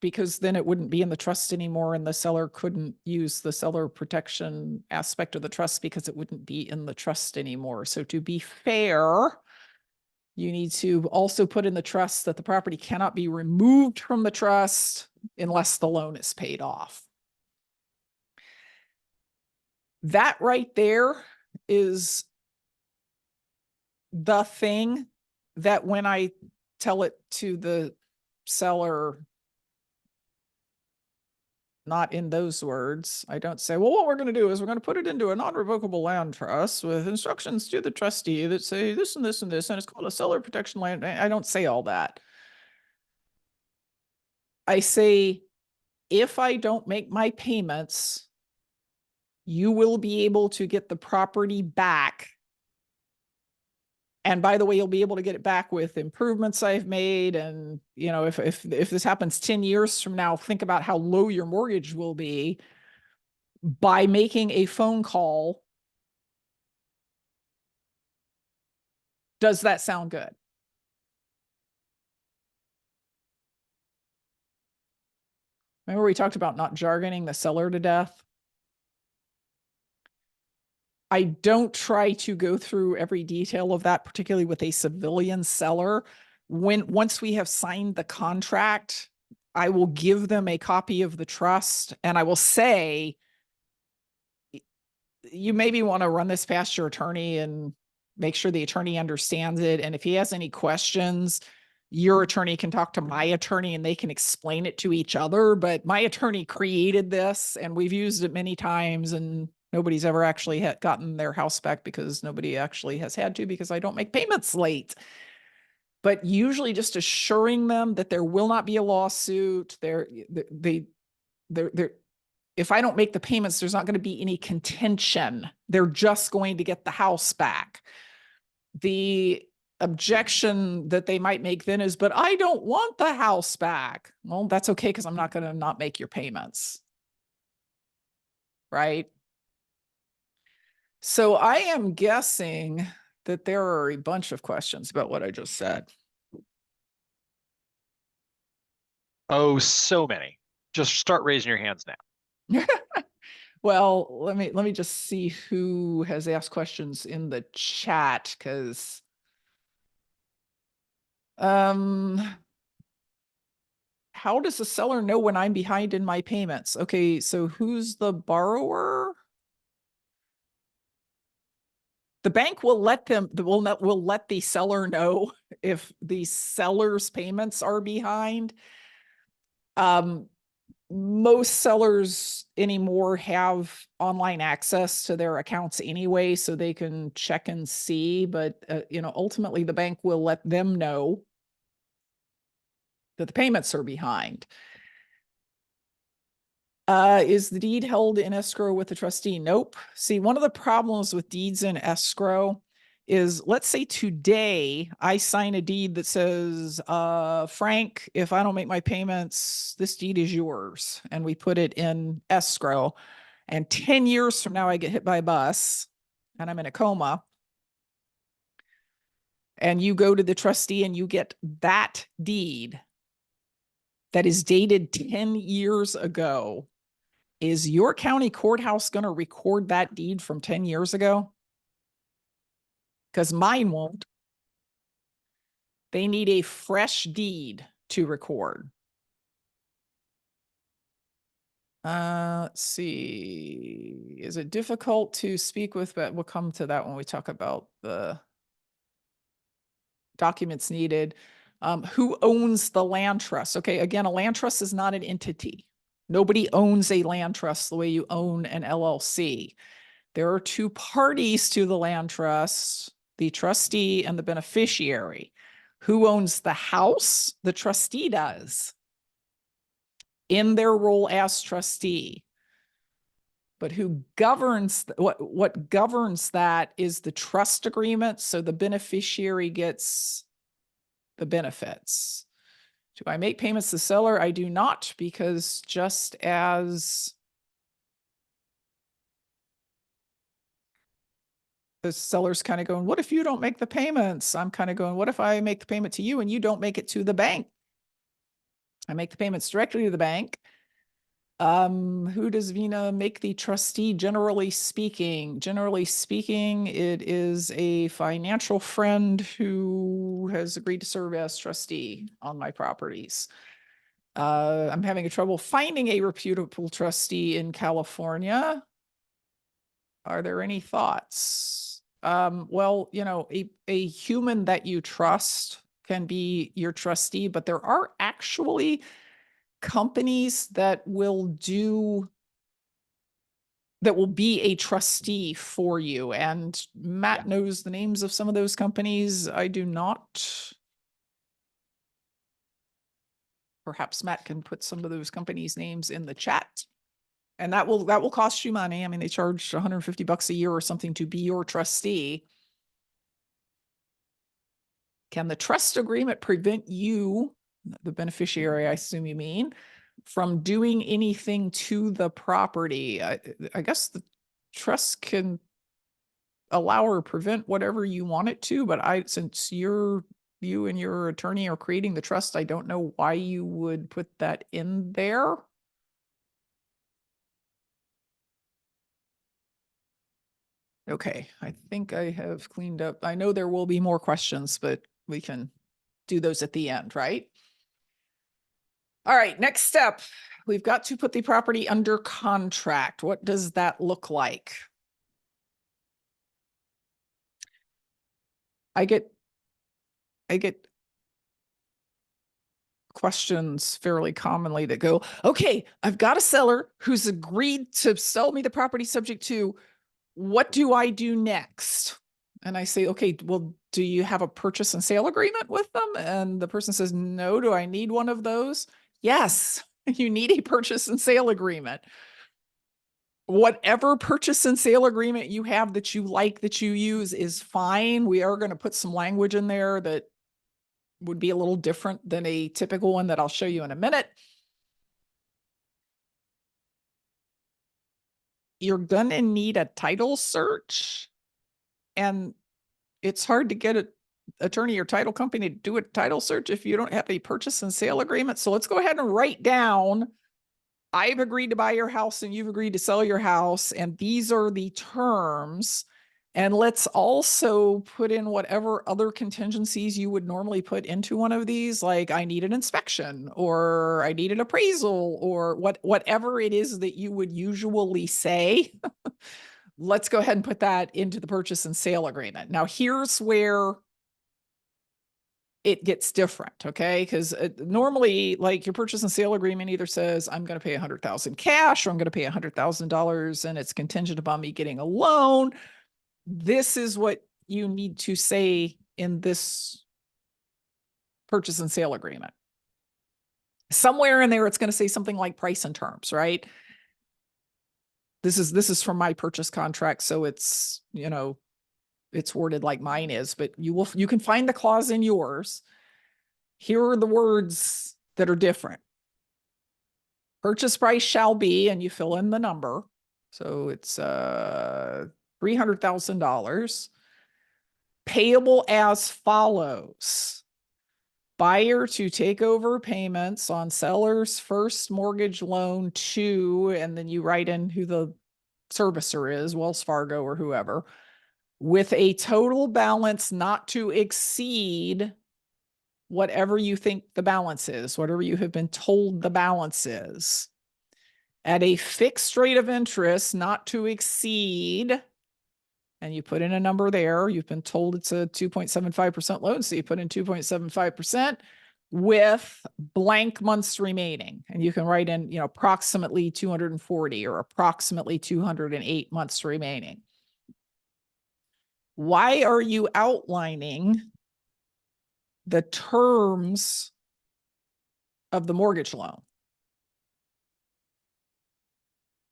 Because then it wouldn't be in the trust anymore, and the seller couldn't use the seller protection aspect of the trust because it wouldn't be in the trust anymore. So to be fair, you need to also put in the trust that the property cannot be removed from the trust unless the loan is paid off. That right there is the thing that when I tell it to the seller, not in those words, I don't say, well, what we're going to do is we're going to put it into a non-revocable land trust with instructions to the trustee that say this and this and this, and it's called a seller protection land. I don't say all that. I say, if I don't make my payments, you will be able to get the property back. And by the way, you'll be able to get it back with improvements I've made. And, if this happens 10 years from now, think about how low your mortgage will be by making a phone call. Does that sound good? Remember we talked about not jargoning the seller to death? I don't try to go through every detail of that, particularly with a civilian seller. Once we have signed the contract, I will give them a copy of the trust, and I will say, you maybe want to run this past your attorney and make sure the attorney understands it. And if he has any questions, your attorney can talk to my attorney and they can explain it to each other. But my attorney created this and we've used it many times and nobody's ever actually gotten their house back because nobody actually has had to because I don't make payments late. But usually just assuring them that there will not be a lawsuit. If I don't make the payments, there's not going to be any contention. They're just going to get the house back. The objection that they might make then is, but I don't want the house back. Well, that's okay because I'm not going to not make your payments. Right? So I am guessing that there are a bunch of questions about what I just said. Oh, so many. Just start raising your hands now. Well, let me just see who has asked questions in the chat because how does the seller know when I'm behind in my payments? Okay, so who's the borrower? The bank will let will let the seller know if the seller's payments are behind. Most sellers anymore have online access to their accounts anyway, so they can check and see, but ultimately the bank will let them know that the payments are behind. Is the deed held in escrow with the trustee? Nope. See, one of the problems with deeds in escrow is, let's say today I sign a deed that says, Frank, if I don't make my payments, this deed is yours. And we put it in escrow. And 10 years from now, I get hit by a bus and I'm in a coma. And you go to the trustee and you get that deed that is dated 10 years ago. Is your county courthouse going to record that deed from 10 years ago? Because mine won't. They need a fresh deed to record. Let's see. Is it difficult to speak with? But we'll come to that when we talk about the documents needed. Who owns the land trust? Okay, again, a land trust is not an entity. Nobody owns a land trust the way you own an LLC. There are two parties to the land trust, the trustee and the beneficiary. Who owns the house? The trustee does in their role as trustee. But who governs, what governs that is the trust agreement. So the beneficiary gets the benefits. Do I make payments to the seller? I do not, because just as the seller's kind of going, what if you don't make the payments? I'm kind of going, what if I make the payment to you and you don't make it to the bank? I make the payments directly to the bank. Who does Vina make the trustee? Generally speaking, it is a financial friend who has agreed to serve as trustee on my properties. I'm having trouble finding a reputable trustee in California. Are there any thoughts? Well, a human that you trust can be your trustee, but there are actually companies that will be a trustee for you. And Matt knows the names of some of those companies. I do not. Perhaps Matt can put some of those companies' names in the chat. And that will cost you money. I mean, they charge $150 a year or something to be your trustee. Can the trust agreement prevent you, the beneficiary, I assume you mean, from doing anything to the property? I guess the trust can allow or prevent whatever you want it to, but since you and your attorney are creating the trust, I don't know why you would put that in there. Okay, I think I have cleaned up. I know there will be more questions, but we can do those at the end, right? All right, next step. We've got to put the property under contract. What does that look like? I get questions fairly commonly that go, okay, I've got a seller who's agreed to sell me the property subject to, what do I do next? And I say, okay, well, do you have a purchase and sale agreement with them? And the person says, no, do I need one of those? Yes, you need a purchase and sale agreement. Whatever purchase and sale agreement you have that you like, that you use, is fine. We are going to put some language in there that would be a little different than a typical one that I'll show you in a minute. You're going to need a title search, and it's hard to get an attorney or title company to do a title search if you don't have a purchase and sale agreement. So let's go ahead and write down, I've agreed to buy your house and you've agreed to sell your house, and these are the terms. And let's also put in whatever other contingencies you would normally put into one of these, like I need an inspection, or I need an appraisal, or whatever it is that you would usually say. Let's go ahead and put that into the purchase and sale agreement. Now, here's where it gets different, okay? Because normally, like, your purchase and sale agreement either says, I'm going to pay $100,000 cash, or I'm going to pay $100,000 and it's contingent upon me getting a loan. This is what you need to say in this purchase and sale agreement. Somewhere in there, it's going to say something like price and terms, right? This is from my purchase contract, so it's, you know, it's worded like mine is, but you can find the clause in yours. Here are the words that are different. Purchase price shall be, and you fill in the number. So it's $300,000. Payable as follows. Buyer to take over payments on seller's first mortgage loan to, and then you write in who the servicer is, Wells Fargo or whoever, with a total balance not to exceed whatever you think the balance is, whatever you have been told the balance is, at a fixed rate of interest not to exceed, and you put in a number there. You've been told it's a 2.75% loan, so you put in 2.75% with blank months remaining. And you can write in, you know, approximately 240 or approximately 208 months remaining. Why are you outlining the terms of the mortgage loan?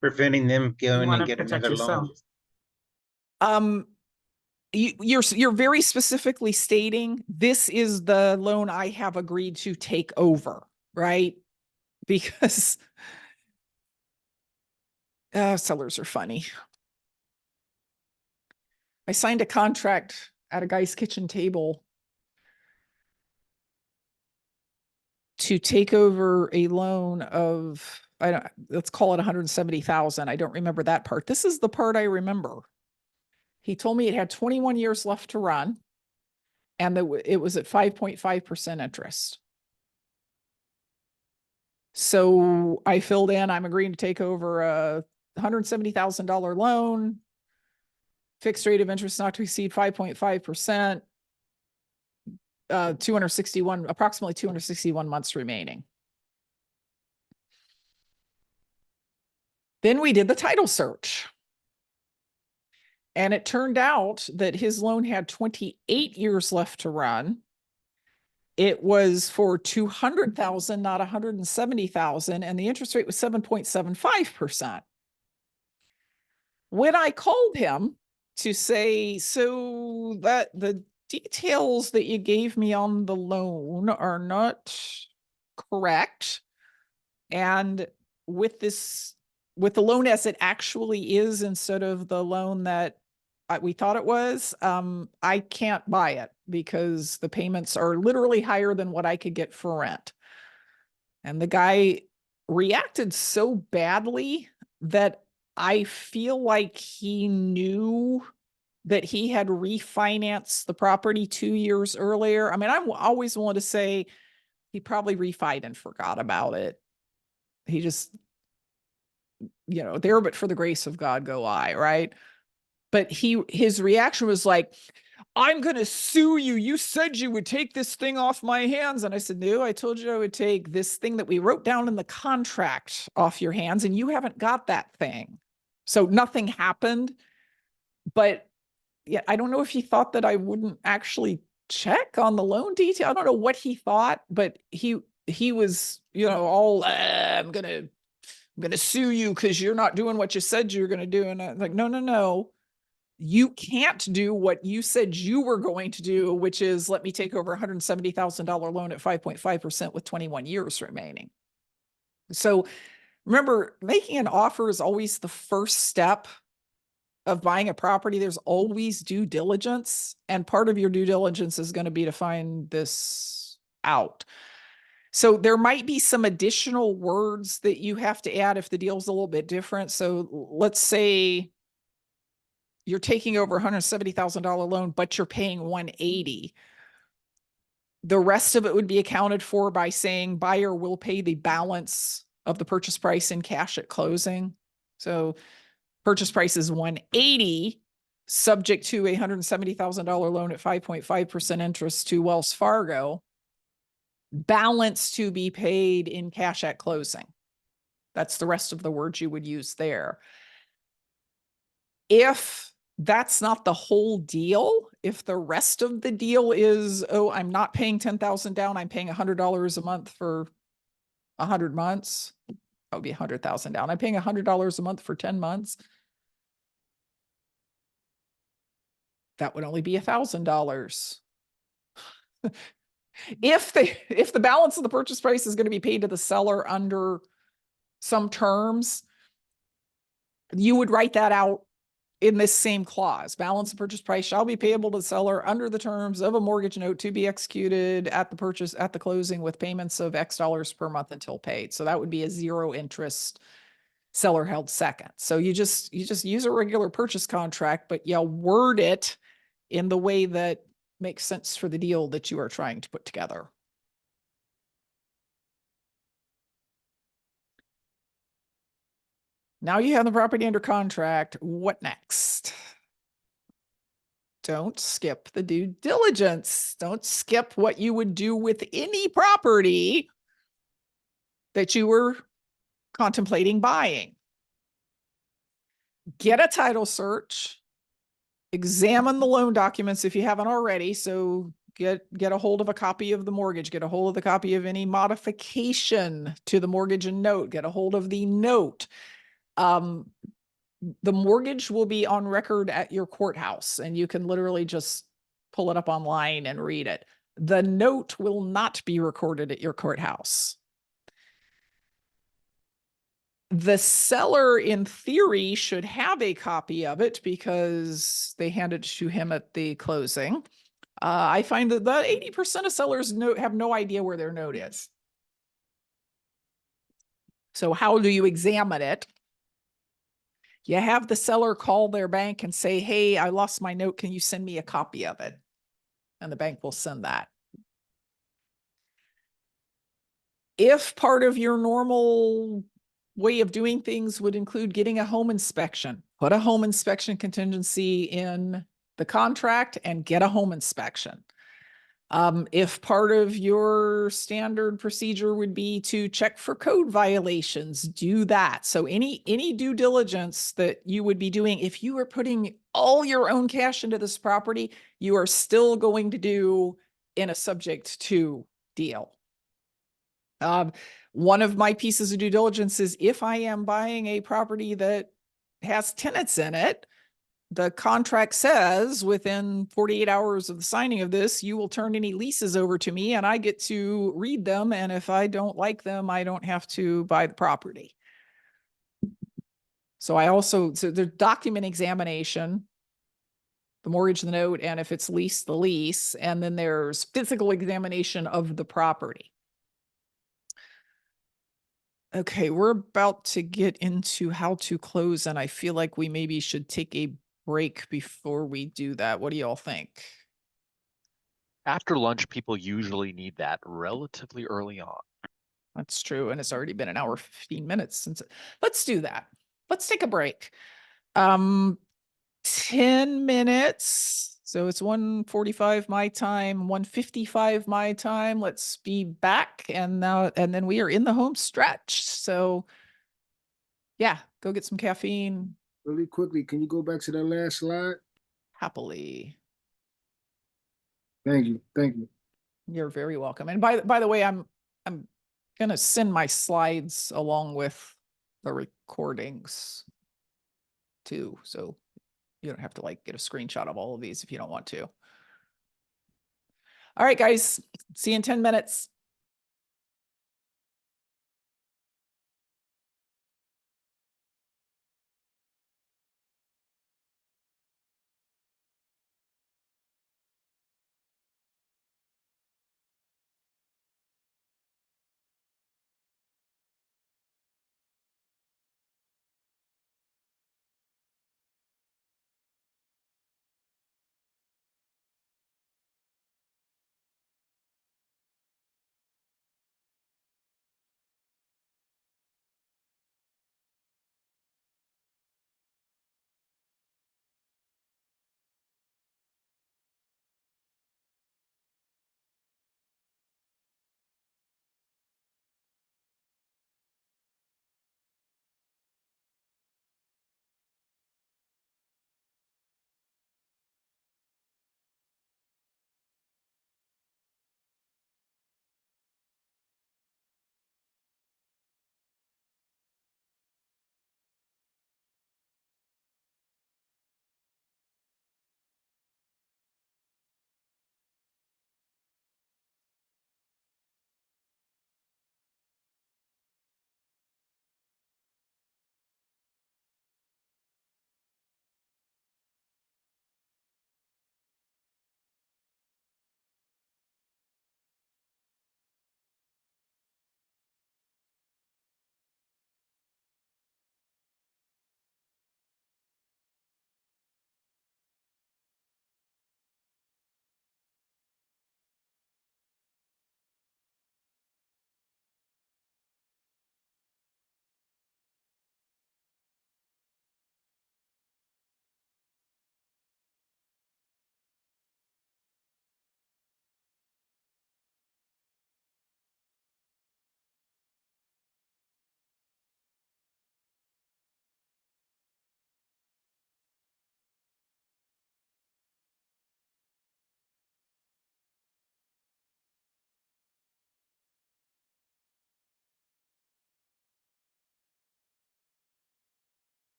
Preventing them going wanna and getting protect another loan. yourself. You're very specifically stating this is the loan I have agreed to take over, right? Because sellers are funny. I signed a contract at a guy's kitchen table to take over a loan of, let's call it 170,000. I don't remember that part. This is the part I remember. He told me it had 21 years left to run, and that it was at 5.5% interest. So I filled in, I'm agreeing to take over a $170,000 loan, fixed rate of interest not to exceed 5.5%, approximately 261 months remaining. Then we did the title search. And it turned out that his loan had 28 years left to run. It was for 200,000, not 170,000, and the interest rate was 7.75%. When I called him to say, so that the details that you gave me on the loan are not correct, and with the loan as it actually is instead of the loan that we thought it was, I can't buy it because the payments are literally higher than what I could get for rent. And the guy reacted so badly that I feel like he knew that he had refinanced the property 2 years earlier. I mean, I'm always willing to say he probably refied and forgot about it. He just, you know, there but for the grace of God go I, right? But his reaction was like, I'm going to sue you. You said you would take this thing off my hands. And I said, no, I told you I would take this thing that we wrote down in the contract off your hands, and you haven't got that thing. So nothing happened. But yeah, I don't know if he thought that I wouldn't actually check on the loan detail. I don't know what he thought, but he was, all, I'm going to sue you because you're not doing what you said you were going to do. And I'm like, no. You can't do what you said you were going to do, which is let me take over $170,000 loan at 5.5% with 21 years remaining. So remember, making an offer is always the first step of buying a property. There's always due diligence, and part of your due diligence is going to be to find this out. So there might be some additional words that you have to add if the deal's a little bit different. So let's say you're taking over $170,000 loan, but you're paying $180,000. The rest of it would be accounted for by saying buyer will pay the balance of the purchase price in cash at closing. So purchase price is $180,000, subject to a $170,000 loan at 5.5% interest to Wells Fargo. Balance to be paid in cash at closing. That's the rest of the words you would use there. If that's not the whole deal, if the rest of the deal is, oh, I'm not paying $10,000 down, I'm paying $100 a month for 100 months, that would be 100,000 down. I'm paying $100 a month for 10 months. That would only be $1,000. If the balance of the purchase price is going to be paid to the seller under some terms, you would write that out in this same clause. Balance of purchase price shall be payable to the seller under the terms of a mortgage note to be executed at the closing with payments of X dollars per month until paid. So that would be a zero interest seller held second. So you just use a regular purchase contract, but you word it in the way that makes sense for the deal that you are trying to put together. Now you have the property under contract. What next? Don't skip the due diligence. Don't skip what you would do with any property that you were contemplating buying. Get a title search. Examine the loan documents if you haven't already. So get a hold of a copy of the mortgage, get a hold of the copy of any modification to the mortgage and note, get a hold of the note. The mortgage will be on record at your courthouse, and you can literally just pull it up online and read it. The note will not be recorded at your courthouse. The seller, in theory, should have a copy of it because they handed it to him at the closing. I find that 80% of sellers have no idea where their note is. So how do you examine it? You have the seller call their bank and say, hey, I lost my note. Can you send me a copy of it? And the bank will send that. If part of your normal way of doing things would include getting a home inspection, put a home inspection contingency in the contract and get a home inspection. If part of your standard procedure would be to check for code violations, do that. So any due diligence that you would be doing, if you are putting all your own cash into this property, you are still going to do in a subject to deal. One of my pieces of due diligence is if I am buying a property that has tenants in it, the contract says within 48 hours of the signing of this, you will turn any leases over to me and I get to read them. And if I don't like them, I don't have to buy the property. So the document examination, the mortgage, the note, and if it's leased, the lease, and then there's physical examination of the property. Okay, we're about to get into how to close, and I feel like we maybe should take a break before we do that. What do y'all think? After lunch, people usually need that relatively early on. That's true, and it's already been an hour, 15 minutes since let's do that. Let's take a break. 10 minutes. So it's 1:45 my time, 1:55 my time. Let's be back. And then we are in the home stretch. So yeah, go get some caffeine Really quickly, can you go back to that last slide? happily. Thank you, thank you. You're very welcome. And by the way, I'm gonna send my slides along with the recordings too. So you don't have to like get a screenshot of all of these if you don't want to. All right, guys, see you in 10 minutes.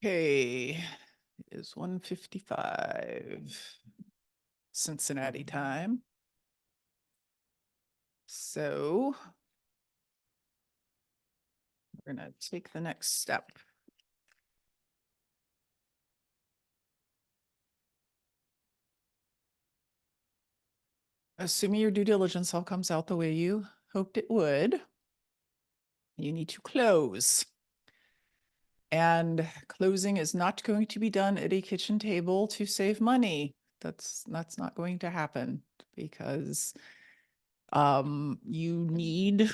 Okay, it is 1:55 Cincinnati time. So we're gonna take the next step. Assuming your due diligence all comes out the way you hoped it would, you need to close. And closing is not going to be done at a kitchen table to save money. That's not going to happen because you need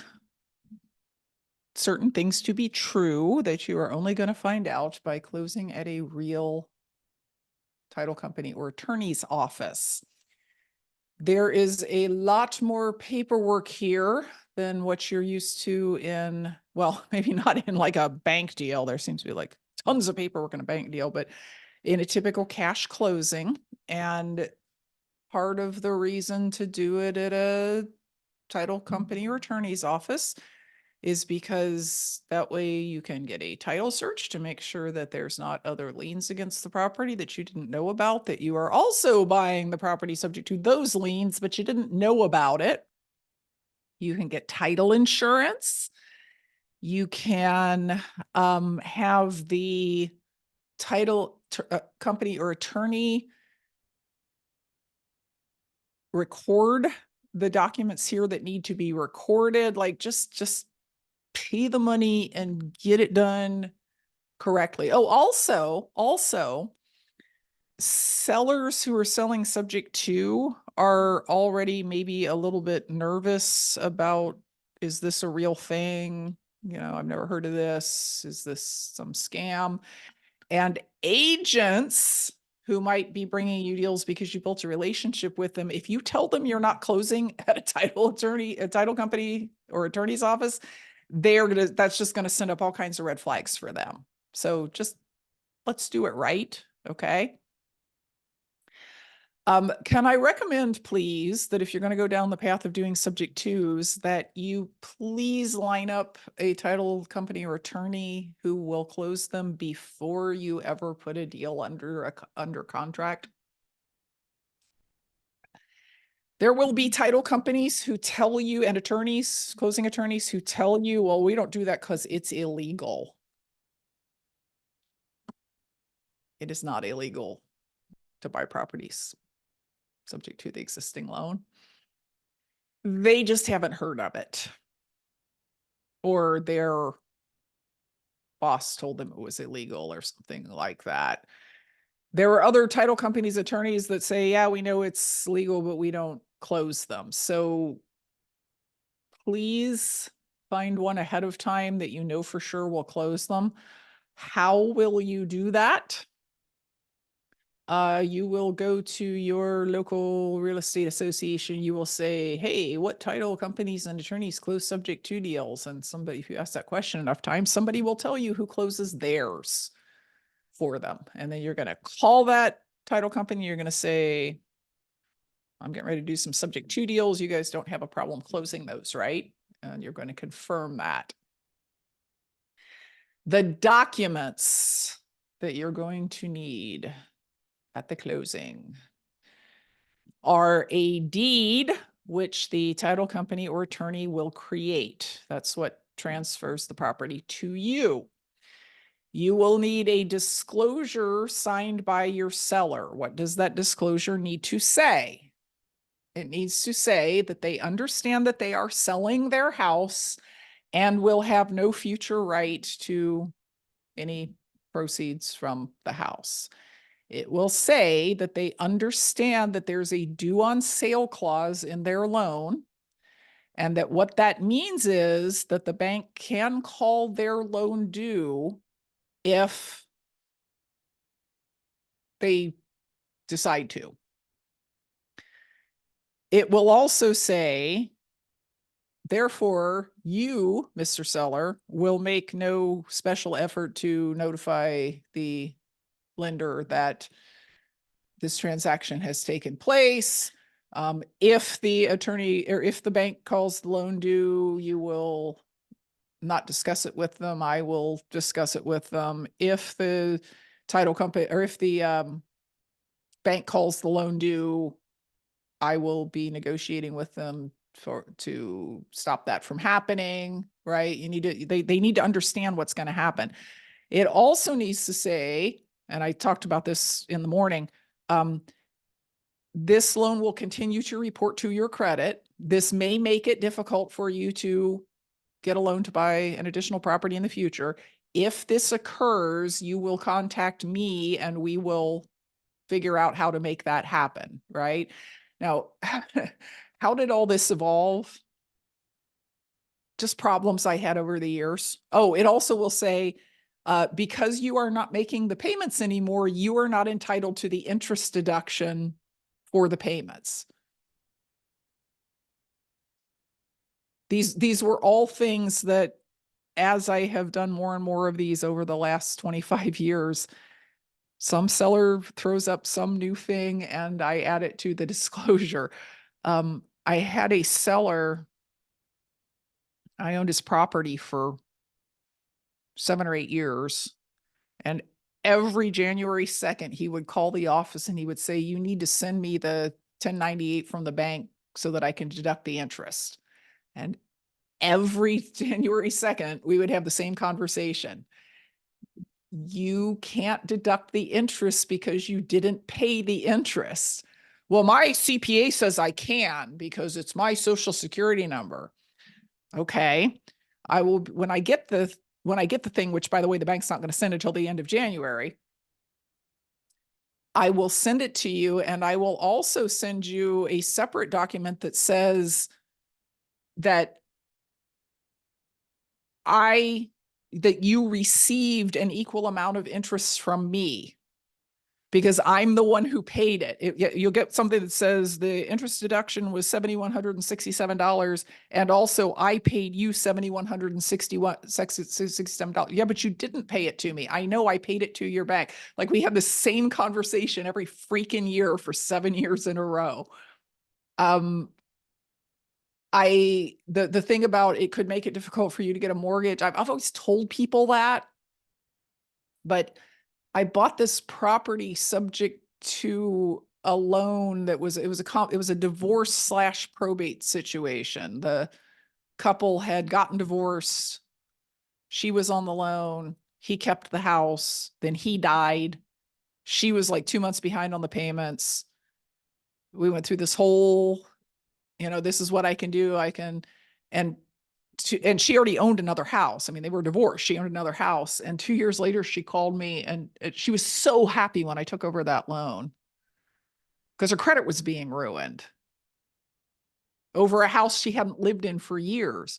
certain things to be true that you are only going to find out by closing at a real title company or attorney's office. There is a lot more paperwork here than what you're used to in, well, maybe not in like a bank deal. There seems to be like tons of paperwork in a bank deal, but in a typical cash closing. And part of the reason to do it at a title company or attorney's office is because that way you can get a title search to make sure that there's not other liens against the property that you didn't know about, that you are also buying the property subject to those liens, but you didn't know about it. You can get title insurance. You can have the title company or attorney record the documents here that need to be recorded. Like just pay the money and get it done correctly. Oh, also sellers who are selling subject to are already maybe a little bit nervous about, is this a real thing? You know, I've never heard of this. Is this some scam? And agents who might be bringing you deals because you built a relationship with them, if you tell them you're not closing at a title company or attorney's office, that's just going to send up all kinds of red flags for them. So just let's do it right. Okay. Can I recommend, please, that if you're going to go down the path of doing subject twos, that you please line up a title company or attorney who will close them before you ever put a deal under contract? There will be title companies who tell you, and attorneys, closing attorneys who tell you, well, we don't do that because it's illegal. It is not illegal to buy properties subject to the existing loan. They just haven't heard of it. Or their boss told them it was illegal or something like that. There are other title companies, attorneys that say, yeah, we know it's legal, but we don't close them. So please find one ahead of time that you know for sure will close them. How will you do that? You will go to your local real estate association. You will say, hey, what title companies and attorneys close subject to deals? And somebody, if you ask that question enough times, somebody will tell you who closes theirs for them. And then you're going to call that title company. You're going to say, I'm getting ready to do some subject to deals. You guys don't have a problem closing those, right? And you're going to confirm that. The documents that you're going to need at the closing are a deed, which the title company or attorney will create. That's what transfers the property to you. You will need a disclosure signed by your seller. What does that disclosure need to say? It needs to say that they understand that they are selling their house and will have no future right to any proceeds from the house. It will say that they understand that there's a due on sale clause in their loan, and that what that means is that the bank can call their loan due if they decide to. It will also say, therefore, you, Mr. Seller, will make no special effort to notify the lender that this transaction has taken place. If the attorney or if the bank calls the loan due, you will not discuss it with them, I will discuss it with them. If the title company, or if the bank calls the loan due, I will be negotiating with them to stop that from happening, right? You need to, they need to understand what's going to happen. It also needs to say, and I talked about this in the morning, this loan will continue to report to your credit. This may make it difficult for you to get a loan to buy an additional property in the future. If this occurs, you will contact me and we will figure out how to make that happen, right? Now, how did all this evolve? Just problems I had over the years. Oh, it also will say, because you are not making the payments anymore, you are not entitled to the interest deduction for the payments. These were all things that, as I have done more and more of these over the last 25 years, some seller throws up some new thing and I add it to the disclosure. I had a seller, I owned his property for 7 or 8 years, and every January 2nd, he would call the office and he would say, you need to send me the 1098 from the bank so that I can deduct the interest. And every January 2nd, we would have the same conversation. You can't deduct the interest because you didn't pay the interest. Well, my CPA says I can because it's my social security number. Okay. I will, when I get the thing, which by the way, the bank's not going to send it till the end of January, I will send it to you, and I will also send you a separate document that says that you received an equal amount of interest from me because I'm the one who paid it. You'll get something that says the interest deduction was $7,167, and also I paid you $7,167. Yeah, but you didn't pay it to me. I know I paid it to your bank. Like, we have the same conversation every freaking year for 7 years in a row. The thing about it could make it difficult for you to get a mortgage. I've always told people that, but I bought this property subject to a loan that was, it was a divorce / probate situation. The couple had gotten divorced. She was on the loan. He kept the house. Then he died. She was like 2 months behind on the payments. We went through this whole, this is what I can do. And she already owned another house. I mean, they were divorced. She owned another house. And 2 years later, she called me and she was so happy when I took over that loan because her credit was being ruined over a house she hadn't lived in for years.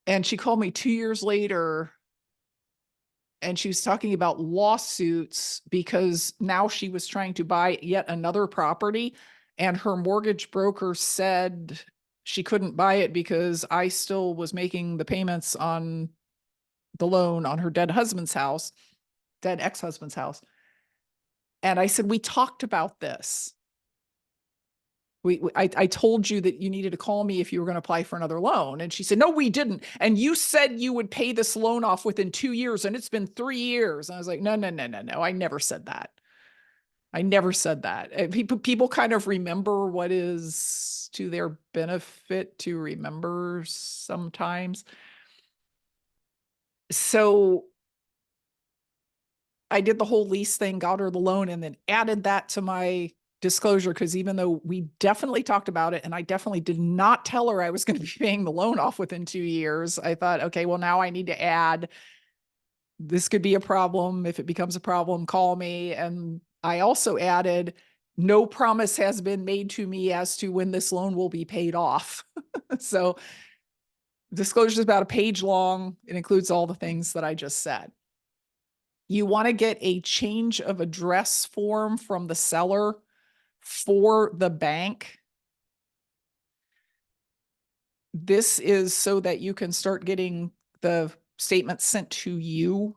And she called me 2 years later and she was talking about lawsuits because now she was trying to buy yet another property, and her mortgage broker said she couldn't buy it because I still was making the payments on the loan on her dead ex-husband's house. And I said, we talked about this. I told you that you needed to call me if you were going to apply for another loan. And she said, no, we didn't. And you said you would pay this loan off within 2 years, and it's been 3 years. And I was like, no. I never said that. I never said that. People kind of remember what is to their benefit to remember sometimes. So I did the whole lease thing, got her the loan, and then added that to my disclosure, because even though we definitely talked about it and I definitely did not tell her I was going to be paying the loan off within 2 years, I thought, okay, well, now I need to add, this could be a problem. If it becomes a problem, call me. And I also added, no promise has been made to me as to when this loan will be paid off. So disclosure is about a page long. It includes all the things that I just said. You want to get a change of address form from the seller for the bank. This is so that you can start getting the statement sent to you.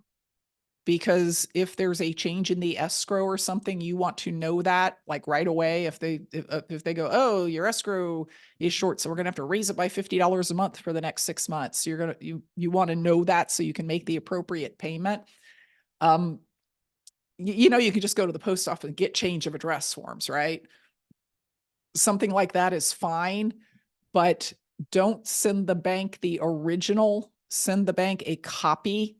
because if there's a change in the escrow or something, you want to know that like right away. If they go, oh, your escrow is short, so we're gonna have to raise it by $50 a month for the next 6 months. You want to know that so you can make the appropriate payment. You know, you can just go to the post office and get change of address forms, right? Something like that is fine, but don't send the bank the original. Send the bank a copy,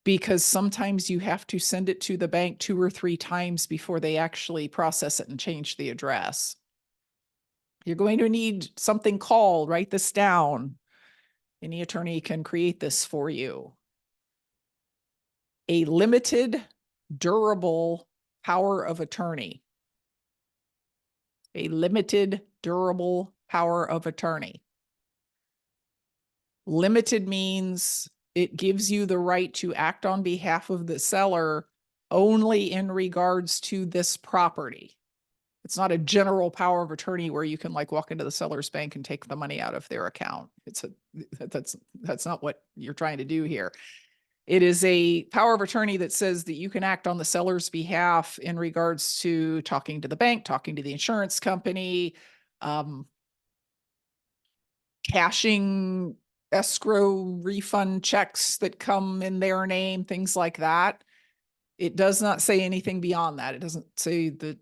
because sometimes you have to send it to the bank 2 or 3 times before they actually process it and change the address. You're going to need something called, write this down. Any attorney can create this for you. A limited durable power of attorney. A limited durable power of attorney. Limited means it gives you the right to act on behalf of the seller only in regards to this property. It's not a general power of attorney where you can like walk into the seller's bank and take the money out of their account. That's not what you're trying to do here. It is a power of attorney that says that you can act on the seller's behalf in regards to talking to the bank, talking to the insurance company, cashing escrow refund checks that come in their name, things like that. It does not say anything beyond that. It doesn't say that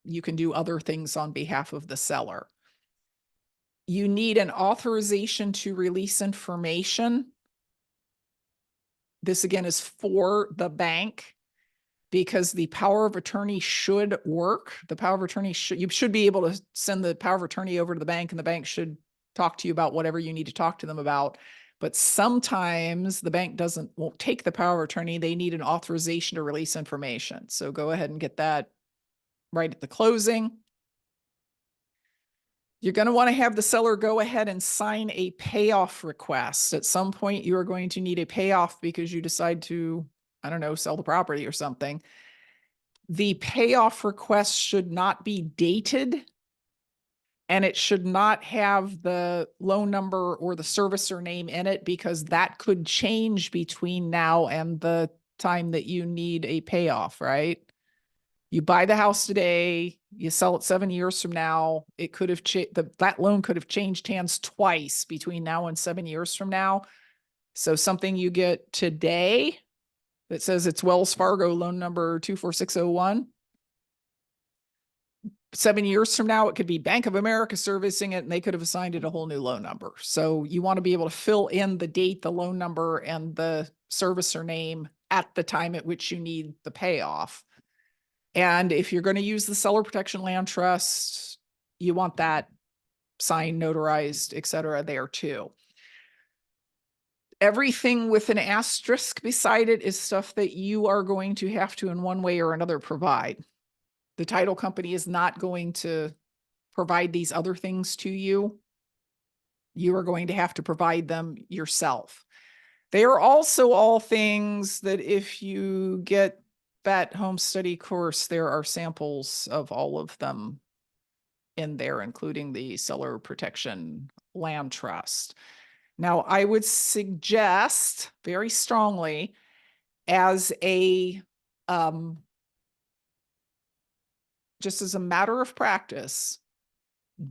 you can do other things on behalf of the seller. You need an authorization to release information. This again is for the bank, because the power of attorney should work. The power of attorney you should be able to send the power of attorney over to the bank, and the bank should talk to you about whatever you need to talk to them about. But sometimes the bank won't take the power of attorney. They need an authorization to release information. So go ahead and get that right at the closing. You're going to want to have the seller go ahead and sign a payoff request. At some point, you are going to need a payoff because you decide to, I don't know, sell the property or something. The payoff request should not be dated, and it should not have the loan number or the servicer name in it, because that could change between now and the time that you need a payoff, right? You buy the house today, you sell it 7 years from now. It could have that loan could have changed hands twice between now and 7 years from now. So something you get today that says it's Wells Fargo loan number 24601. 7 years from now, it could be Bank of America servicing it, and they could have assigned it a whole new loan number. So you want to be able to fill in the date, the loan number, and the servicer name at the time at which you need the payoff. And if you're going to use the Seller Protection Land Trust, you want that signed, notarized, et cetera, there too. Everything with an asterisk beside it is stuff that you are going to have to, in one way or another, provide. The title company is not going to provide these other things to you. You are going to have to provide them yourself. They are also all things that if you get that home study course, there are samples of all of them in there, including the Seller Protection Land Trust. Now, I would suggest very strongly, as a just as a matter of practice,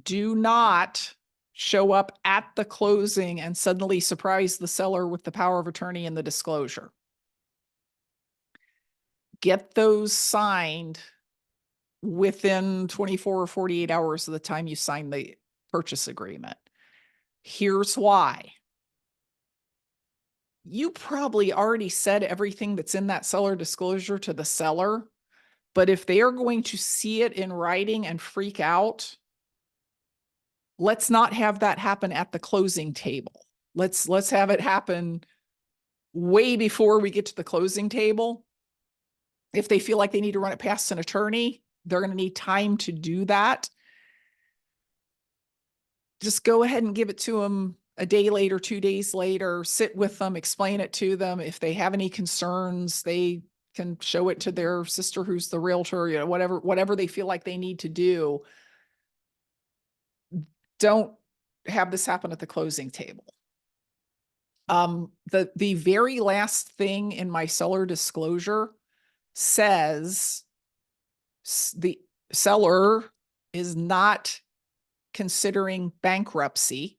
do not show up at the closing and suddenly surprise the seller with the power of attorney and the disclosure. Get those signed within 24 or 48 hours of the time you sign the purchase agreement. Here's why. You probably already said everything that's in that seller disclosure to the seller, but if they are going to see it in writing and freak out, let's not have that happen at the closing table. Let's have it happen way before we get to the closing table. If they feel like they need to run it past an attorney, they're going to need time to do that. Just go ahead and give it to them a day later, 2 days later, sit with them, explain it to them. If they have any concerns, they can show it to their sister who's the realtor, you know, whatever they feel like they need to do. Don't have this happen at the closing table. The very last thing in my seller disclosure says the seller is not considering bankruptcy,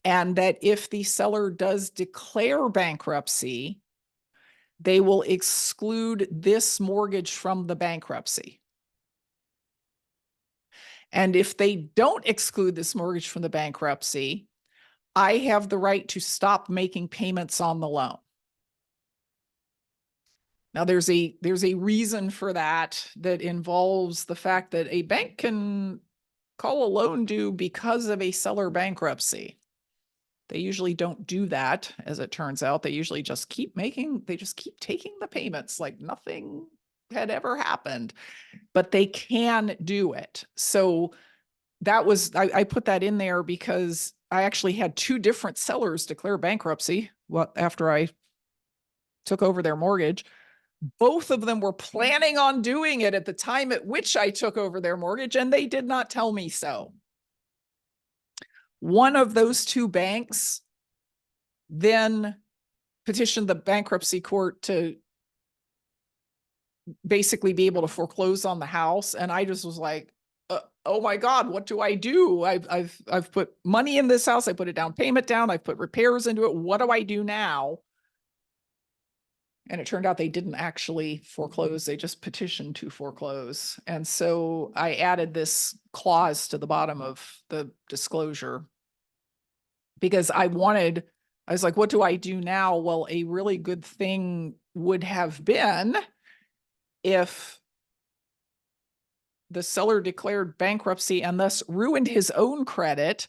and that if the seller does declare bankruptcy, they will exclude this mortgage from the bankruptcy. And if they don't exclude this mortgage from the bankruptcy, I have the right to stop making payments on the loan. Now there's a reason for that involves the fact that a bank can call a loan due because of a seller bankruptcy. They usually don't do that, as it turns out. They usually just keep taking the payments like nothing had ever happened, but they can do it. So that was, I put that in there because I actually had two different sellers declare bankruptcy after I took over their mortgage. Both of them were planning on doing it at the time at which I took over their mortgage, and they did not tell me so. One of those two banks then petitioned the bankruptcy court to basically be able to foreclose on the house. And I just was like, oh my God, what do I do? I've put money in this house. I put a down payment down. I've put repairs into it. What do I do now? And it turned out they didn't actually foreclose. They just petitioned to foreclose. And so I added this clause to the bottom of the disclosure because I was like, what do I do now? Well, a really good thing would have been if the seller declared bankruptcy and thus ruined his own credit.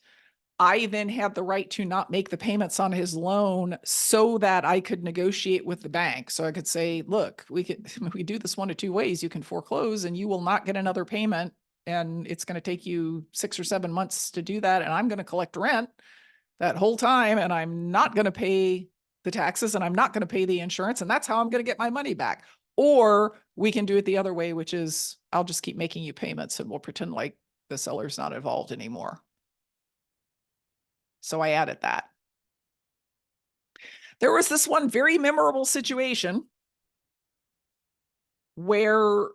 I then had the right to not make the payments on his loan so that I could negotiate with the bank. So I could say, look, we do this one of two ways. You can foreclose and you will not get another payment. And it's going to take you 6 or 7 months to do that. And I'm going to collect rent that whole time. And I'm not going to pay the taxes and I'm not going to pay the insurance. And that's how I'm going to get my money back. Or we can do it the other way, which is I'll just keep making you payments and we'll pretend like the seller's not involved anymore. So I added that. There was this one very memorable situation where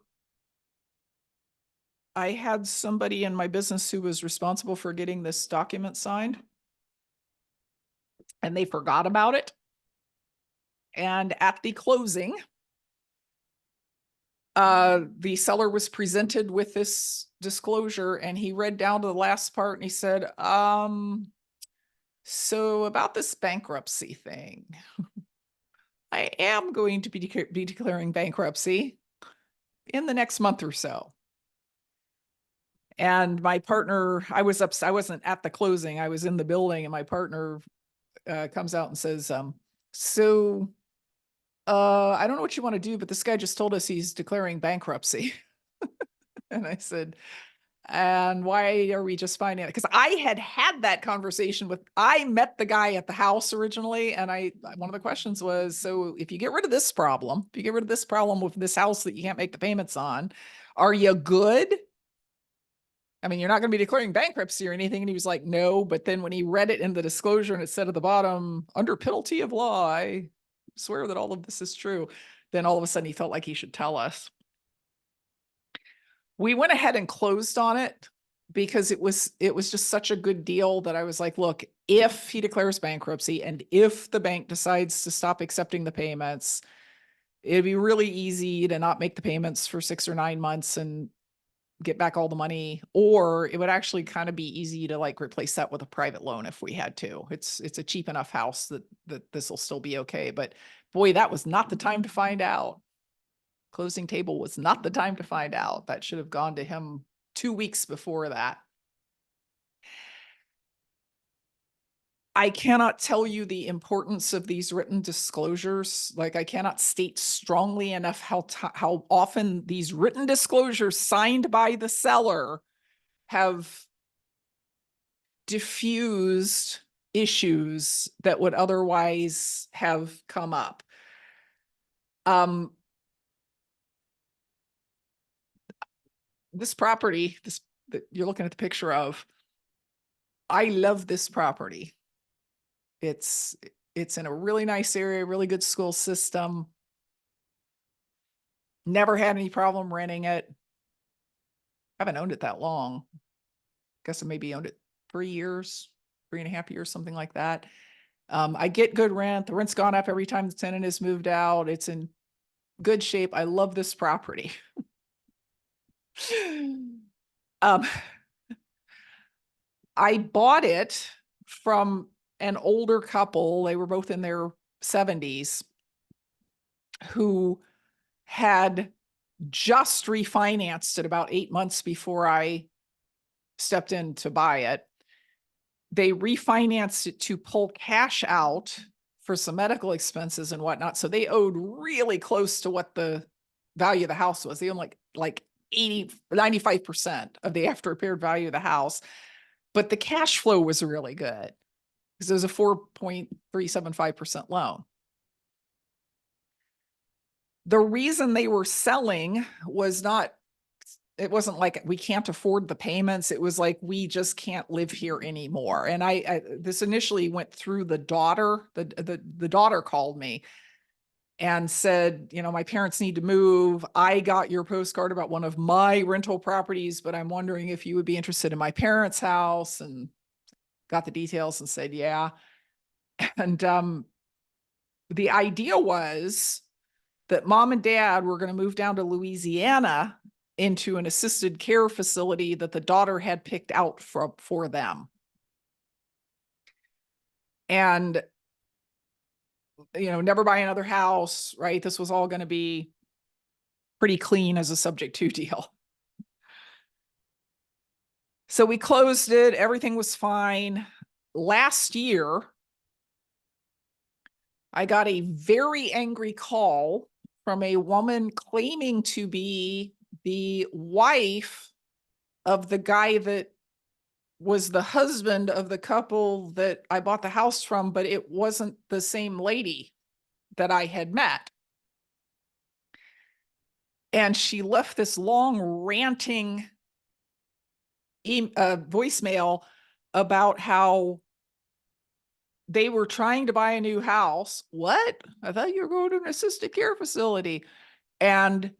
I had somebody in my business who was responsible for getting this document signed, and they forgot about it. And at the closing, the seller was presented with this disclosure, and he read down to the last part and he said, so about this bankruptcy thing, I am going to be declaring bankruptcy in the next month or so. And my partner, I was upset. I wasn't at the closing. I was in the building, and my partner comes out and says, I don't know what you want to do, but this guy just told us he's declaring bankruptcy. And I said, and why are we just finding it? Because I had that conversation I met the guy at the house originally. And one of the questions was, so if you get rid of this problem, with this house that you can't make the payments on, are you good? I mean, you're not going to be declaring bankruptcy or anything. And he was like, no. But then when he read it in the disclosure and it said at the bottom, under penalty of law, I swear that all of this is true. Then all of a sudden he felt like he should tell us. We went ahead and closed on it because it was just such a good deal that I was like, look, if he declares bankruptcy and if the bank decides to stop accepting the payments, it'd be really easy to not make the payments for 6 or 9 months and get back all the money, or it would actually kind of be easy to like replace that with a private loan if we had to. It's a cheap enough house that this will still be okay. But boy, that was not the time to find out. Closing table was not the time to find out. That should have gone to him 2 weeks before that. I cannot tell you the importance of these written disclosures. Like, I cannot state strongly enough how often these written disclosures signed by the seller have diffused issues that would otherwise have come up. This property, that you're looking at the picture of, I love this property. It's in a really nice area, really good school system. Never had any problem renting it. Haven't owned it that long. Guess I maybe owned it 3 years, 3.5 years, something like that. I get good rent. The rent's gone up every time the tenant has moved out. It's in good shape. I love this property. I bought it from an older couple. They were both in their 70s who had just refinanced it about 8 months before I stepped in to buy it. They refinanced it to pull cash out for some medical expenses and whatnot. So they owed really close to what the value of the house was. They owned like 95% of the after repaired value of the house. But the cash flow was really good because it was a 4.375% loan. The reason they were selling was not, it wasn't like we can't afford the payments. It was like, we just can't live here anymore. And this initially went through the daughter. The daughter called me and said, you know, my parents need to move. I got your postcard about one of my rental properties, but I'm wondering if you would be interested in my parents' house, and got the details and said, yeah. And the idea was that mom and dad were going to move down to Louisiana into an assisted care facility that the daughter had picked out for them. And, you know, never buy another house, right? This was all going to be pretty clean as a subject to deal. So we closed it. Everything was fine. Last year, I got a very angry call from a woman claiming to be the wife of the guy that was the husband of the couple that I bought the house from, but it wasn't the same lady that I had met. And she left this long ranting voicemail about how they were trying to buy a new house. What? I thought you were going to an assisted care facility. And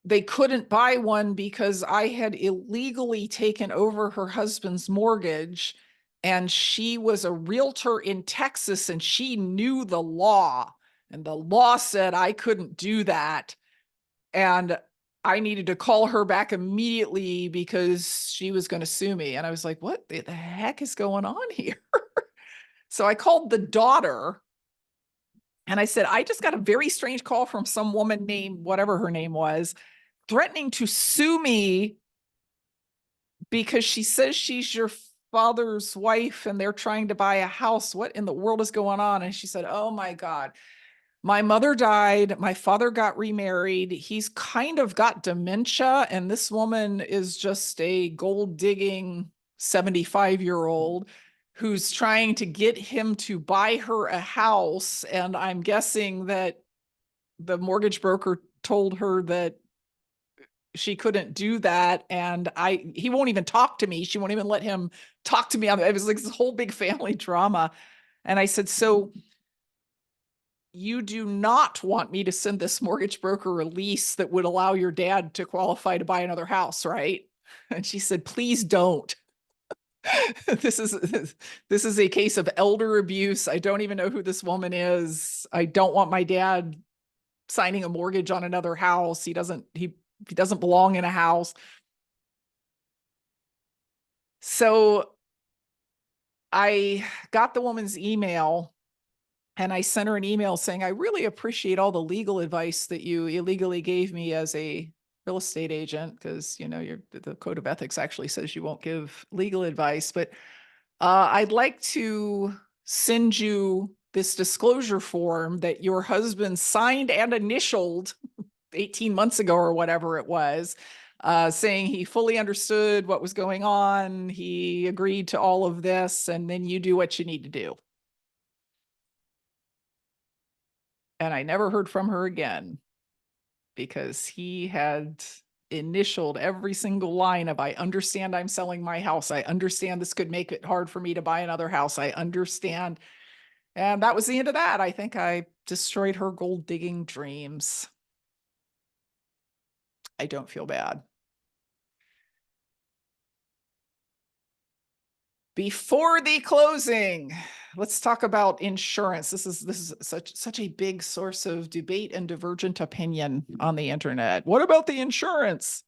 they couldn't buy one because I had illegally taken over her husband's mortgage, and she was a realtor in Texas and she knew the law, and the law said I couldn't do that. And I needed to call her back immediately because she was going to sue me. And I was like, what the heck is going on here? So I called the daughter and I said, I just got a very strange call from some woman named whatever her name was, threatening to sue me because she says she's your father's wife and they're trying to buy a house. What in the world is going on? And she said, oh my God, my mother died. My father got remarried. He's kind of got dementia. And this woman is just a gold digging 75-year-old who's trying to get him to buy her a house. And I'm guessing that the mortgage broker told her that she couldn't do that. And he won't even talk to me. She won't even let him talk to me. It was like this whole big family drama. And I said, so you do not want me to send this mortgage broker a lease that would allow your dad to qualify to buy another house, right? And she said, please don't. This is a case of elder abuse. I don't even know who this woman is. I don't want my dad signing a mortgage on another house. He doesn't belong in a house. So I got the woman's email and I sent her an email saying, I really appreciate all the legal advice that you illegally gave me as a real estate agent, because, you know, the code of ethics actually says you won't give legal advice, but I'd like to send you this disclosure form that your husband signed and initialed 18 months ago or whatever it was, saying he fully understood what was going on. He agreed to all of this, and then you do what you need to do. And I never heard from her again because he had initialed every single line of, I understand I'm selling my house. I understand this could make it hard for me to buy another house. I understand. And that was the end of that. I think I destroyed her gold digging dreams. I don't feel bad. Before the closing, let's talk about insurance. This is such a big source of debate and divergent opinion on the internet. What about the insurance?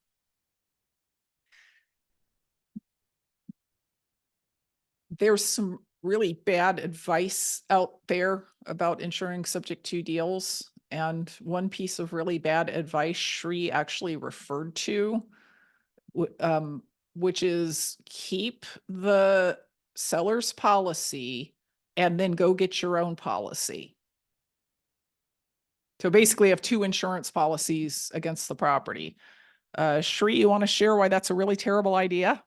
There's some really bad advice out there about insuring subject to deals. And one piece of really bad advice Shri actually referred to, which is keep the seller's policy and then go get your own policy. So basically have two insurance policies against the property. Shri, you want to share why that's a really terrible idea?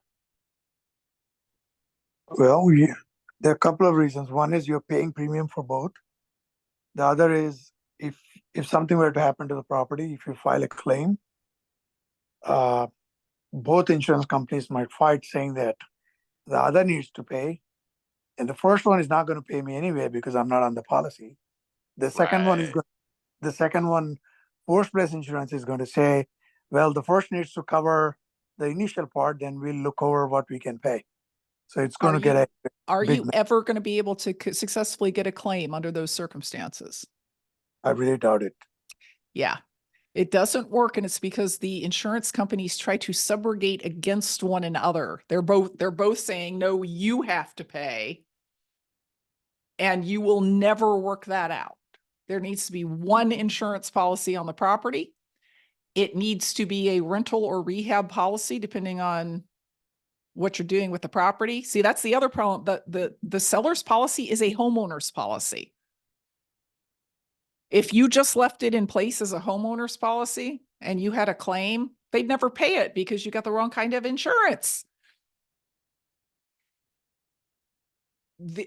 Well, there are a couple of reasons. One is you're paying premium for both. The other is if something were to happen to the property, if you file a claim, both insurance companies might fight saying that the other needs to pay, and the first one is not going to pay me anyway because I'm not on the policy. The second one is the second one, force place insurance is going to say, well, the first needs to cover the initial part, then we'll look over what we can pay. So it's going to get a Are big you ever going to be able to successfully get a claim under those circumstances? I really doubt it. Yeah, it doesn't work. And it's because the insurance companies try to subrogate against one another. They're both saying, no, you have to pay. And you will never work that out. There needs to be one insurance policy on the property. It needs to be a rental or rehab policy, depending on what you're doing with the property. See, that's the other problem. The seller's policy is a homeowner's policy. If you just left it in place as a homeowner's policy and you had a claim, they'd never pay it because you got the wrong kind of insurance.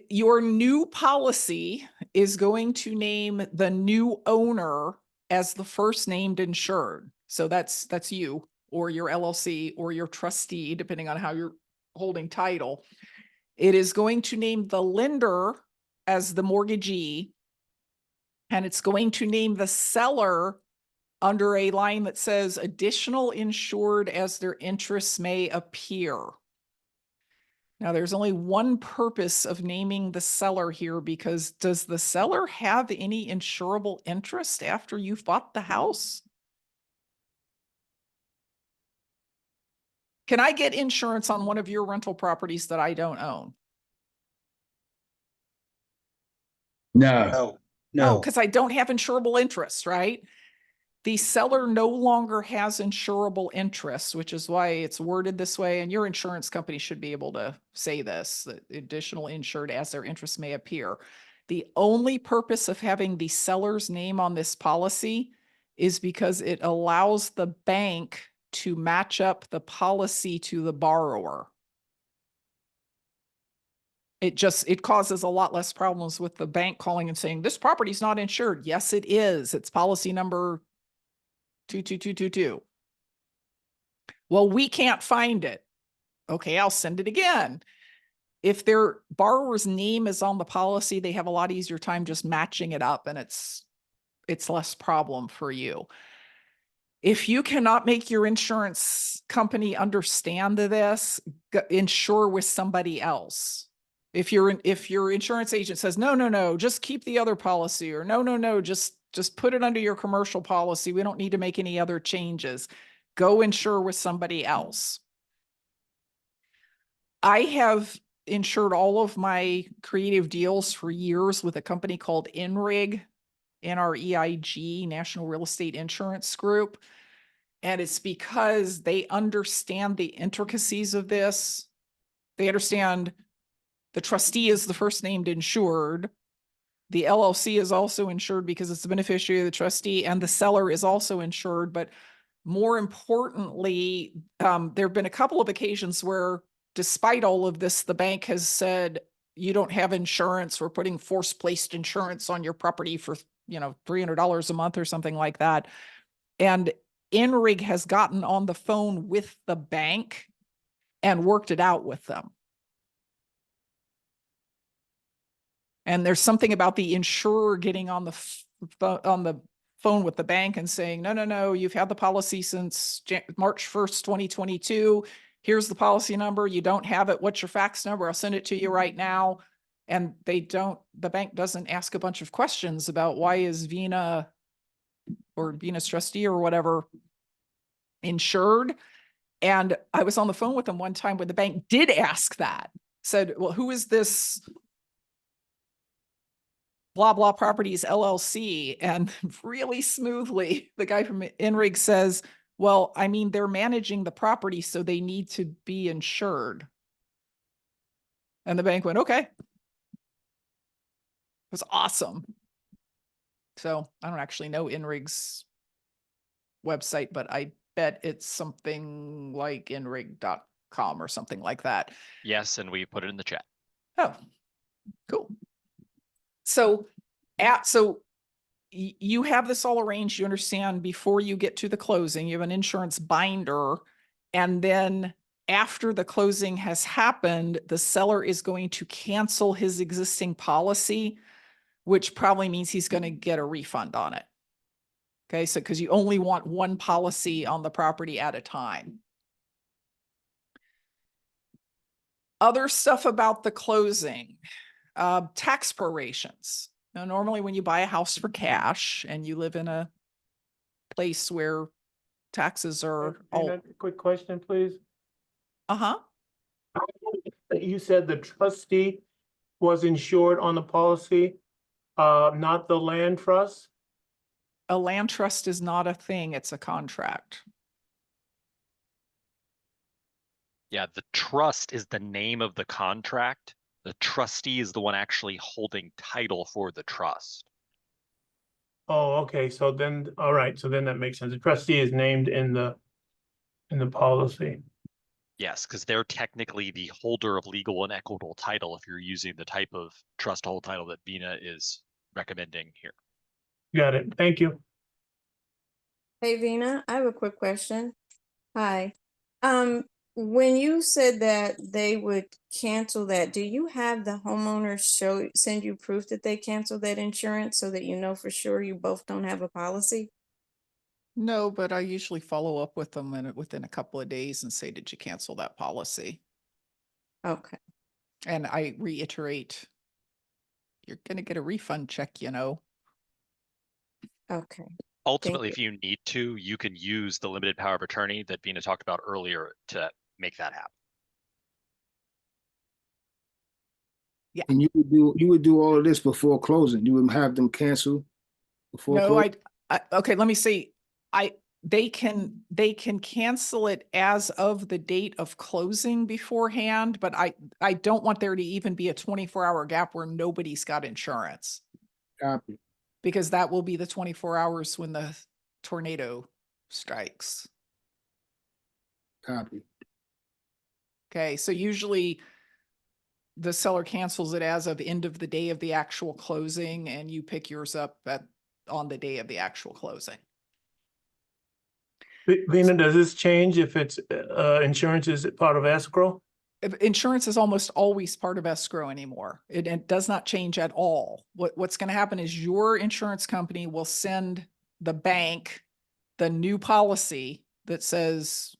Your new policy is going to name the new owner as the first named insured. So that's you or your LLC or your trustee, depending on how you're holding title. It is going to name the lender as the mortgagee, and it's going to name the seller under a line that says additional insured as their interests may appear. Now, there's only one purpose of naming the seller here, because does the seller have any insurable interest after you've bought the house? Can I get insurance on one of your rental properties that I don't own? No. No, because I don't have insurable interest, right? The seller no longer has insurable interest, which is why it's worded this way. And your insurance company should be able to say this, that additional insured as their interest may appear. The only purpose of having the seller's name on this policy is because it allows the bank to match up the policy to the borrower. It causes a lot less problems with the bank calling and saying, this property's not insured. Yes, it is. It's policy number 22222. Well, we can't find it. Okay, I'll send it again. If their borrower's name is on the policy, they have a lot easier time just matching it up, and it's less problem for you. If you cannot make your insurance company understand this, insure with somebody else. If your insurance agent says, no, just keep the other policy, or no, just put it under your commercial policy. We don't need to make any other changes. Go insure with somebody else. I have insured all of my creative deals for years with a company called NREIG, NREIG, National Real Estate Insurance Group. And it's because they understand the intricacies of this. They understand the trustee is the first named insured. The LLC is also insured because it's the beneficiary of the trustee, and the seller is also insured. But more importantly, there have been a couple of occasions where, despite all of this, the bank has said, you don't have insurance. We're putting force-placed insurance on your property for, $300 a month or something like that. And INRIG has gotten on the phone with the bank and worked it out with them. And there's something about the insurer getting on the phone with the bank and saying, no, no, no, you've had the policy since March 1st, 2022. Here's the policy number. You don't have it. What's your fax number? I'll send it to you right now. And the bank doesn't ask a bunch of questions about why is Vina or Vina's trustee or whatever insured. And I was on the phone with them one time when the bank did ask that, said, well, who is this blah, blah properties LLC? And really smoothly, the guy from INRIG says, well, I mean, they're managing the property, so they need to be insured. And the bank went, okay. It was awesome. So I don't actually know INRIG's website, but I bet it's something like inrig.com or something like that. Yes, and we put it in the chat. Oh, cool. So you have this all arranged, you understand, before you get to the closing, you have an insurance binder, and then after the closing has happened, the seller is going to cancel his existing policy, which probably means he's going to get a refund on it. Okay, so because you only want one policy on the property at a time. Other stuff about the closing, tax prorations. Now, normally when you buy a house for cash and you live in a place where taxes are all... Quick question, please. Uh-huh. You said the trustee was insured on the policy, not the land trust? A land trust is not a thing, it's a contract. Yeah, the trust is the name of the contract. The trustee is the one actually holding title for the trust. Oh, okay, so then, all right, so then that makes sense. The trustee is named in the policy. Yes, because they're technically the holder of legal and equitable title if you're using the type of trust hold title that Vina is recommending here. Got it, thank you. Hey, Vina, I have a quick question. Hi. When you said that they would cancel that, do you have the homeowner send you proof that they canceled that insurance so that you know for sure you both don't have a policy? No, but I usually follow up with them within a couple of days and say, did you cancel that policy? Okay. And I reiterate, you're going to get a refund check, you know. Okay. Ultimately, if you need to, you can use the limited power of attorney that Vina talked about earlier to make that happen. Yeah. And you would do all of this before closing. You wouldn't have them cancel before No, closing? okay, let me see. They can cancel it as of the date of closing beforehand, but I don't want there to even be a 24-hour gap where nobody's got insurance. Copy. Because that will be the 24 hours when the tornado strikes. Copy. Okay, so usually the seller cancels it as of the end of the day of the actual closing, and you pick yours up on the day of the actual closing. Vina, does this change if it's insurance is part of escrow? Insurance is almost always part of escrow anymore. It does not change at all. What's going to happen is your insurance company will send the bank the new policy that says,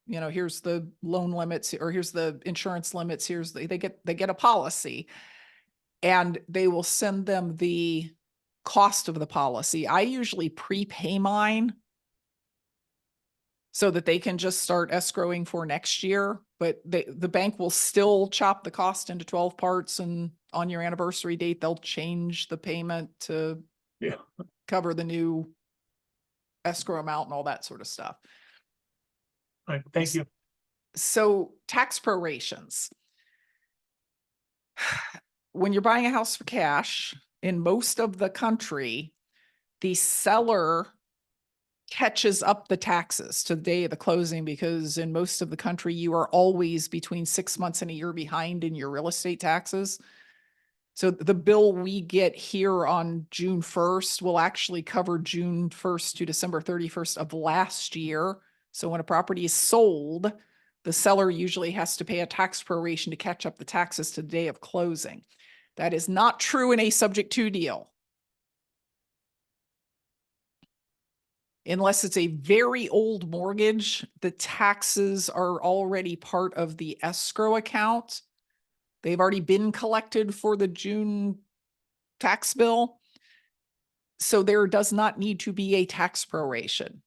you know, here's the loan limits, or here's the insurance limits, they get a policy, and they will send them the cost of the policy. I usually prepay mine so that they can just start escrowing for next year, but the bank will still chop the cost into 12 parts, and on your anniversary date, they'll change the payment to cover the new escrow amount and all that sort of stuff. All right, thank you. So tax prorations. When you're buying a house for cash, in most of the country, the seller catches up the taxes to the day of the closing, because in most of the country, you are always between 6 months and a year behind in your real estate taxes. So the bill we get here on June 1st will actually cover June 1st to December 31st of last year. So when a property is sold, the seller usually has to pay a tax proration to catch up the taxes to the day of closing. That is not true in a subject to deal. Unless it's a very old mortgage, the taxes are already part of the escrow account. They've already been collected for the June tax bill. So there does not need to be a tax proration.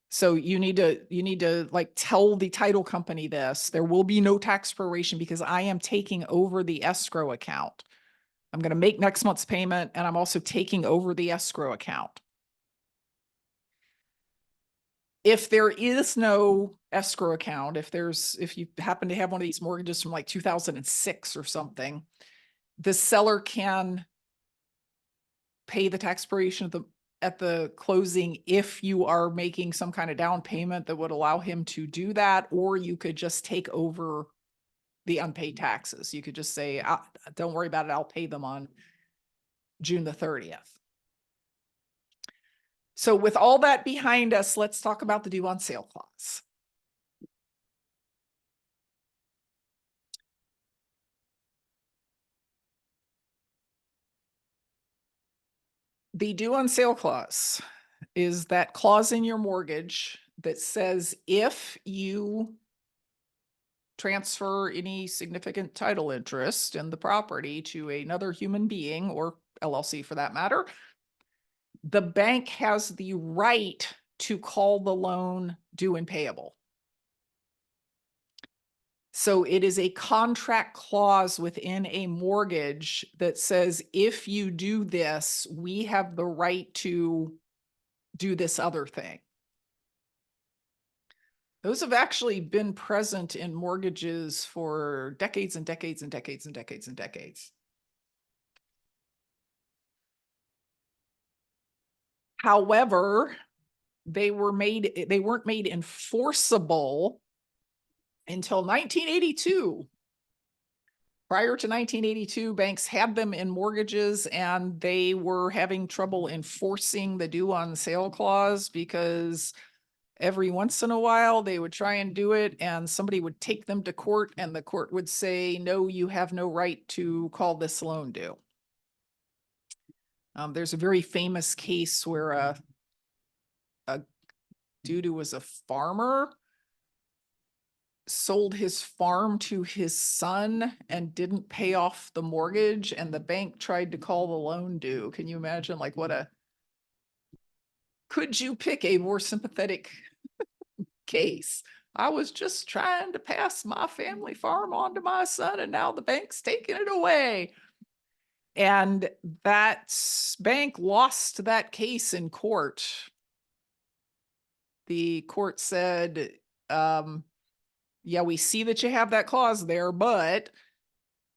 So you need to like tell the title company this. There will be no tax proration because I am taking over the escrow account. I'm going to make next month's payment and I'm also taking over the escrow account. If there is no escrow account, if you happen to have one of these mortgages from like 2006 or something, the seller can pay the tax proration at the closing if you are making some kind of down payment that would allow him to do that, or you could just take over the unpaid taxes. You could just say, don't worry about it, I'll pay them on June the 30th. So with all that behind us, let's talk about the due on sale clause. The due on sale clause is that clause in your mortgage that says if you transfer any significant title interest in the property to another human being or LLC for that matter, the bank has the right to call the loan due and payable. So it is a contract clause within a mortgage that says, if you do this, we have the right to do this other thing. Those have actually been present in mortgages for decades and decades and decades and decades and decades. However, they weren't made enforceable until 1982. Prior to 1982, banks had them in mortgages and they were having trouble enforcing the due on sale clause because every once in a while they would try and do it and somebody would take them to court and the court would say, no, you have no right to call this loan due. There's a very famous case where a dude who was a farmer sold his farm to his son and didn't pay off the mortgage and the bank tried to call the loan due. Can you imagine like could you pick a more sympathetic case? I was just trying to pass my family farm on to my son and now the bank's taking it away. And that bank lost that case in court. The court said, yeah, we see that you have that clause there, but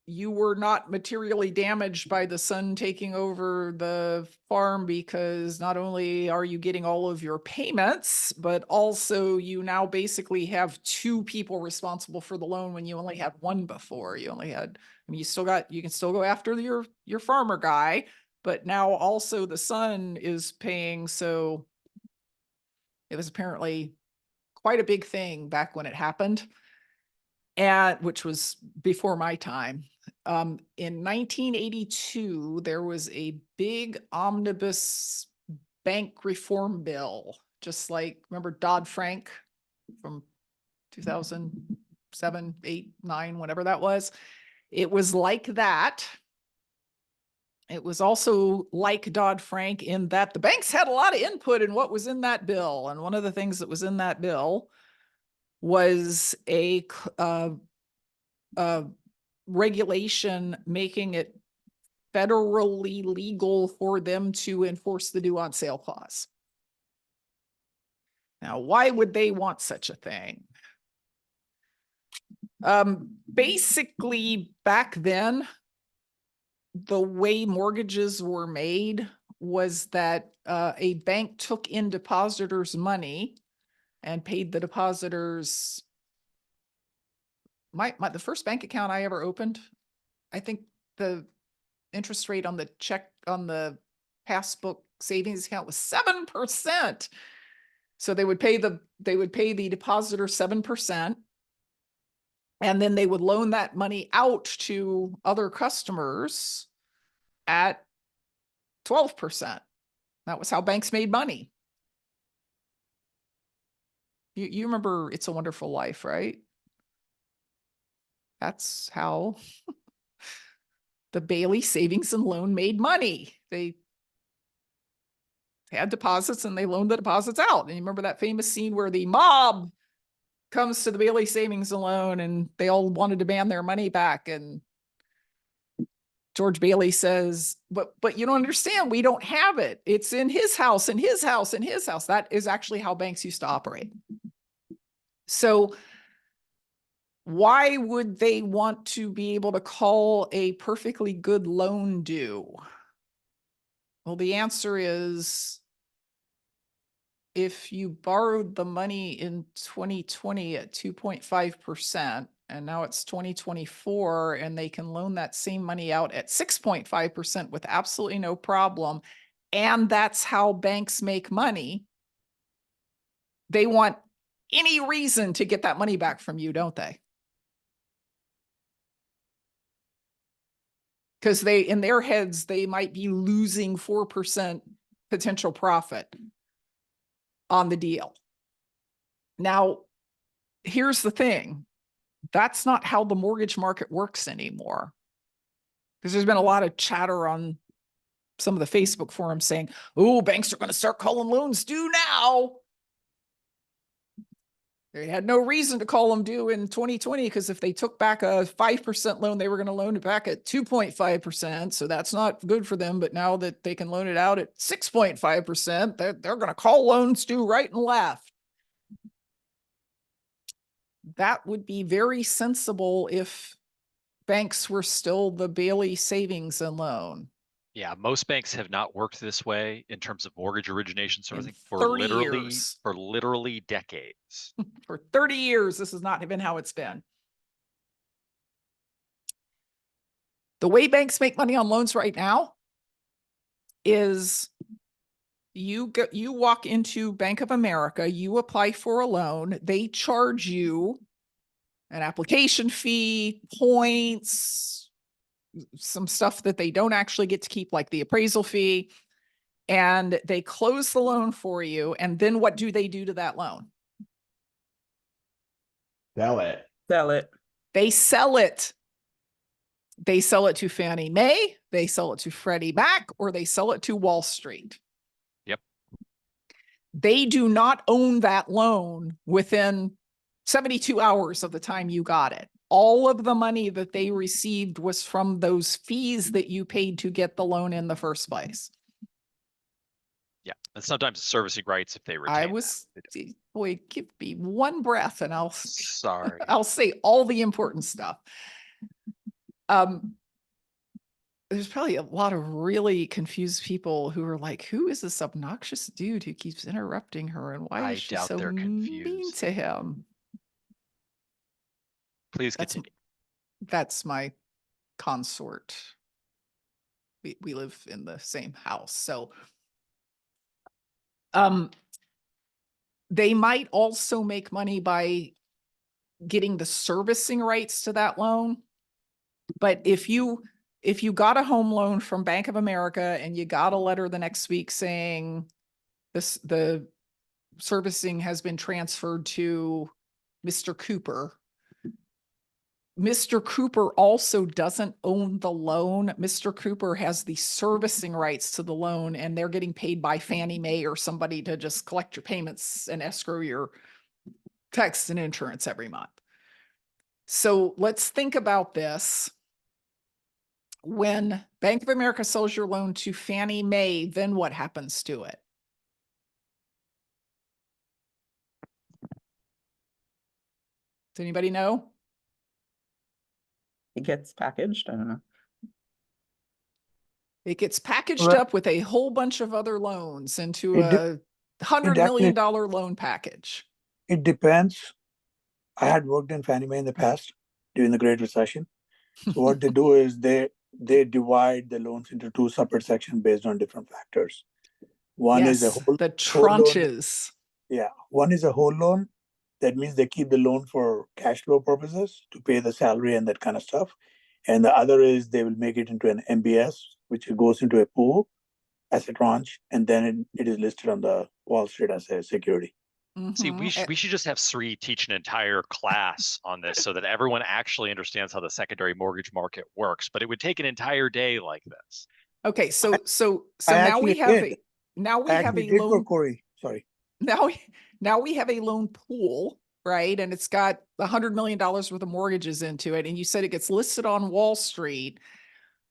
you were not materially damaged by the son taking over the farm because not only are you getting all of your payments, but also you now basically have two people responsible for the loan when you only had one before. You only had, I mean, you can still go after your farmer guy, but now also the son is paying. So it was apparently quite a big thing back when it happened, and which was before my time. In 1982, there was a big omnibus bank reform bill, just like, remember Dodd-Frank from 2007, 8, 9, whatever that was. It was like that. It was also like Dodd-Frank in that the banks had a lot of input in what was in that bill. And one of the things that was in that bill was a regulation making it federally legal for them to enforce the due on sale clause. Now, why would they want such a thing? Basically, back then, the way mortgages were made was that a bank took in depositors' money and paid the depositors. The first bank account I ever opened, I think the interest rate on the check on the passbook savings account was 7%. So they would pay the depositor 7. And then they would loan that money out to other customers at 12%. That was how banks made money. You remember It's a Wonderful Life, right? That's how the Bailey Savings and Loan made money. They had deposits and they loaned the deposits out. And you remember that famous scene where the mob comes to the Bailey Savings and Loan and they all want to demand their money back. And George Bailey says, but you don't understand, we don't have it. It's in his house, in his house, in his house. That is actually how banks used to operate. So why would they want to be able to call a perfectly good loan due? Well, the answer is if you borrowed the money in 2020 at 2.5%, and now it's 2024, and they can loan that same money out at 6.5% with absolutely no problem, and that's how banks make money, they want any reason to get that money back from you, don't they? Because they, in their heads, they might be losing 4% potential profit on the deal. Now, here's the thing. That's not how the mortgage market works anymore. Because there's been a lot of chatter on some of the Facebook forums saying, oh, banks are going to start calling loans due now. They had no reason to call them due in 2020 because if they took back a 5% loan, they were going to loan it back at 2.5%. So that's not good for them. But now that they can loan it out at 6.5%, they're going to call loans due right and left. That would be very sensible if banks were still the Bailey Savings and Loan. Yeah, most banks have not worked this way in terms of mortgage origination servicing for 30 literally years. decades. For 30 years, this has not been how it's been. The way banks make money on loans right now is you walk into Bank of America, you apply for a loan, they charge you an application fee, points, some stuff that they don't actually get to keep, like the appraisal fee, and they close the loan for you. And then what do they do to that loan? Sell it. Sell it. They sell it. They sell it to Fannie Mae, they sell it to Freddie Mac, or they sell it to Wall Street. Yep. They do not own that loan within 72 hours of the time you got it. All of the money that they received was from those fees that you paid to get the loan in the first place. Yeah, and sometimes servicing rights if they retain. I was, boy, give me one breath and I'll sorry. I'll say all the important stuff. There's probably a lot of really confused people who are like, who is this obnoxious dude who keeps interrupting her and why I is she doubt so they're mean confused. to him? Please continue. That's my consort. We live in the same house. So they might also make money by getting the servicing rights to that loan. But if you got a home loan from Bank of America and you got a letter the next week saying the servicing has been transferred to Mr. Cooper, Mr. Cooper also doesn't own the loan. Mr. Cooper has the servicing rights to the loan, and they're getting paid by Fannie Mae or somebody to just collect your payments and escrow your tax and insurance every month. So let's think about this. When Bank of America sells your loan to Fannie Mae, then what happens to it? Does anybody know? It gets packaged. I don't know. It gets packaged Well, up with a whole bunch of other loans into It a $100 million loan package. It depends. I had worked in Fannie Mae in the past during the Great Recession. So what they do is they they divide the loans into two separate sections based on different factors. One is a Yes, whole, the whole loan. tranches. Yeah, one is a whole loan. That means they keep the loan for cash flow purposes to pay the salary and that kind of stuff. And the other is they will make it into an MBS, which goes into a pool as a tranche, and then it is listed on the Wall Street as a security. See, we should just have Sri teach an entire class on this so that everyone actually understands how the secondary mortgage market works. But it would take an entire day like this. Okay, so I now we actually have did. a now we I have actually a did for loan Corey. Sorry. now we have a loan pool, right? And it's got $100 million worth of mortgages into it. And you said it gets listed on Wall Street,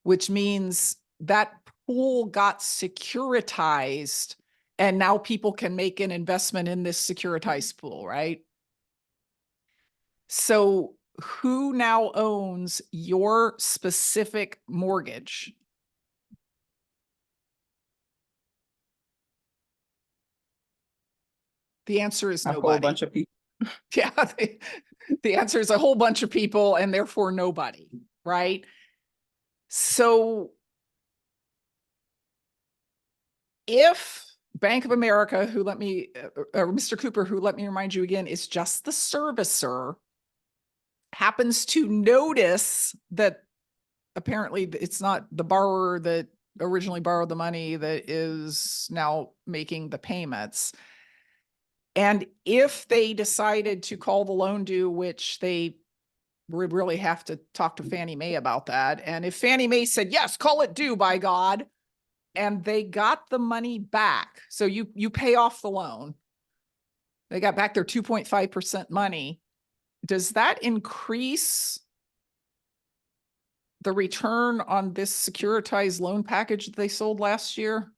which means that pool got securitized and now people can make an investment in this securitized pool, right? So who now owns your specific mortgage? The answer is A nobody. whole bunch of people. Yeah, the answer is a whole bunch of people and therefore nobody, right? So if Bank of America, who let me, or Mr. Cooper, who let me remind you again, is just the servicer, happens to notice that apparently it's not the borrower that originally borrowed the money that is now making the payments. And if they decided to call the loan due, which they would really have to talk to Fannie Mae about that. And if Fannie Mae said, yes, call it due by God, and they got the money back. So you pay off the loan. They got back their 2.5% money. Does that increase the return on this securitized loan package that they sold last year?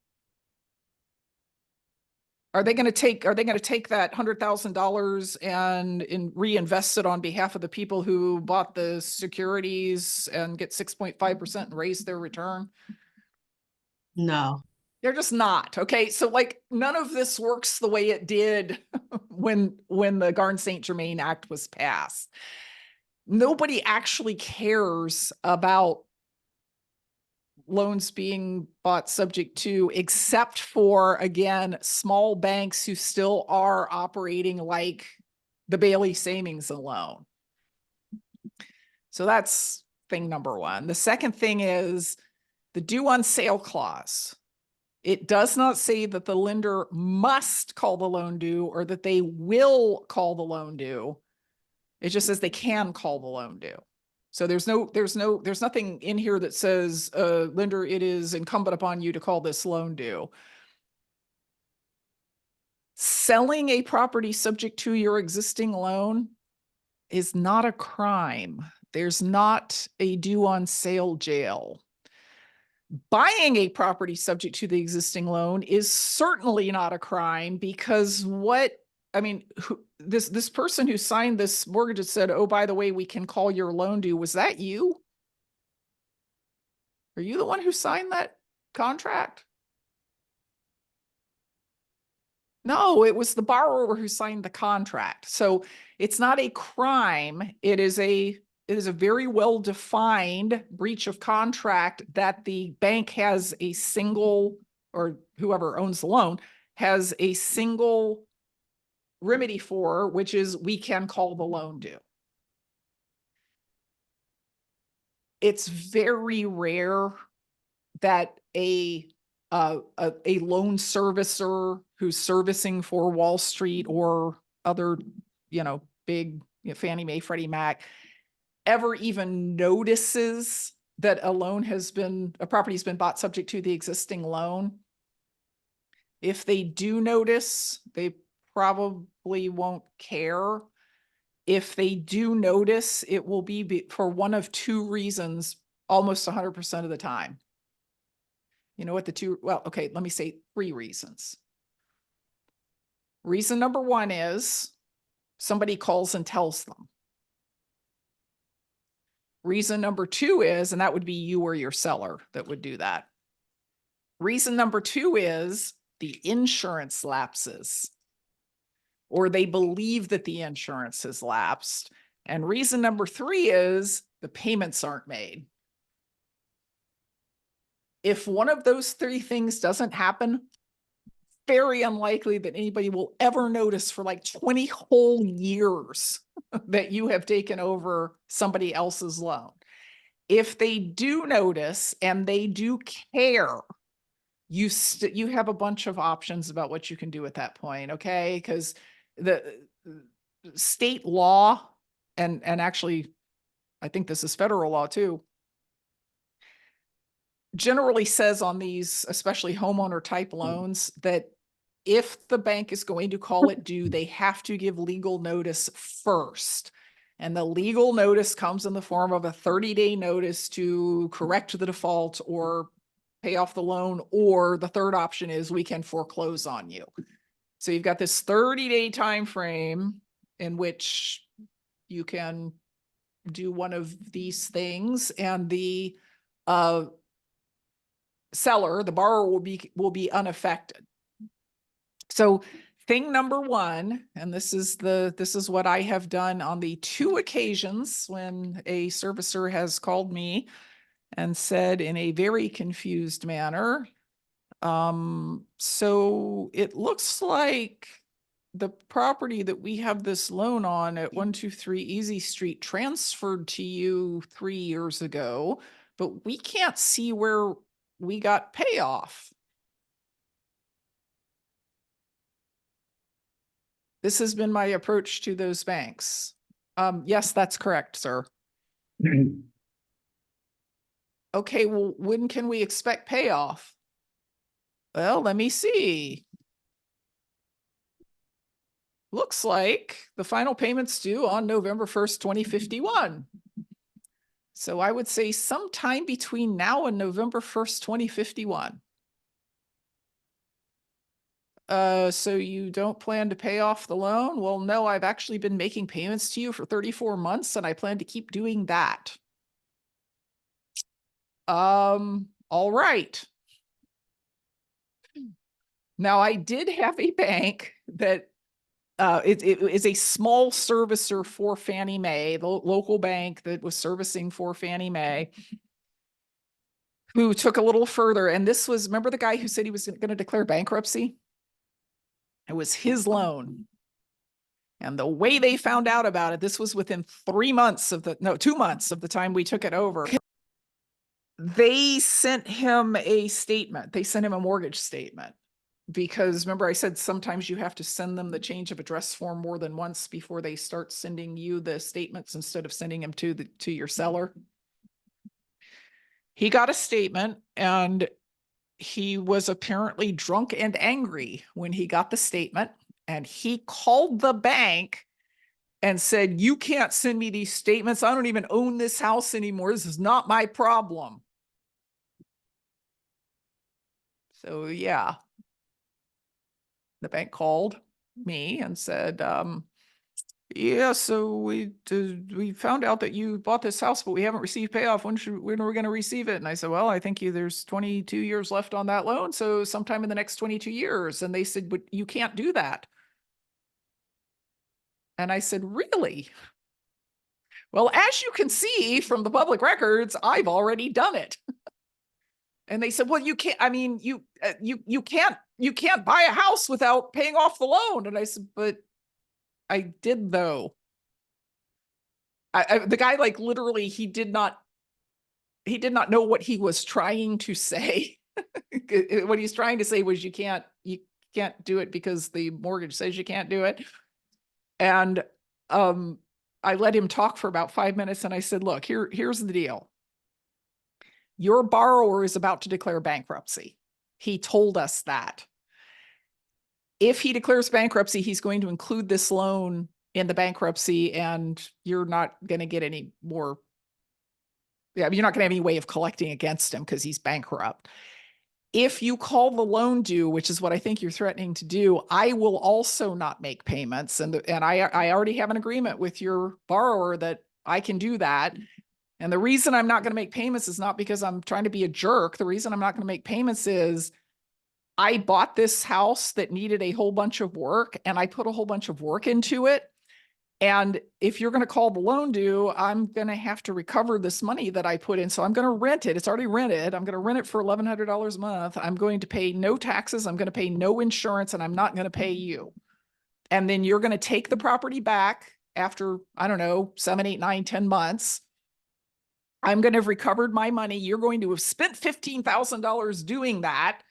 Are they going to take that $100,000 and reinvest it on behalf of the people who bought the securities and get 6.5% and raise their return? No. They're just not. Okay. So like none of this works the way it did when the Garn-St. Germain Act was passed. Nobody actually cares about loans being bought subject to, except for, again, small banks who still are operating like the Bailey Savings and Loan. So that's thing number one. The second thing is the due on sale clause. It does not say that the lender must call the loan due or that they will call the loan due. It just says they can call the loan due. So there's nothing in here that says, lender, it is incumbent upon you to call this loan due. Selling a property subject to your existing loan is not a crime. There's not a due on sale jail. Buying a property subject to the existing loan is certainly not a crime, because this person who signed this mortgage said, oh, by the way, we can call your loan due. Was that you? Are you the one who signed that contract? No, it was the borrower who signed the contract. So it's not a crime. It is a very well-defined breach of contract that the bank has a single, or whoever owns the loan has a single remedy for, which is we can call the loan due. It's very rare that a loan servicer who's servicing for Wall Street or other, big Fannie Mae, Freddie Mac, ever even notices that a property has been bought subject to the existing loan. If they do notice, they probably won't care. If they do notice, it will be for one of two reasons almost 100% of the time. You know what let me say three reasons. Reason number one is somebody calls and tells them. Reason number two is, and that would be you or your seller that would do that. Reason number two is the insurance lapses, or they believe that the insurance has lapsed. And reason number three is the payments aren't made. If one of those three things doesn't happen, very unlikely that anybody will ever notice for like 20 whole years that you have taken over somebody else's loan. If they do notice and they do care, you have a bunch of options about what you can do at that point, okay? Because the state law, and actually, I think this is federal law too, generally says on these, especially homeowner type loans, that if the bank is going to call it due, they have to give legal notice first. And the legal notice comes in the form of a 30-day notice to correct the default or pay off the loan, or the third option is we can foreclose on you. So you've got this 30-day time frame in which you can do one of these things, and the seller, the borrower, will be unaffected. So thing number one, and this is what I have done on the 2 occasions when a servicer has called me and said in a very confused manner, so it looks like the property that we have this loan on at 123 Easy Street transferred to you 3 years ago, but we can't see where we got payoff. This has been my approach to those banks. Yes, that's correct, sir. Okay, well, when can we expect payoff? Well, let me see. Looks like the final payment's due on November 1st, 2051. So I would say sometime between now and November 1st, 2051. So you don't plan to pay off the loan? Well, no, I've actually been making payments to you for 34 months and I plan to keep doing that. All right. Now I did have a bank that it is a small servicer for Fannie Mae, the local bank that was servicing for Fannie Mae, who took a little further. And this was, remember the guy who said he was going to declare bankruptcy? It was his loan. And the way they found out about it, this was within 2 months of the time we took it over. They sent him a statement. They sent him a mortgage statement. Because remember I said sometimes you have to send them the change of address form more than once before they start sending you the statements instead of sending them to your seller. He got a statement and he was apparently drunk and angry when he got the statement, and he called the bank and said, "You can't send me these statements. I don't even own this house anymore. This is not my problem." So yeah. The bank called me and said, yeah, so we found out that you bought this house, but we haven't received payoff. When are we going to receive it? And I said, well, I think there's 22 years left on that loan. So sometime in the next 22 years. And they said, but you can't do that. And I said, really? Well, as you can see from the public records, I've already done it. And they said, well, you can't, I mean, you can't buy a house without paying off the loan. And I said, but I did though. The guy, like, literally, he did not know what he was trying to say. What he's trying to say was you can't do it because the mortgage says you can't do it. And I let him talk for about 5 minutes and I said, look, here's the deal. Your borrower is about to declare bankruptcy. He told us that. If he declares bankruptcy, he's going to include this loan in the bankruptcy, and you're not going to get any more. Yeah, you're not going to have any way of collecting against him because he's bankrupt. If you call the loan due, which is what I think you're threatening to do, I will also not make payments. And I already have an agreement with your borrower that I can do that. And the reason I'm not going to make payments is not because I'm trying to be a jerk. The reason I'm not going to make payments is I bought this house that needed a whole bunch of work, and I put a whole bunch of work into it. And if you're going to call the loan due, I'm going to have to recover this money that I put in. So I'm going to rent it. It's already rented. I'm going to rent it for $1,100 a month. I'm going to pay no taxes. I'm going to pay no insurance, and I'm not going to pay you. And then you're going to take the property back after, I don't know, 7, 8, 9, 10 months. I'm going to have recovered my money. You're going to have spent $15,000 doing that.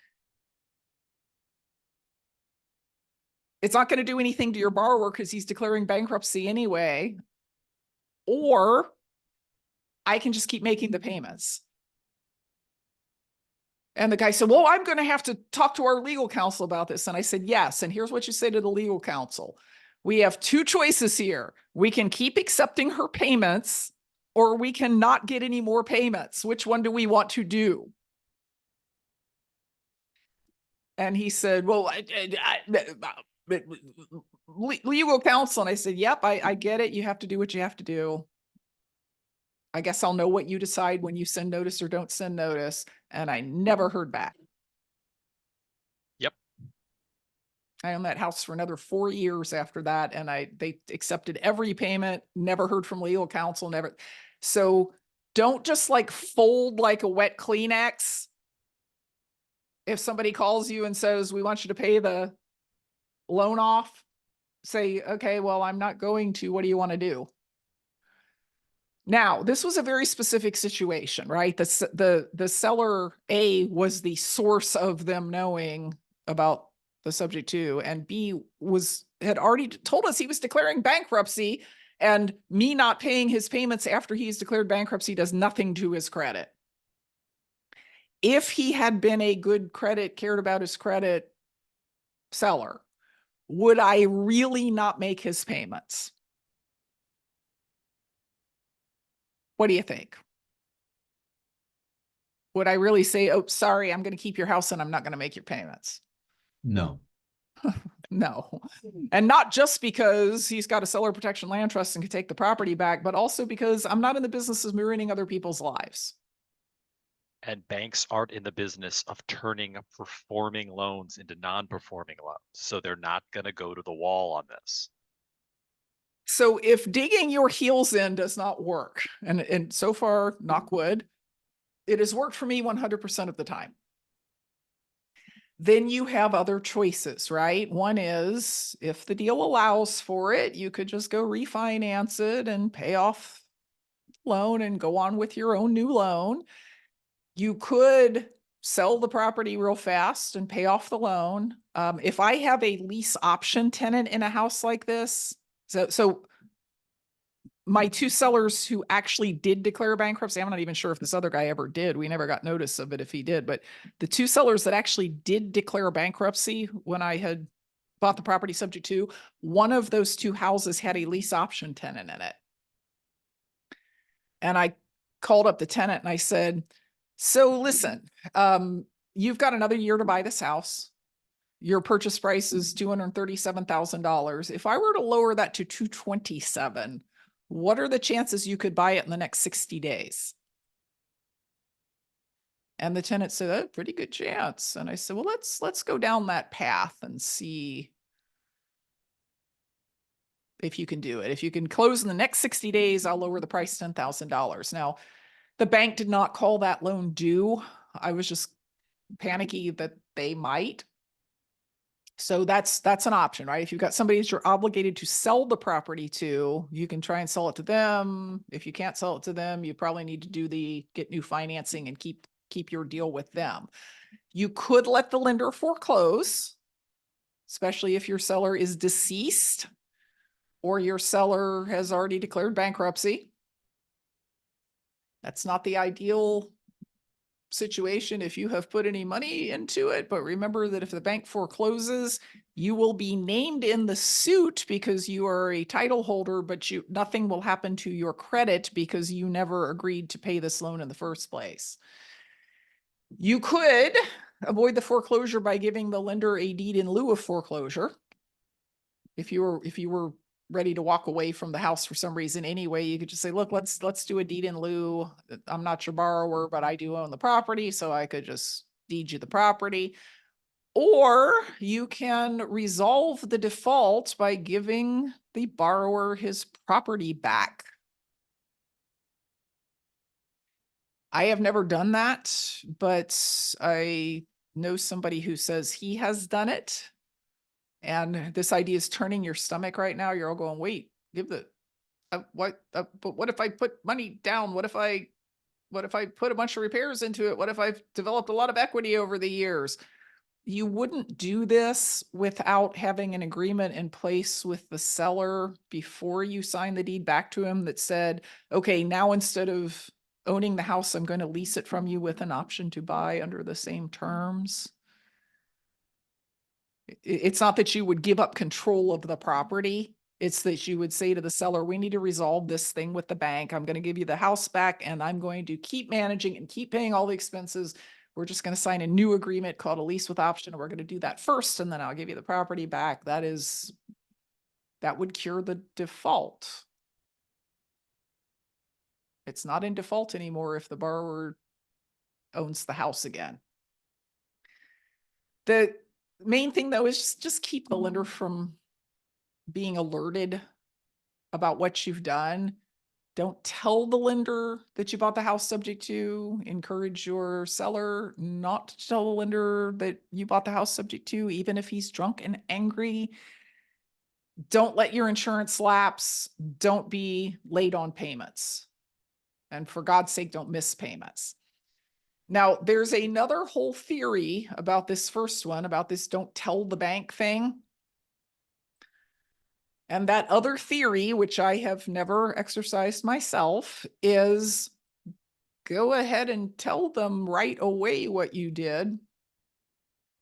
It's not going to do anything to your borrower because he's declaring bankruptcy anyway. Or I can just keep making the payments. And the guy said, well, I'm going to have to talk to our legal counsel about this. And I said, yes. And here's what you say to the legal counsel. We have two choices here. We can keep accepting her payments, or we cannot get any more payments. Which one do we want to do? And he said, well, legal counsel. And I said, yep, I get it. You have to do what you have to do. I guess I'll know what you decide when you send notice or don't send notice. And I never heard back. Yep. I owned that house for another 4 years after that. And they accepted every payment, never heard from legal counsel, never. So don't just like fold like a wet Kleenex. If somebody calls you and says, we want you to pay the loan off, say, okay, well, I'm not going to. What do you want to do? Now, this was a very specific situation, right? The seller A was the source of them knowing about the subject to, and B had already told us he was declaring bankruptcy, and me not paying his payments after he's declared bankruptcy does nothing to his credit. If he had been a good credit, cared about his credit seller, would I really not make his payments? What do you think? Would I really say, oh, sorry, I'm going to keep your house and I'm not going to make your payments? No. No. And not just because he's got a seller protection land trust and can take the property back, but also because I'm not in the business of ruining other people's lives. And banks aren't in the business of turning performing loans into non-performing loans. So they're not going to go to the wall on this. So if digging your heels in does not work, and so far, knock wood, it has worked for me 100% of the time. Then you have other choices, right? One is, if the deal allows for it, you could just go refinance it and pay off the loan and go on with your own new loan. You could sell the property real fast and pay off the loan. If I have a lease option tenant in a house like this, so my two sellers who actually did declare bankruptcy, I'm not even sure if this other guy ever did. We never got notice of it if he did, but the two sellers that actually did declare bankruptcy when I had bought the property subject to, one of those two houses had a lease option tenant in it. And I called up the tenant and I said, so listen, you've got another year to buy this house. Your purchase price is $237,000. If I were to lower that to $227,000, what are the chances you could buy it in the next 60 days? And the tenant said, oh, pretty good chance. And I said, well, let's go down that path and see if you can do it. If you can close in the next 60 days, I'll lower the price $10,000. Now, the bank did not call that loan due. I was just panicky that they might. So that's an option, right? If you've got somebody that you're obligated to sell the property to, you can try and sell it to them. If you can't sell it to them, you probably need to get new financing and keep your deal with them. You could let the lender foreclose, especially if your seller is deceased or your seller has already declared bankruptcy. That's not the ideal situation if you have put any money into it, but remember that if the bank forecloses, you will be named in the suit because you are a title holder, but nothing will happen to your credit because you never agreed to pay this loan in the first place. You could avoid the foreclosure by giving the lender a deed in lieu of foreclosure. If you were ready to walk away from the house for some reason anyway, you could just say, look, let's do a deed in lieu. I'm not your borrower, but I do own the property, so I could just deed you the property. Or you can resolve the default by giving the borrower his property back. I have never done that, but I know somebody who says he has done it. And this idea is turning your stomach right now. You're all going, wait, give the, but what if I put money down? What if I put a bunch of repairs into it? What if I've developed a lot of equity over the years? You wouldn't do this without having an agreement in place with the seller before you sign the deed back to him that said, okay, now instead of owning the house, I'm going to lease it from you with an option to buy under the same terms. It's not that you would give up control of the property. It's that you would say to the seller, we need to resolve this thing with the bank. I'm going to give you the house back and I'm going to keep managing and keep paying all the expenses. We're just going to sign a new agreement called a lease with option. We're going to do that first, and then I'll give you the property back. That would cure the default. It's not in default anymore if the borrower owns the house again. The main thing though is just keep the lender from being alerted about what you've done. Don't tell the lender that you bought the house subject to. Encourage your seller not to tell the lender that you bought the house subject to, even if he's drunk and angry. Don't let your insurance lapse. Don't be late on payments. And for God's sake, don't miss payments. Now, there's another whole theory about this first one, about this don't tell the bank thing. And that other theory, which I have never exercised myself, is go ahead and tell them right away what you did.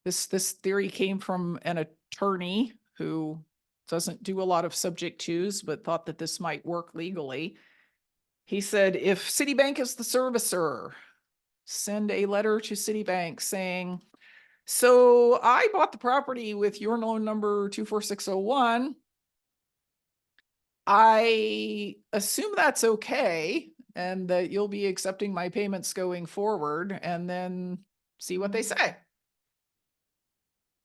This theory came from an attorney who doesn't do a lot of subject twos, but thought that this might work legally. He said, if Citibank is the servicer, send a letter to Citibank saying, so I bought the property with your loan number 24601. I assume that's okay and that you'll be accepting my payments going forward, and then see what they say.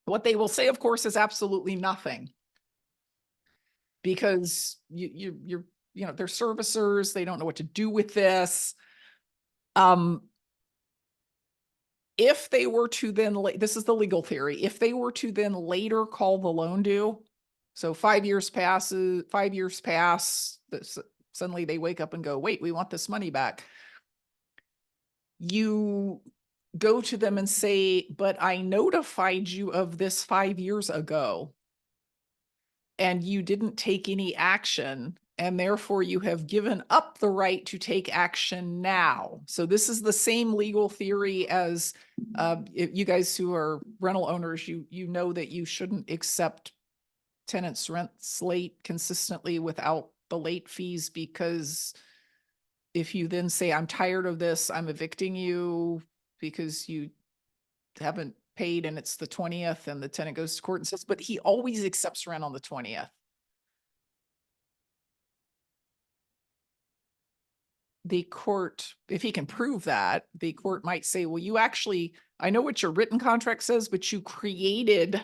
What they will say, of course, is absolutely nothing, because you're they're servicers. They don't know what to do with this. If they were to then, this is the legal theory, if they were to then later call the loan due, so 5 years pass, suddenly they wake up and go, wait, we want this money back. You go to them and say, but I notified you of this 5 years ago, and you didn't take any action, and therefore you have given up the right to take action now. So this is the same legal theory as if you guys who are rental owners, you know that you shouldn't accept tenants' rents late consistently without the late fees, because if you then say, I'm tired of this, I'm evicting you because you haven't paid and it's the 20th, and the tenant goes to court and says, but he always accepts rent on the 20th. The court, if he can prove that, the court might say, well, you actually, I know what your written contract says, but you created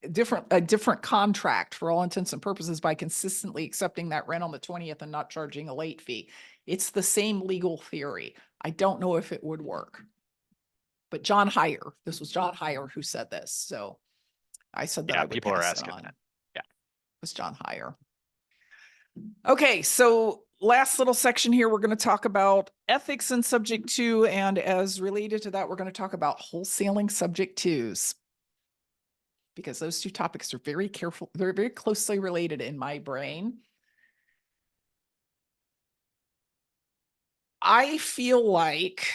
a different contract for all intents and purposes by consistently accepting that rent on the 20th and not charging a late fee. It's the same legal theory. I don't know if it would work. But John Heyer, this was John Heyer who said this. So I said that. Yeah, I would people are pass it asking on. that. Yeah. It was John Heyer. Okay, so last little section here, we're going to talk about ethics and subject to, and as related to that, we're going to talk about wholesaling subject twos, because those two topics are very closely related in my brain. I feel like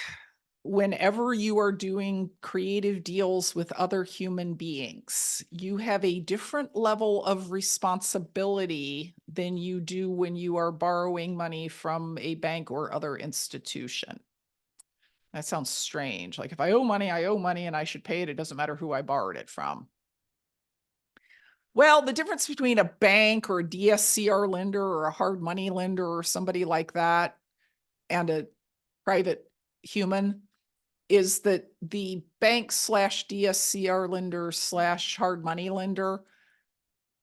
whenever you are doing creative deals with other human beings, you have a different level of responsibility than you do when you are borrowing money from a bank or other institution. That sounds strange. Like if I owe money, and I should pay it. It doesn't matter who I borrowed it from. Well, the difference between a bank or a DSCR lender or a hard money lender or somebody like that and a private human is that the bank slash DSCR lender slash hard money lender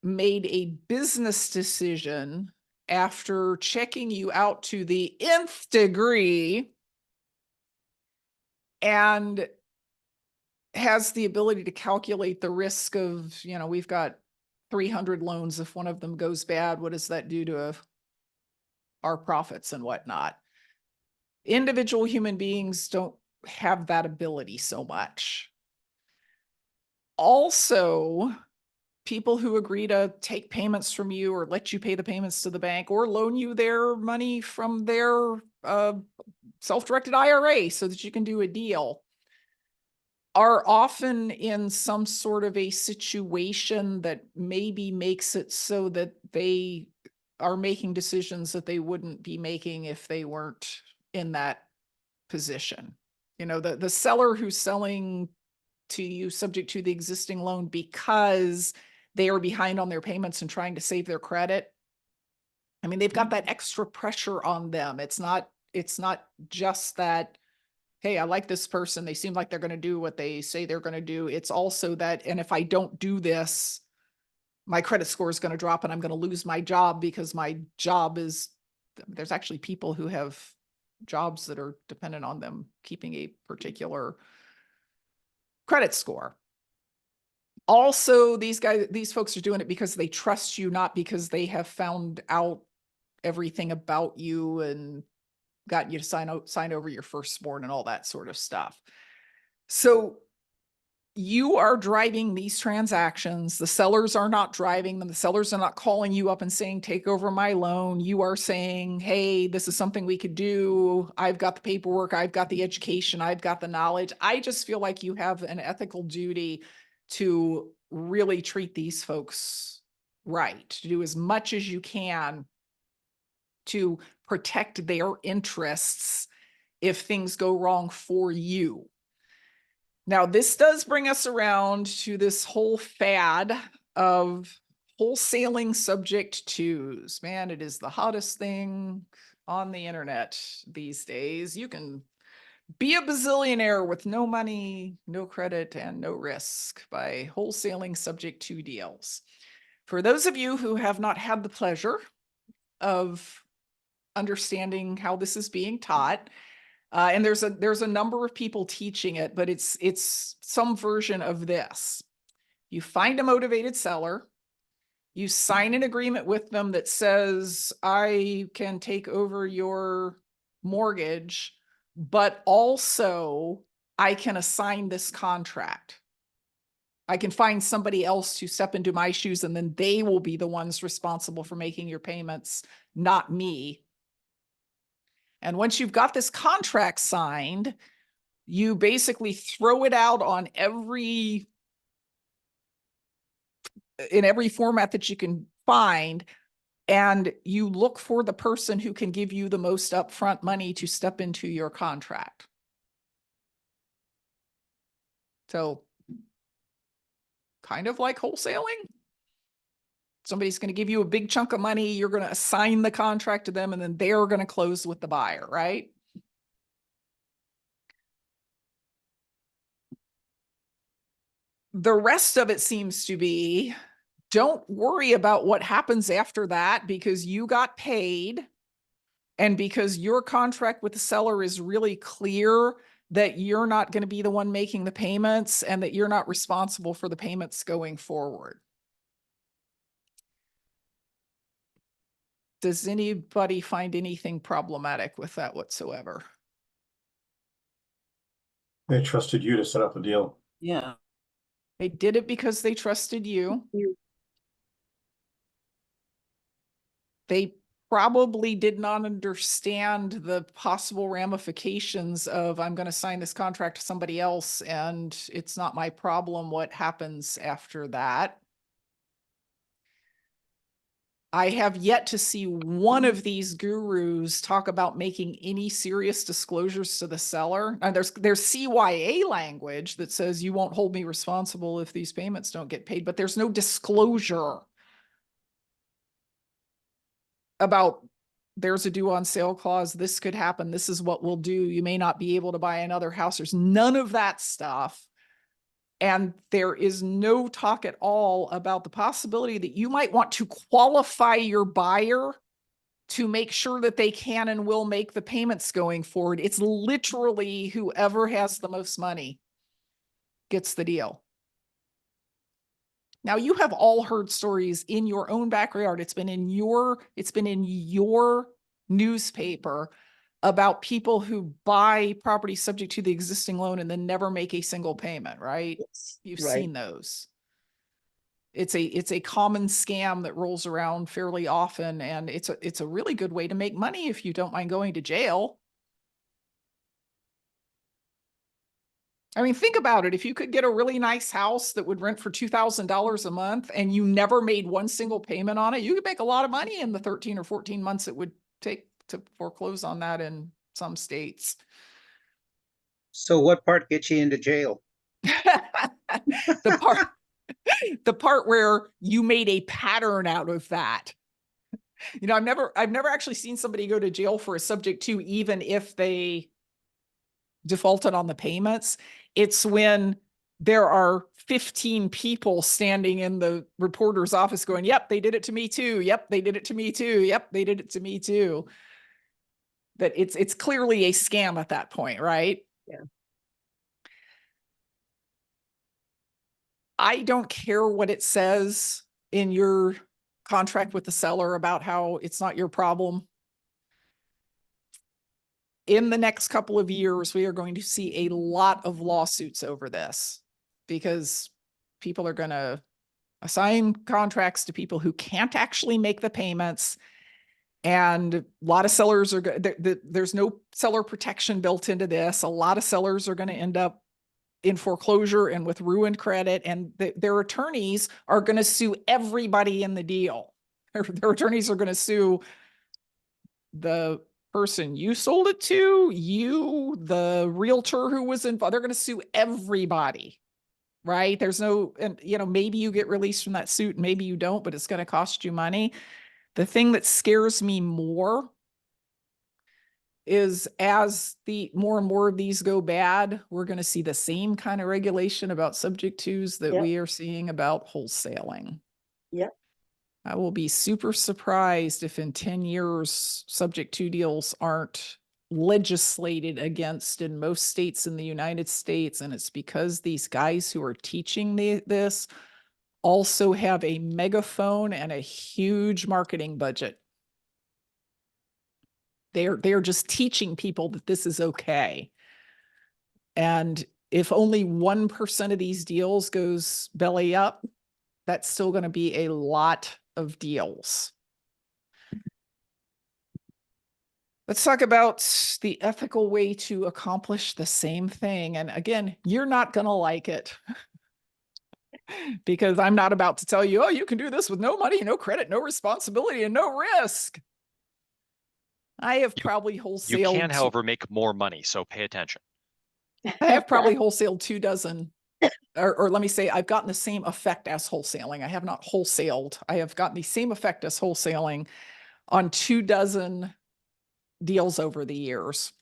made a business decision after checking you out to the nth degree and has the ability to calculate the risk of, you know, we've got 300 loans. If one of them goes bad, what does that do to our profits and whatnot? Individual human beings don't have that ability so much. Also, people who agree to take payments from you or let you pay the payments to the bank or loan you their money from their self-directed IRA so that you can do a deal are often in some sort of a situation that maybe makes it so that they are making decisions that they wouldn't be making if they weren't in that position. You know, the seller who's selling to you subject to the existing loan because they are behind on their payments and trying to save their credit. I mean, they've got that extra pressure on them. It's not just that, hey, I like this person. They seem like they're going to do what they say they're going to do. It's also that, and if I don't do this, my credit score is going to drop and I'm going to lose my job because my job is, there's actually people who have jobs that are dependent on them keeping a particular credit score. Also, these folks are doing it because they trust you, not because they have found out everything about you and gotten you to sign over your firstborn and all that sort of stuff. So you are driving these transactions. The sellers are not driving them. The sellers are not calling you up and saying, take over my loan. You are saying, hey, this is something we could do. I've got the paperwork. I've got the education. I've got the knowledge. I just feel like you have an ethical duty to really treat these folks right, to do as much as you can to protect their interests if things go wrong for you. Now, this does bring us around to this whole fad of wholesaling subject twos. Man, it is the hottest thing on the internet these days. You can be a bazillionaire with no money, no credit, and no risk by wholesaling subject to deals. For those of you who have not had the pleasure of understanding how this is being taught, and there's a number of people teaching it, but it's some version of this. You find a motivated seller, you sign an agreement with them that says, I can take over your mortgage, but also I can assign this contract. I can find somebody else to step into my shoes and then they will be the ones responsible for making your payments, not me. And once you've got this contract signed, you basically throw it out on in every format that you can find, and you look for the person who can give you the most upfront money to step into your contract. So kind of like wholesaling. Somebody's going to give you a big chunk of money. You're going to assign the contract to them, and then they're going to close with the buyer, right? The rest of it seems to be, don't worry about what happens after that because you got paid and because your contract with the seller is really clear that you're not going to be the one making the payments and that you're not responsible for the payments going forward. Does anybody find anything problematic with that whatsoever? They trusted you to set up the deal. Yeah. They did it because they trusted you. They probably did not understand the possible ramifications of, I'm going to sign this contract to somebody else and it's not my problem what happens after that. I have yet to see one of these gurus talk about making any serious disclosures to the seller. And there's CYA language that says you won't hold me responsible if these payments don't get paid, but there's no disclosure about there's a due on sale clause. This could happen. This is what we'll do. You may not be able to buy another house. There's none of that stuff. And there is no talk at all about the possibility that you might want to qualify your buyer to make sure that they can and will make the payments going forward. It's literally whoever has the most money gets the deal. Now, you have all heard stories in your own backyard. It's been in your newspaper about people who buy property subject to the existing loan and then never make a single payment, right? Yes, You've right. seen those. It's a common scam that rolls around fairly often, and it's a really good way to make money if you don't mind going to jail. I mean, think about it. If you could get a really nice house that would rent for $2,000 a month and you never made one single payment on it, you could make a lot of money in the 13 or 14 months it would take to foreclose on that in some states. So what part gets you into jail? The part where you made a pattern out of that. You know, I've never actually seen somebody go to jail for a subject to, even if they defaulted on the payments. It's when there are 15 people standing in the reporter's office going, yep, they did it to me too. Yep, they did it to me too. Yep, they did it to me too. That it's clearly a scam at that point, right? Yeah. I don't care what it says in your contract with the seller about how it's not your problem. In the next couple of years, we are going to see a lot of lawsuits over this because people are going to assign contracts to people who can't actually make the payments. And a lot of sellers are there's no seller protection built into this. A lot of sellers are going to end up in foreclosure and with ruined credit, and their attorneys are going to sue everybody in the deal. Their attorneys are going to sue the person you sold it to, you, the realtor who was involved. They're going to sue everybody, right? There's no, and you know, maybe you get released from that suit, maybe you don't, but it's going to cost you money. The thing that scares me more is as the more and more of these go bad, we're going to see the same kind of regulation about subject twos that we are seeing about wholesaling. Yep. I will be super surprised if in 10 years, subject to deals aren't legislated against in most states in the United States. And it's because these guys who are teaching this also have a megaphone and a huge marketing budget. They're just teaching people that this is okay. And if only 1% of these deals goes belly up, that's still going to be a lot of deals. Let's talk about the ethical way to accomplish the same thing. And again, you're not going to like it because I'm not about to tell you, oh, you can do this with no money, no credit, no responsibility, and no risk. I have probably wholesaled. You can, however, make more money, so pay attention. I have probably wholesaled 24, or let me say, I've gotten the same effect as wholesaling. I have not wholesaled. I have gotten the same effect as wholesaling on 24 deals over the years.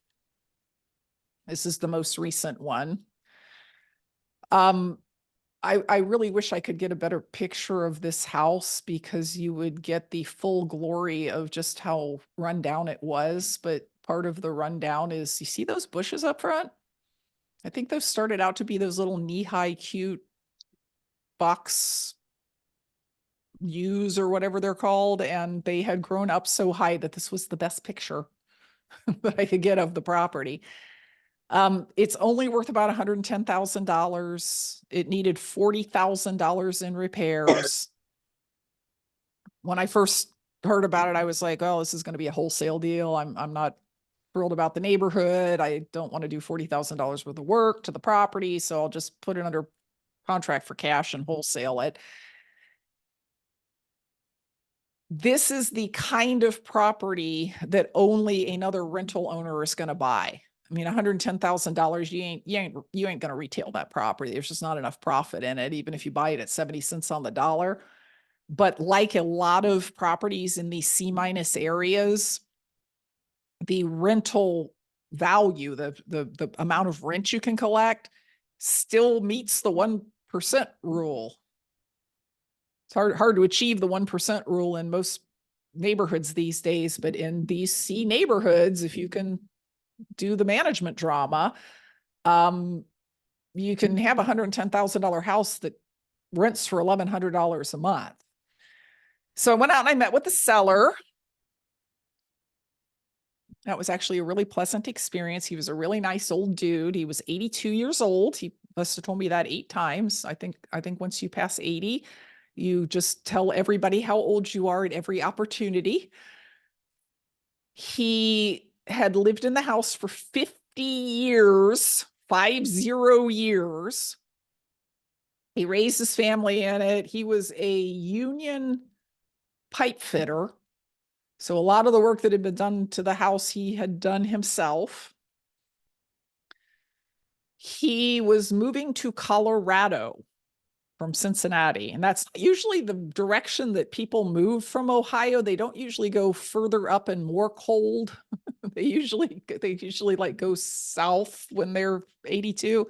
This is the most recent one. I really wish I could get a better picture of this house because you would get the full glory of just how run down it was. But part of the rundown is, you see those bushes up front? I think those started out to be those little knee-high cute box yews or whatever they're called. And they had grown up so high that this was the best picture that I could get of the property. It's only worth about $110,000. It needed $40,000 in repairs. When I first heard about it, I was like, oh, this is going to be a wholesale deal. I'm not thrilled about the neighborhood. I don't want to do $40,000 worth of work to the property. So I'll just put it under contract for cash and wholesale it. This is the kind of property that only another rental owner is going to buy. I mean, $110,000, you ain't going to retail that property. There's just not enough profit in it, even if you buy it at 70 cents on the dollar. But like a lot of properties in these C- areas, the rental value, the amount of rent you can collect still meets the 1% rule. It's hard to achieve the 1% rule in most neighborhoods these days, but in these C neighborhoods, if you can do the management drama, you can have a $110,000 house that rents for $1,100 a month. So I went out and I met with the seller. That was actually a really pleasant experience. He was a really nice old dude. He was 82 years old. He must have told me that 8 times. I think once you pass 80, you just tell everybody how old you are at every opportunity. He had lived in the house for 50 years, 50 years. He raised his family in it. He was a union pipe fitter. So a lot of the work that had been done to the house, he had done himself. He was moving to Colorado from Cincinnati, and that's usually the direction that people move from Ohio. They don't usually go further up and more cold. They usually like go south when they're 82.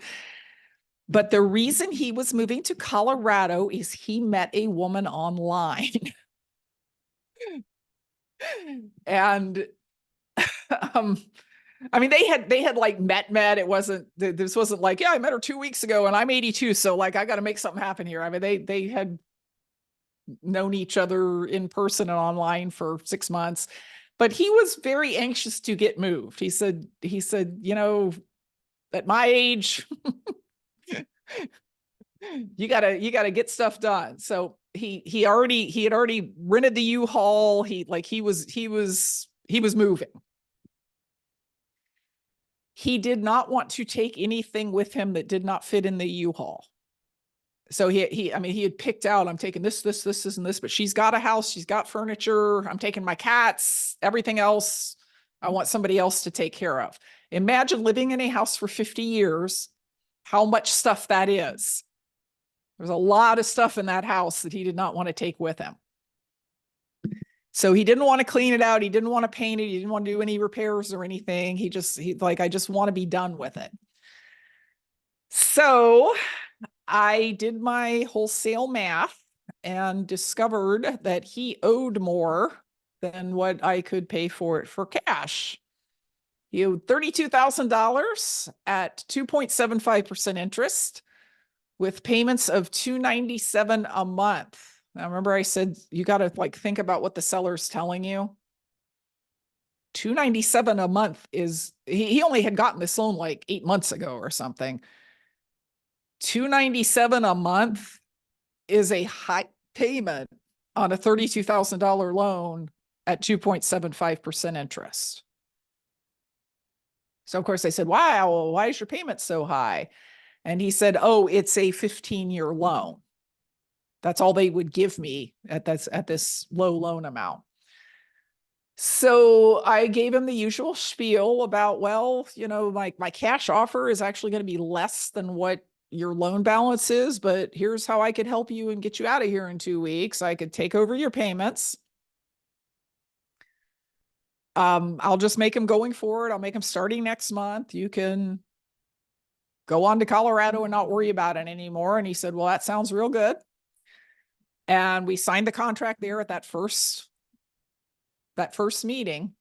But the reason he was moving to Colorado is he met a woman online. And I mean, they had like met. It wasn't, this wasn't like, yeah, I met her 2 weeks ago and I'm 82. So like, I got to make something happen here. I mean, they had known each other in person and online for 6 months, but he was very anxious to get moved. He said, you know, at my age, you gotta get stuff done. So he had already rented the U-Haul. He was moving. He did not want to take anything with him that did not fit in the U-Haul. So he had picked out, I'm taking this, and this, but she's got a house, she's got furniture, I'm taking my cats, everything else I want somebody else to take care of. Imagine living in a house for 50 years, how much stuff that is. There's a lot of stuff in that house that he did not want to take with him. So he didn't want to clean it out. He didn't want to paint it. He didn't want to do any repairs or anything. I just want to be done with it. So I did my wholesale math and discovered that he owed more than what I could pay for it for cash. He owed $32,000 at 2.75% interest with payments of $297 a month. Now, remember I said, you got to like think about what the seller's telling you. $297 a month is, he only had gotten this loan like 8 months ago or something. $297 a month is a high payment on a $32,000 loan at 2.75% interest. So of course I said, wow, why is your payment so high? And he said, oh, it's a 15-year loan. That's all they would give me at this low loan amount. So I gave him the usual spiel about, well, you know, my cash offer is actually going to be less than what your loan balance is, but here's how I could help you and get you out of here in 2 weeks. I could take over your payments. I'll just make them going forward. I'll make them starting next month. You can go on to Colorado and not worry about it anymore. And he said, well, that sounds real good. And we signed the contract there at that first meeting.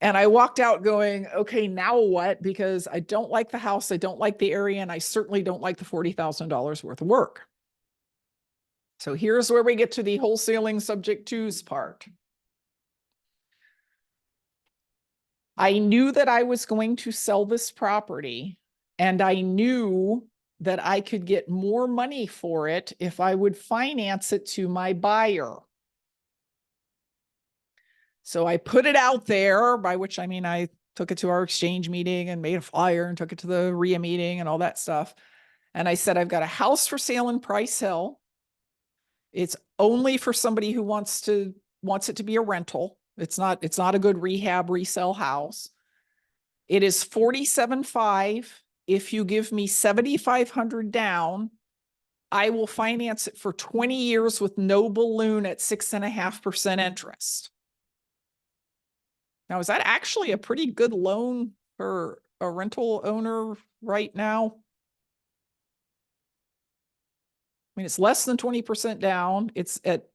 And I walked out going, okay, now what? Because I don't like the house. I don't like the area. And I certainly don't like the $40,000 worth of work. So here's where we get to the wholesaling subject twos part. I knew that I was going to sell this property, and I knew that I could get more money for it if I would finance it to my buyer. So I put it out there, by which I mean I took it to our exchange meeting and made a flyer and took it to the RIA meeting and all that stuff. And I said, I've got a house for sale in Price Hill. It's only for somebody who wants it to be a rental. It's not a good rehab resale house. It is $47,500. If you give me $7,500 down, I will finance it for 20 years with no balloon at 6.5% interest. Now, is that actually a pretty good loan for a rental owner right now? I mean, it's less than 20% down. It's at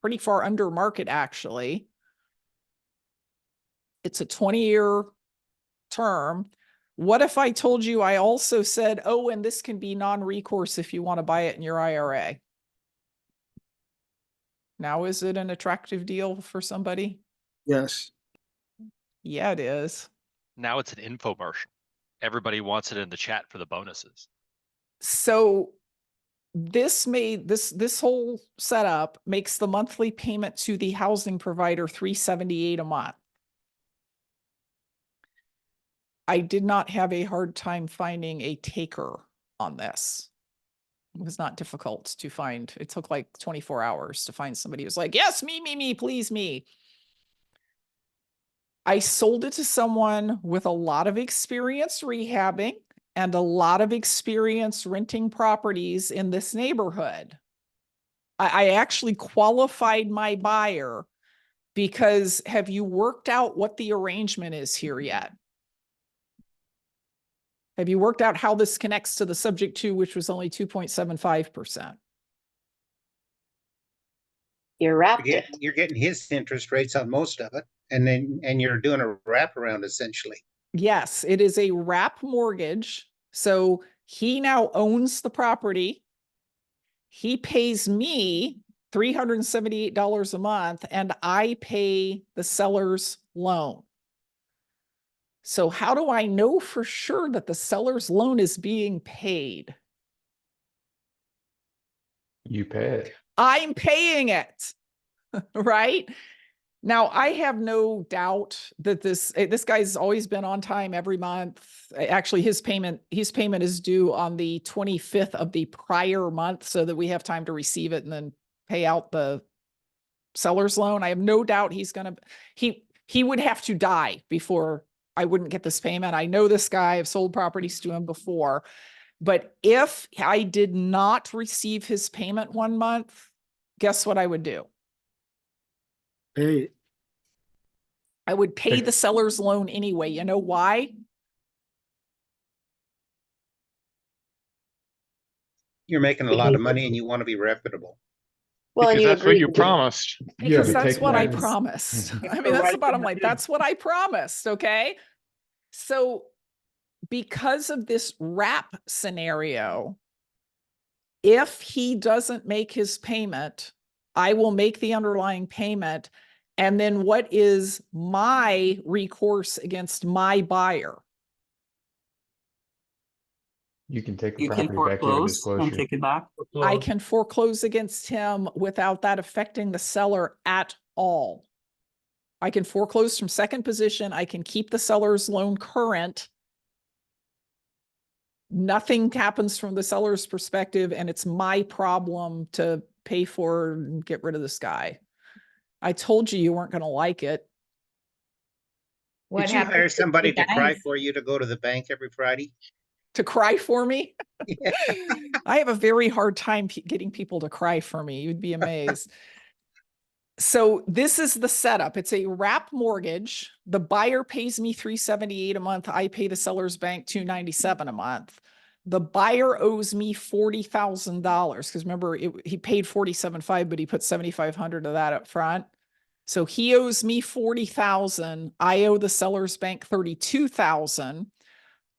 pretty far under market, actually. It's a 20-year term. What if I told you I also said, oh, and this can be non-recourse if you want to buy it in your IRA? Now, is it an attractive deal for somebody? Yes. Yeah, it is. Now it's an infomercial. Everybody wants it in the chat for the bonuses. So this whole setup makes the monthly payment to the housing provider $378 a month. I did not have a hard time finding a taker on this. It was not difficult to find. It took like 24 hours to find somebody who was like, yes, me, please me. I sold it to someone with a lot of experience rehabbing and a lot of experience renting properties in this neighborhood. I actually qualified my buyer because have you worked out what the arrangement is here yet? Have you worked out how this connects to the subject to, which was only 2.75%? You're getting his interest rates on most of it, and you're doing a wraparound essentially. Yes, it is a wrap mortgage. So he now owns the property. He pays me $378 a month, and I pay the seller's loan. So how do I know for sure that the seller's loan is being paid? You pay it. I'm paying it, right? Now, I have no doubt that this guy's always been on time every month. Actually, his payment is due on the 25th of the prior month so that we have time to receive it and then pay out the seller's loan. I have no doubt he would have to die before I wouldn't get this payment. I know this guy. I've sold properties to him before. But if I did not receive his payment one month, guess what I would do? Hey, I would pay the seller's loan anyway. You know why? You're making a lot of money and you want to be reputable. Well, Because that's what you promised. Because that's what I promised. I mean, that's the bottom line. That's what I promised. Okay. So because of this wrap scenario, if he doesn't make his payment, I will make the underlying payment. And then what is my recourse against my buyer? You can take the You can property back in foreclose disclosure. and take it back. I can foreclose against him without that affecting the seller at all. I can foreclose from second position. I can keep the seller's loan current. Nothing happens from the seller's perspective, and it's my problem to pay for and get rid of this guy. I told you weren't going to like it. Did you hire somebody to cry for you to go to the bank every Friday? To cry for me? Yeah. I have a very hard time getting people to cry for me. You'd be amazed. So this is the setup. It's a wrap mortgage. The buyer pays me $378 a month. I pay the seller's bank $297 a month. The buyer owes me $40,000 because remember he paid $47,500, but he put $7,500 of that up front. So he owes me $40,000. I owe the seller's bank $32,000.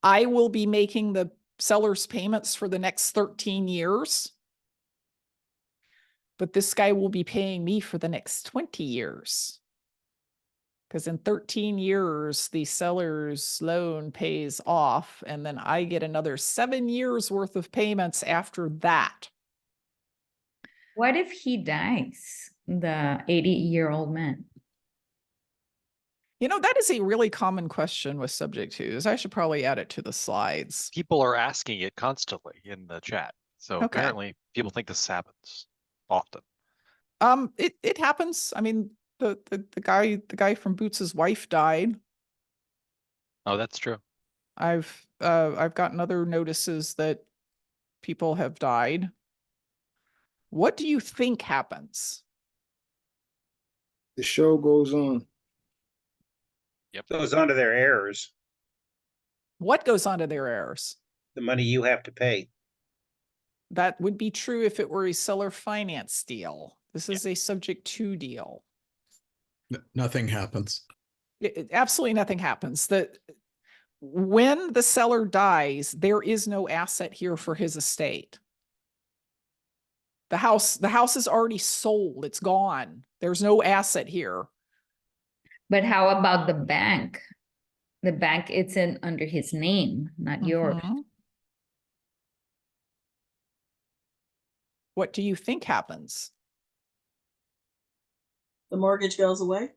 I will be making the seller's payments for the next 13 years. But this guy will be paying me for the next 20 years. Because in 13 years, the seller's loan pays off, and then I get another 7 years worth of payments after that. What if he dies, the 80-year-old man? You know, that is a really common question with subject twos. I should probably add it to the slides. People are asking it constantly in the chat. So Okay. apparently people think this happens often. It happens. I mean, the guy from Boots's wife died. Oh, that's true. I've gotten other notices that people have died. What do you think happens? the show goes on. Goes on to their heirs, What goes on to their heirs? the money you have to pay. That would be true if it were a seller finance deal. This is a subject to deal. Nothing happens. Absolutely nothing happens. When the seller dies, there is no asset here for his estate. The house is already sold. It's gone. There's no asset here. But how about the bank? The bank, it's in under his name, not yours. Mhm. What do you think happens? The mortgage goes away?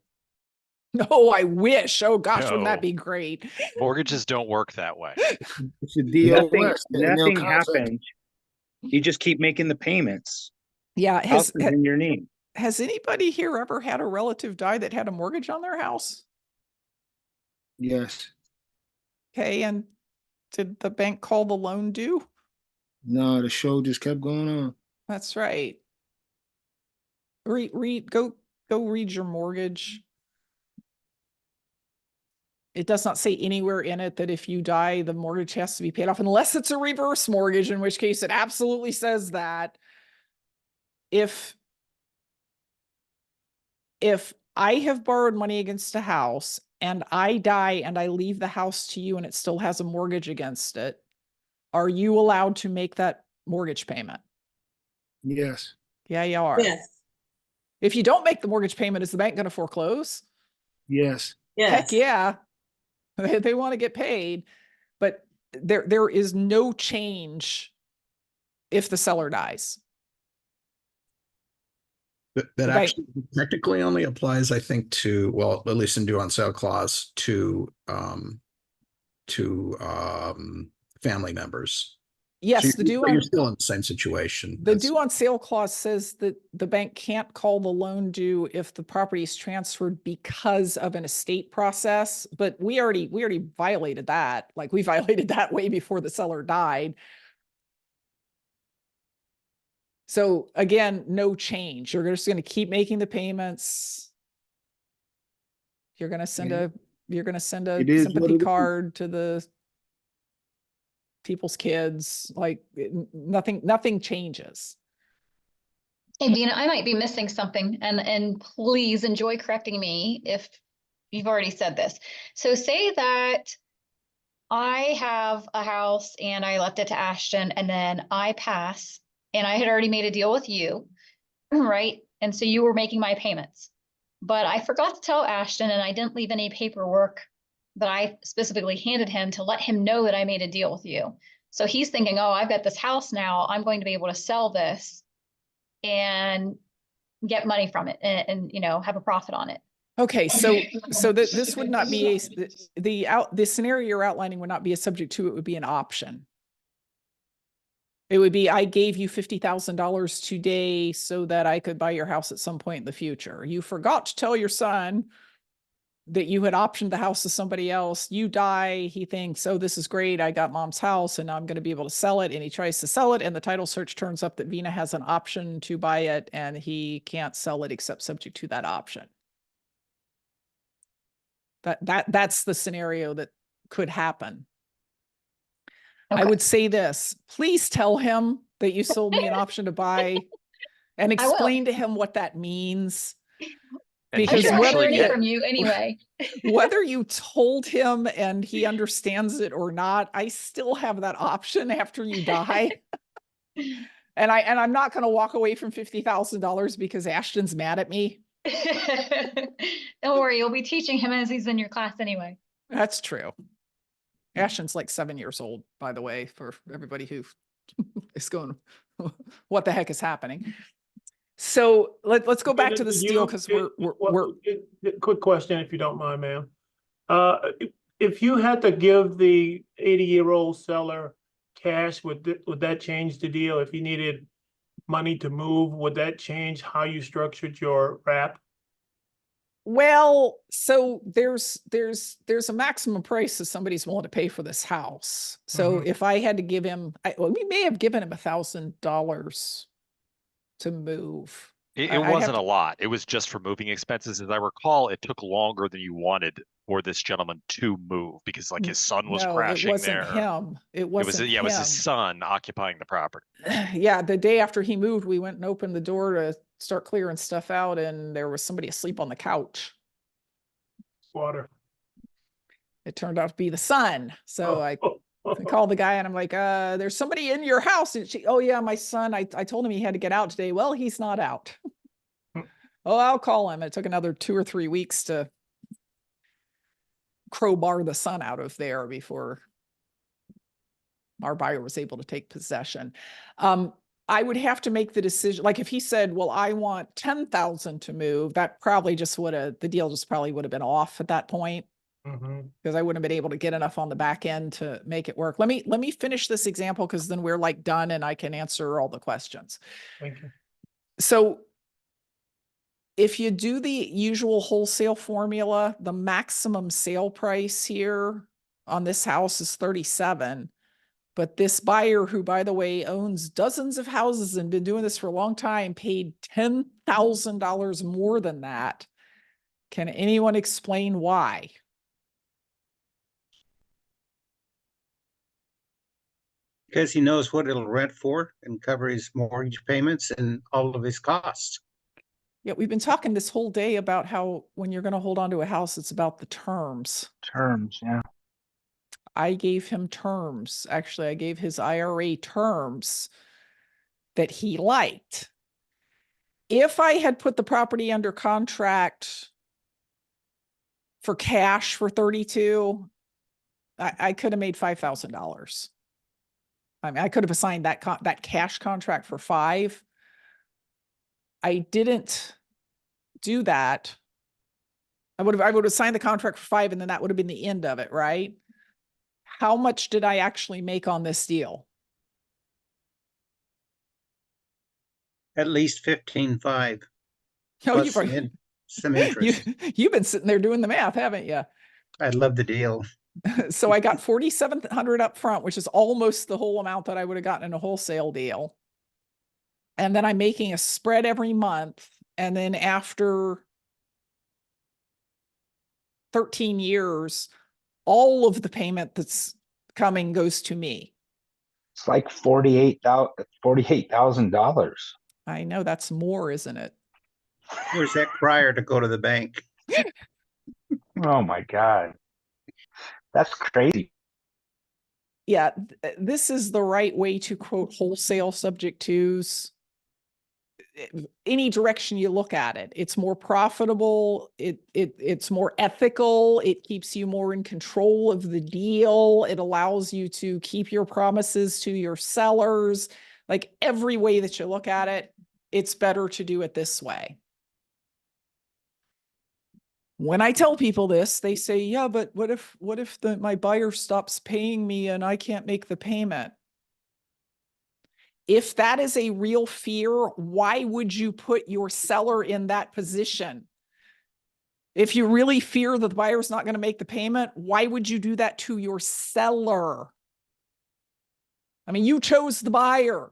Oh, I wish. Oh gosh, wouldn't that No. be great? Mortgages don't work that way. It's a DOS. Nothing happens. You just keep making the payments. Yeah. House is in your name. Has anybody here ever had a relative die that had a mortgage on their house? Yes. Okay, and did the bank call the loan due? No, the show just kept going on. That's right. Go read your mortgage. It does not say anywhere in it that if you die, the mortgage has to be paid off, unless it's a reverse mortgage, in which case it absolutely says that. If I have borrowed money against a house and I die and I leave the house to you and it still has a mortgage against it, are you allowed to make that mortgage payment? Yes. Yeah, you are. Yes. If you don't make the mortgage payment, is the bank going to foreclose? Yes. Heck yeah. They want to get paid, but there is no change if the seller dies. That Right. actually technically only applies, I think, to, well, at least in due on sale clause, to family members. Yes, So the due you're on still in the same situation. the That's- due on sale clause says that the bank can't call the loan due if the property is transferred because of an estate process, but we already violated that. Like, we violated that way before the seller died. So again, no change. You're just going to keep making the payments. You're going to send Yeah. you're going to send a It is what sympathy it is. card to the people's kids. Like, nothing changes. Hey, Dina, I might be missing something, and please enjoy correcting me if you've already said this. So say that I have a house and I left it to Ashton, and then I pass, and I had already made a deal with you, right? And so you were making my payments, but I forgot to tell Ashton, and I didn't leave any paperwork that I specifically handed him to let him know that I made a deal with you. So he's thinking, oh, I've got this house now, I'm going to be able to sell this and get money from it and have a profit on it. Okay, so this would not be the scenario you're outlining would not be a subject to, it would be an option. It would be, I gave you $50,000 today so that I could buy your house at some point in the future. You forgot to tell your son that you had optioned the house to somebody else. You die, he thinks, oh, this is great, I got mom's house and now I'm going to be able to sell it. And he tries to sell it, and the title search turns up that Vina has an option to buy it and he can't sell it except subject to that option. That's the scenario that could happen. I would say this, please tell him that you sold me an option to buy and explain to him what that means. Because whether from you anyway. whether you told him and he understands it or not, I still have that option after you die. And I'm not going to walk away from $50,000 because Ashton's mad at me. Don't worry, you'll be teaching him as he's in your class anyway. That's true. Ashton's like 7 years old, by the way, for everybody who is going, what the heck is happening? So let's go back to this deal, because we're quick question, if you don't mind, ma'am. If you had to give the 80-year-old seller cash, would that change the deal? If you needed money to move, would that change how you structured your wrap? Well, so there's a maximum price that somebody's willing to pay for this house. So if I had to give him, we may have given him $1,000 to move. It I have wasn't to- a lot. It was just for moving expenses. As I recall, it took longer than you wanted for this gentleman to move because like his son was No, it crashing wasn't there. him. It It was, wasn't yeah, it was his him. son occupying the property. Yeah, the day after he moved, we went and opened the door to start clearing stuff out, and there was somebody asleep on the couch. Water. It turned out to be the son. So I Oh. called the guy and I'm like, there's somebody in your house. And she, oh yeah, my son. I told him he had to get out today. Well, he's not out. Oh, I'll call him. It took another 2 or 3 weeks to crowbar the son out of there before our buyer was able to take possession. I would have to make the decision. Like if he said, well, I want 10,000 to move, that probably just the deal just probably would have been off at that point. Because I wouldn't have been able to get enough on the back end to make it work. Let me finish this example because then we're like done and I can answer all the questions. Thank you. So if you do the usual wholesale formula, the maximum sale price here on this house is 37. But this buyer, who by the way owns dozens of houses and been doing this for a long time, paid $10,000 more than that. Can anyone explain why? Because he knows what it'll rent for and cover his mortgage payments and all of his costs. Yeah, we've been talking this whole day about how when you're going to hold on to a house, it's about the terms. Terms, yeah. I gave him terms. Actually, I gave his IRA terms that he liked. If I had put the property under contract for cash for 32, I could have made $5,000. I mean, I could have assigned that cash contract for 5. I didn't do that. I would have signed the contract for 5 and then that would have been the end of it, right? How much did I actually make on this deal? At least 15.5. Oh, Plus you've already- some interest. You've been sitting there doing the math, haven't you? I love the deal. So I got 4,700 up front, which is almost the whole amount that I would have gotten in a wholesale deal. And then I'm making a spread every month. And then after 13 years, all of the payment that's coming goes to me. It's like $48,000. I know that's more, isn't it? Where's that crier to go to the bank? Oh my God. That's crazy. Yeah, this is the right way to quote wholesale subject twos. Any direction you look at it, it's more profitable. It's more ethical. It keeps you more in control of the deal. It allows you to keep your promises to your sellers. Like every way that you look at it, it's better to do it this way. When I tell people this, they say, yeah, but what if my buyer stops paying me and I can't make the payment? If that is a real fear, why would you put your seller in that position? If you really fear that the buyer's not going to make the payment, why would you do that to your seller? I mean, you chose the buyer.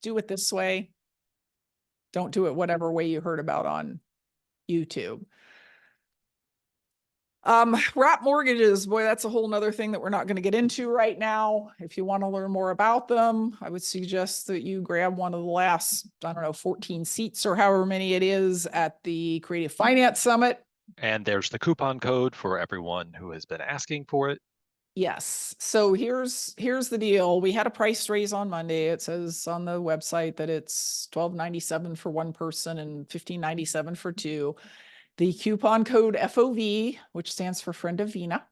Do it this way. Don't do it whatever way you heard about on YouTube. Wrap mortgages, boy, that's a whole nother thing that we're not going to get into right now. If you want to learn more about them, I would suggest that you grab one of the last, 14 seats or however many it is at the Creative Finance Summit. And there's the coupon code for everyone who has been asking for it. Yes. So here's the deal. We had a price raise on Monday. It says on the website that it's $12.97 for one person and $15.97 for two. The coupon code FOV, which stands for Friend of Vina,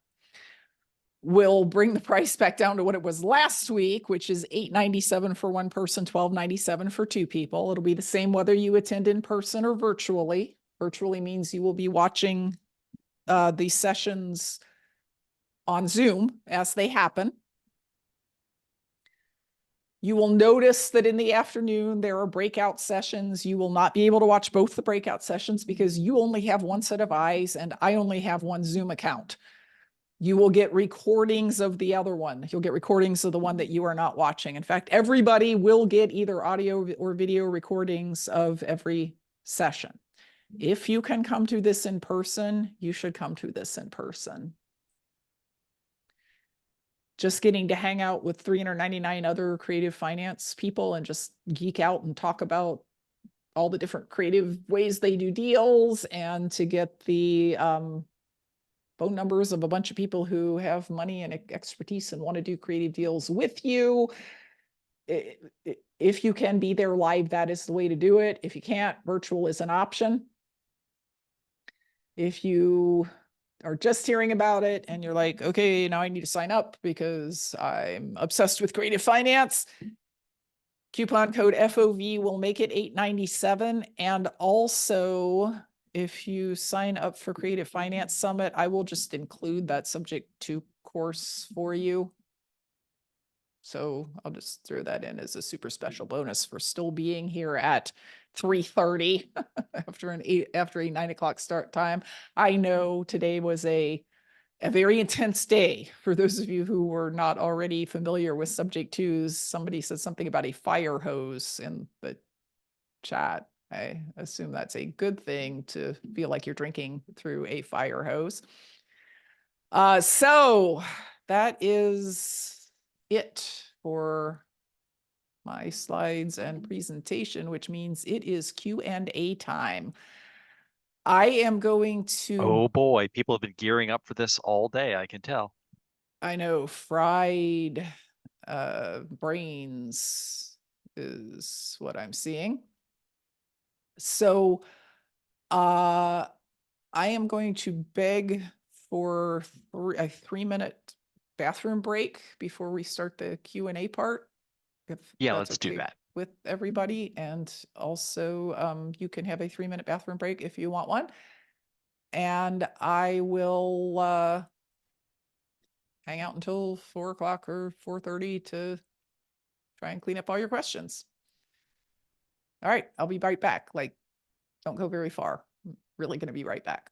will bring the price back down to what it was last week, which is $8.97 for one person, $12.97 for two people. It'll be the same whether you attend in person or virtually. Virtually means you will be watching these sessions on Zoom as they happen. You will notice that in the afternoon, there are breakout sessions. You will not be able to watch both the breakout sessions because you only have one set of eyes and I only have one Zoom account. You will get recordings of the other one. You'll get recordings of the one that you are not watching. In fact, everybody will get either audio or video recordings of every session. If you can come to this in person, you should come to this in person. Just getting to hang out with 399 other creative finance people and just geek out and talk about all the different creative ways they do deals, and to get the phone numbers of a bunch of people who have money and expertise and want to do creative deals with you. If you can be there live, that is the way to do it. If you can't, virtual is an option. If you are just hearing about it and you're like, okay, now I need to sign up because I'm obsessed with creative finance, coupon code FOV will make it $8.97. And also, if you sign up for Creative Finance Summit, I will just include that subject to course for you. So I'll just throw that in as a super special bonus for still being here at 3:30 after a 9 o'clock start time. I know today was a very intense day. For those of you who were not already familiar with subject twos, somebody said something about a fire hose in the chat. I assume that's a good thing, to feel like you're drinking through a fire hose. So that is it for my slides and presentation, which means it is Q&A time. I am going to... Oh boy, people have been gearing up for this all day, I can tell. I know, fried brains is what I'm seeing. So I am going to beg for a 3-minute bathroom break before we start the Q&A part. Yeah, let's do that with everybody. And also you can have a 3-minute bathroom break if you want one. And I will hang out until 4 o'clock or 4:30 to try and clean up all your questions. All right, I'll be right back. Like, don't go very far. I'm really going to be right back.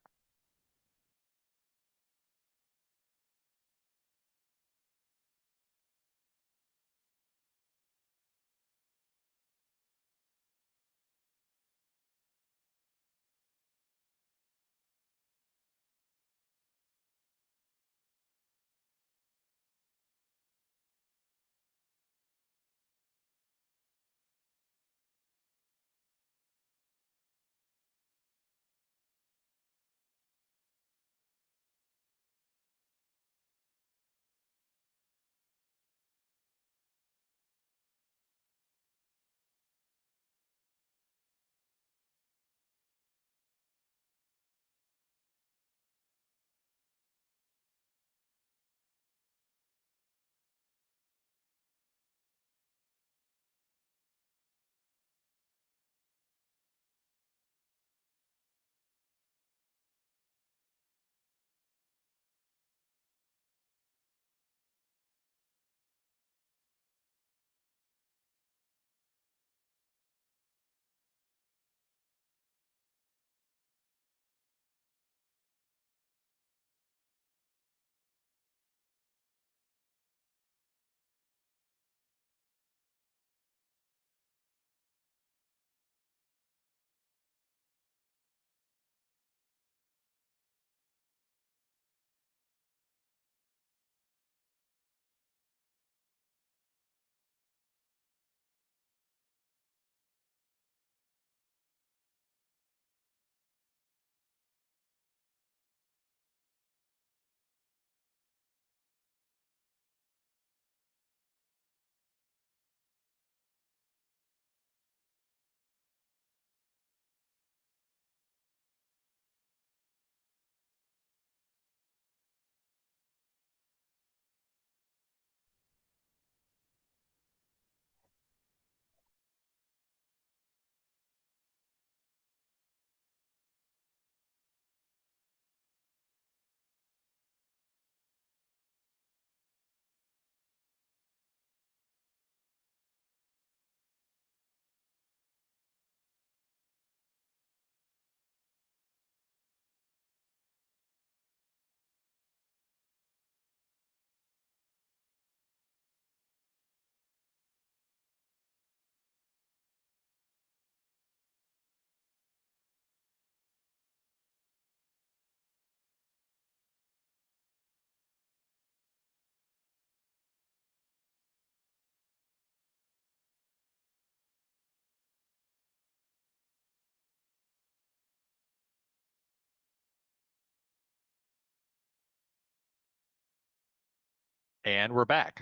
And we're back.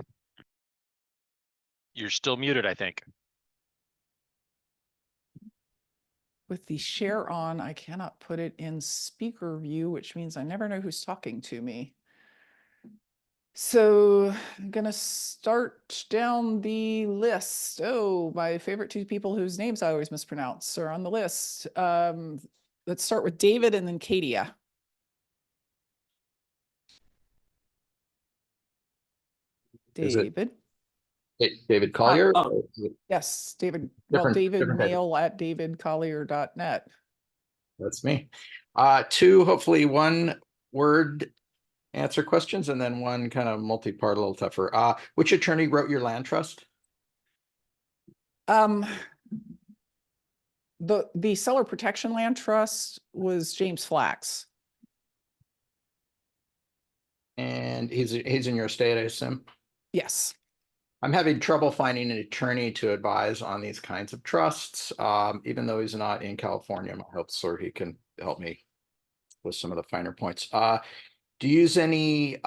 You're still muted, I think. With the share on, I cannot put it in speaker view, which means I never know who's talking to me. So I'm gonna start down the list. Oh, my favorite two people whose names I always mispronounce are on the list. Let's start with David and then Katia. Is it David. David Collier? oh. or is it Yes, David. Well, different- David different head? Mail at davidcollier.net. That's me. Two, hopefully one word answer questions and then one kind of multi-part, a little tougher. Which attorney wrote your land trust? The Seller Protection Land Trust was James Flax. And he's in your state, I assume. Yes. I'm having trouble finding an attorney to advise on these kinds of trusts, even though he's not in California. I hope so he can help me with some of the finer points. Do you use any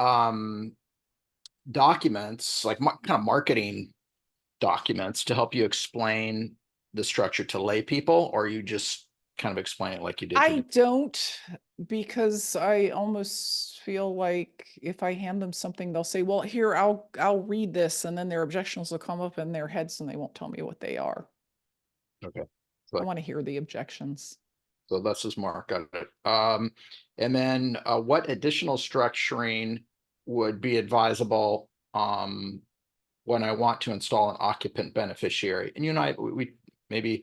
documents, like kind of marketing documents, to help you explain the structure to lay people, or you just kind of explain it like you did? I don't, because I almost feel like if I hand them something, they'll say, well, here, I'll read this, and then their objections will come up in their heads and they won't tell me what they are. Okay. I want to hear the objections. So that's his mark on it. And then what additional structuring would be advisable when I want to install an occupant beneficiary? And you and I, we maybe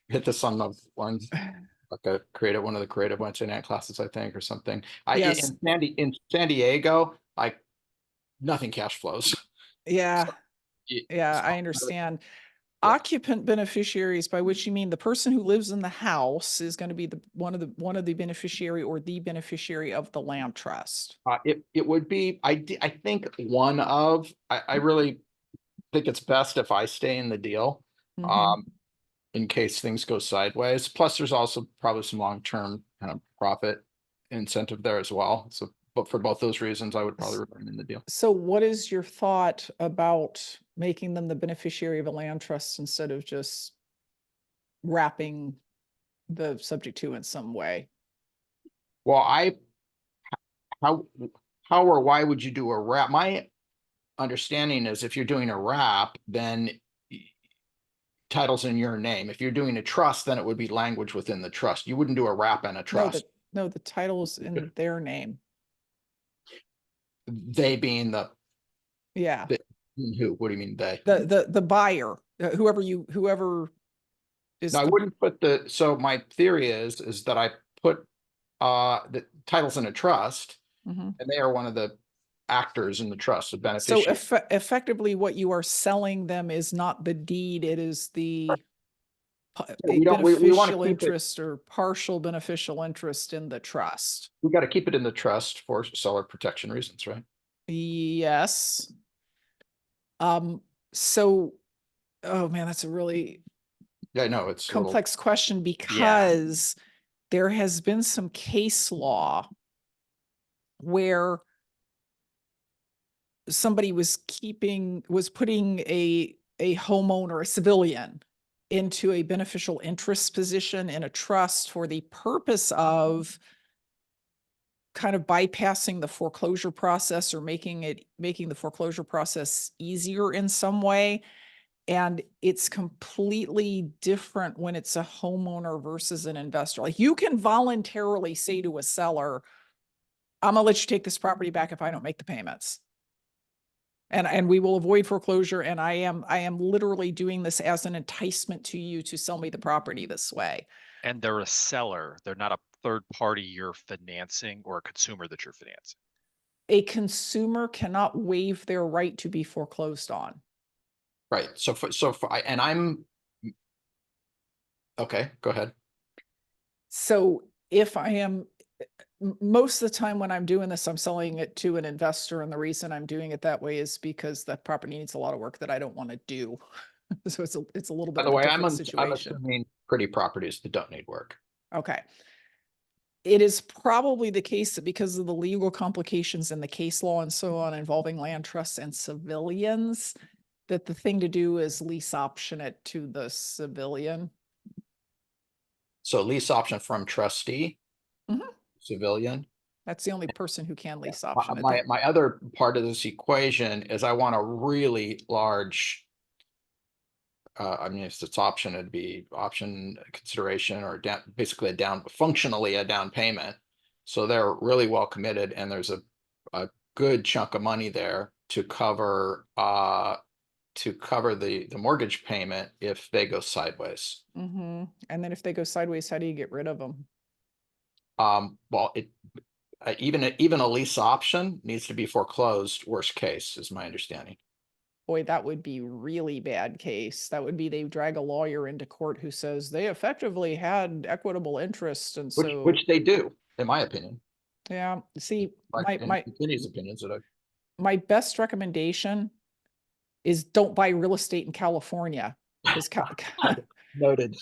hit this on the ones, like one of the creative Wednesday night classes, I think, or something. Yes. In San Diego, like nothing cash flows. Yeah. So, Yeah, I understand. Occupant beneficiaries, by which you mean the person who lives in the house is going to be one of the beneficiary or the beneficiary of the land trust. It would be, I think one of, I really think it's best if I stay in the deal, in case things go sideways. Plus there's also probably some long-term kind of profit incentive there as well. So, but for both those reasons, I would probably remain in the deal. So what is your thought about making them the beneficiary of a land trust instead of just wrapping the subject to in some way? Well, how or why would you do a wrap? My understanding is if you're doing a wrap, then title's in your name. If you're doing a trust, then it would be language within the trust. You wouldn't do a wrap and a trust. No, the title's in their name. They being the Yeah. Who? What do you mean they? The buyer, whoever is. No, I wouldn't put so my theory is that I put the titles in a trust, and they are one of the actors in the trust, the beneficiary. So effectively what you are selling them is not the deed, it is the beneficial interest or partial beneficial interest in the trust. We got to keep it in the trust for seller protection reasons, right? Yes. So, oh man, that's a really it's complex question, because there has been some case law where somebody was putting a homeowner, a civilian, into a beneficial interest position in a trust for the purpose of kind of bypassing the foreclosure process or making the foreclosure process easier in some way. And it's completely different when it's a homeowner versus an investor. Like, you can voluntarily say to a seller, I'm gonna let you take this property back if I don't make the payments. And we will avoid foreclosure. And I am literally doing this as an enticement to you to sell me the property this way. And they're a seller. They're not a third party you're financing or a consumer that you're financing. A consumer cannot waive their right to be foreclosed on. Right. Okay, go ahead. So if I am, most of the time when I'm doing this, I'm selling it to an investor. And the reason I'm doing it that way is because that property needs a lot of work that I don't want to do. So it's a little bit By the of a way, different I'm situation. assuming pretty properties that don't need work. Okay. it is probably the case that because of the legal complications and the case law and so on involving land trusts and civilians, that the thing to do is lease option it to the civilian. So lease option from trustee, Mhm. civilian. That's the only person who can lease option it. My other part of this equation is I want a really large. I mean, if it's option, it'd be option consideration or basically functionally a down payment. So they're really well committed, and there's a good chunk of money there to cover the mortgage payment if they go sideways. Mm-hmm. And then if they go sideways, how do you get rid of them? Well, even a lease option needs to be foreclosed. Worst case is my understanding. Boy, that would be really bad case. That would be they drag a lawyer into court who says they effectively had equitable interest, and so Which they do, in my opinion. yeah. See, In Kenny's opinions, my best recommendation is don't buy real estate in California. Because noted.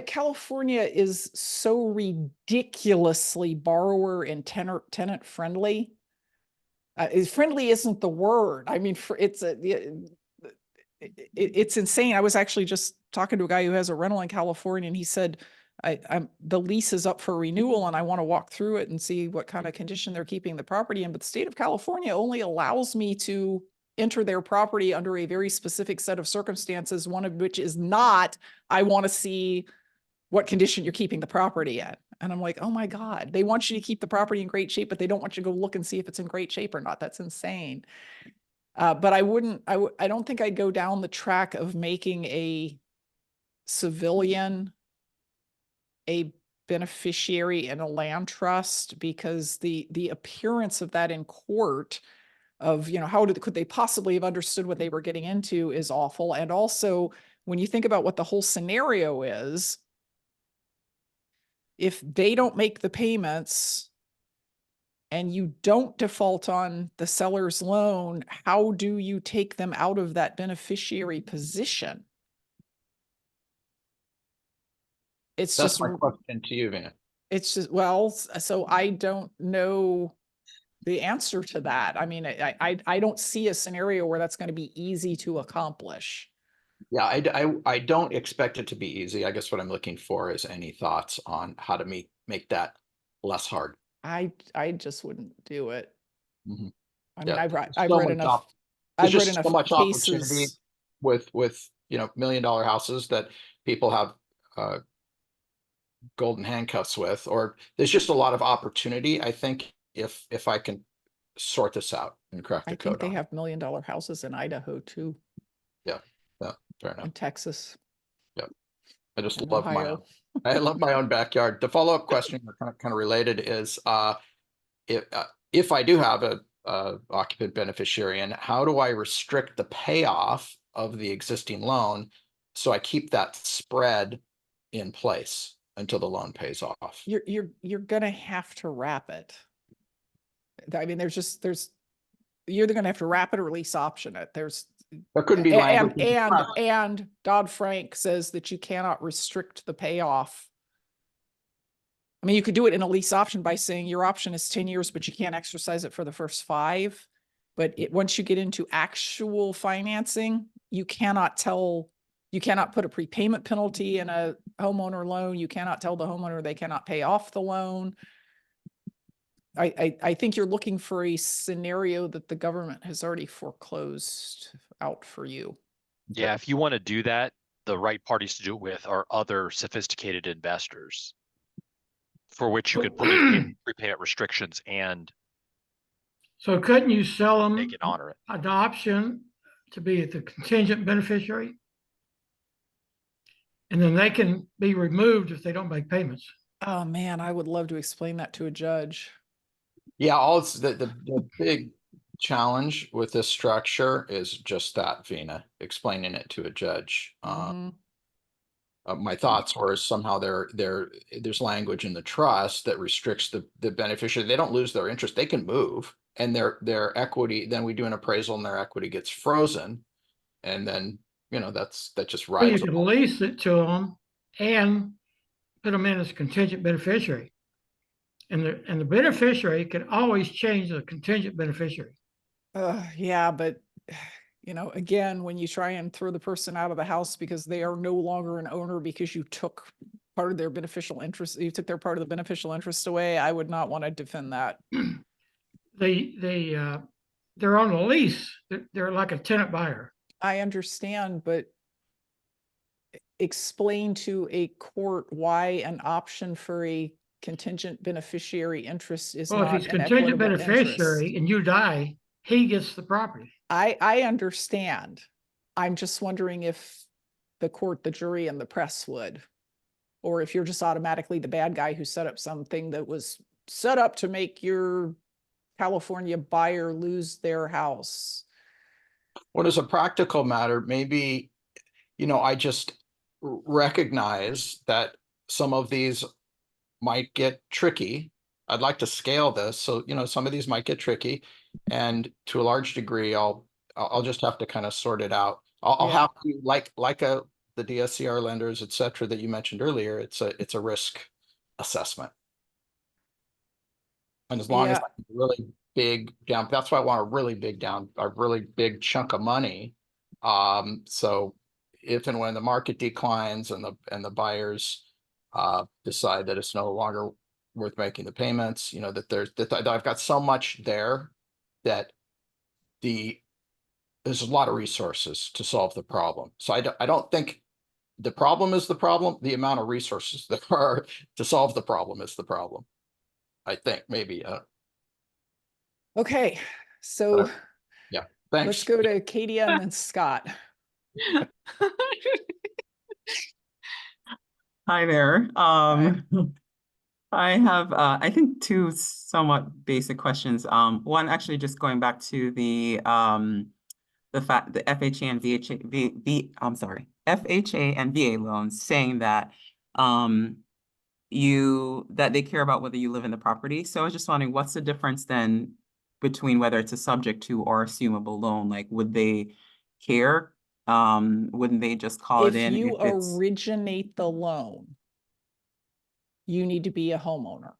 California is so ridiculously borrower and tenant friendly. Friendly isn't the word. I mean, it's insane. I was actually just talking to a guy who has a rental in California, and he said, the lease is up for renewal and I want to walk through it and see what kind of condition they're keeping the property in. But the state of California only allows me to enter their property under a very specific set of circumstances, one of which is not, I want to see what condition you're keeping the property in. And I'm like, oh my God, they want you to keep the property in great shape, but they don't want you to go look and see if it's in great shape or not. That's insane. But I don't think I'd go down the track of making a civilian a beneficiary in a land trust, because the appearance of that in court of, could they possibly have understood what they were getting into is awful. And also, when you think about what the whole scenario is, if they don't make the payments and you don't default on the seller's loan, how do you take them out of that beneficiary position? That's just my question to you, Vina. It's just, so I don't know the answer to that. I mean, I don't see a scenario where that's going to be easy to accomplish. Yeah, I don't expect it to be easy. I guess what I'm looking for is any thoughts on how to make that less hard. I just wouldn't do it. Mm-hmm. I mean, I've read enough. I've read enough so much cases opportunity with $1 million houses that people have golden handcuffs with, or there's just a lot of opportunity. I think if I can sort this out and craft the code. I think they have $1 million houses in Idaho too. Yeah, fair enough. In Texas. Yeah, I just love Ohio. I love my own backyard. The follow-up question, kind of related, is if I do have a occupant beneficiary, and how do I restrict the payoff of the existing loan so I keep that spread in place until the loan pays off? You're gonna have to wrap it. I mean, you're either gonna have to wrap it or lease option it. There couldn't be language. And Dodd-Frank says that you cannot restrict the payoff. I mean, you could do it in a lease option by saying your option is 10 years, but you can't exercise it for the first 5. But once you get into actual financing, you cannot put a prepayment penalty in a homeowner loan. You cannot tell the homeowner they cannot pay off the loan. I think you're looking for a scenario that the government has already foreclosed out for you. Yeah, if you want to do that, the right parties to do it with are other sophisticated investors, for which you could put in prepayment restrictions and So couldn't you sell them they can honor it. an option to be the contingent beneficiary? And then they can be removed if they don't make payments. Oh man, I would love to explain that to a judge. Yeah, the big challenge with this structure is just that, Vina, explaining it to a judge. My thoughts were somehow there's language in the trust that restricts the beneficiary. They don't lose their interest. They can move, and their equity, then we do an appraisal and their equity gets frozen. And then, that just Well, you rides. could lease it to them and put them in as contingent beneficiary. And the beneficiary can always change the contingent beneficiary. Yeah, but you know, again, when you try and throw the person out of the house because they are no longer an owner because you took part of their beneficial interest, you took their part of the beneficial interest away, I would not want to defend that. They're on a lease. They're like a tenant buyer. I understand, but explain to a court why an option for a contingent beneficiary interest is Well, if not he's an contingent equitable beneficiary interest. and you die, he gets the property. I understand. I'm just wondering if the court, the jury, and the press would, or if you're just automatically the bad guy who set up something that was set up to make your California buyer lose their house. What is a practical matter? Maybe, you know, I just recognize that some of these might get tricky. I'd like to scale this. So, you know, some of these might get tricky. And to a large degree, I'll just have to kind of sort it out. I'll Yeah. have to, like the DSCR lenders, et cetera, that you mentioned earlier, it's a risk assessment. And as long as Yeah. I have a really big down, that's why I want a really big chunk of money. So if and when the market declines and the buyers decide that it's no longer worth making the payments, you know, that I've got so much there that there's a lot of resources to solve the problem. So I don't think the problem is the problem. The amount of resources there are to solve the problem is the problem. I think maybe. Okay, so Yeah, let's thanks. go to Katie and then Scott. Hi there. I have, I think, two somewhat basic questions. One actually just going back to the fact the FHA and FHA and VA loans, saying that that they care about whether you live in the property. So I was just wondering, what's the difference then between whether it's a subject to or assumable loan? Like, would they care? Wouldn't they just call it in If you if it's originate the loan, you need to be a homeowner.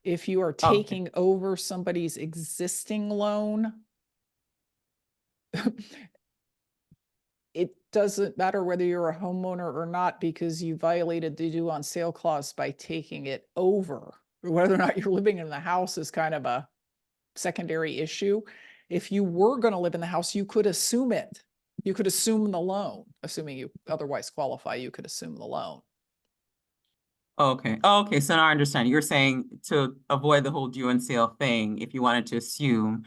If you are taking over somebody's existing loan, it doesn't matter whether you're a homeowner or not, because you violated the due on sale clause by taking it over. Whether or not you're living in the house is kind of a secondary issue. If you were going to live in the house, you could assume it. You could assume the loan, assuming you otherwise qualify, you could assume the loan. Okay. Oh, okay. So now I understand. You're saying to avoid the whole due and sale thing, if you wanted to assume,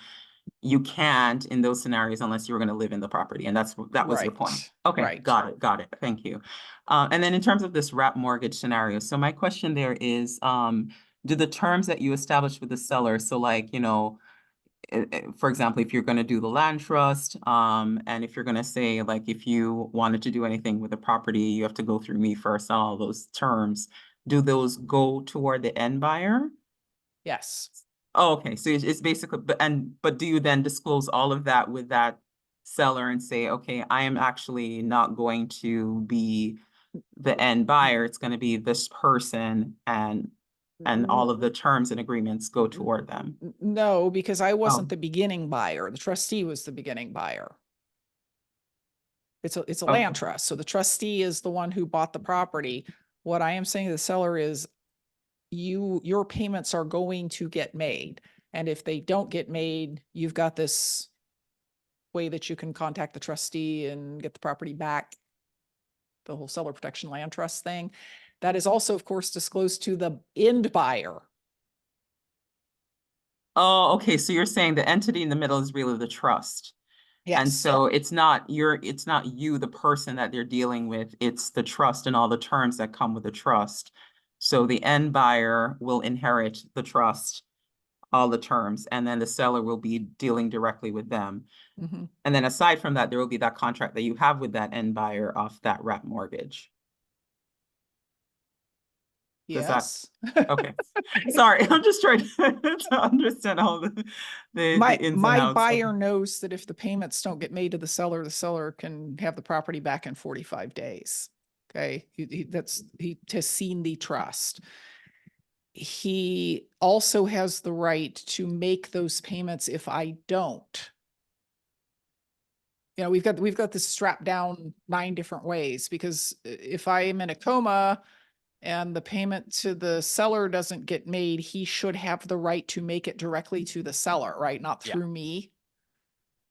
you can't in those scenarios unless you were going to live in the property. And that was your point. Okay. Right. Got it. Thank you. And then in terms of this wrap mortgage scenario, so my question there is, do the terms that you established with the seller, so like, you know, for example, if you're going to do the land trust, and if you're going to say, like, if you wanted to do anything with the property, you have to go through me first, and all those terms, do those go toward the end buyer? Yes. Oh, okay. So it's basically, but do you then disclose all of that with that seller and say, okay, I am actually not going to be the end buyer. It's going to be this person, and all of the terms and agreements go toward them. No, because I wasn't the beginning buyer. The trustee was the beginning buyer. It's a land trust. So the trustee is the one who bought the property. What I am saying to the seller is, your payments are going to get made. And if they don't get made, you've got this way that you can contact the trustee and get the property back. The whole seller protection land trust thing. That is also, of course, disclosed to the end buyer. Oh, okay. So you're saying the entity in the middle is really the trust. Yes. And so it's not you, the person that they're dealing with, it's the trust and all the terms that come with the trust. So the end buyer will inherit the trust, all the terms, and then the seller will be dealing directly with them. Mm-hmm. And then aside from that, there will be that contract that you have with that end buyer off that wrap mortgage. Yes. Okay. Sorry, I'm just trying to understand all the ins and my outs. buyer knows that if the payments don't get made to the seller can have the property back in 45 days. Okay, he has seen the trust. He also has the right to make those payments if I don't. You know, we've got this strapped down 9 different ways, because if I am in a coma and the payment to the seller doesn't get made, he should have the right to make it directly to the seller, right? Not Yeah. through me.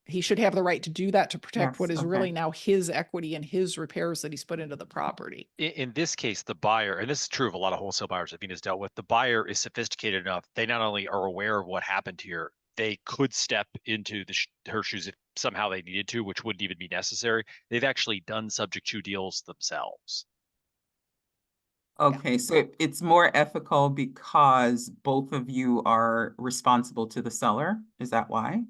He should have the right to do that to protect what Yes, is really okay. now his equity and his repairs that he's put into the property. In this case, the buyer, and this is true of a lot of wholesale buyers that Venus dealt with, the buyer is sophisticated enough. They not only are aware of what happened here, they could step into her shoes if somehow they needed to, which wouldn't even be necessary. They've actually done subject to deals themselves. Okay, so it's more ethical because both of you are responsible to the seller? Is that why?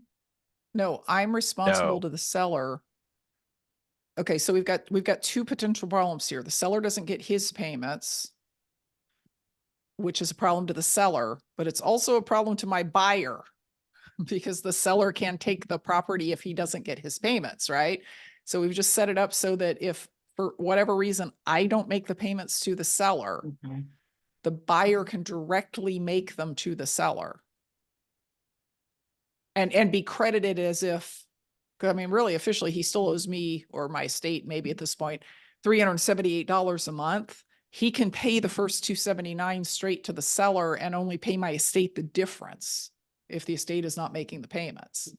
No, I'm responsible No. to the seller. Okay, so we've got 2 potential problems here. The seller doesn't get his payments, which is a problem to the seller, but it's also a problem to my buyer because the seller can take the property if he doesn't get his payments, right? So we've just set it up so that if for whatever reason I don't make the payments to the seller, the buyer can directly make them to the seller. And be credited as if, 'cause I mean, really officially, he still owes me or my estate, maybe at this point, $378 a month. He can pay the first $279 straight to the seller and only pay my estate the difference if the estate is not making the payments.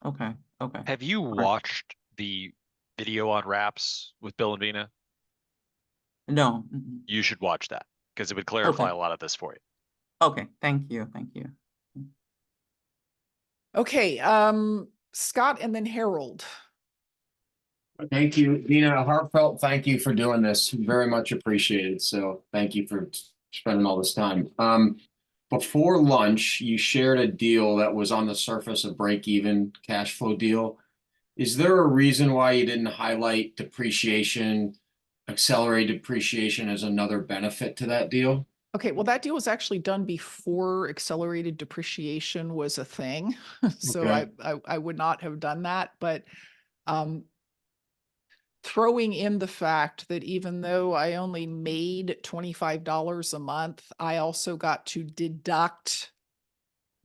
Okay, okay. Have you watched the video on wraps with Bill and Vina? No. You should watch that because it would clarify Okay. a lot of this for you. Okay, thank you, thank you. Okay, Scott and then Harold. Thank you, Nina. A heartfelt thank you for doing this. Very much appreciated. So thank you for spending all this time. Before lunch, you shared a deal that was on the surface a break-even cash flow deal. Is there a reason why you didn't highlight depreciation, accelerated depreciation as another benefit to that deal? Okay, well, that deal was actually done before accelerated depreciation was a thing. So Okay. I would not have done that, but throwing in the fact that even though I only made $25 a month, I also got to deduct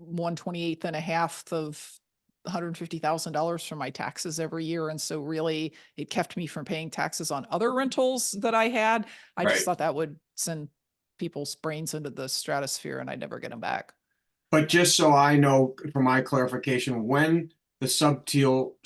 1/28 and a half of $150,000 from my taxes every year. And so really it kept me from paying taxes on other rentals that I had. I Right. just thought that would send people's brains into the stratosphere and I'd never get them back. But just so I know for my clarification, when the sub two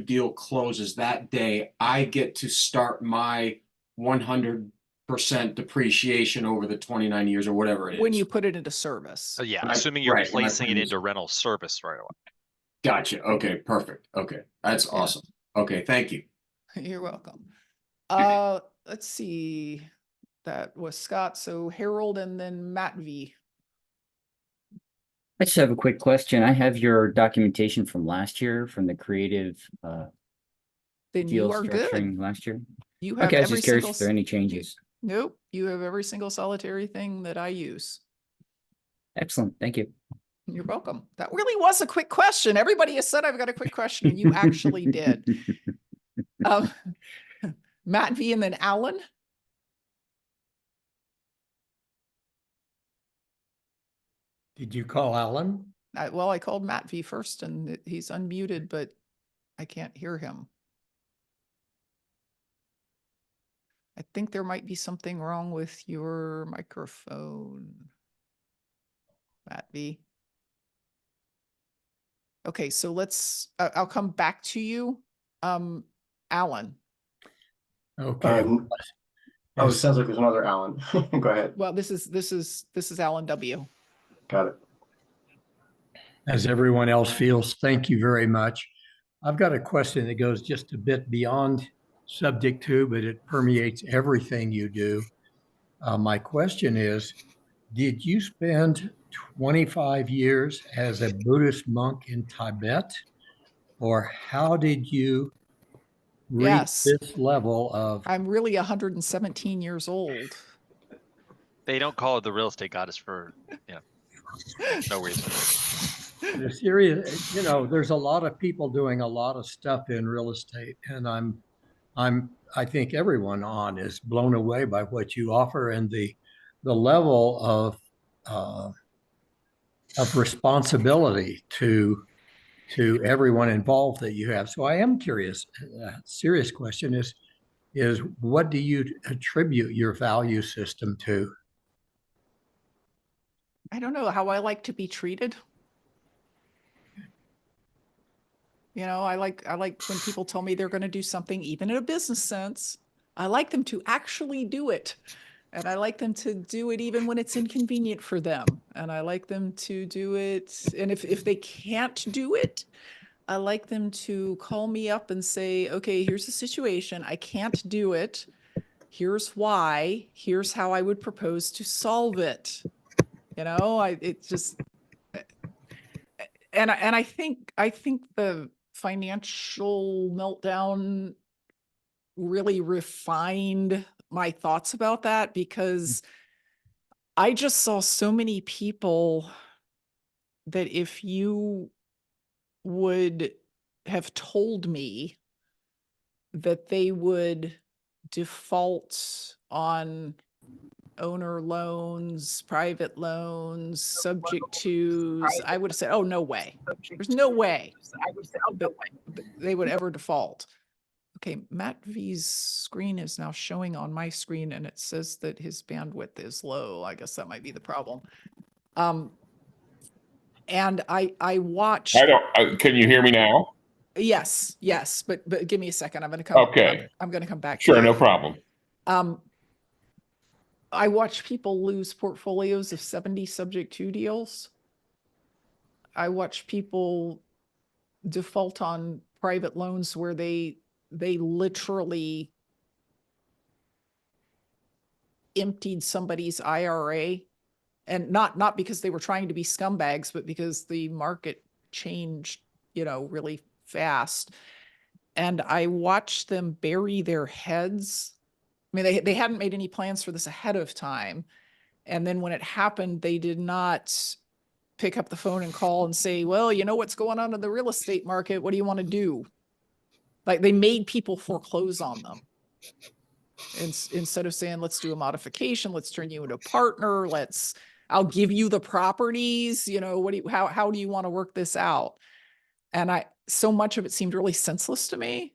deal closes that day, I get to start my 100% depreciation over the 29 years or whatever it is. When you put it into service. Yeah, Right, assuming you're right, when I placing it put it into rental service right away. Gotcha. Okay, perfect. Okay, that's awesome. Okay, thank you. You're welcome. Let's see. That was Scott. So Harold and then Matt V. I just have a quick question. I have your documentation from last year, from the creative Then deal you are good. structuring last year. You have Okay, I was every just curious single if there are any changes. Nope, you have every single solitary thing that I use. Excellent, thank you. You're welcome. That really was a quick question. Everybody has said I've got a quick question and you actually did. Matt V and then Alan. Did you call Alan? Well, I called Matt V first and he's unmuted, but I can't hear him. I think there might be something wrong with your microphone. Matt V. Okay, so let's, I'll come back to you. Alan. Okay. Oh, it sounds like there's another Alan. Go ahead. Well, this is Alan W. Got it. As everyone else feels, thank you very much. I've got a question that goes just a bit beyond subject to, but it permeates everything you do. My question is, did you spend 25 years as a Buddhist monk in Tibet? Or how did you reach Yes. this level of... I'm really 117 years old. They don't call it the real estate goddess for, no reason. The serious, there's a lot of people doing a lot of stuff in real estate, and I'm I think everyone on is blown away by what you offer and the level of responsibility to everyone involved that you have. So I am curious. Serious question is what do you attribute your value system to? I don't know how I like to be treated. You know, I like when people tell me they're going to do something, even in a business sense. I like them to actually do it. And I like them to do it even when it's inconvenient for them. And I like them to do it. And if they can't do it, I like them to call me up and say, okay, here's the situation. I can't do it. Here's why. Here's how I would propose to solve it. You know, I think the financial meltdown really refined my thoughts about that, because I just saw so many people that if you would have told me that they would default on owner loans, private loans, subject twos, I would have said, oh, no way. There's no way that they would ever default. Okay, Matt V's screen is now showing on my screen and it says that his bandwidth is low. I guess that might be the problem. And I watched. Can you hear me now? Yes, but give me a second. I'm going to come. Okay. I'm going to come back. Sure, no problem. I watch people lose portfolios of 70 subject to deals. I watch people default on private loans where they literally emptied somebody's IRA, and not because they were trying to be scumbags, but because the market changed, really fast. And I watched them bury their heads. I mean, they hadn't made any plans for this ahead of time. And then when it happened, they did not pick up the phone and call and say, well, you know what's going on in the real estate market. What do you want to do? Like, they made people foreclose on them. Instead of saying, let's do a modification, let's turn you into a partner, I'll give you the properties, how do you want to work this out? And so much of it seemed really senseless to me.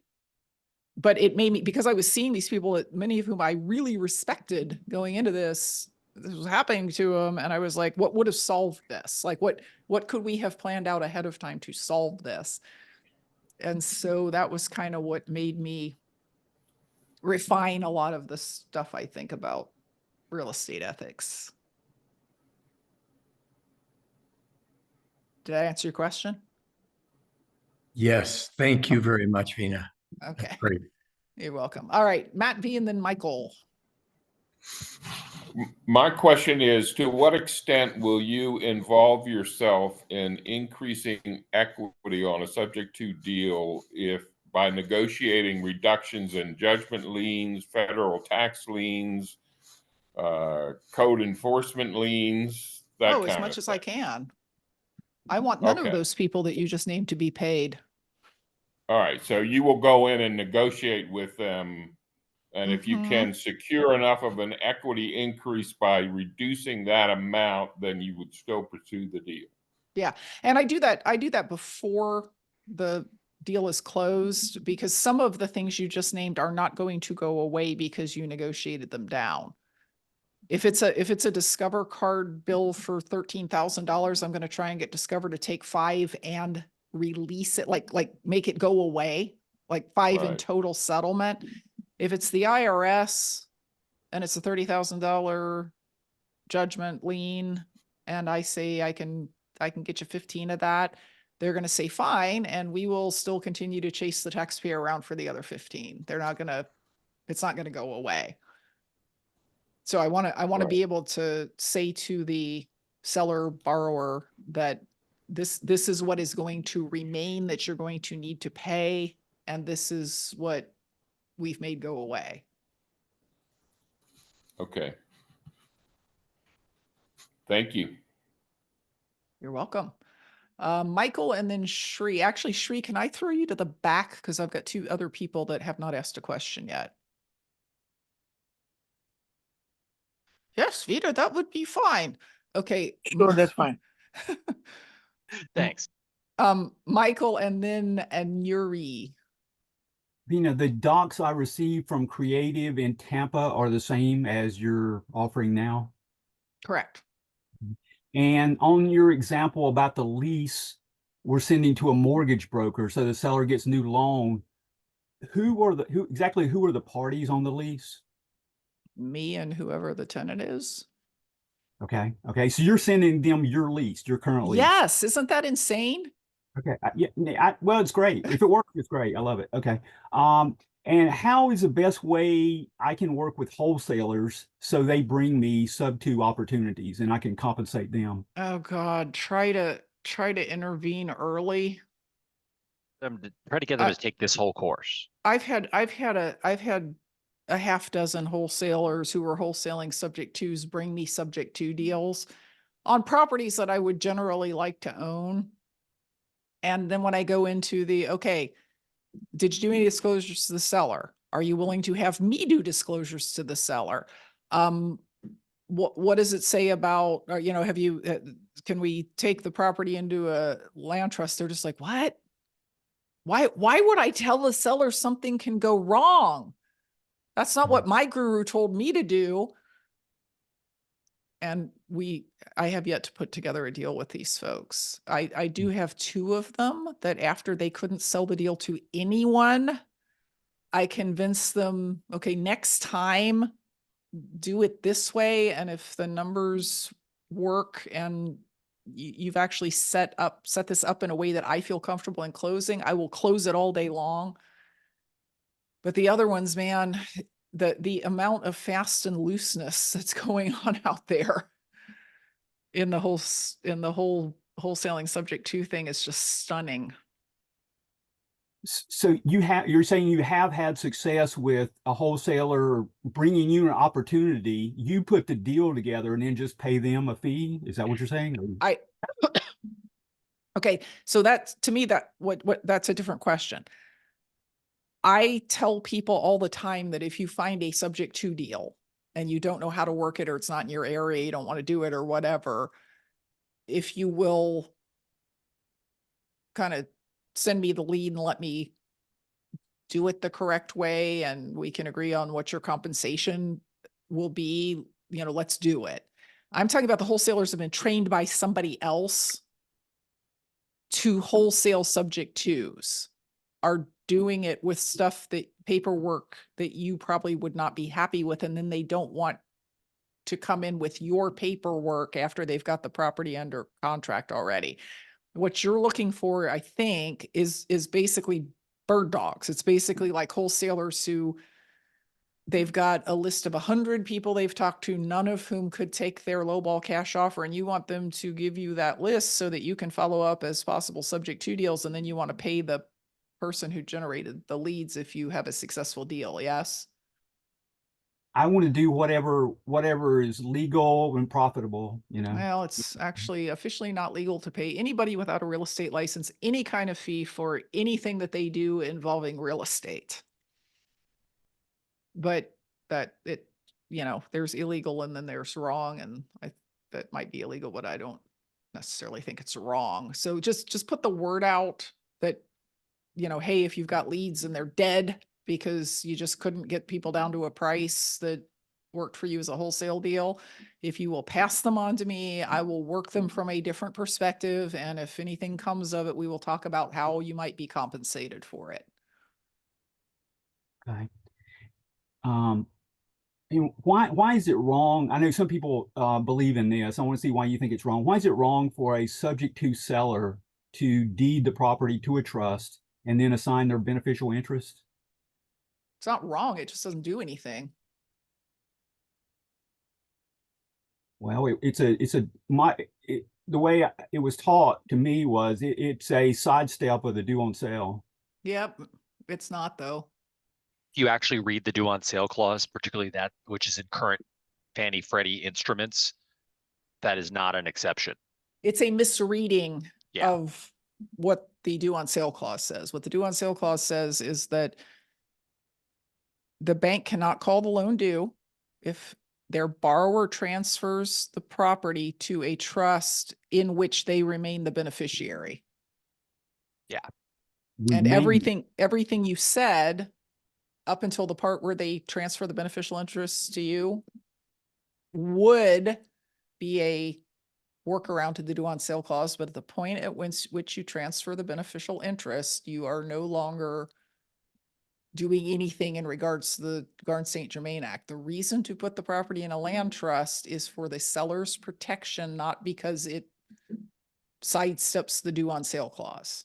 But it made me, because I was seeing these people, many of whom I really respected going into this was happening to them. And I was like, what would have solved this? Like, what could we have planned out ahead of time to solve this? And so that was kind of what made me refine a lot of the stuff I think about real estate ethics. Did I answer your question? Yes, thank you very much, Vina. Okay. That's great. You're welcome. All right, Matt V and then Michael. My question is, to what extent will you involve yourself in increasing equity on a subject to deal if by negotiating reductions in judgment liens, federal tax liens, code enforcement liens, that kind as of much as thing? I can. I want none of Okay. those people that you just named to be paid. All right, so you will go in and negotiate with them, and if you can secure enough of an equity increase by reducing that amount, then you would still pursue the deal. Yeah. And I do that before the deal is closed, because some of the things you just named are not going to go away because you negotiated them down. If it's a Discover card bill for $13,000, I'm going to try and get Discover to take 5 and release it, like make it go away, like 5 in Right. total settlement. If it's the IRS and it's a $30,000 judgment lien, and I say I can get you 15 of that, they're going to say fine, and we will still continue to chase the taxpayer around for the other 15. It's not going to go away. So I want to Right. be able to say to the seller borrower that this is what is going to remain that you're going to need to pay, and this is what we've made go away. Okay. Thank you. You're welcome. Michael and then Shri. Actually, Shri, can I throw you to the back? Because I've got 2 other people that have not asked a question yet. Yes, Vita, that would be fine. Okay. Sure, that's fine. Thanks. Michael and Yuri. Vina, the docs I received from Creative in Tampa are the same as you're offering now. Correct. And on your example about the lease, we're sending to a mortgage broker, so the seller gets new loan. Who are the parties on the lease? Me and whoever the tenant is. Okay. Okay. So you're sending them your lease, your current lease. Yes. Isn't that insane? Okay. Well, it's great. If it works, it's great. I love it. Okay. And how is the best way I can work with wholesalers so they bring me sub-2 opportunities and I can compensate them? Oh God, try to intervene early. Try to get them to take this whole course. I've had a half dozen wholesalers who were wholesaling subject twos bring me subject to deals on properties that I would generally like to own. And then when I go into okay, did you do any disclosures to the seller? Are you willing to have me do disclosures to the seller? What does it say about, have you, can we take the property into a land trust? They're just like, what? Why would I tell the seller something can go wrong? That's not what my guru told me to do. And I have yet to put together a deal with these folks. I do have 2 of them that after they couldn't sell the deal to anyone, I convinced them, okay, next time do it this way. And if the numbers work and you've actually set this up in a way that I feel comfortable in closing, I will close it all day long. But the other ones, man, the amount of fast and looseness that's going on out there in the whole wholesaling subject to thing is just stunning. So you're saying you have had success with a wholesaler bringing you an opportunity. You put the deal together and then just pay them a fee. Is that what you're saying? Okay. So that's, to me, that's a different question. I tell people all the time that if you find a subject to deal and you don't know how to work it, or it's not in your area, you don't want to do it or whatever, if you will kind of send me the lead and let me do it the correct way, and we can agree on what your compensation will be, let's do it. I'm talking about the wholesalers have been trained by somebody else to wholesale subject twos, are doing it with stuff paperwork that you probably would not be happy with. And then they don't want to come in with your paperwork after they've got the property under contract already. What you're looking for, I think, is basically bird dogs. It's basically like wholesalers who they've got a list of 100 people they've talked to, none of whom could take their lowball cash offer. And you want them to give you that list so that you can follow up as possible subject to deals. And then you want to pay the person who generated the leads if you have a successful deal. Yes. I want to do whatever is legal and profitable, Well, it's actually officially not legal to pay anybody without a real estate license any kind of fee for anything that they do involving real estate. But there's illegal and then there's wrong, and that might be illegal, but I don't necessarily think it's wrong. So just put the word out that, hey, if you've got leads and they're dead because you just couldn't get people down to a price that worked for you as a wholesale deal, if you will pass them on to me, I will work them from a different perspective. And if anything comes of it, we will talk about how you might be compensated for it. Okay. Why is it wrong? I know some people believe in this. I want to see why you think it's wrong. Why is it wrong for a subject to seller to deed the property to a trust and then assign their beneficial interest? It's not wrong. It just doesn't do anything. Well, the way it was taught to me was it's a sidestep of the due on sale. Yep. It's not, though. If you actually read the due on sale clause, particularly that which is in current Fannie Freddie instruments, that is not an exception. It's a misreading of what the due on sale clause says. What the due on sale clause says is that the bank cannot call the loan due if their borrower transfers the property to a trust in which they remain the beneficiary. And everything you said up until the part where they transfer the beneficial interests to you would be a workaround to the due on sale clause, but at the point at which you transfer the beneficial interest, you are no longer doing anything in regards to the Garden St. Germain Act. The reason to put the property in a land trust is for the seller's protection, not because it sidesteps the due on sale clause.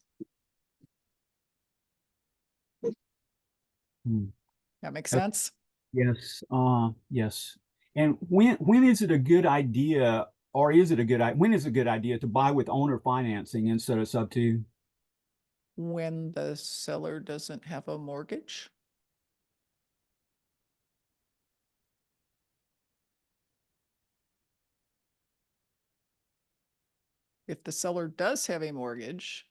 That makes sense? Yes, yes. And when is it a good idea, or is it a good when is a good idea to buy with owner financing instead of sub two? When the seller doesn't have a mortgage. If the seller does have a mortgage.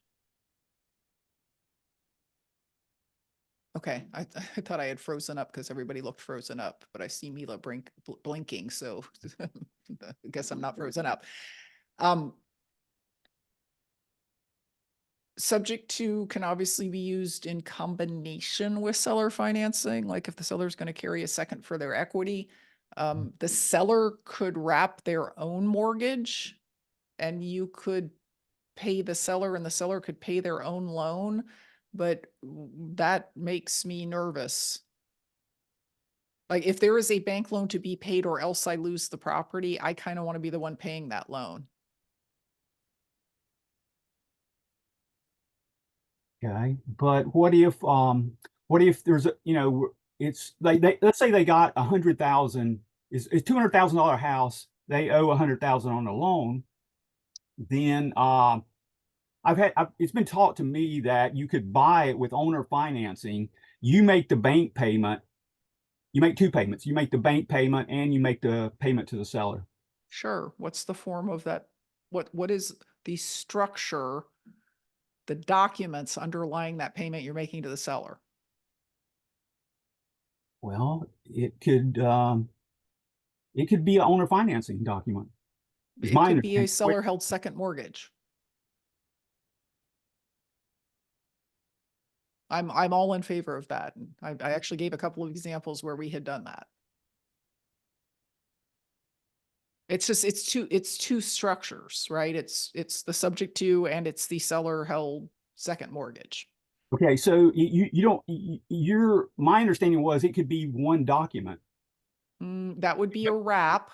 Okay, I thought I had frozen up because everybody looked frozen up, but I see Mila blinking, so I guess I'm not frozen up. Subject to can obviously be used in combination with seller financing, like if the seller is going to carry a second for their equity. The seller could wrap their own mortgage and you could pay the seller and the seller could pay their own loan, but that makes me nervous. Like if there is a bank loan to be paid or else I lose the property, I kind of want to be the one paying that loan. Okay, but what if there's a, it's like let's say they got 100,000, is $200,000 house, they owe 100,000 on the loan. Then it's been taught to me that you could buy it with owner financing. You make the bank payment. You make two payments. You make the bank payment and you make the payment to the seller. Sure. What's the form of that? What is the structure, the documents underlying that payment you're making to the seller? Well, it could be an owner financing document. It could be a seller held second mortgage. I'm all in favor of that. I actually gave a couple of examples where we had done that. It's just, it's two structures, right? It's the subject to, and it's the seller held second mortgage. Okay. So my understanding was it could be one document. That would be a wrap.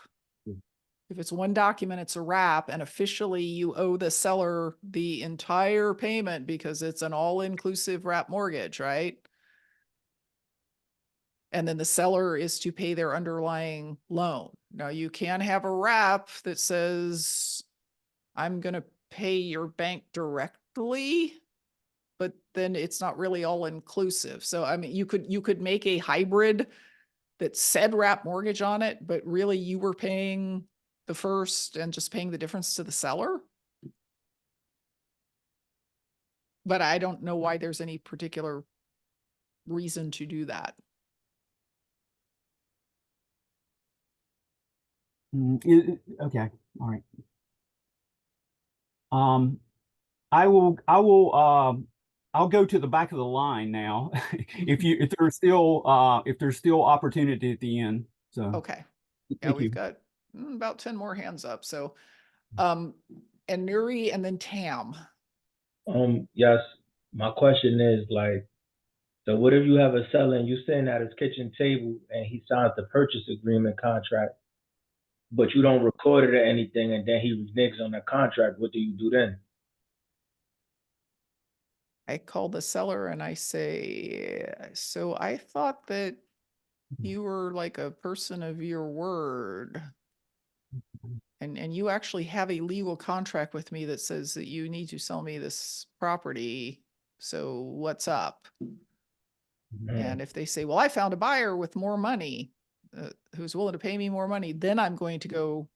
If it's one document, it's a wrap, and officially you owe the seller the entire payment because it's an all-inclusive wrap mortgage, right? And then the seller is to pay their underlying loan. Now you can have a wrap that says, I'm going to pay your bank directly, but then it's not really all inclusive. So, I mean, you could make a hybrid that said wrap mortgage on it, but really you were paying the first and just paying the difference to the seller. But I don't know why there's any particular reason to do that. Okay. All right. I'll go to the back of the line now. if there's still opportunity at the end. So okay. Yeah, we've got about 10 more hands up. So and Nuri and then Tam. Yes, my question is like, so what if you have a seller and you're sitting at his kitchen table and he signs the purchase agreement contract, but you don't record it or anything, and then he reneges on the contract? What do you do then? I call the seller and I say, so I thought that you were like a person of your word. And you actually have a legal contract with me that says that you need to sell me this property. So what's up? And if they say, well, I found a buyer with more money, who's willing to pay me more money, then I'm going to go,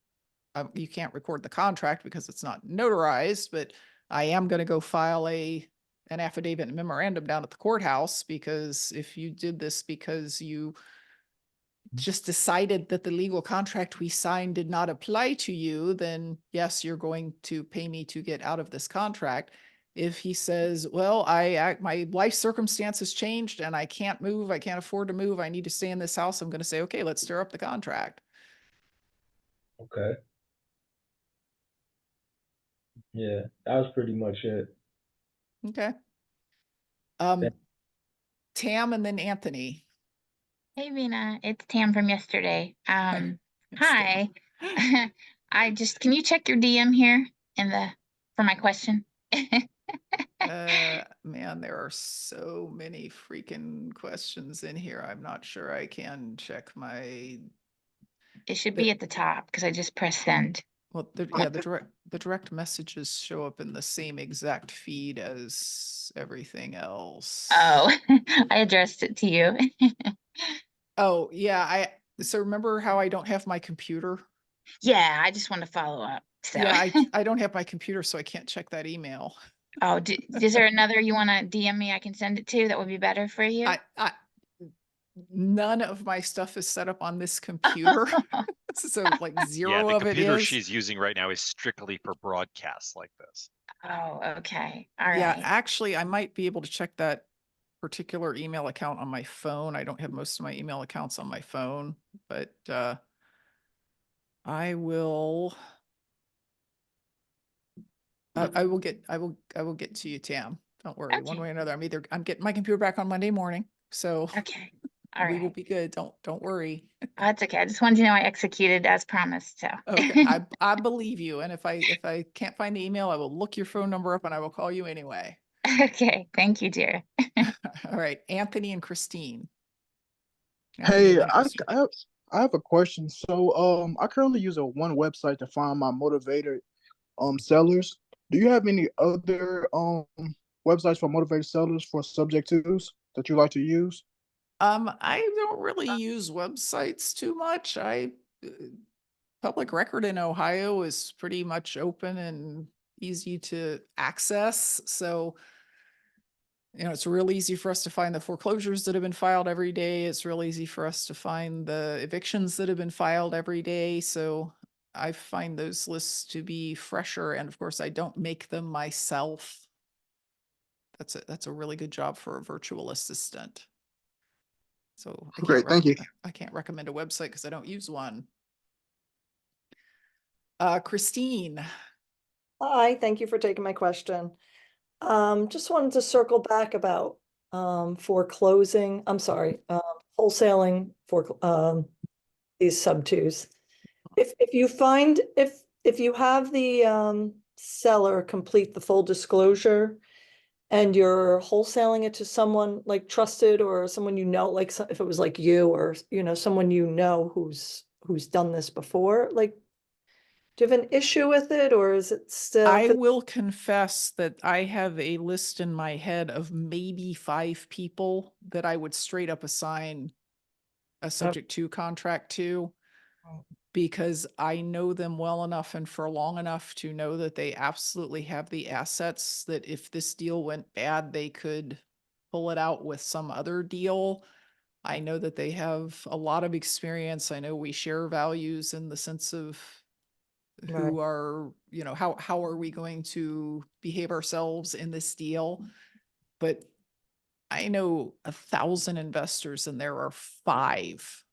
you can't record the contract because it's not notarized, but I am going to go file an affidavit and memorandum down at the courthouse, because if you did this because you just decided that the legal contract we signed did not apply to you, then yes, you're going to pay me to get out of this contract. If he says, well, my life circumstances changed and I can't move, I can't afford to move, I need to stay in this house, I'm going to say, okay, let's stir up the contract. Okay. Yeah, that was pretty much it. Okay. Tam and then Anthony. Hey, Vina, it's Tam from yesterday. Hi. Can you check your DM here for my question? Man, there are so many freaking questions in here. I'm not sure I can check my. It should be at the top because I just pressed send. Well, the direct messages show up in the same exact feed as everything else. Oh, I addressed it to you. Oh, yeah. So remember how I don't have my computer? Yeah, I just want to follow up. So. Yeah, I don't have my computer, so I can't check that email. Oh, is there another you want to DM me I can send it to that would be better for you? None of my stuff is set up on this computer. So like zero the of it computer is. she's using right now is strictly for broadcasts like this. Oh, okay. All right. Yeah, actually, I might be able to check that particular email account on my phone. I don't have most of my email accounts on my phone, but I will. I will get to you, Tam. Don't worry. One way or another, I'm getting my computer back on Monday morning, so okay. All we right. will be good. Don't worry. That's okay. I just wanted to know I executed as promised. So okay, I believe you. And if I can't find the email, I will look your phone number up and I will call you anyway. Okay, thank you, dear. All right, Anthony and Christine. Hey, I have a question. So I currently use one website to find my motivated sellers. Do you have any other websites for motivated sellers for subject twos that you like to use? I don't really use websites too much. Public record in Ohio is pretty much open and easy to access. So, it's real easy for us to find the foreclosures that have been filed every day. It's real easy for us to find the evictions that have been filed every day. So I find those lists to be fresher. And of course, I don't make them myself. That's a really good job for a virtual assistant. So Great, thank you. I can't recommend a website because I don't use one. Christine. Hi, thank you for taking my question. Just wanted to circle back about foreclosing, wholesaling for these sub twos. If you find if you have the seller complete the full disclosure and you're wholesaling it to someone like trusted or someone like if it was like you or someone who's done this before, like, do you have an issue with it or is it still? I will confess that I have a list in my head of maybe 5 people that I would straight up assign a subject to contract to, because I know them well enough and for long enough to know that they absolutely have the assets that if this deal went bad, they could pull it out with some other deal. I know that they have a lot of experience. I know we share values in the sense of who are, how are we going to behave ourselves in this deal? But I know 1,000 investors and there are 5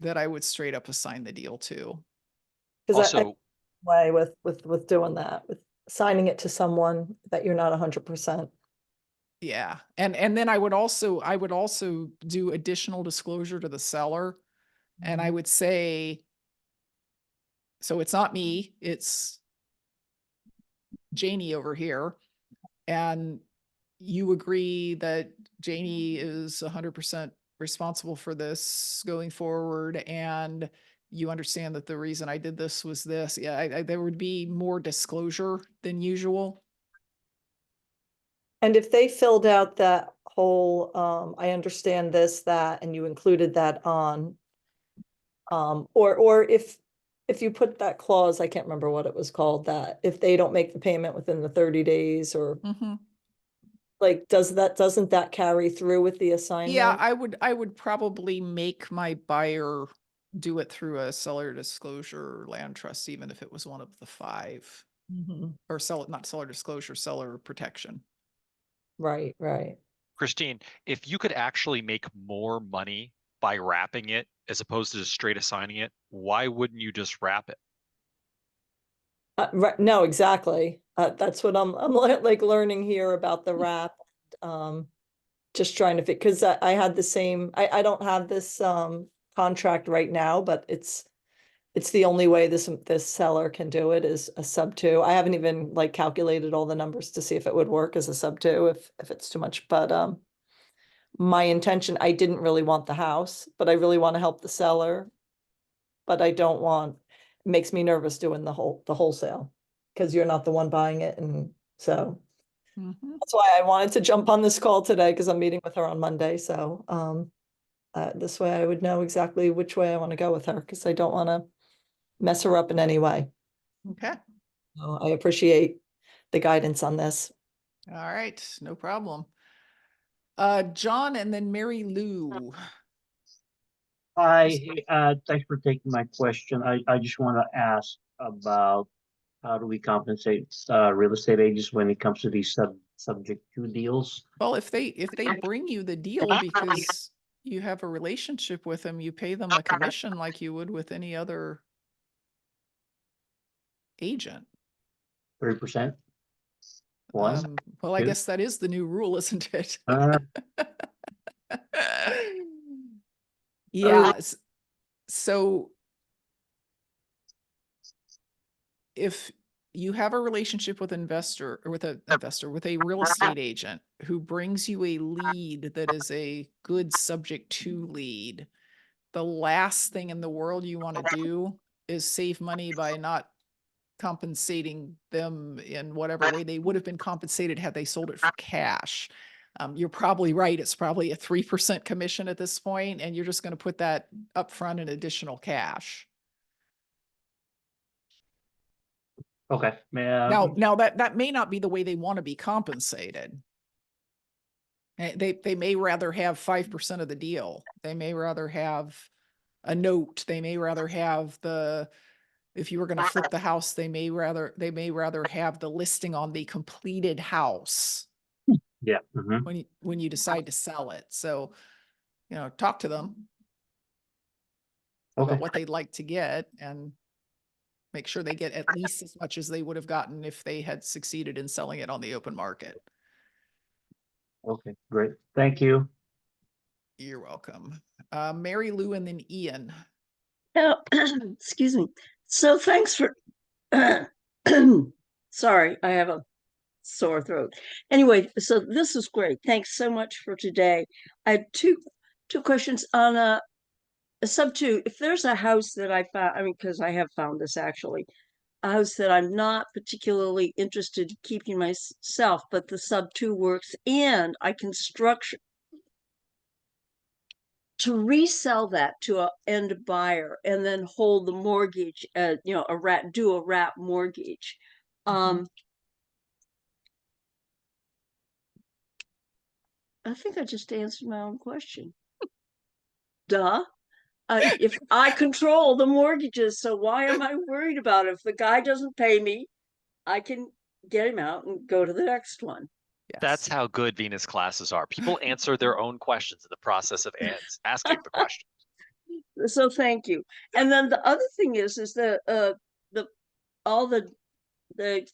that I would straight up assign the deal to. Also, way with doing that, with assigning it to someone that you're not 100%. Yeah. And then I would also do additional disclosure to the seller. And I would say, so it's not me, it's Janie over here. And you agree that Janie is 100% responsible for this going forward. And you understand that the reason I did this was this. Yeah, there would be more disclosure than usual. And if they filled out that whole, I understand this, that, and you included that on, or if you put that clause, I can't remember what it was called, that if they don't make the payment within the 30 days or Like, doesn't that carry through with the assignment? Yeah, I would probably make my buyer do it through a seller disclosure or land trust, even if it was one of the 5. Mhm. Or not seller disclosure, seller protection. Right, right. Christine, if you could actually make more money by wrapping it as opposed to just straight assigning it, why wouldn't you just wrap it? Right, no, exactly. That's what I'm like learning here about the wrap. Just trying to fit, because I had the same, I don't have this contract right now, but it's the only way this seller can do it is a sub 2. I haven't even like calculated all the numbers to see if it would work as a sub 2 if it's too much, but my intention, I didn't really want the house, but I really want to help the seller. But I don't want, it makes me nervous doing the wholesale, because you're not the one buying it, and so that's why I wanted to jump on this call today, because I'm meeting with her on Monday, so this way I would know exactly which way I want to go with her, because I don't want to mess her up in any way. Okay. So I appreciate the guidance on this. All right, no problem. John and then Mary Lou. Hi, thanks for taking my question. I just want to ask about how do we compensate real estate agents when it comes to these subject to deals? Well, if they bring you the deal because you have a relationship with them, you pay them a commission like you would with any other agent. 30%? Well, I Two? guess that is the new rule, isn't it? Yeah. So if you have a relationship with with a real estate agent who brings you a lead that is a good subject to lead, the last thing in the world you want to do is save money by not compensating them in whatever way they would have been compensated had they sold it for cash. You're probably right. It's probably a 3% commission at this point, and you're just going to put that upfront in additional cash. Okay. Now that may not be the way they want to be compensated. They may rather have 5% of the deal. They may rather have a note. They may rather have if you were going to flip the house, they may rather have the listing on the completed house. Yeah. When you decide to sell it. So, talk to them about what they'd like to get and make sure they get at least as much as they would have gotten if they had succeeded in selling it on the open market. Okay, great. Thank you. You're welcome. Mary Lou and then Ian. Oh, excuse me. So thanks for, sorry, I have a sore throat. Anyway, so this is great. Thanks so much for today. I had two questions on a sub 2. If there's a house that I found, because I have found this actually, a house that I'm not particularly interested in keeping myself, but the sub 2 works, and I can structure to resell that to an end buyer and then hold the mortgage, do a wrap mortgage. I think I just answered my own question. Duh. If I control the mortgages, so why am I worried about it? If the guy doesn't pay me, I can get him out and go to the next one. That's how good Venus classes are. People answer their own questions in the process of asking the question. So thank you. And then the other thing is all the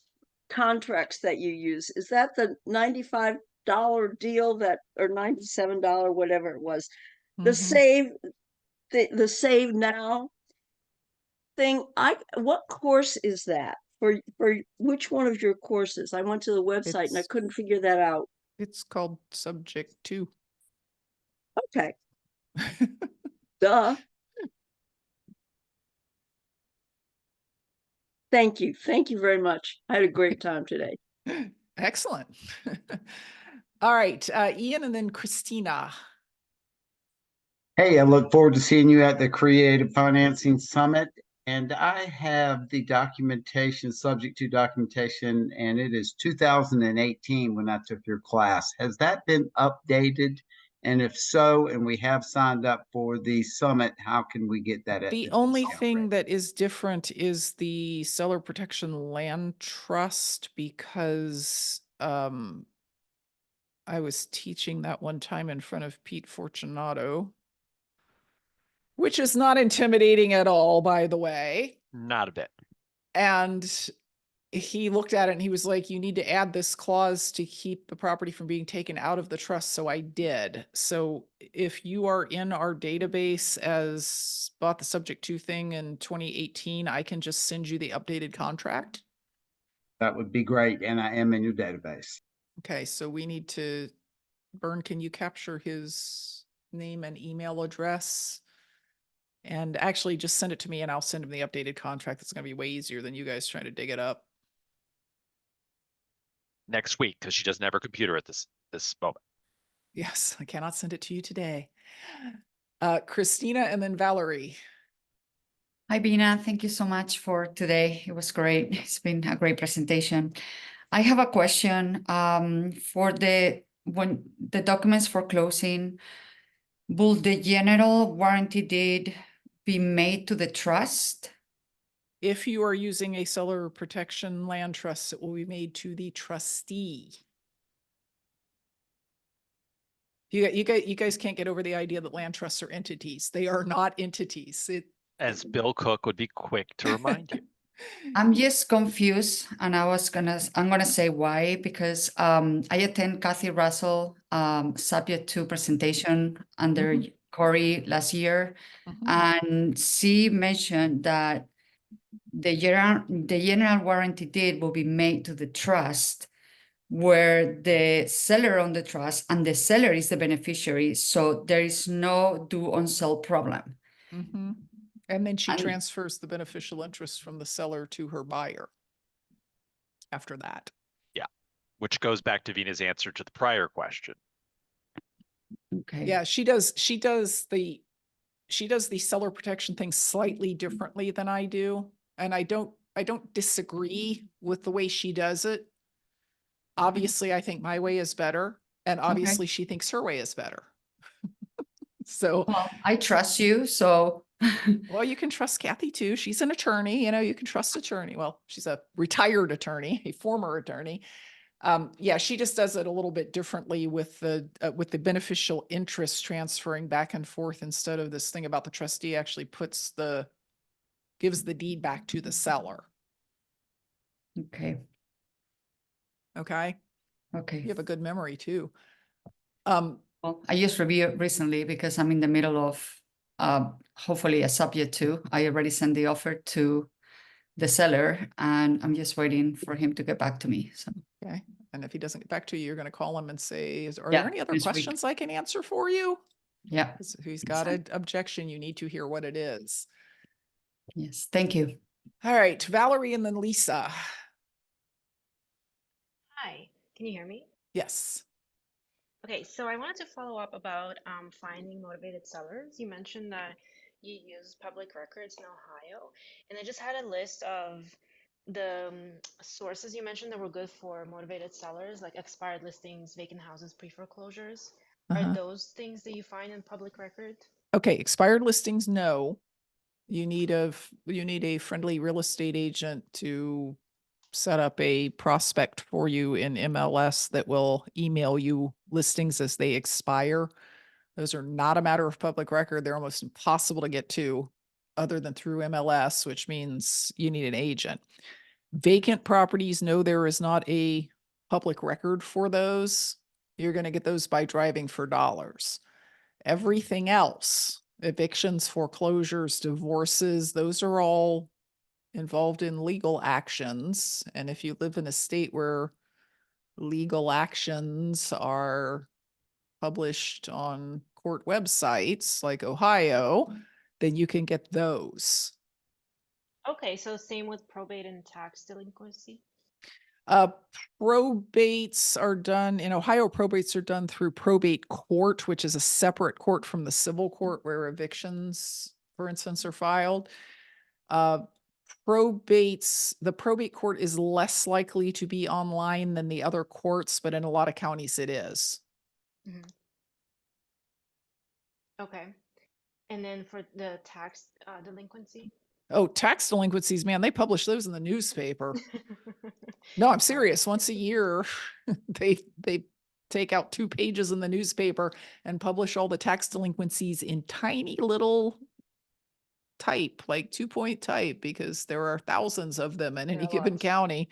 contracts that you use, is that the $95 deal or $97, whatever it was, the save now thing? What course is that for which one of your courses? I went to the website and I couldn't figure that out. It's called Subject to. Okay. Duh. Thank you. Thank you very much. I had a great time today. Excellent. All right, Ian and then Christina. Hey, I look forward to seeing you at the Creative Financing Summit. And I have the documentation, subject to documentation, and it is 2018 when I took your class. Has that been updated? And if so, and we have signed up for the summit, how can we get that at The the only discount thing rate? that is different is the Seller Protection Land Trust because I was teaching that one time in front of Pete Fortunato, which is not intimidating at all, by the way. Not a bit. And he looked at it and he was like, you need to add this clause to keep the property from being taken out of the trust. So I did. So if you are in our database as bought the subject to thing in 2018, I can just send you the updated contract. That would be great, and I am in your database. Okay, so we need to, Bern, can you capture his name and email address? And actually just send it to me and I'll send him the updated contract. It's gonna be way easier than you guys trying to dig it up. Next week, because she doesn't have her computer at this moment. Yes, I cannot send it to you today. Christina and then Valerie. Hi, Bina. Thank you so much for today. It was great. It's been a great presentation. I have a question for when the documents for closing, will the general warranty deed be made to the trust? If you are using a seller protection land trust, it will be made to the trustee. You guys can't get over the idea that land trusts are entities. They are not entities. As Bill Cook would be quick to remind you. I'm just confused, and I'm gonna say why, because I attend Kathy Russell subject to presentation under Corey last year, and she mentioned that the general warranty deed will be made to the trust, where the seller on the trust and the seller is the beneficiary, so there is no due on sale problem. And then she transfers the beneficial interest from the seller to her buyer after that. Yeah, which goes back to Vina's answer to the prior question. Okay. Yeah, she does the seller protection thing slightly differently than I do. And I don't disagree with the way she does it. Obviously, I think my way is better. And obviously she thinks her way is better. So well, I trust you, so well, you can trust Kathy too. She's an attorney, you can trust attorney. Well, she's a retired attorney, a former attorney. Yeah, she just does it a little bit differently with the beneficial interest transferring back and forth instead of this thing about the trustee actually gives the deed back to the seller. Okay. Okay. Okay. You have a good memory too. Well, I just reviewed recently because I'm in the middle of hopefully a subject to. I already sent the offer to the seller and I'm just waiting for him to get back to me. So okay. And if he doesn't get back to you, you're going to call him and say, are Yeah, there any other this week. questions I can answer for you? Yeah. If he's got an objection, you need to hear what it is. Yes, thank you. All right, Valerie and then Lisa. Hi, can you hear me? Yes. Okay, so I wanted to follow up about finding motivated sellers. You mentioned that you use public records in Ohio, and I just had a list of the sources you mentioned that were good for motivated sellers, like expired listings, vacant houses, pre-foreclosures. Are those things that you find in public record? Okay, expired listings, no. You need a friendly real estate agent to set up a prospect for you in MLS that will email you listings as they expire. Those are not a matter of public record. They're almost impossible to get to other than through MLS, which means you need an agent. Vacant properties, no, there is not a public record for those. You're going to get those by driving for dollars. Everything else, evictions, foreclosures, divorces, those are all involved in legal actions. And if you live in a state where legal actions are published on court websites like Ohio, then you can get those. Okay, so same with probate and tax delinquency? Probates are done in Ohio. Probates are done through probate court, which is a separate court from the civil court where evictions, for instance, are filed. The probate court is less likely to be online than the other courts, but in a lot of counties it is. Mhm. Okay. And then for the tax delinquency? Oh, tax delinquencies, man, they publish those in the newspaper. No, I'm serious. Once a year, they take out 2 pages in the newspaper and publish all the tax delinquencies in tiny little type, like 2-point type, because there are thousands of them in any given county.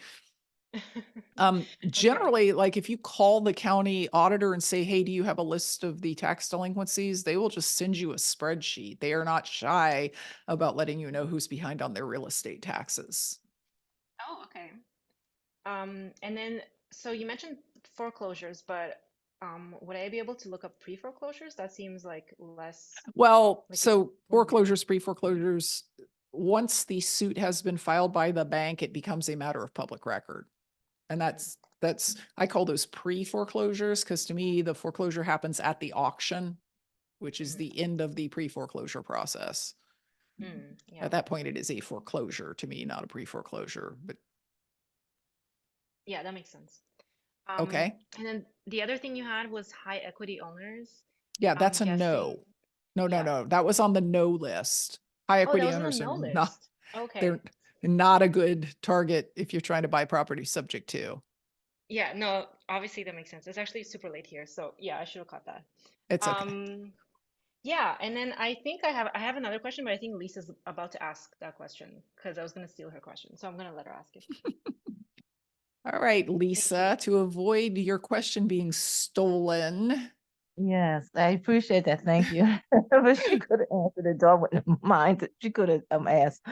Generally, like if you call the county auditor and say, hey, do you have a list of the tax delinquencies? They will just send you a spreadsheet. They are not shy about letting you know who's behind on their real estate taxes. Oh, okay. And then, so you mentioned foreclosures, but would I be able to look up pre-foreclosures? That seems like less. Well, like so foreclosures, pre-foreclosures, once the suit has been filed by the bank, it becomes a matter of public record. And that's, I call those pre-foreclosures, because to me, the foreclosure happens at the auction, which is the end of the pre-foreclosure process. yeah. At that point, it is a foreclosure to me, not a pre-foreclosure, but Yeah, that makes sense. okay. And then the other thing you had was high equity owners. Yeah, I'm that's a guessing- no. No, yeah. no. That was on the no list. High Oh, equity that was on the owners no are list. not, Okay. they're not a good target if you're trying to buy property subject to. Yeah, no, obviously that makes sense. It's actually super late here, so yeah, I should have caught that. It's okay. Yeah, and then I think I have another question, but I think Lisa's about to ask that question because I was gonna steal her question, so I'm gonna let her ask it. All right, Lisa, to avoid your question being stolen. Yes, I appreciate that. Thank you. But she could have answered it. Dog wouldn't mind. She could have asked.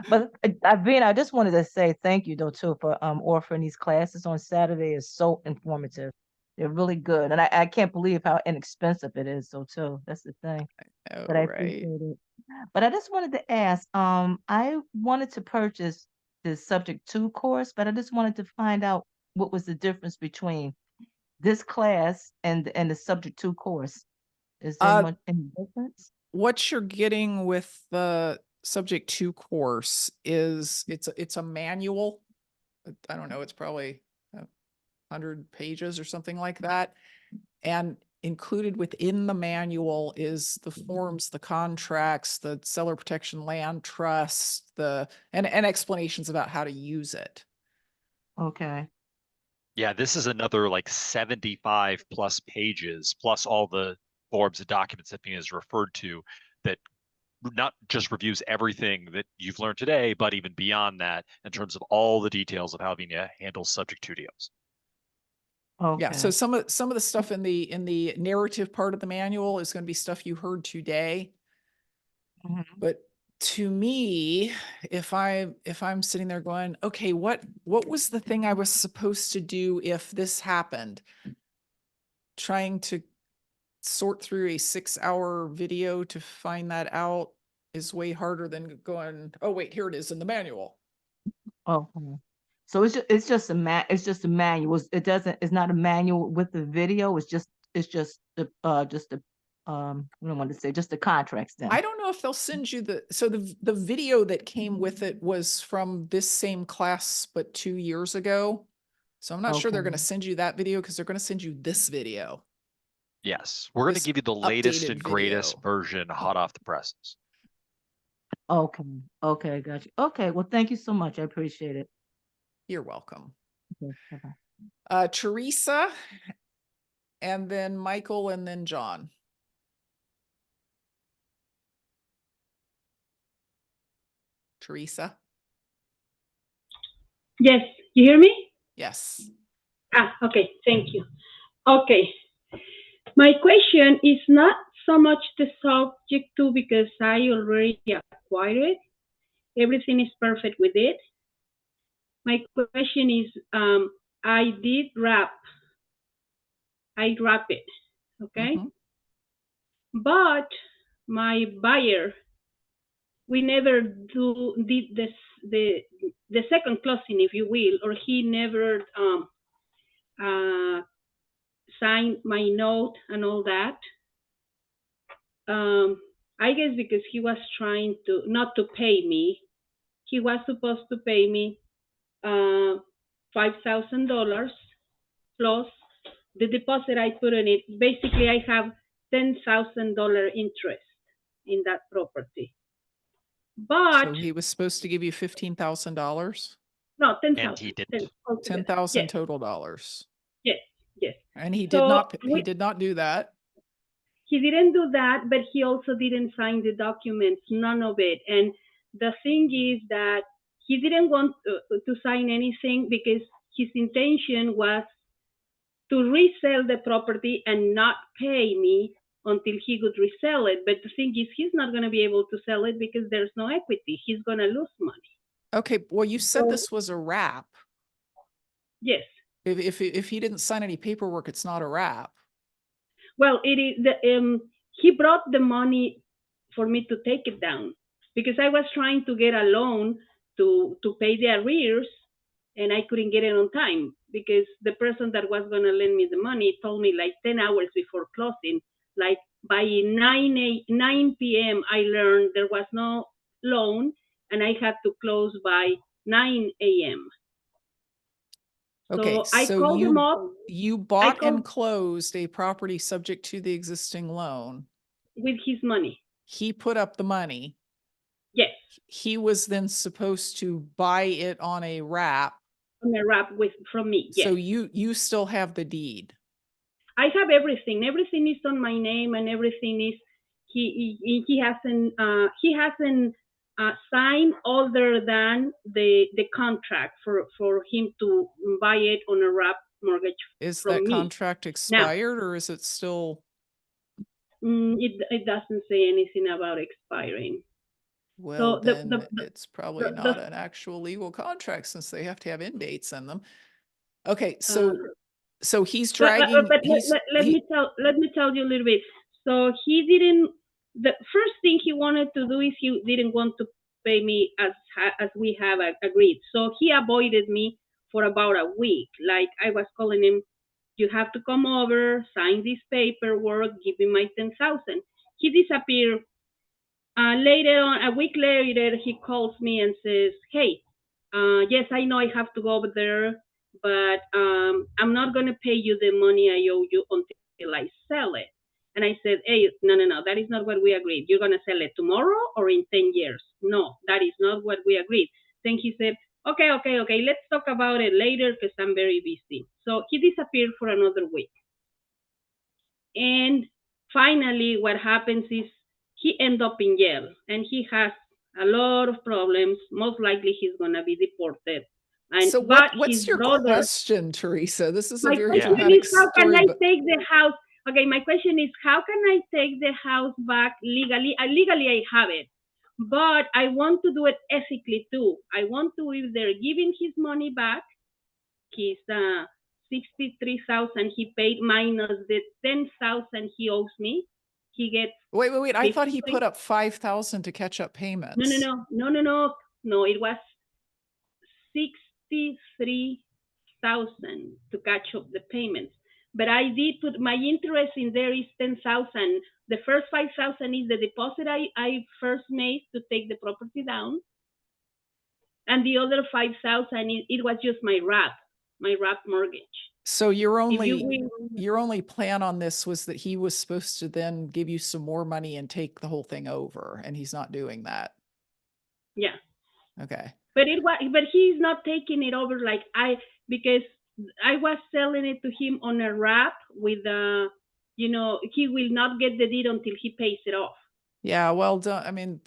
But I just wanted to say thank you though too for offering these classes on Saturday. Is so informative. They're really good, and I can't believe how inexpensive it is. So too, that's the thing. But I appreciate it. But I just wanted to ask. I wanted to purchase the Subject 2 course, but I just wanted to find out what was the difference between this class and the Subject 2 course. Is there much any difference? What you're getting with the Subject 2 course is it's a manual. I don't know, it's probably 100 pages or something like that. And included within the manual is the forms, the contracts, the seller protection land trust, and explanations about how to use it. Okay. Yeah, this is another like 75 plus pages, plus all the forms and documents that Vina has referred to, that not just reviews everything that you've learned today, but even beyond that in terms of all the details of how Vina handles subject to deals. Yeah, so some of the stuff in the narrative part of the manual is going to be stuff you heard today. But to me, if I'm sitting there going, okay, what was the thing I was supposed to do if this happened? Trying to sort through a 6-hour video to find that out is way harder than going, oh wait, here it is in the manual. Okay. So it's just a manual. It's not a manual with the video. It's just the I don't want to say just the contracts then. I don't know if they'll send you the video that came with it was from this same class, but 2 years ago. So I'm not sure they're going to send you that video because they're going to send you this video. Yes, we're going to This give you the latest updated and greatest video. version hot off the presses. Okay. Okay, got you. Okay, well, thank you so much. I appreciate it. You're welcome. Okay, bye-bye. Teresa, and then Michael, and then John. Teresa? Yes, you hear me? Yes. Okay, thank you. Okay, my question is not so much the Subject 2 because I already acquired it. Everything is perfect with it. My question is, I did wrap it, okay? But my buyer, we never did the second closing, if you will, or he never signed my note and all that. I guess because he was trying not to pay me he was supposed to pay me $5,000 plus the deposit I put in it. Basically, I have $10,000 interest in that property. But So he was supposed to give you $15,000, no, And 10,000. he didn't. 10,000 Yes, total dollars. yes, yes. And he did So not, he we- did not do that. He didn't do that, but he also didn't sign the documents, none of it. And the thing is that he didn't want to sign anything because his intention was to resell the property and not pay me until he could resell it. But the thing is, he's not going to be able to sell it because there's no equity. He's going to lose money. Okay, well, you said So- this was a wrap. Yes. If he didn't sign any paperwork, it's not a wrap. Well, it is he brought the money for me to take it down because I was trying to get a loan to pay the arrears and I couldn't get it on time because the person that was going to lend me the money told me like 10 hours before closing, like by 9 p.m. I learned there was no loan and I had to close by 9 a.m. Okay, I so called him up you bought and called- closed a property subject to the existing loan. with his money. He put up the money. Yes, He was then supposed to buy it on a wrap. on a wrap from me. Yes. So you still have the deed. I have everything. Everything is on my name, and everything is he hasn't signed other than the contract for him to buy it on a wrap mortgage. Is from that me. contract expired or is it still? It doesn't say anything about expiring. Well, the- then the- it's probably the- not the- an actual legal contract since they have to have end dates in them. Okay, so he's dragging. But let me tell you a little bit. So he didn't. The first thing he wanted to do is he didn't want to pay me as we have agreed. So he avoided me for about a week. Like I was calling him, you have to come over, sign this paperwork, give me my 10,000. He disappeared. Later on, a week later, he calls me and says, "Hey, yes, I know I have to go over there, but I'm not going to pay you the money I owe you until I sell it." And I said, "Hey, no, that is not what we agreed. You're going to sell it tomorrow or in 10 years. No, that is not what we agreed." Then he said, okay, let's talk about it later because I'm very busy. So he disappeared for another week. And finally, what happens is he ends up in jail and he has a lot of problems. Most likely he's going to be deported. And, So but what's his your brother, question, Teresa? This is a my very question dramatic is, how can story, I but take the house? Okay, my question is, how can I take the house back legally? Legally, I have it, but I want to do it ethically too. I want to, if they're giving his money back, his 63,000 he paid minus the 10,000 he owes me, he gets. wait. I thought he 50. put up 5,000 to catch up payments. No. It was 63,000 to catch up the payments. But I did put my interest in there is 10,000. The first 5,000 is the deposit I first made to take the property down. And the other 5,000, it was just my wrap mortgage. So your will- only plan on this was that he was supposed to then give you some more money and take the whole thing over, and he's not doing that. Yeah. Okay. But he's not taking it over because I was selling it to him on a wrap with he will not get the deed until he pays it off. Yeah, well,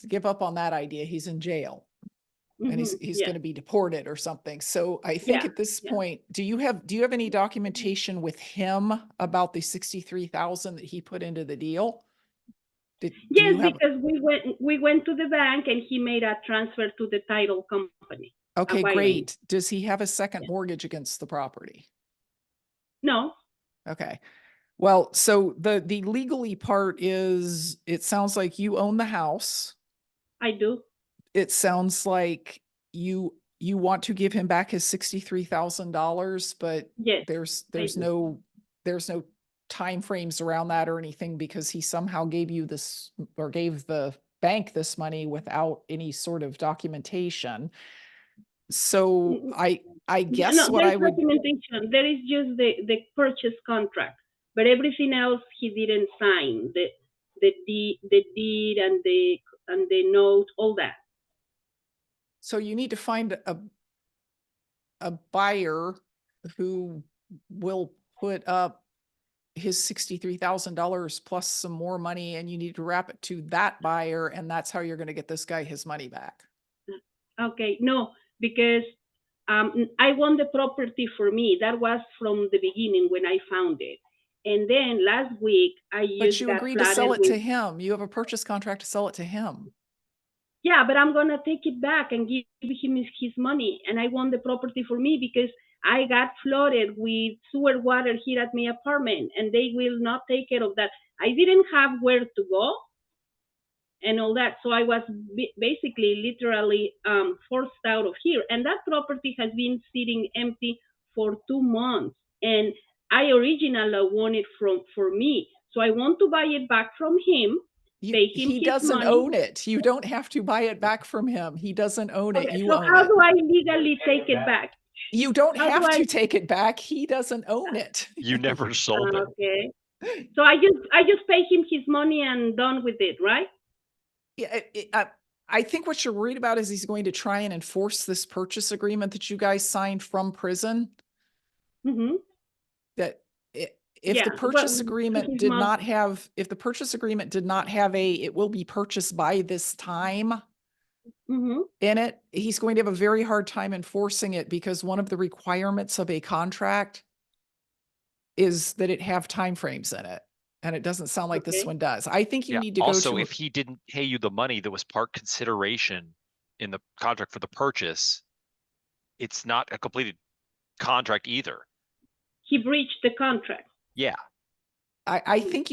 give up on that idea. He's in jail. And he's Yeah. going to be deported or something. So I think Yeah, at this yeah. point, do you have any documentation with him about the 63,000 that he put into the deal? Do Yes, you have- because we went to the bank and he made a transfer to the title company. Okay, Hawaii. great. Does he have a second mortgage against the property? No. Okay. Well, so the legally part is, it sounds like you own the house. I do. It sounds like you want to give him back his $63,000, but Yes, there's do. no time frames around that or anything because he somehow gave you this or gave the bank this money without any sort of documentation. So I guess No, what there's I would, documentation. There is just the purchase contract, but everything else he didn't sign. The deed and the note, all that. so you need to find a buyer who will put up his $63,000 plus some more money, and you need to wrap it to that buyer, and that's how you're going to get this guy his money back. Okay, no, because I want the property for me. That was from the beginning when I found it. And then last week, I But just you got agreed to sell flooded it to with, him. You have a purchase contract to sell it to him. yeah, but I'm gonna take it back and give him his money. And I want the property for me because I got flooded with sewer water here at my apartment, and they will not take care of that. I didn't have where to go and all that. So I was basically literally forced out of here. And that property has been sitting empty for 2 months. And I originally wanted for me. So I want to buy it back from him, pay him He his doesn't money. own it. You don't have to buy it back from him. He doesn't own it. Okay, You so own how it. do I legally take it back? You don't How do have I- to take it back. He doesn't own it. You never sold it. Okay. So I just pay him his money and done with it, right? Yeah, I think what you're worried about is he's going to try and enforce this purchase agreement that you guys signed from prison. Mm-hmm. That if Yeah, the purchase well, agreement his did mom- not have, if the purchase agreement did not have it will be purchased by this time Mm-hmm. in it, he's going to have a very hard time enforcing it because one of the requirements of a contract is that it have timeframes in it. And it doesn't sound like this Okay. one does. I think you Yeah. need to go Also, to, if he didn't pay you the money that was part consideration in the contract for the purchase, it's not a completed contract either. He breached the contract. Yeah. I think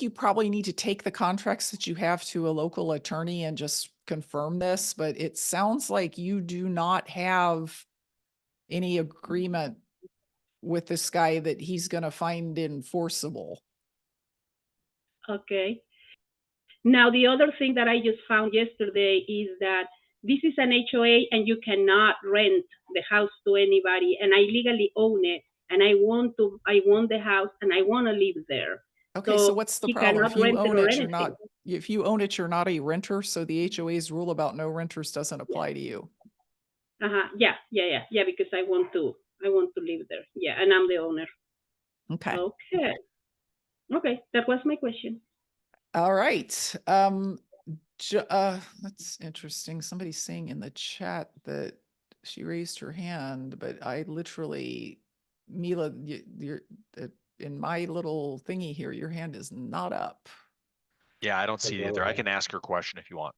you probably need to take the contracts that you have to a local attorney and just confirm this, but it sounds like you do not have any agreement with this guy that he's gonna find enforceable. Okay. Now, the other thing that I just found yesterday is that this is an HOA and you cannot rent the house to anybody. And I legally own it, and I want the house and I want to live there. Okay, so what's the he problem? cannot If you rent it own or it, you're anything. not, if you own it, you're not a renter, so the HOA's rule about no renters doesn't apply to you. Yeah, because I want to live there. Yeah, and I'm the owner. Okay. Okay, that was my question. All right. That's interesting. Somebody's saying in the chat that she raised her hand, but I literally, Mila, you're in my little thingy here, your hand is not up. Yeah, I don't see it either. I can ask her a question if you want.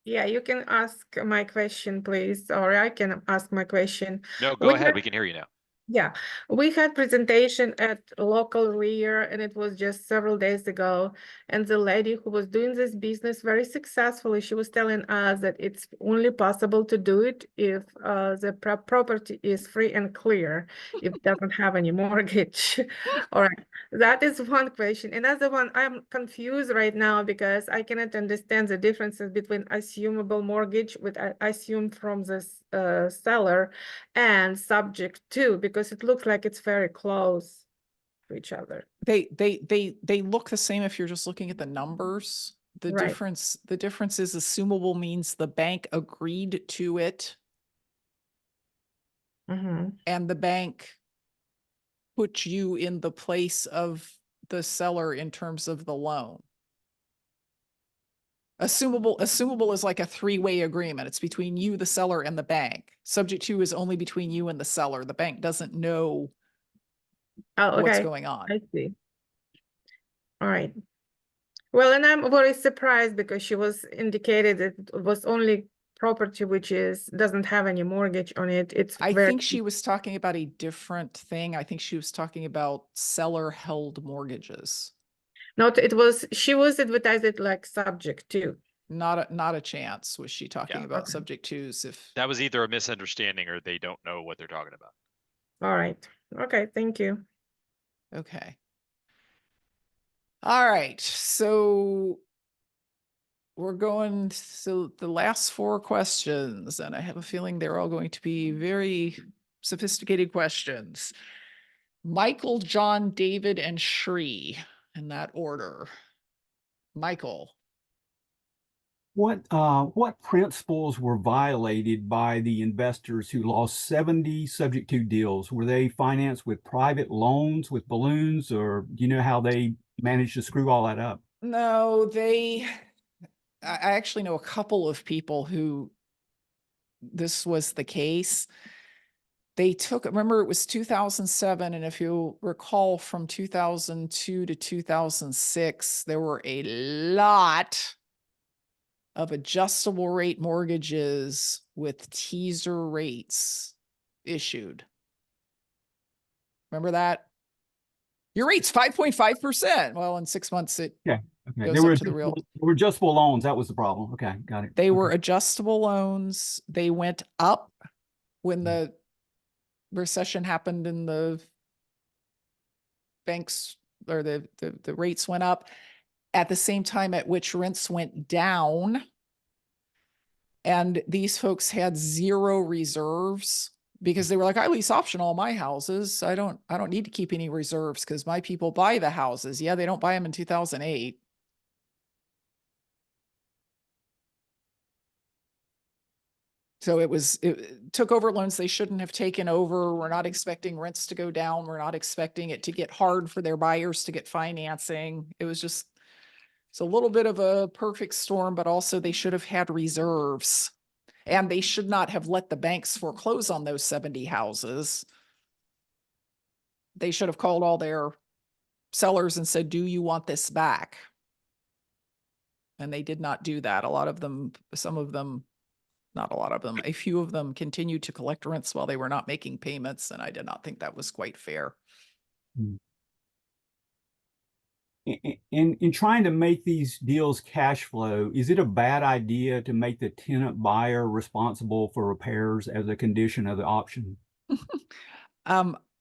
Yeah, you can ask my question, please, or I can ask my question. No, go ahead. We can hear you now. Yeah, we had presentation at local RIA, and it was just several days ago. And the lady who was doing this business very successfully, she was telling us that it's only possible to do it if the property is free and clear, if it doesn't have any mortgage. All right, that is one question. Another one, I'm confused right now because I cannot understand the differences between assumable mortgage, which I assume from the seller, and subject to, because it looks like it's very close to each other. They look the same if you're just looking at the numbers. The Right. difference is assumable means the bank agreed to it and the bank put you in the place of the seller in terms of the loan. Assumable is like a three-way agreement. It's between you, the seller, and the bank. Subject to is only between you and the seller. The bank doesn't know what's going on. I see. All right. Well, and I'm very surprised because she was indicated that it was only property which doesn't have any mortgage on it. I think she was talking about a different thing. I think she was talking about seller-held mortgages. She was advertised it like subject to. Not a chance was she talking Yeah. about subject twos if That was either a misunderstanding or they don't know what they're talking about. All right. Okay, thank you. okay. All right, so we're going to the last 4 questions, and I have a feeling they're all going to be very sophisticated questions. Michael, John, David, and Shree in that order. Michael. What principles were violated by the investors who lost 70 subject to deals? Were they financed with private loans with balloons, or do you know how they managed to screw all that up? No, I actually know a couple of people who this was the case. They took, remember it was 2007, and if you recall from 2002 to 2006, there were a lot of adjustable rate mortgages with teaser rates issued. Remember that? Your rate's 5.5%. Well, in 6 months, it Okay. goes They up were to the real. they were adjustable loans. That was the problem. Okay, got it. They were adjustable loans. They went up when the recession happened and the banks or the rates went up at the same time at which rents went down. And these folks had 0 reserves because they were like, I lease option all my houses. I don't need to keep any reserves because my people buy the houses. Yeah, they don't buy them in 2008. So it took over loans they shouldn't have taken over. We're not expecting rents to go down. We're not expecting it to get hard for their buyers to get financing. It was just, it's a little bit of a perfect storm, but also they should have had reserves. And they should not have let the banks foreclose on those 70 houses. They should have called all their sellers and said, do you want this back? And they did not do that. A lot of them, some of them, not a lot of them, a few of them continued to collect rents while they were not making payments. And I did not think that was quite fair. In trying to make these deals cash flow, is it a bad idea to make the tenant buyer responsible for repairs as a condition of the option?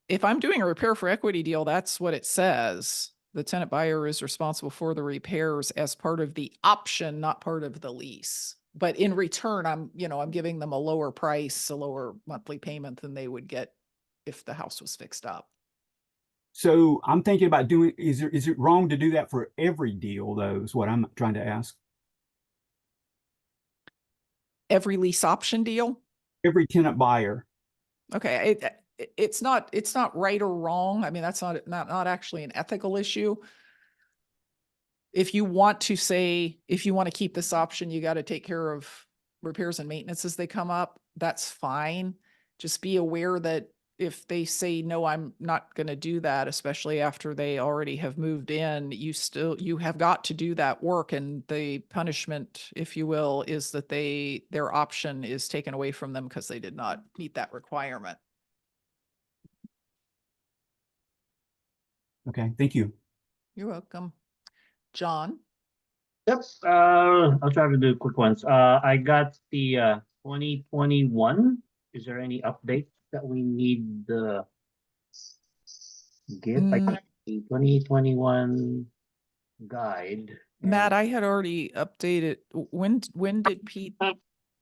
If I'm doing a repair for equity deal, that's what it says. The tenant buyer is responsible for the repairs as part of the option, not part of the lease. But in return, I'm giving them a lower price, a lower monthly payment than they would get if the house was fixed up. So I'm thinking about doing, is it wrong to do that for every deal though, is what I'm trying to ask? Every lease option deal? Every tenant buyer. Okay, it's not right or wrong. I mean, that's not actually an ethical issue. If you want to keep this option, you got to take care of repairs and maintenance as they come up. That's fine. Just be aware that if they say, no, I'm not going to do that, especially after they already have moved in, you have got to do that work. And the punishment, if you will, is that their option is taken away from them because they did not meet that requirement. Okay, thank you. You're welcome. John? Yep, I'll try to do quick ones. I got the 2021. Is there any update that we need to give? I got the 2021 guide. Matt, I had already updated. When did Pete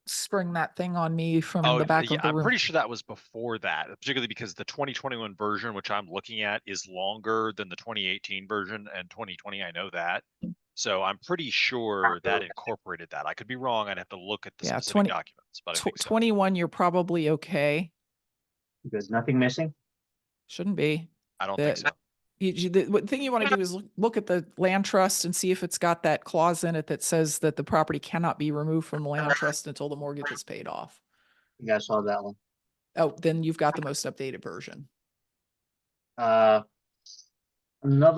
spring that thing on me from the back of the I'm room? pretty sure that was before that, particularly because the 2021 version, which I'm looking at, is longer than the 2018 version, and 2020, I know that. So I'm pretty sure that incorporated that. I could be wrong. I'd have to look at the specific documents, but I think so. 21, you're probably okay. There's nothing missing? Shouldn't be. I don't think so. The thing you want to do is look at the land trust and see if it's got that clause in it that says that the property cannot be removed from the land trust until the mortgage is paid off. Yeah, I saw that one. Oh, then you've got the most updated version. Another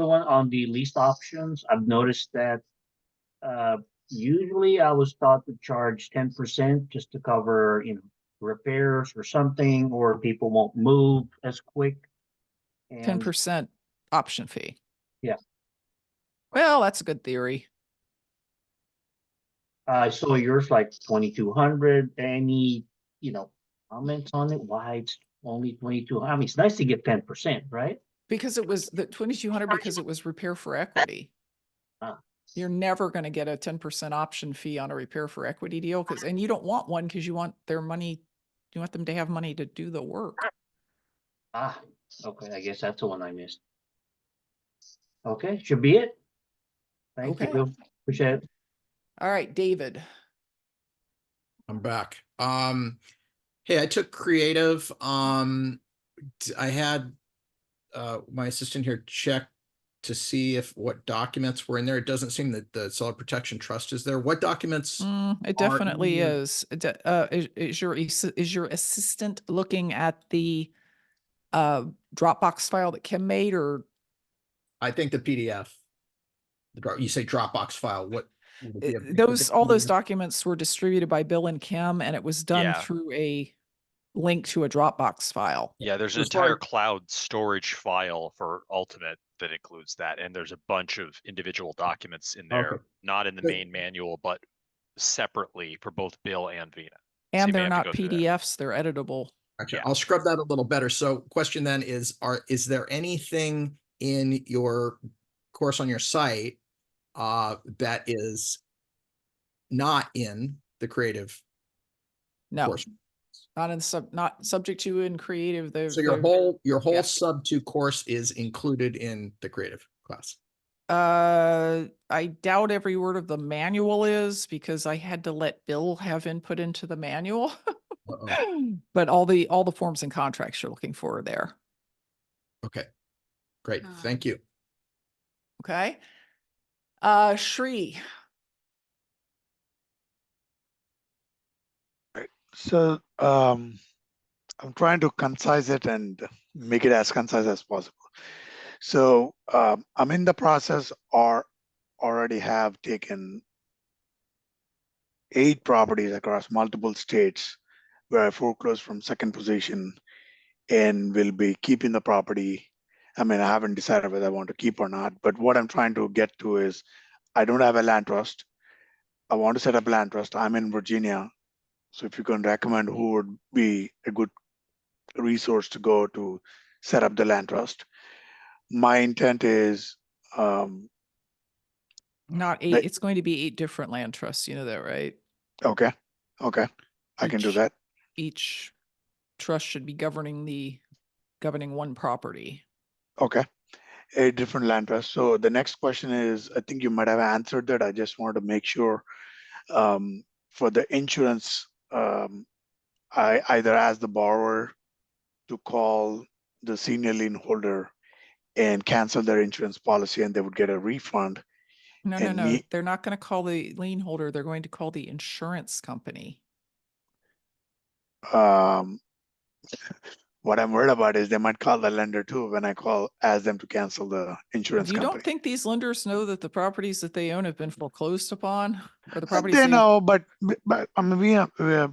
one on the lease options. I've noticed that usually I was taught to charge 10% just to cover, repairs or something, or people won't move as quick. 10% option fee. Yeah. Well, that's a good theory. I saw yours like 2,200. Any, comments on it? Why it's only 2,200? I mean, it's nice to get 10%, right? Because it was the 2,200 because it was repair for equity. You're never going to get a 10% option fee on a repair for equity deal and you don't want one because you want their money, you want them to have money to do the work. Ah, okay, I guess that's the one I missed. Okay, should be it. Thank Okay. you. Appreciate it. All right, David. I'm back. Hey, I took creative. I had my assistant here check to see if what documents were in there. It doesn't seem that the Seller Protection Trust is there. What documents? It definitely is. Is your assistant looking at the Dropbox file that Kim made, or I think the PDF. You say Dropbox file. What? would it be a all those PDF? documents were distributed by Bill and Kim, and it was done Yeah. through a link to a Dropbox file. Yeah, there's an As far entire as- cloud storage file for Ultimate that includes that, and there's a bunch of individual documents in there, Okay. not in the Good. main manual, but separately for both Bill and Vina. So And you may they're have to not go through that. PDFs, they're editable. Okay, Yeah. I'll scrub that a little better. So question then is there anything in your course on your site that is not in the creative No, course? not subject to in creative. So your whole yeah. sub 2 course is included in the creative class. I doubt every word of the manual is, because I had to let Bill have input into the manual. But all the forms and contracts you're looking for are there. Okay, great. Thank you. Okay. Shri. So I'm trying to concise it and make it as concise as possible. So I'm in the process or already have taken 8 properties across multiple states where I foreclosed from second position and will be keeping the property. I mean, I haven't decided whether I want to keep or not, but what I'm trying to get to is I don't have a land trust. I want to set up a land trust. I'm in Virginia. So if you can recommend who would be a good resource to go to set up the land trust. My intent is Not 8, it's going to be 8 different land trusts. You know that, right? okay. I can do that. Each trust should be governing one property. Okay. A different land trust. So the next question is, I think you might have answered that. I just wanted to make sure for the insurance, I either ask the borrower to call the senior lien holder and cancel their insurance policy and they would get a refund. No, And no. me- They're not going to call the lien holder. They're going to call the insurance company. What I'm worried about is they might call the lender too when I ask them to cancel the insurance You company. don't think these lenders know that the properties that they own have been foreclosed upon, or the properties They they know, but I mean,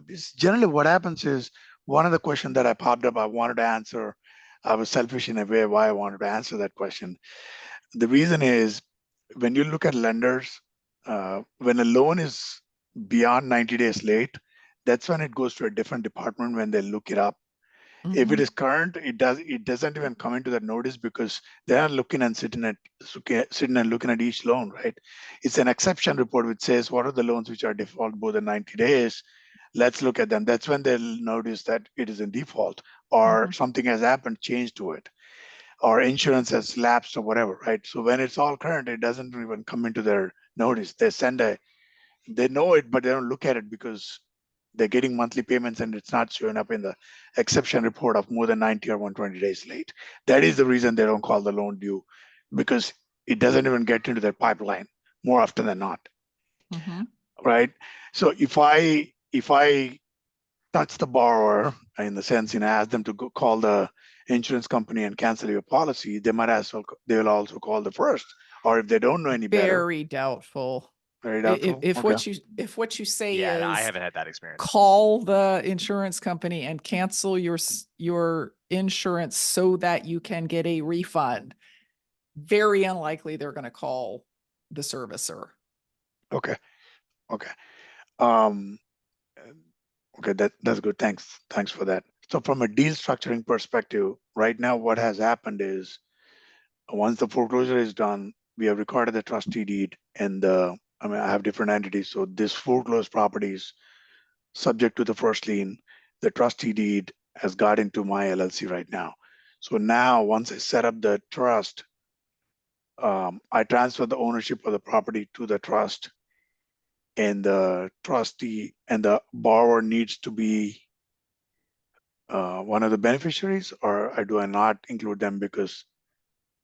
it's generally what happens is one of the questions that I popped up, I wanted to answer. I was selfish in a way why I wanted to answer that question. The reason is when you look at lenders, when a loan is beyond 90 days late, that's when it goes to a different department when they look it up. If it is current, it doesn't even come into that notice because they are looking and sitting and looking at each loan, right? It's an exception report which says what are the loans which are default more than 90 days. Let's look at them. That's when they'll notice that it is in default or something has happened, changed to it, or insurance has lapsed or whatever, right? So when it's all current, it doesn't even come into their notice. They know it, but they don't look at it because they're getting monthly payments and it's not showing up in the exception report of more than 90 or 120 days late. That is the reason they don't call the loan due, because it doesn't even get into their pipeline more often than not. Right? So if I touch the borrower in the sense, ask them to go call the insurance company and cancel your policy, they will also call the first. Or if they don't know any better. Very doubtful. Very doubtful. If Okay. what you say Yeah, no, I is haven't had that experience. call the insurance company and cancel your insurance so that you can get a refund, very unlikely they're going to call the servicer. Okay. Okay, that's good. Thanks for that. So from a deal structuring perspective, right now what has happened is once the foreclosure is done, we have recorded the trustee deed and I have different entities. So this foreclosed properties subject to the first lien, the trustee deed has got into my LLC right now. So now once I set up the trust, I transfer the ownership of the property to the trust, and the trustee and the borrower needs to be one of the beneficiaries, or do I not include them because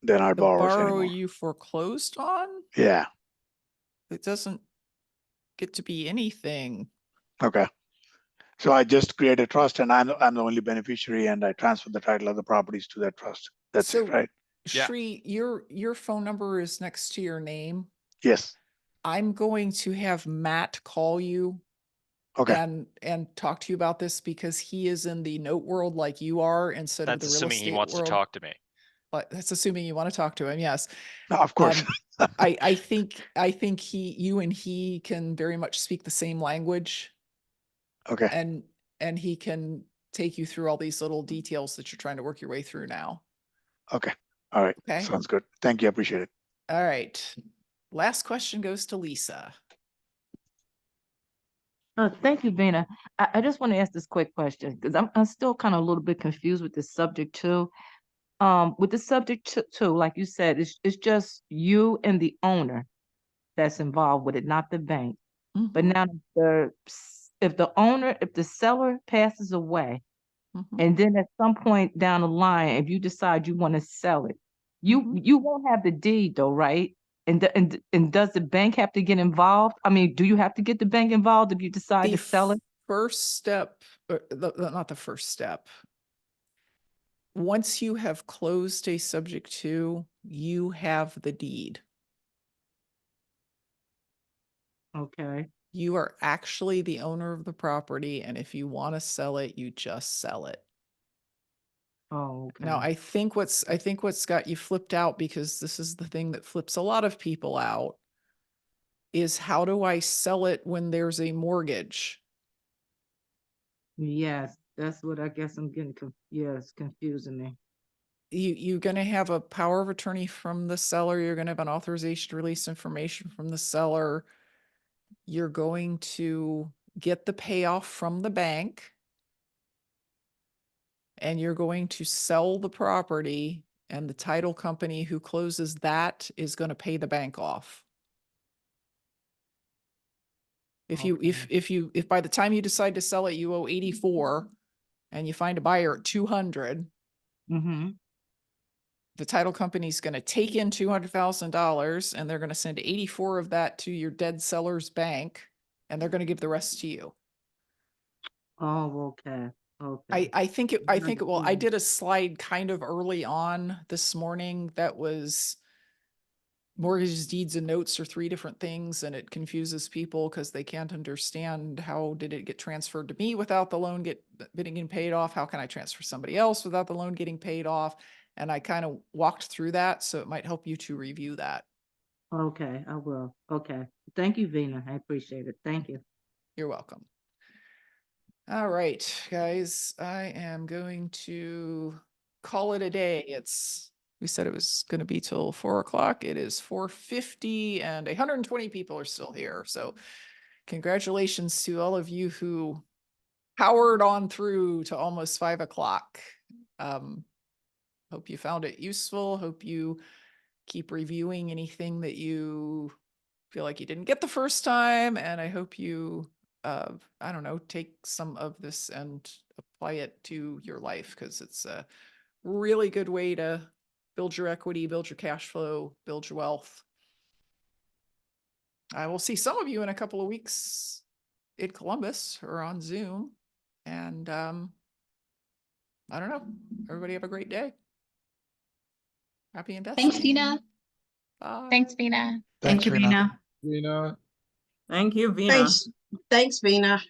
they're not The borrowers borrower anymore? you foreclosed on, Yeah. it doesn't get to be anything. Okay. So I just create a trust, and I'm the only beneficiary, and I transfer the title of the properties to that trust. That's So it, right? Yeah. Shri, your phone number is next to your name. Yes. I'm going to have Matt call you Okay. and talk to you about this because he is in the note world like you are instead of That's the real assuming estate he wants world. to talk to me. But that's assuming you want to talk to him. Yes. Of course. I think you and he can very much speak the same language, Okay. and he can take you through all these little details that you're trying to work your way through now. Okay. All right. Okay. Sounds good. Thank you. I appreciate it. All right. Last question goes to Lisa. Thank you, Vina. I just want to ask this quick question because I'm still kind of a little bit confused with this subject too. With the subject too, like you said, it's just you and the owner that's involved with it, not the bank. But now if the seller passes away, and then at some point down the line, if you decide you want to sell it, you won't have the deed though, right? And does the bank have to get involved? I mean, do you have to get the bank involved if you decide to sell it? First step, not the first step. Once you have closed a subject to, you have the deed. Okay. You are actually the owner of the property, and if you want to sell it, you just sell it. Oh, okay. Now, I think what's got you flipped out, because this is the thing that flips a lot of people out, is how do I sell it when there's a mortgage? Yes, that's what I guess I'm getting. It's confusing me. You're going to have a power of attorney from the seller. You're going to have an authorization to release information from the seller. You're going to get the payoff from the bank, and you're going to sell the property, and the title company who closes that is going to pay the bank off. If by the time you decide to sell it, you owe 84 and you find a buyer at 200, the title company's going to take in $200,000 and they're going to send 84 of that to your dead seller's bank, and they're going to give the rest to you. Oh, okay. Okay. I think it will. I did a slide kind of early on this morning that was mortgages, deeds, and notes are 3 different things, and it confuses people because they can't understand, how did it get transferred to me without the loan getting paid off? How can I transfer somebody else without the loan getting paid off? And I kind of walked through that, so it might help you to review that. Okay, I will. Okay. Thank you, Vina. I appreciate it. Thank you. You're welcome. All right, guys, I am going to call it a day. We said it was going to be till 4 o'clock. It is 4:50 and 120 people are still here. So congratulations to all of you who powered on through to almost 5 o'clock. Hope you found it useful. Hope you keep reviewing anything that you feel like you didn't get the first time. And I hope you, I don't know, take some of this and apply it to your life, because it's a really good way to build your equity, build your cash flow, build your wealth. I will see some of you in a couple of weeks in Columbus or on Zoom. And I don't know. Everybody have a great day. Happy investing. Thanks, Vina. Bye. Thanks, Vina. Thank you, Vina. Vina. Thank you, Vina. Thanks, Vina.